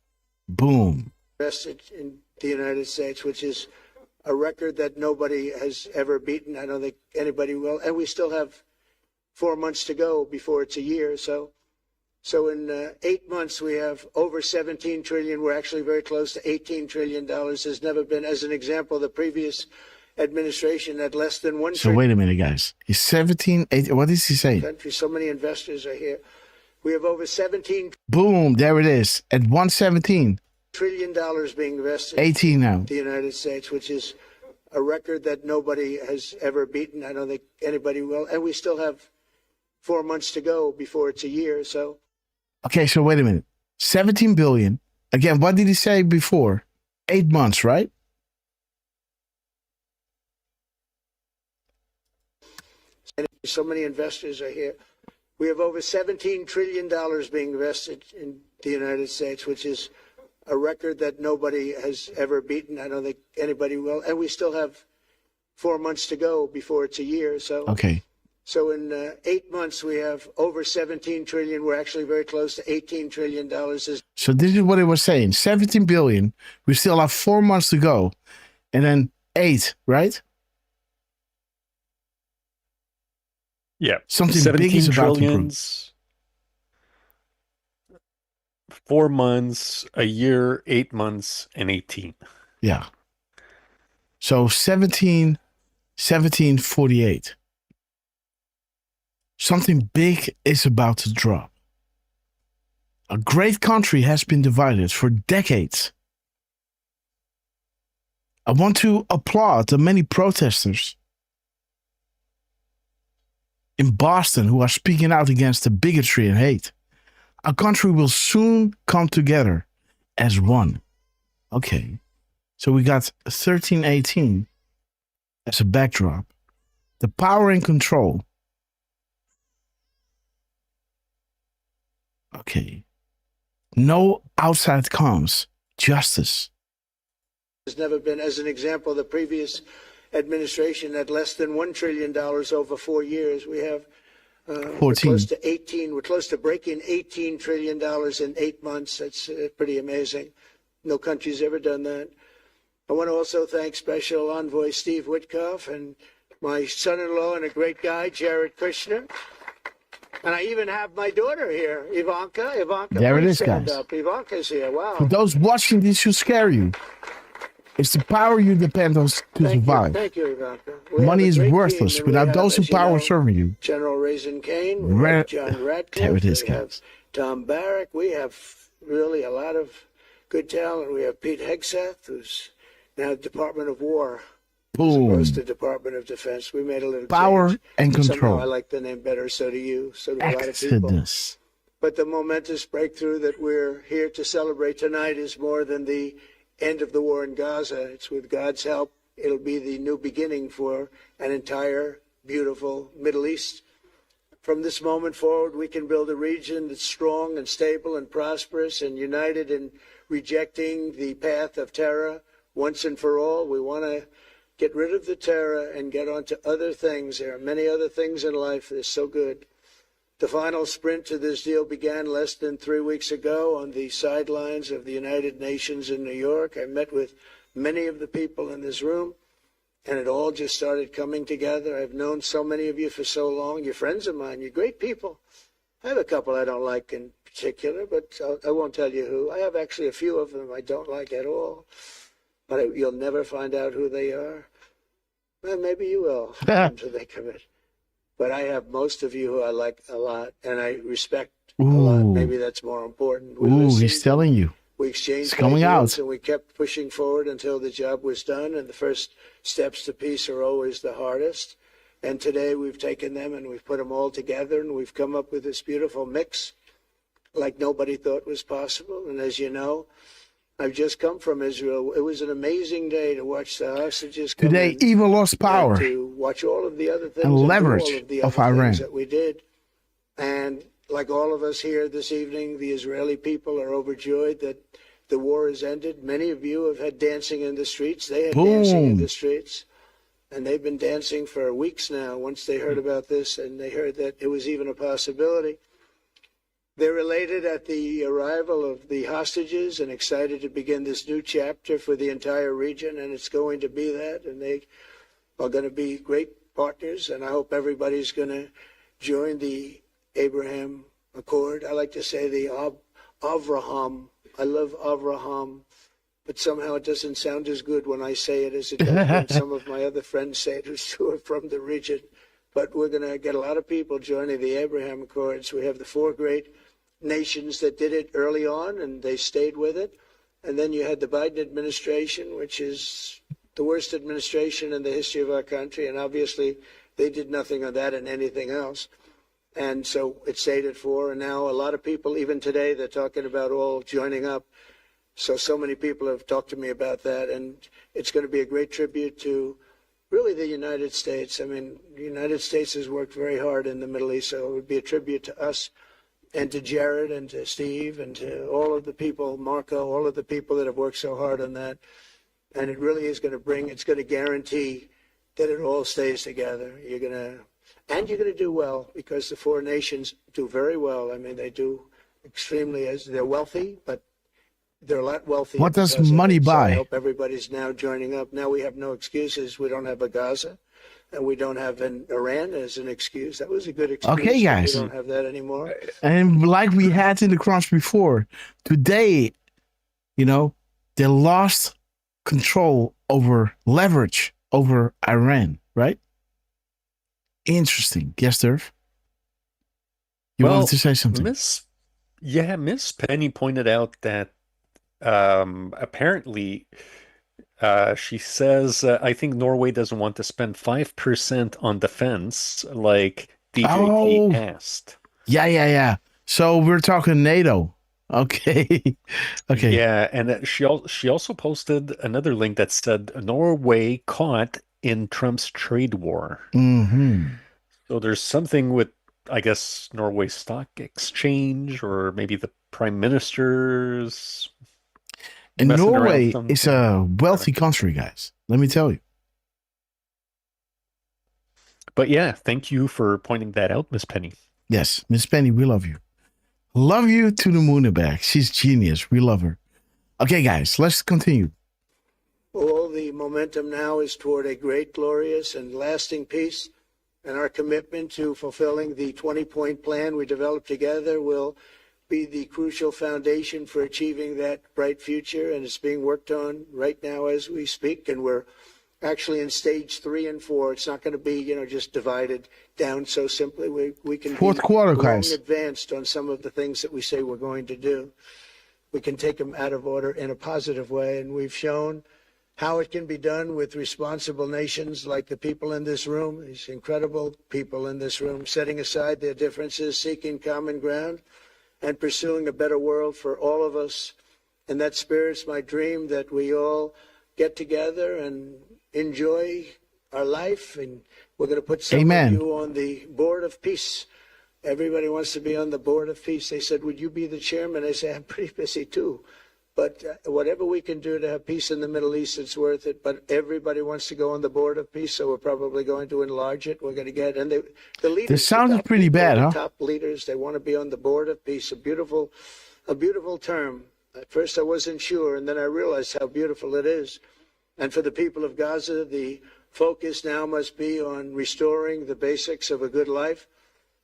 Boom. invested in the United States, which is a record that nobody has ever beaten. I don't think anybody will. And we still have 4 months to go before it's a year. So in 8 months, we have over 17 trillion. We're actually very close to $18 trillion. There's never been, as an example, the previous administration had less than $1 So wait a minute, guys. He's 17, 18. What is he saying? country. So many investors are here. We have over $17 Boom, there it is. At 117. trillion being invested 18 now. in the United States, which is a record that nobody has ever beaten. I don't think anybody will. And we still have 4 months to go before it's a year. So Okay, so wait a minute. 17 billion. Again, what did he say before? 8 months, right? so many investors are here. We have over $17 trillion being invested in the United States, which is a record that nobody has ever beaten. I don't think anybody will. And we still have 4 months to go before it's a year. So Okay. So in 8 months, we have over 17 trillion. We're actually very close to $18 trillion. So this is what it was saying. 17 billion. We still have 4 months to go. And then 8, right? Yeah. Something big is about to grow. 4 months, a year, 8 months, and 18. Yeah. So 1748. Something big is about to drop. A great country has been divided for decades. I want to applaud the many protesters in Boston who are speaking out against the bigotry and hate. Our country will soon come together as one. Okay. So we got 1318 as a backdrop. The power and control Okay. No outside comms. Justice. Has never been, as an example, the previous administration had less than $1 trillion over 4 years. We have we're 14. close to 18. We're close to breaking $18 trillion in 8 months. That's pretty amazing. No country's ever done that. I want to also thank Special Envoy Steve Witkoff and my son-in-law and a great guy, Jared Kushner. And I even have my daughter here, Ivanka. Ivanka, There it please is, stand guys. up. Ivanka's here. Wow. For those watching, this should scare you. It's the power you depend on to survive. Thank you, Ivanka. We Money have a is great worthless team, and we without have, those in as you power know, serving you. General Raisin Kane, we have John Radcliffe, There it is, we guys. have Tom Barrack. We have really a lot of good talent. We have Pete Hegseth, who's now Department of War, as Boom. opposed to Department of Defense. We made a little Power change. and control. Somehow I like the name better. So do you. So do a lot of people. Exodus. But the momentous breakthrough that we're here to celebrate tonight is more than the end of the war in Gaza. It's with God's help. It'll be the new beginning for an entire beautiful Middle East. From this moment forward, we can build a region that's strong and stable and prosperous and united in rejecting the path of terror once and for all. We want to get rid of the terror and get on to other things. There are many other things in life that are so good. The final sprint to this deal began less than 3 weeks ago on the sidelines of the United Nations in New York. I met with many of the people in this room, and it all just started coming together. I've known so many of you for so long. You're friends of mine. You're great people. I have a couple I don't like in particular, but I won't tell you who. I have actually a few of them I don't like at all, but you'll never find out who they are. Well, maybe you will, come to think of it. But I have most of you who I like a lot, and I respect a lot. Maybe that's more important. We listened, He's telling you. we exchanged It's coming ideas, out. and we kept pushing forward until the job was done. And the first steps to peace are always the hardest. And today we've taken them and we've put them all together, and we've come up with this beautiful mix like nobody thought was possible. And as you know, I've just come from Israel. It was an amazing day to watch the hostages come Today, in, evil lost power to watch all of the other things and do leverage all of the of other Iran. things that we did. And like all of us here this evening, the Israeli people are overjoyed that the war has ended. Many of you have had dancing in the streets. They had dancing in Boom. the streets. And they've been dancing for weeks now once they heard about this and they heard that it was even a possibility. They're elated at the arrival of the hostages and excited to begin this new chapter for the entire region, and it's going to be that, and they are going to be great partners, and I hope everybody's going to join the Abraham Accord. I like to say the Avraham. I love Avraham, but somehow it doesn't sound as good when I say it as it does when some of my other friends say it who are from the region. But we're going to get a lot of people joining the Abraham Accords. We have the 4 great nations that did it early on, and they stayed with it. And then you had the Biden administration, which is the worst administration in the history of our country. And obviously, they did nothing on that and anything else. And so it stayed at 4. And now a lot of people, even today, they're talking about all joining up. So many people have talked to me about that. And it's going to be a great tribute to really the United States. I mean, the United States has worked very hard in the Middle East, so it would be a tribute to us and to Jared and to Steve and to all of the people, Marco, all of the people that have worked so hard on that. And it really is going to it's going to guarantee that it all stays together. You're going to do well, because the 4 nations do very well. I mean, they do extremely, as they're wealthy, but they're a lot wealthier. What does because of money it. So buy? I hope everybody's now joining up. Now we have no excuses. We don't have a Gaza, and we don't have an Iran as an excuse. That was a good excuse. Okay, guys. We don't have that anymore. And like we had in the crunch before, today, they lost control over leverage over Iran, right? Interesting. Yes, Derf? You wanted to say something? Miss Penny pointed out that apparently she says, I think Norway doesn't want to spend 5% on defense like DJP asked. Yeah. So we're talking NATO. Okay. Okay. Yeah, and she also posted another link that said Norway caught in Trump's trade war. Mm-hmm. So there's something with I guess, Norway Stock Exchange, or maybe the Prime Minister's And messing around with Norway them. is a wealthy country, guys. Let me tell you. But yeah, thank you for pointing that out, Miss Penny. Yes, Miss Penny, we love you. Love you to the moon and back. She's genius. We love her. Okay, guys, let's continue. All the momentum now is toward a great, glorious, and lasting peace. And our commitment to fulfilling the 20-point plan we developed together will be the crucial foundation for achieving that bright future. And it's being worked on right now as we speak. And we're actually in stage 3 and 4. It's not going to be, just divided down so simply. We can Fourth be quarter, long guys. advanced on some of the things that we say we're going to do. We can take them out of order in a positive way. And we've shown how it can be done with responsible nations like the people in this room, these incredible people in this room, setting aside their differences, seeking common ground, and pursuing a better world for all of us. And that spirit's my dream, that we all get together and enjoy our life. And we're going to put some Amen. of you on the board of peace. Everybody wants to be on the board of peace. They said, would you be the chairman? I say, I'm pretty busy too. But whatever we can do to have peace in the Middle East, it's worth it. But everybody wants to go on the board of peace, so we're probably going to enlarge it. We're going to get, and the leaders. This sounded pretty bad, huh? Top leaders, they want to be on the board of peace. A beautiful term. At first I wasn't sure, and then I realized how beautiful it is. And for the people of Gaza, the focus now must be on restoring the basics of a good life.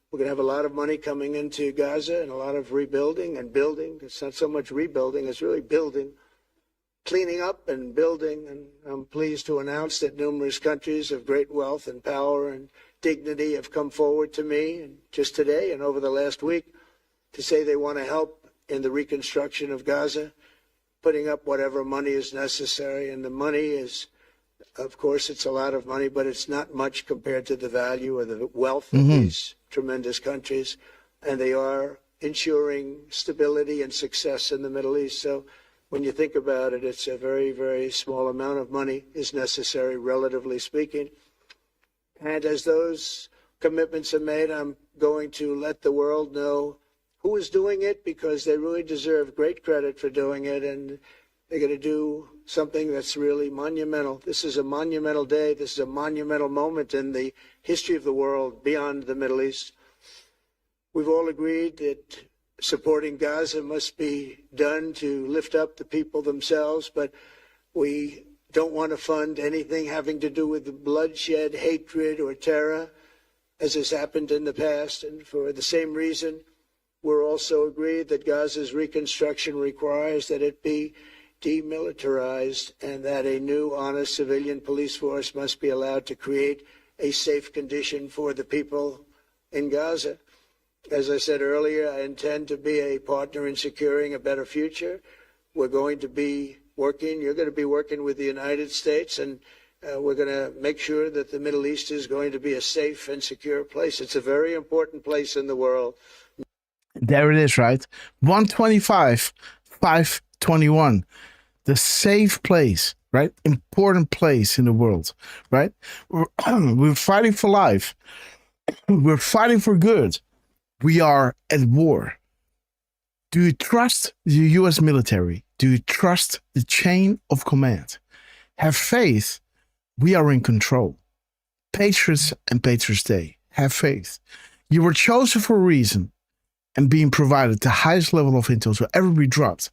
We're going to have a lot of money coming into Gaza and a lot of rebuilding and building. It's not so much rebuilding, it's really building, cleaning up and building. And I'm pleased to announce that numerous countries of great wealth and power and dignity have come forward to me, and just today and over the last week, to say they want to help in the reconstruction of Gaza, putting up whatever money is necessary. And the money is, of course, it's a lot of money, but it's not much compared to the value or the wealth of these tremendous countries. And they are ensuring stability and success in the Middle East. So when you think about it, it's a very, very small amount of money is necessary, relatively speaking. And as those commitments are made, I'm going to let the world know who is doing it, because they really deserve great credit for doing it. And they're going to do something that's really monumental. This is a monumental day. This is a monumental moment in the history of the world beyond the Middle East. We've all agreed that supporting Gaza must be done to lift up the people themselves, but we don't want to fund anything having to do with bloodshed, hatred, or terror, as has happened in the past. And for the same reason, we're also agreed that Gaza's reconstruction requires that it be demilitarized, and that a new, honest civilian police force must be allowed to create a safe condition for the people in Gaza. As I said earlier, I intend to be a partner in securing a better future. We're going to be working, you're going to be working with the United States, and we're going to make sure that the Middle East is going to be a safe and secure place. It's a very important place in the world. There it is, right? 125, 521. The safe place, right? Important place in the world, right? We're fighting for life. We're fighting for good. We are at war. Do you trust the U.S. military? Do you trust the chain of command? Have faith. We are in control. Patriots and Patriots Day. Have faith. You were chosen for a reason and being provided the highest level of intel to ever be dropped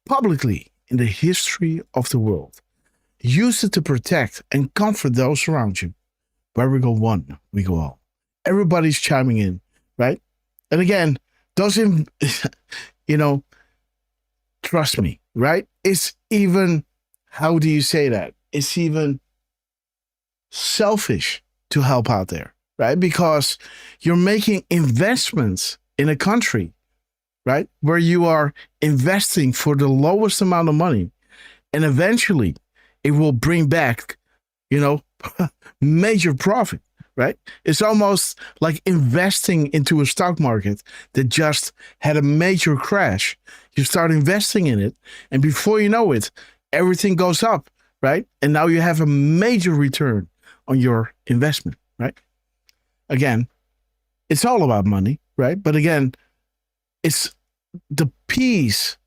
publicly in the history of the world. Use it to protect and comfort those around you. Where we go one, we go all. Everybody's chiming in, right? And again, doesn't, trust me, right? It's even, how do you say that? It's even selfish to help out there, right? Because you're making investments in a country, right, where you are investing for the lowest amount of money, and eventually it will bring back, major profit, right? It's almost like investing into a stock market that just had a major crash. You start investing in it, and before you know it, everything goes up, right? And now you have a major return on your investment, right? Again, it's all about money, right? But again, it's the peace.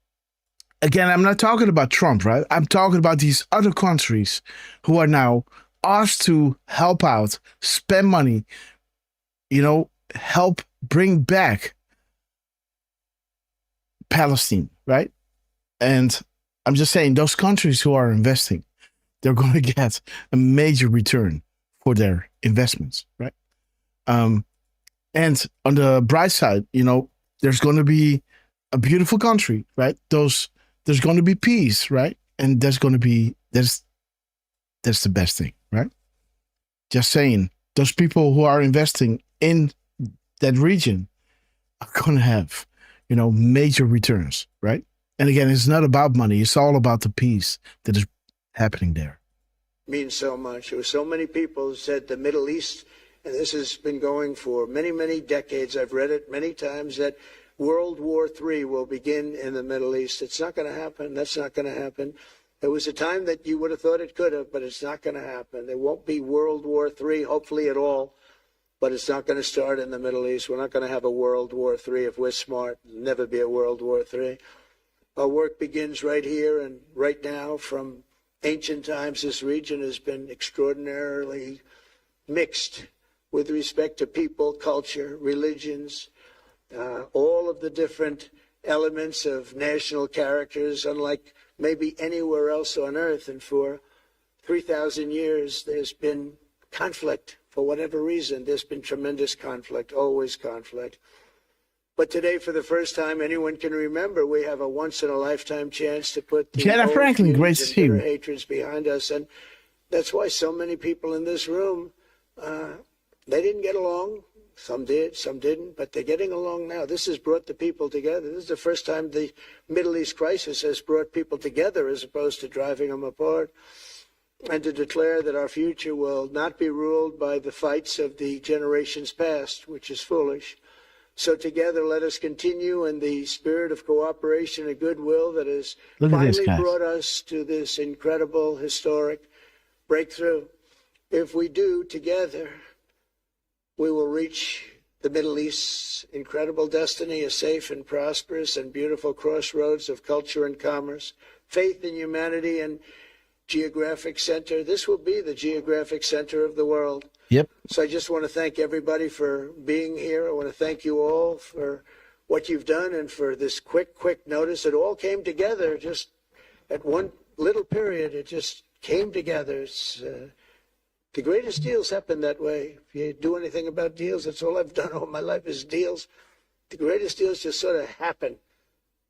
Again, I'm not talking about Trump, right? I'm talking about these other countries who are now asked to help out, spend money, help bring back Palestine, right? And I'm just saying, those countries who are investing, they're going to get a major return for their investments, right? And on the bright side, there's going to be a beautiful country, right? There's going to be peace, right? And that's the best thing, right? Just saying, those people who are investing in that region are going to have, major returns, right? And again, it's not about money. It's all about the peace that is happening there. Means so much. There were so many people who said the Middle East, and this has been going for many, many decades. I've read it many times that World War III will begin in the Middle East. It's not going to happen. That's not going to happen. There was a time that you would have thought it could have, but it's not going to happen. There won't be World War III, hopefully at all, but it's not going to start in the Middle East. We're not going to have a World War III if we're smart. There'll never be a World War III. Our work begins right here and right now. From ancient times, this region has been extraordinarily mixed with respect to people, culture, religions, all of the different elements of national characters, unlike maybe anywhere else on earth. And for 3,000 years, there's been conflict. For whatever reason, there's been tremendous conflict, always conflict. But today, for the first time anyone can remember, we have a once-in-a-lifetime chance to put the Jenna Franklin, great to see you. hatreds behind us. And that's why so many people in this room, they didn't get along. Some did, some didn't, but they're getting along now. This has brought the people together. This is the first time the Middle East crisis has brought people together as opposed to driving them apart. And to declare that our future will not be ruled by the fights of the generations past, which is foolish. So together, let us continue in the spirit of cooperation and goodwill that has finally brought us to this incredible, historic breakthrough. If we do together, we will reach the Middle East's incredible destiny, a safe and prosperous and beautiful crossroads of culture and commerce, faith in humanity and geographic center. This will be the geographic center of the world. Yep. So I just want to thank everybody for being here. I want to thank you all for what you've done and for this quick notice. It all came together just at one little period. It just came together. It's, the greatest deals happen that way. If you do anything about deals, that's all I've done all my life is deals. The greatest deals just sort of happen.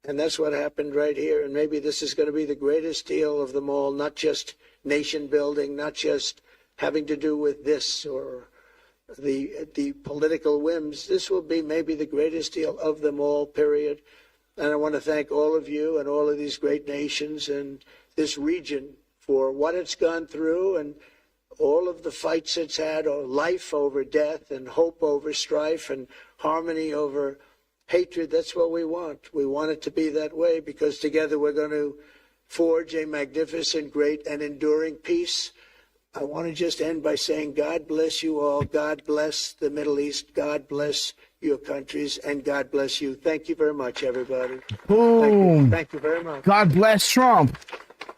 And that's what happened right here. And maybe this is going to be the greatest deal of them all, not just nation building, not just having to do with this or the political whims. This will be maybe the greatest deal of them all, period. And I want to thank all of you and all of these great nations and this region for what it's gone through and all of the fights it's had, or life over death and hope over strife and harmony over hatred. That's what we want. We want it to be that way because together we're going to forge a magnificent, great, and enduring peace. I want to just end by saying God bless you all. God bless the Middle East. God bless your countries. And God bless you. Thank you very much, everybody. Boom. Thank you very much. God bless Trump.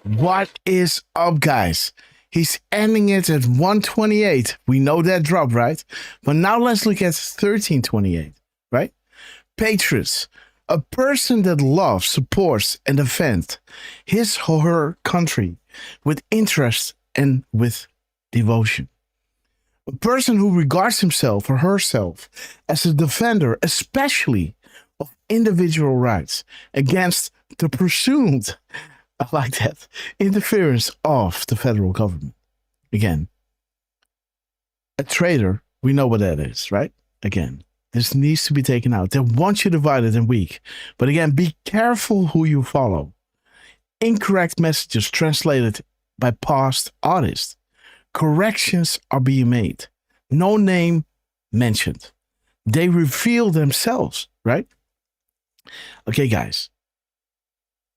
What is up, guys? He's ending it at 128. We know that drop, right? But now let's look at 1328, right? Patriots, a person that loves, supports, and defends his or her country with interest and with devotion. A person who regards himself or herself as a defender, especially of individual rights, against the presumed, I like that, interference of the federal government. Again, a traitor, we know what that is, right? Again, this needs to be taken out. They want you divided and weak. But again, be careful who you follow. Incorrect messages translated by past artists. Corrections are being made. No name mentioned. They reveal themselves, right? Okay, guys.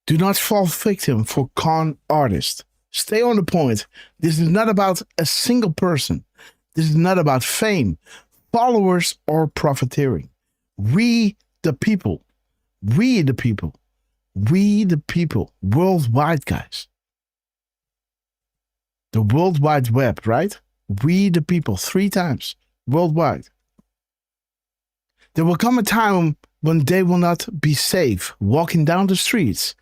Do not fall victim for con artists. Stay on the point. This is not about a single person. This is not about fame, followers or profiteering. We the people, we the people, we the people, worldwide, guys. The World Wide Web, right? We the people, 3 times, worldwide. There will come a time when they will not be safe walking down the streets.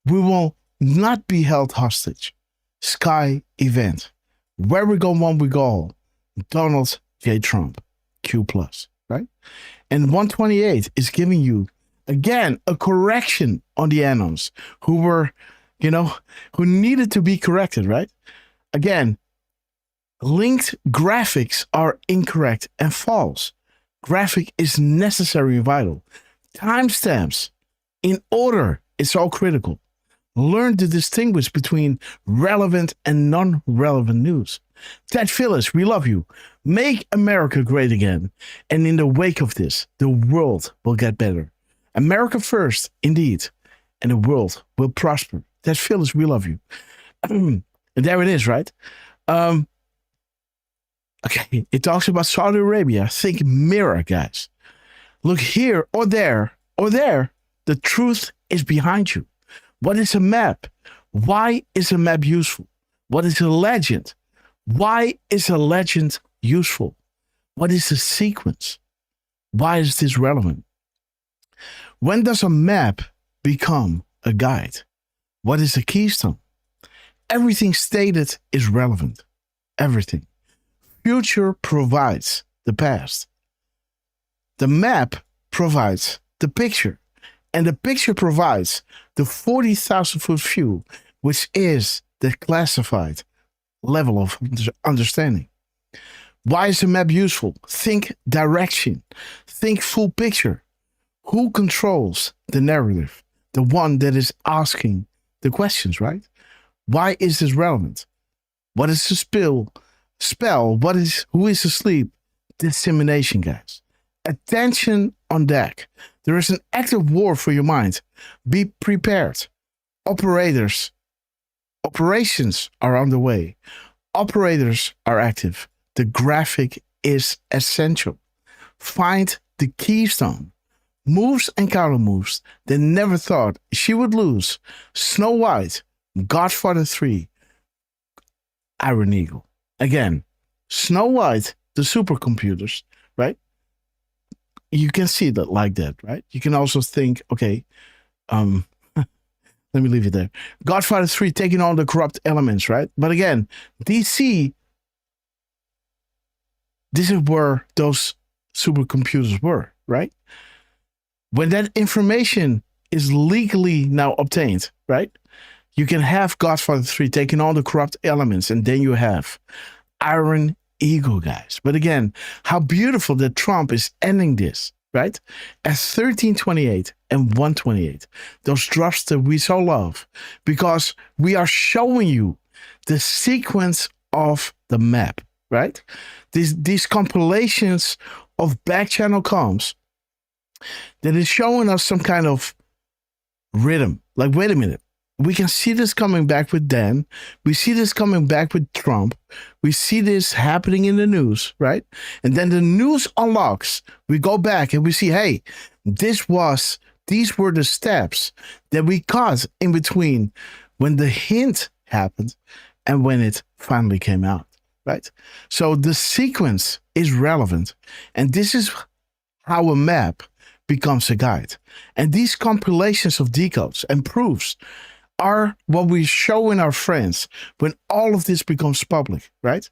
We will not be held hostage. Sky event. Where we go one, we go all. Donald J. Trump, Q+, right? And 128 is giving you, again, a correction on the anons who were, who needed to be corrected, right? Again, linked graphics are incorrect and false. Graphic is necessary and vital. Timestamps in order is all critical. Learn to distinguish between relevant and non-relevant news. Ted Phillips, we love you. Make America great again. And in the wake of this, the world will get better. America first, indeed. And the world will prosper. Ted Phillips, we love you. And there it is, right? Okay, it talks about Saudi Arabia. Think mirror, guys. Look here or there. The truth is behind you. What is a map? Why is a map useful? What is a legend? Why is a legend useful? What is a sequence? Why is this relevant? When does a map become a guide? What is a keystone? Everything stated is relevant. Everything. Future provides the past. The map provides the picture. And the picture provides the 40,000 foot view, which is the classified level of understanding. Why is a map useful? Think direction. Think full picture. Who controls the narrative? The one that is asking the questions, right? Why is this relevant? What is the spell? Who is asleep? Dissemination, guys. Attention on deck. There is an active war for your mind. Be prepared. Operations are on the way. Operators are active. The graphic is essential. Find the keystone. Moves and counter moves that never thought she would lose. Snow White, Godfather 3, Iron Eagle. Again, Snow White, the supercomputers, right? You can see that like that, right? You can also think, okay, let me leave it there. Godfather 3 taking on the corrupt elements, right? But again, DC, this is where those supercomputers were, right? When that information is legally now obtained, right? You can have Godfather 3 taking on the corrupt elements, and then you have Iron Eagle, guys. But again, how beautiful that Trump is ending this, right? At 1328 and 128. Those drops that we so love, because we are showing you the sequence of the map, right? These compilations of back channel comms that is showing us some kind of rhythm. Like, wait a minute. We can see this coming back with Dan. We see this coming back with Trump. We see this happening in the news, right? And then the news unlocks. We go back and we see, hey, these were the steps that we caught in between when the hint happened and when it finally came out, right? So the sequence is relevant. And this is how a map becomes a guide. And these compilations of decodes and proofs are what we show in our friends when all of this becomes public, right?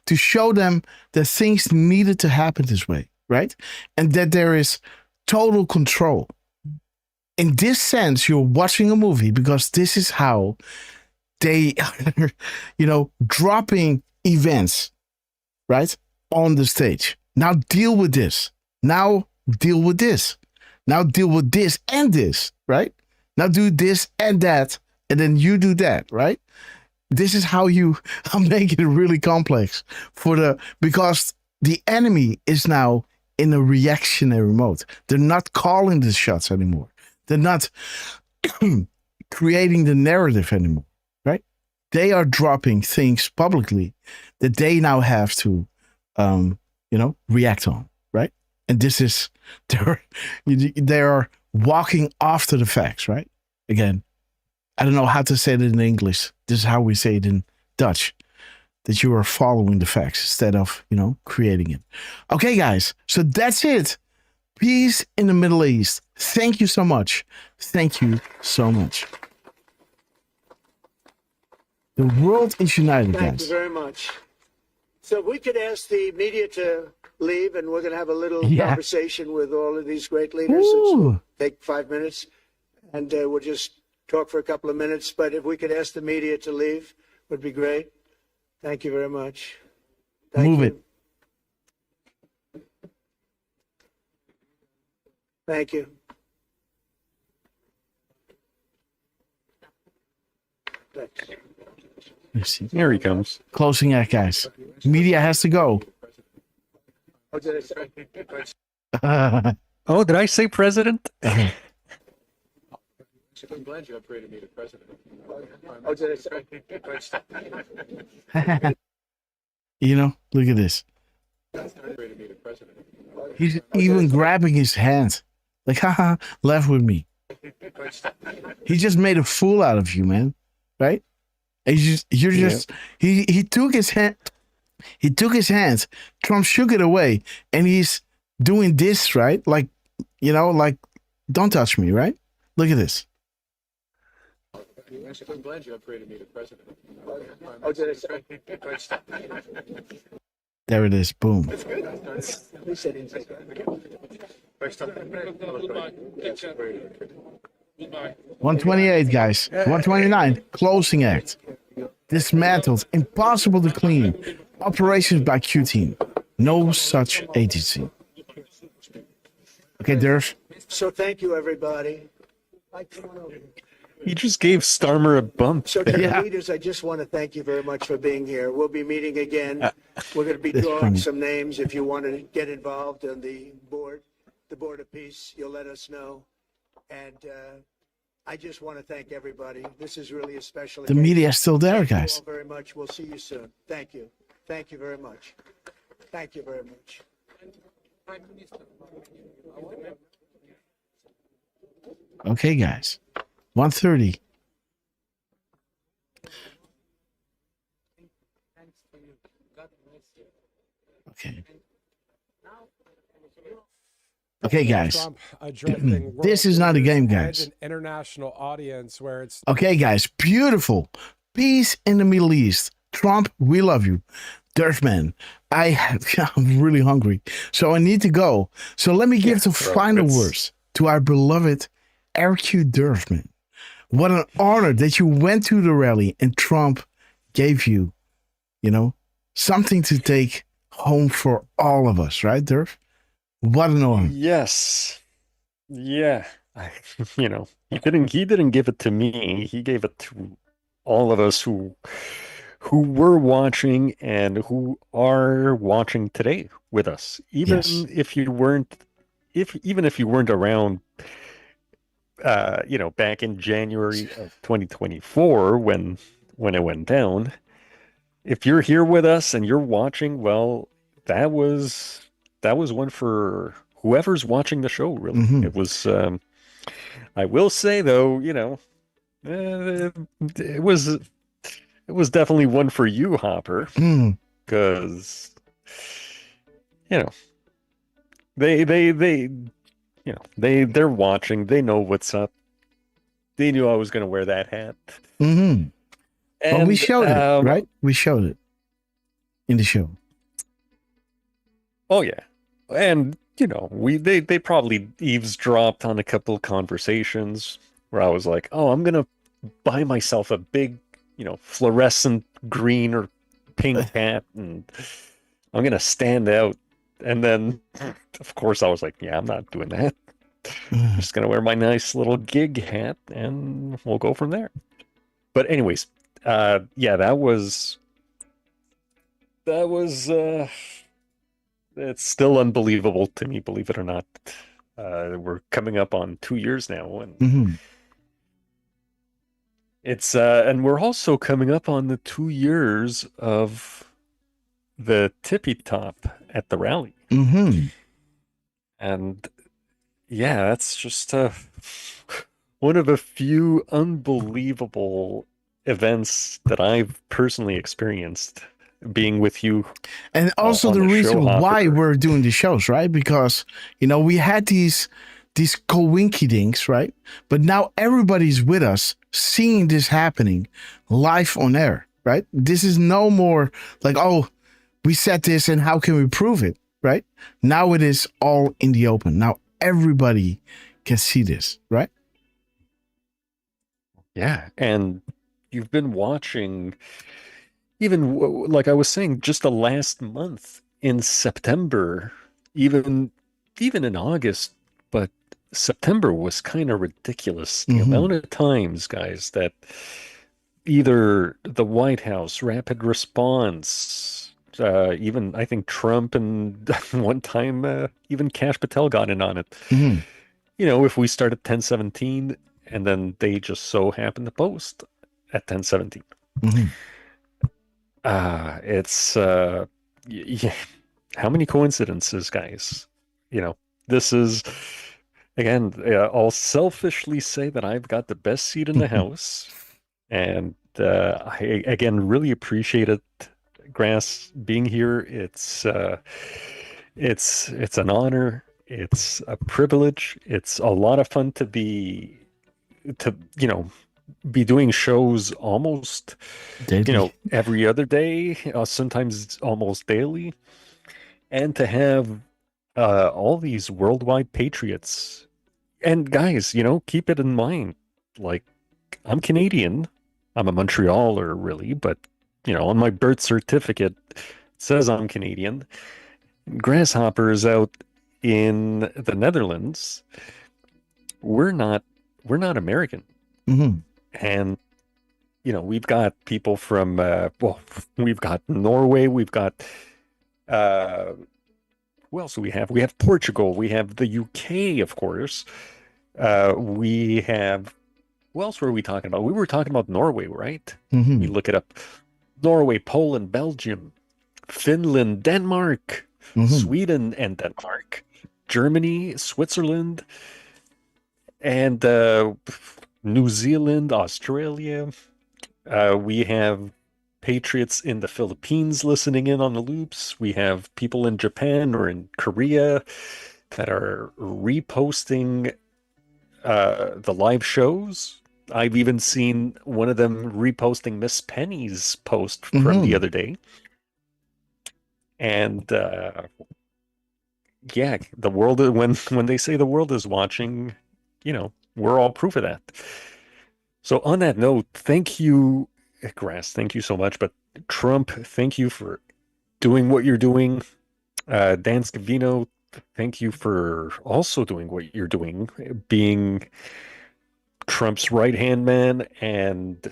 To show them that things needed to happen this way, right? And that there is total control. In this sense, you're watching a movie because this is how they are, dropping events, right? On the stage. Now deal with this. Now deal with this. Now deal with this and this, right? Now do this and that. And then you do that, right? This is how you make it really complex because the enemy is now in a reactionary mode. They're not calling the shots anymore. They're not creating the narrative anymore, right? They are dropping things publicly that they now have to, react on, and this is they are walking after the facts, right? Again, I don't know how to say it in English. This is how we say it in Dutch. That you are following the facts instead of, creating it. Okay, guys. So that's it. Peace in the Middle East. Thank you so much. Thank you so much. The world is united, Thank guys. you very much. So we could ask the media to leave, and we're going to have a little conversation with all of these great leaders. It'll take 5 minutes, and we'll just talk for a couple of minutes. But if we could ask the media to leave, would be great. Thank you very much. Move it. Thank you. Let's see. Here he comes. Closing act, guys. Media has to go. Oh, did I say president? I'm glad you upgraded me to president. Look at this. He's even grabbing his hand. Like, haha, laugh with me. He just made a fool out of you, man. Right? And he took his hand. He took his hands. Trump shook it away. And he's doing this, right? Like, don't touch me, right? Look at this. I'm glad you upgraded me to president. There it is. Boom. That's good. 128, guys. 129. Closing act. Dismantled. Impossible to clean. Operations by Q Team. No such agency. Okay, Derf. So thank you, everybody. He just gave Starmer a bump. So to the leaders, I just want to thank you very much for being here. We'll be meeting again. We're going to be drawing some names. If you want to get involved on the board of peace, you'll let us know. And I just want to thank everybody. This is really a special The media is still there, Thank you guys. all very much. We'll see you soon. Thank you. Thank you very much. Thank you very much. Okay, guys. 1:30. Okay. Okay, guys. Trump addressing This is not a game, guys. an international audience where it's Okay, guys. Beautiful. Peace in the Middle East. Trump, we love you. Derfman, I'm really hungry, so I need to go. So let me give the final words to our beloved RQ Derfman. What an honor that you went to the rally and Trump gave you, something to take home for all of us, right, Derf? What an honor. Yes. Yeah. He didn't give it to me. He gave it to all of us who were watching and who are watching today with us. Even if you weren't around back in January of 2024 when it went down. If you're here with us and you're watching, well, that was one for whoever's watching the show, really. Mm-hmm. It was I will say though, it was definitely one for you, Hopper. Because they're watching, they know what's up. They knew I was going to wear that hat. Mm-hmm. And well, we showed it, right? We showed it in the show. Oh yeah, and they probably eavesdropped on a couple of conversations where I was like, "Oh, I'm gonna buy myself a big, fluorescent green or pink hat, and I'm gonna stand out." And then, of course, I was like, "Yeah, I'm not doing that. I'm just gonna wear my nice little gig hat, and we'll go from there." But anyways, that was. It's still unbelievable to me, believe it or not. We're coming up on 2 years now, and it's and we're also coming up on the 2 years of the tippy top at the rally. Mm-hmm. And yeah, that's just one of a few unbelievable events that I've personally experienced being with you. And also on the the reason show, why Hopper. we're doing the shows, right? Because, we had these coinkydinks, right? But now everybody's with us seeing this happening live on air, right? This is no more like, oh, we said this and how can we prove it, right? Now it is all in the open. Now everybody can see this, right? Yeah, and you've been watching, even like I was saying, just the last month in September, even in August, but September was kind of ridiculous. The amount of times, guys, that either the White House, rapid response, even I think Trump, and one time even Kash Patel got in on it. If we start at 10:17 and then they just so happen to post at 10:17. It's yeah. How many coincidences, guys? This is again. I'll selfishly say that I've got the best seat in the house, and I again really appreciate it, Grass, being here. It's an honor. It's a privilege. It's a lot of fun to be doing shows almost daily. Every other day, sometimes almost daily, and to have all these worldwide patriots. And guys, keep it in mind, like, I'm Canadian. I'm a Montrealer, really, but on my birth certificate it says I'm Canadian. Grasshopper is out in the Netherlands. We're not American. And we've got people from we've got Norway, we've got who else do we have? We have Portugal, we have the UK, of course. We have, who else were we talking about? We were talking about Norway, right? We look it up. Norway, Poland, Belgium, Finland, Denmark, Sweden and Denmark, Germany, Switzerland, and New Zealand, Australia. We have patriots in the Philippines listening in on the loops. We have people in Japan or in Korea that are reposting the live shows. I've even seen one of them reposting Miss Penny's post from the other day. And yeah, the world, when they say the world is watching, we're all proof of that. So on that note, thank you, Grass, thank you so much. But Trump, thank you for doing what you're doing. Dan Scavino, thank you for also doing what you're doing, being Trump's right-hand man. And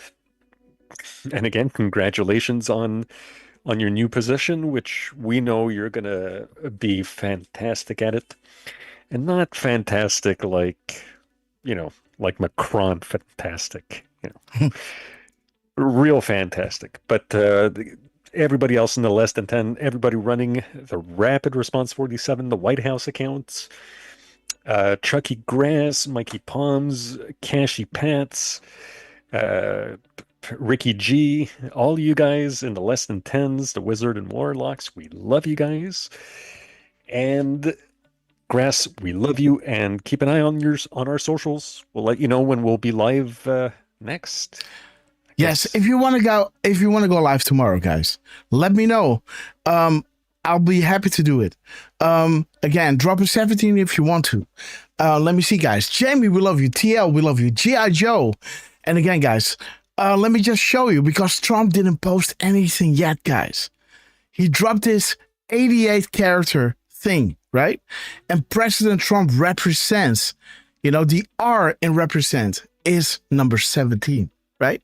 again, congratulations on your new position, which we know you're going to be fantastic at it. And not fantastic like, like Macron fantastic, real fantastic. But everybody else in the less than 10, everybody running the Rapid Response 47, the White House accounts, Chucky Grass, Mikey Palms, Cashy Pats, Ricky G, all you guys in the less than 10s, the Wizard and Warlocks, we love you guys. And Grass, we love you, and keep an eye on our socials. We'll let you know when we'll be live next. Yes, if you want to go live tomorrow, guys, let me know. I'll be happy to do it. Again, drop a 17 if you want to. Let me see, guys. Jamie, we love you. TL, we love you. G.I. Joe. And again, guys, let me just show you, because Trump didn't post anything yet, guys. He dropped this 88 character thing, right? And President Trump represents, the R in represent is number 17, right?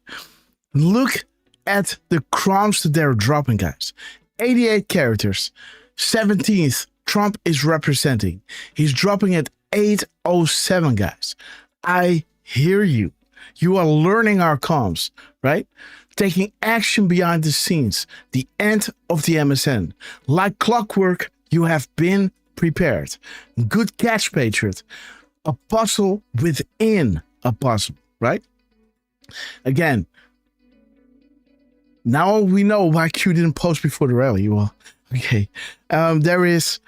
Look at the crowns that they're dropping, guys. 88 characters. 17th, Trump is representing. He's dropping at 807, guys. I hear you. You are learning our comms, right? Taking action behind the scenes. The end of the MSN. Like clockwork, you have been prepared. Good catch, Patriot. A puzzle within a puzzle, right? Again, now we know why Q didn't post before the rally. Well, okay. There is,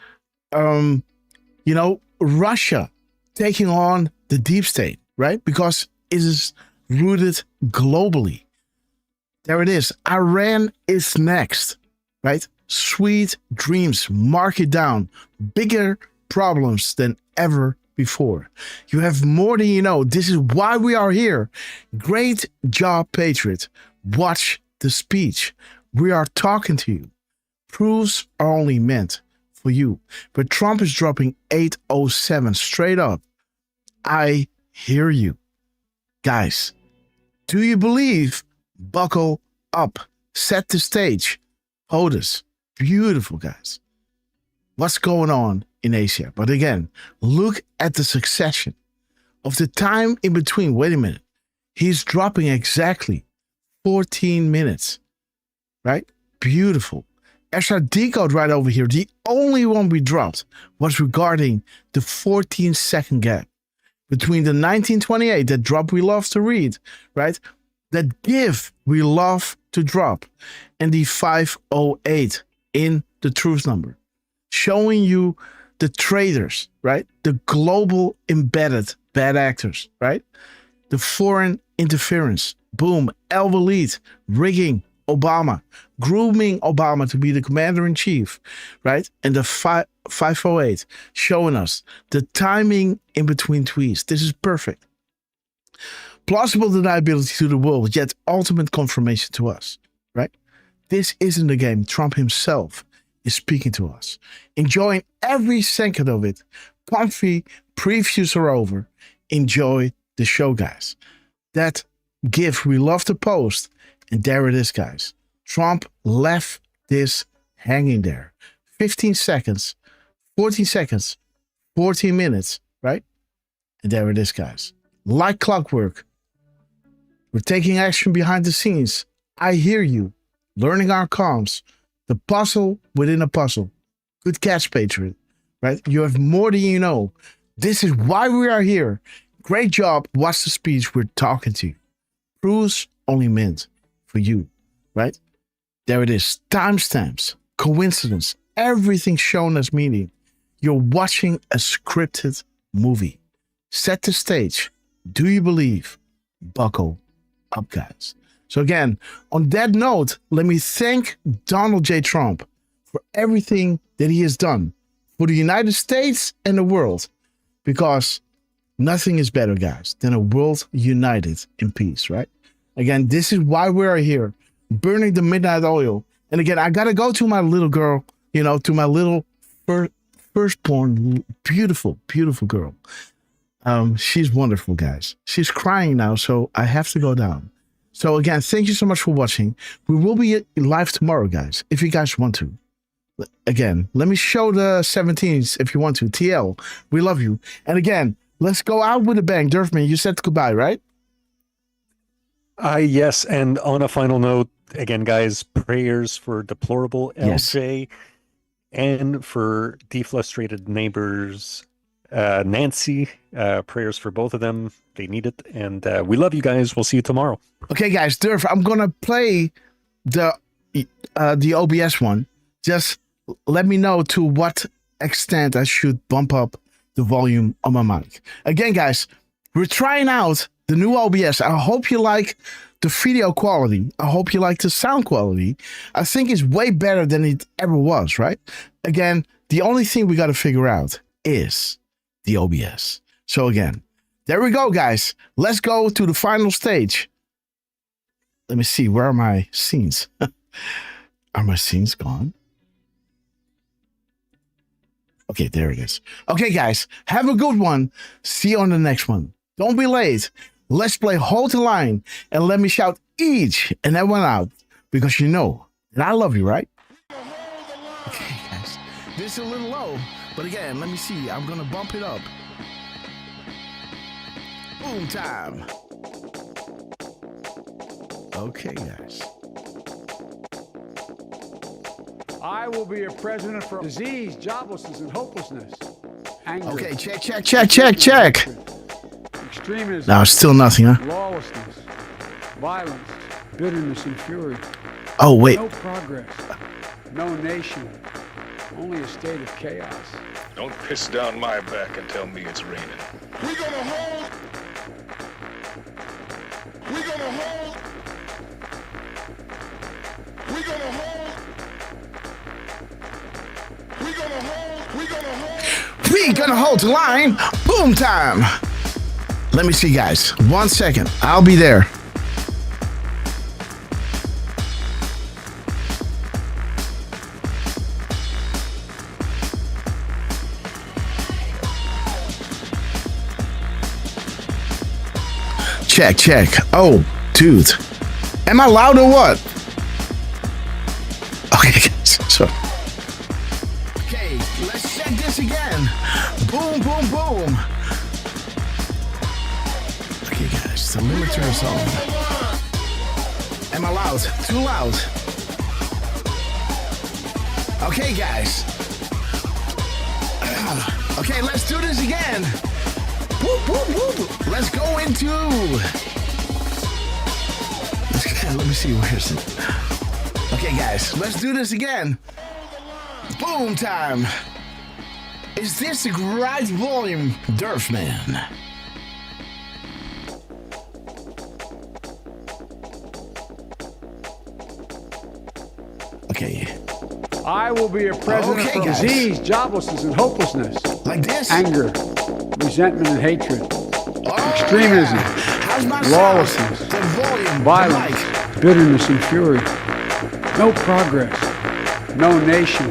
Russia taking on the deep state, right? Because it is rooted globally. There it is. Iran is next, right? Sweet dreams. Mark it down. Bigger problems than ever before. You have more than you know. This is why we are here. Great job, Patriot. Watch the speech. We are talking to you. Proofs are only meant for you. But Trump is dropping 807 straight up. I hear you. Guys, do you believe? Buckle up. Set the stage. POTUS. Beautiful, guys. What's going on in Asia? But again, look at the succession of the time in between. Wait a minute. He's dropping exactly 14 minutes. Right? Beautiful. Extra Decode right over here. The only one we dropped was regarding the 14-second gap between the 1928, that drop we love to read, right? That give we love to drop, and the 508 in the truth number, showing you the traders, right? The global embedded bad actors, right? The foreign interference, boom, Elva Lead, rigging Obama, grooming Obama to be the commander-in-chief, right? And the 508 showing us the timing in between tweets. This is perfect. Plausible deniability to the world, yet ultimate confirmation to us, right? This isn't a game. Trump himself is speaking to us. Enjoying every second of it. Comfy previews are over. Enjoy the show, guys. That GIF we love to post. And there it is, guys. Trump left this hanging there. 15 seconds, 14 seconds, 14 minutes, right? And there it is, guys. Like clockwork. We're taking action behind the scenes. I hear you. Learning our comms. The puzzle within a puzzle. Good catch, Patriot. Right? You have more than you know. This is why we are here. Great job. Watch the speech. We're talking to you. Proofs only meant for you. Right? There it is. Timestamps. Coincidence. Everything shown as meaning. You're watching a scripted movie. Set the stage. Do you believe? Buckle up, guys. So again, on that note, let me thank Donald J. Trump for everything that he has done for the United States and the world, because nothing is better, guys, than a world united in peace, right? Again, this is why we are here, burning the midnight oil. And again, I got to go to my little girl, to my little firstborn, beautiful, beautiful girl. She's wonderful, guys. She's crying now, so I have to go down. So again, thank you so much for watching. We will be live tomorrow, guys, if you guys want to. Again, let me show the 17s if you want to. TL, we love you. And again, let's go out with a bang. Derfman, you said goodbye, right? Yes, and on a final note, again, guys, prayers for deplorable LJ and for deflustrated neighbors. Nancy, prayers for both of them. They need it. And we love you guys. We'll see you tomorrow. Okay, guys, Derf, I'm going to play the OBS one. Just let me know to what extent I should bump up the volume on my mic. Again, guys, we're trying out the new OBS. I hope you like the video quality. I hope you like the sound quality. I think it's way better than it ever was, right? Again, the only thing we got to figure out is the OBS. So again, there we go, guys. Let's go to the final stage. Let me see. Where are my scenes? Are my scenes gone? Okay, there it is. Okay, guys, have a good one. See you on the next one. Don't be late. Let's play Hold the Line, and let me shout each and every one out, because you know that I love you, right? Okay, guys, this is a little low, but again, let me see. I'm gonna bump it up. Boom time. Okay, guys. I will be a president for disease, joblessness, and hopelessness. Anger. Okay, check. Extremism. No, still nothing, huh? Lawlessness, violence, bitterness, and fury. Oh, wait. No progress, no nation, only a state of chaos. Don't piss down my back and tell me it's raining. We're gonna hold. We're gonna hold. We're gonna hold. We're gonna hold. We're gonna hold. We gonna hold the line. Boom time. Let me see, guys. 1 second. I'll be there. Check. Oh, dude. Am I loud or what? Okay, guys. So. Okay, let's check this again. Boom. Okay, guys, the limiter is on. Am I loud? Too loud. Okay, guys. Okay, let's do this again. Whoop. Let's go into. Let me see, where is it? Okay, guys, let's do this again. Boom time. Is this the right volume, Derf man? Okay. I will be a president for guys. disease, joblessness, and hopelessness. Like this? Anger, resentment, and hatred. Extremism, lawlessness, violence, bitterness, and fury. No progress, no nation,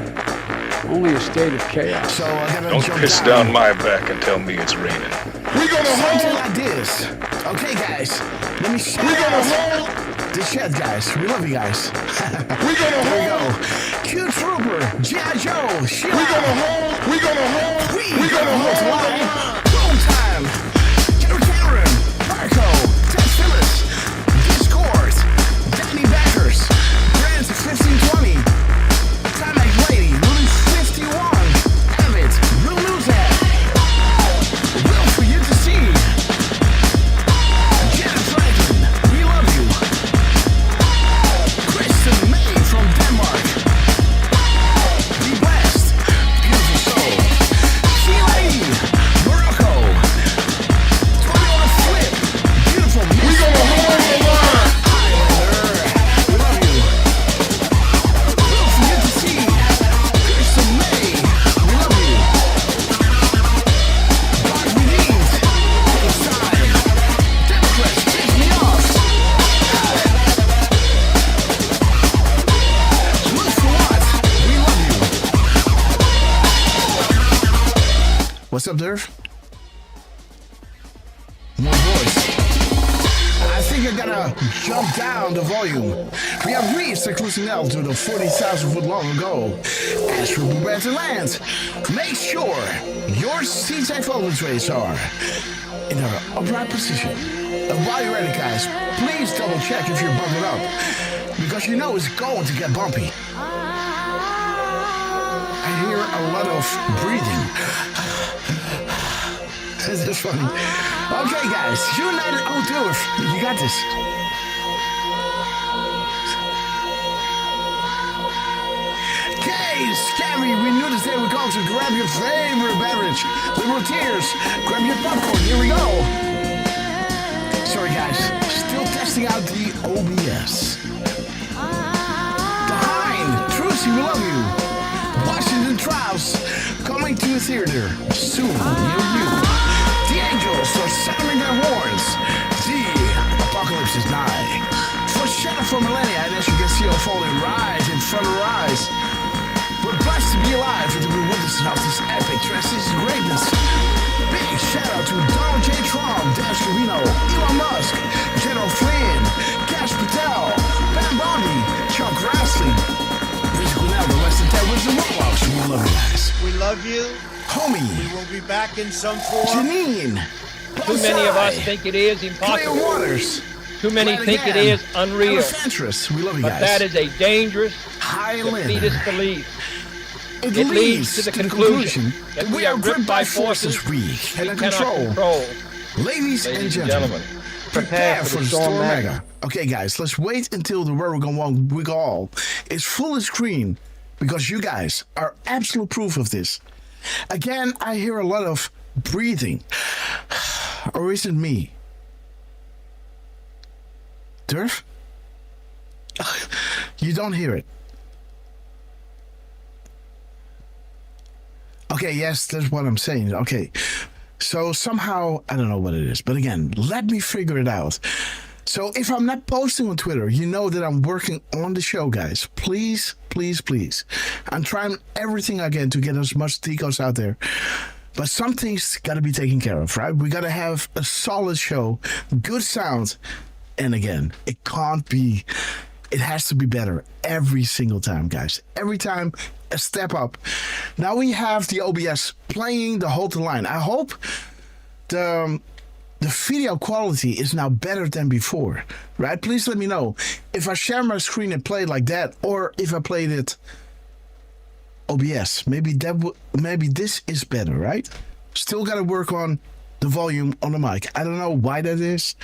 only a state of chaos. So I gotta Don't jump piss down my back and tell me it's raining. We're gonna hold like this. Okay, guys. Let me shout out the chat, guys. We love you guys. There we go. Q Trooper, G.I. Joe, Sheila. We're gonna hold. We're gonna hold. Boom time. Karen, Marco, Ted Phillips, Discord, Danny Backers, Grant 1520, Timex Lady, Louis 51, Avid, Real News App, Will for you to see, Janet Franklin, we love you, Kristen May from Denmark, Be Blessed, Beautiful Soul, Sheila E, Morocco, 21 Flip, Beautiful Miss. We gonna hold the line. Highlander, we love you. Will for you to see, Kristen May, we love you. God redeemed, inside, Democrats piss me off. Look for what? We love you. What's up, Derf? More voice. I think I gotta jump down the volume. We have reached the cruising altitude of 40,000 foot long ago. As we prepare to land, make sure your seats and folding trays are in their upright position. And while you're ready, guys, please double check if you're buckled up, because you know it's going to get bumpy. I hear a lot of breathing. This is funny. Okay, guys, United Outdoors, you got this. Okay, Scammy, we knew this day would come, so grab your favorite beverage. Liberal tears, grab your popcorn, here we go. Sorry, guys, still testing out the OBS. The Hind, Trucy, we love you. Washington Trials, coming to a theater soon near you. The Angels are sounding their horns. The apocalypse is nigh. For shadow for millennia, and as you can see, unfolding right in front of our eyes. We're blessed to be alive and to be witnesses of this epic transition greatness. Big shout out to Donald J. Trump, Dan Scavino, Elon Musk, General Flynn, Cash Patel, Ben Bondi, Chuck Grassley, Musical now, the less than 10 Wisdom Warlocks. We love you guys. We love you. Homie. We will be back in some form. Janine. Too many of us think it is impossible. Clear Waters. Too many think it is unreal. Elephantress. We love you But guys. that is a dangerous, violin. defeatist belief. It It leads to the conclusion that we are gripped by forces we cannot control. Ladies and gentlemen, prepare for the storm mega. Okay, guys, let's wait until the we go all is full screen, because you guys are absolute proof of this. Again, I hear a lot of breathing. Or is it me? Derf? You don't hear it. Okay, yes, that's what I'm saying. Okay. So somehow, I don't know what it is. But again, let me figure it out. So if I'm not posting on Twitter, you know that I'm working on the show, guys. Please, please, please. I'm trying everything again to get as much decos out there. But some things got to be taken care of, right? We got to have a solid show, good sound. And again, it can't be... It has to be better every single time, guys. Every time, a step up. Now we have the OBS playing the whole line. I hope the video quality is now better than before, right? Please let me know if I share my screen and play like that, or if I played it OBS. Maybe this is better, right? Still got to work on the volume on the mic. I don't know why that is.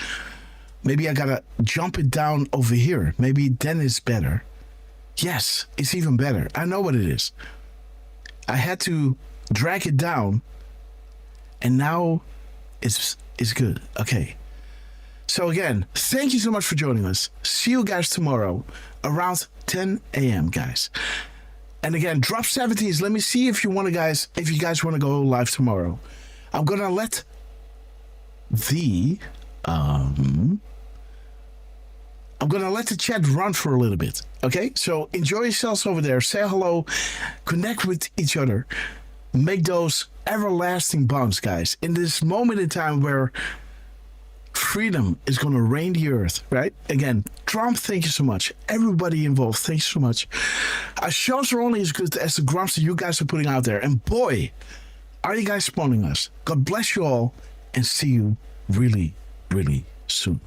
Maybe I gotta jump it down over here. Maybe then it's better. Yes, it's even better. I know what it is. I had to drag it down, and now it's good. Okay. So again, thank you so much for joining us. See you guys tomorrow around 10 a.m. guys. And again, drop 17s. Let me see if you guys want to go live tomorrow. I'm gonna let the chat run for a little bit, okay? So enjoy yourselves over there. Say hello, connect with each other, make those everlasting bonds, guys. In this moment in time where freedom is going to reign the earth, right? Again, Trump, thank you so much. Everybody involved, thank you so much. Our shows are only as good as the grumps that you guys are putting out there. And boy, are you guys spawning us. God bless you all, and see you really, really soon.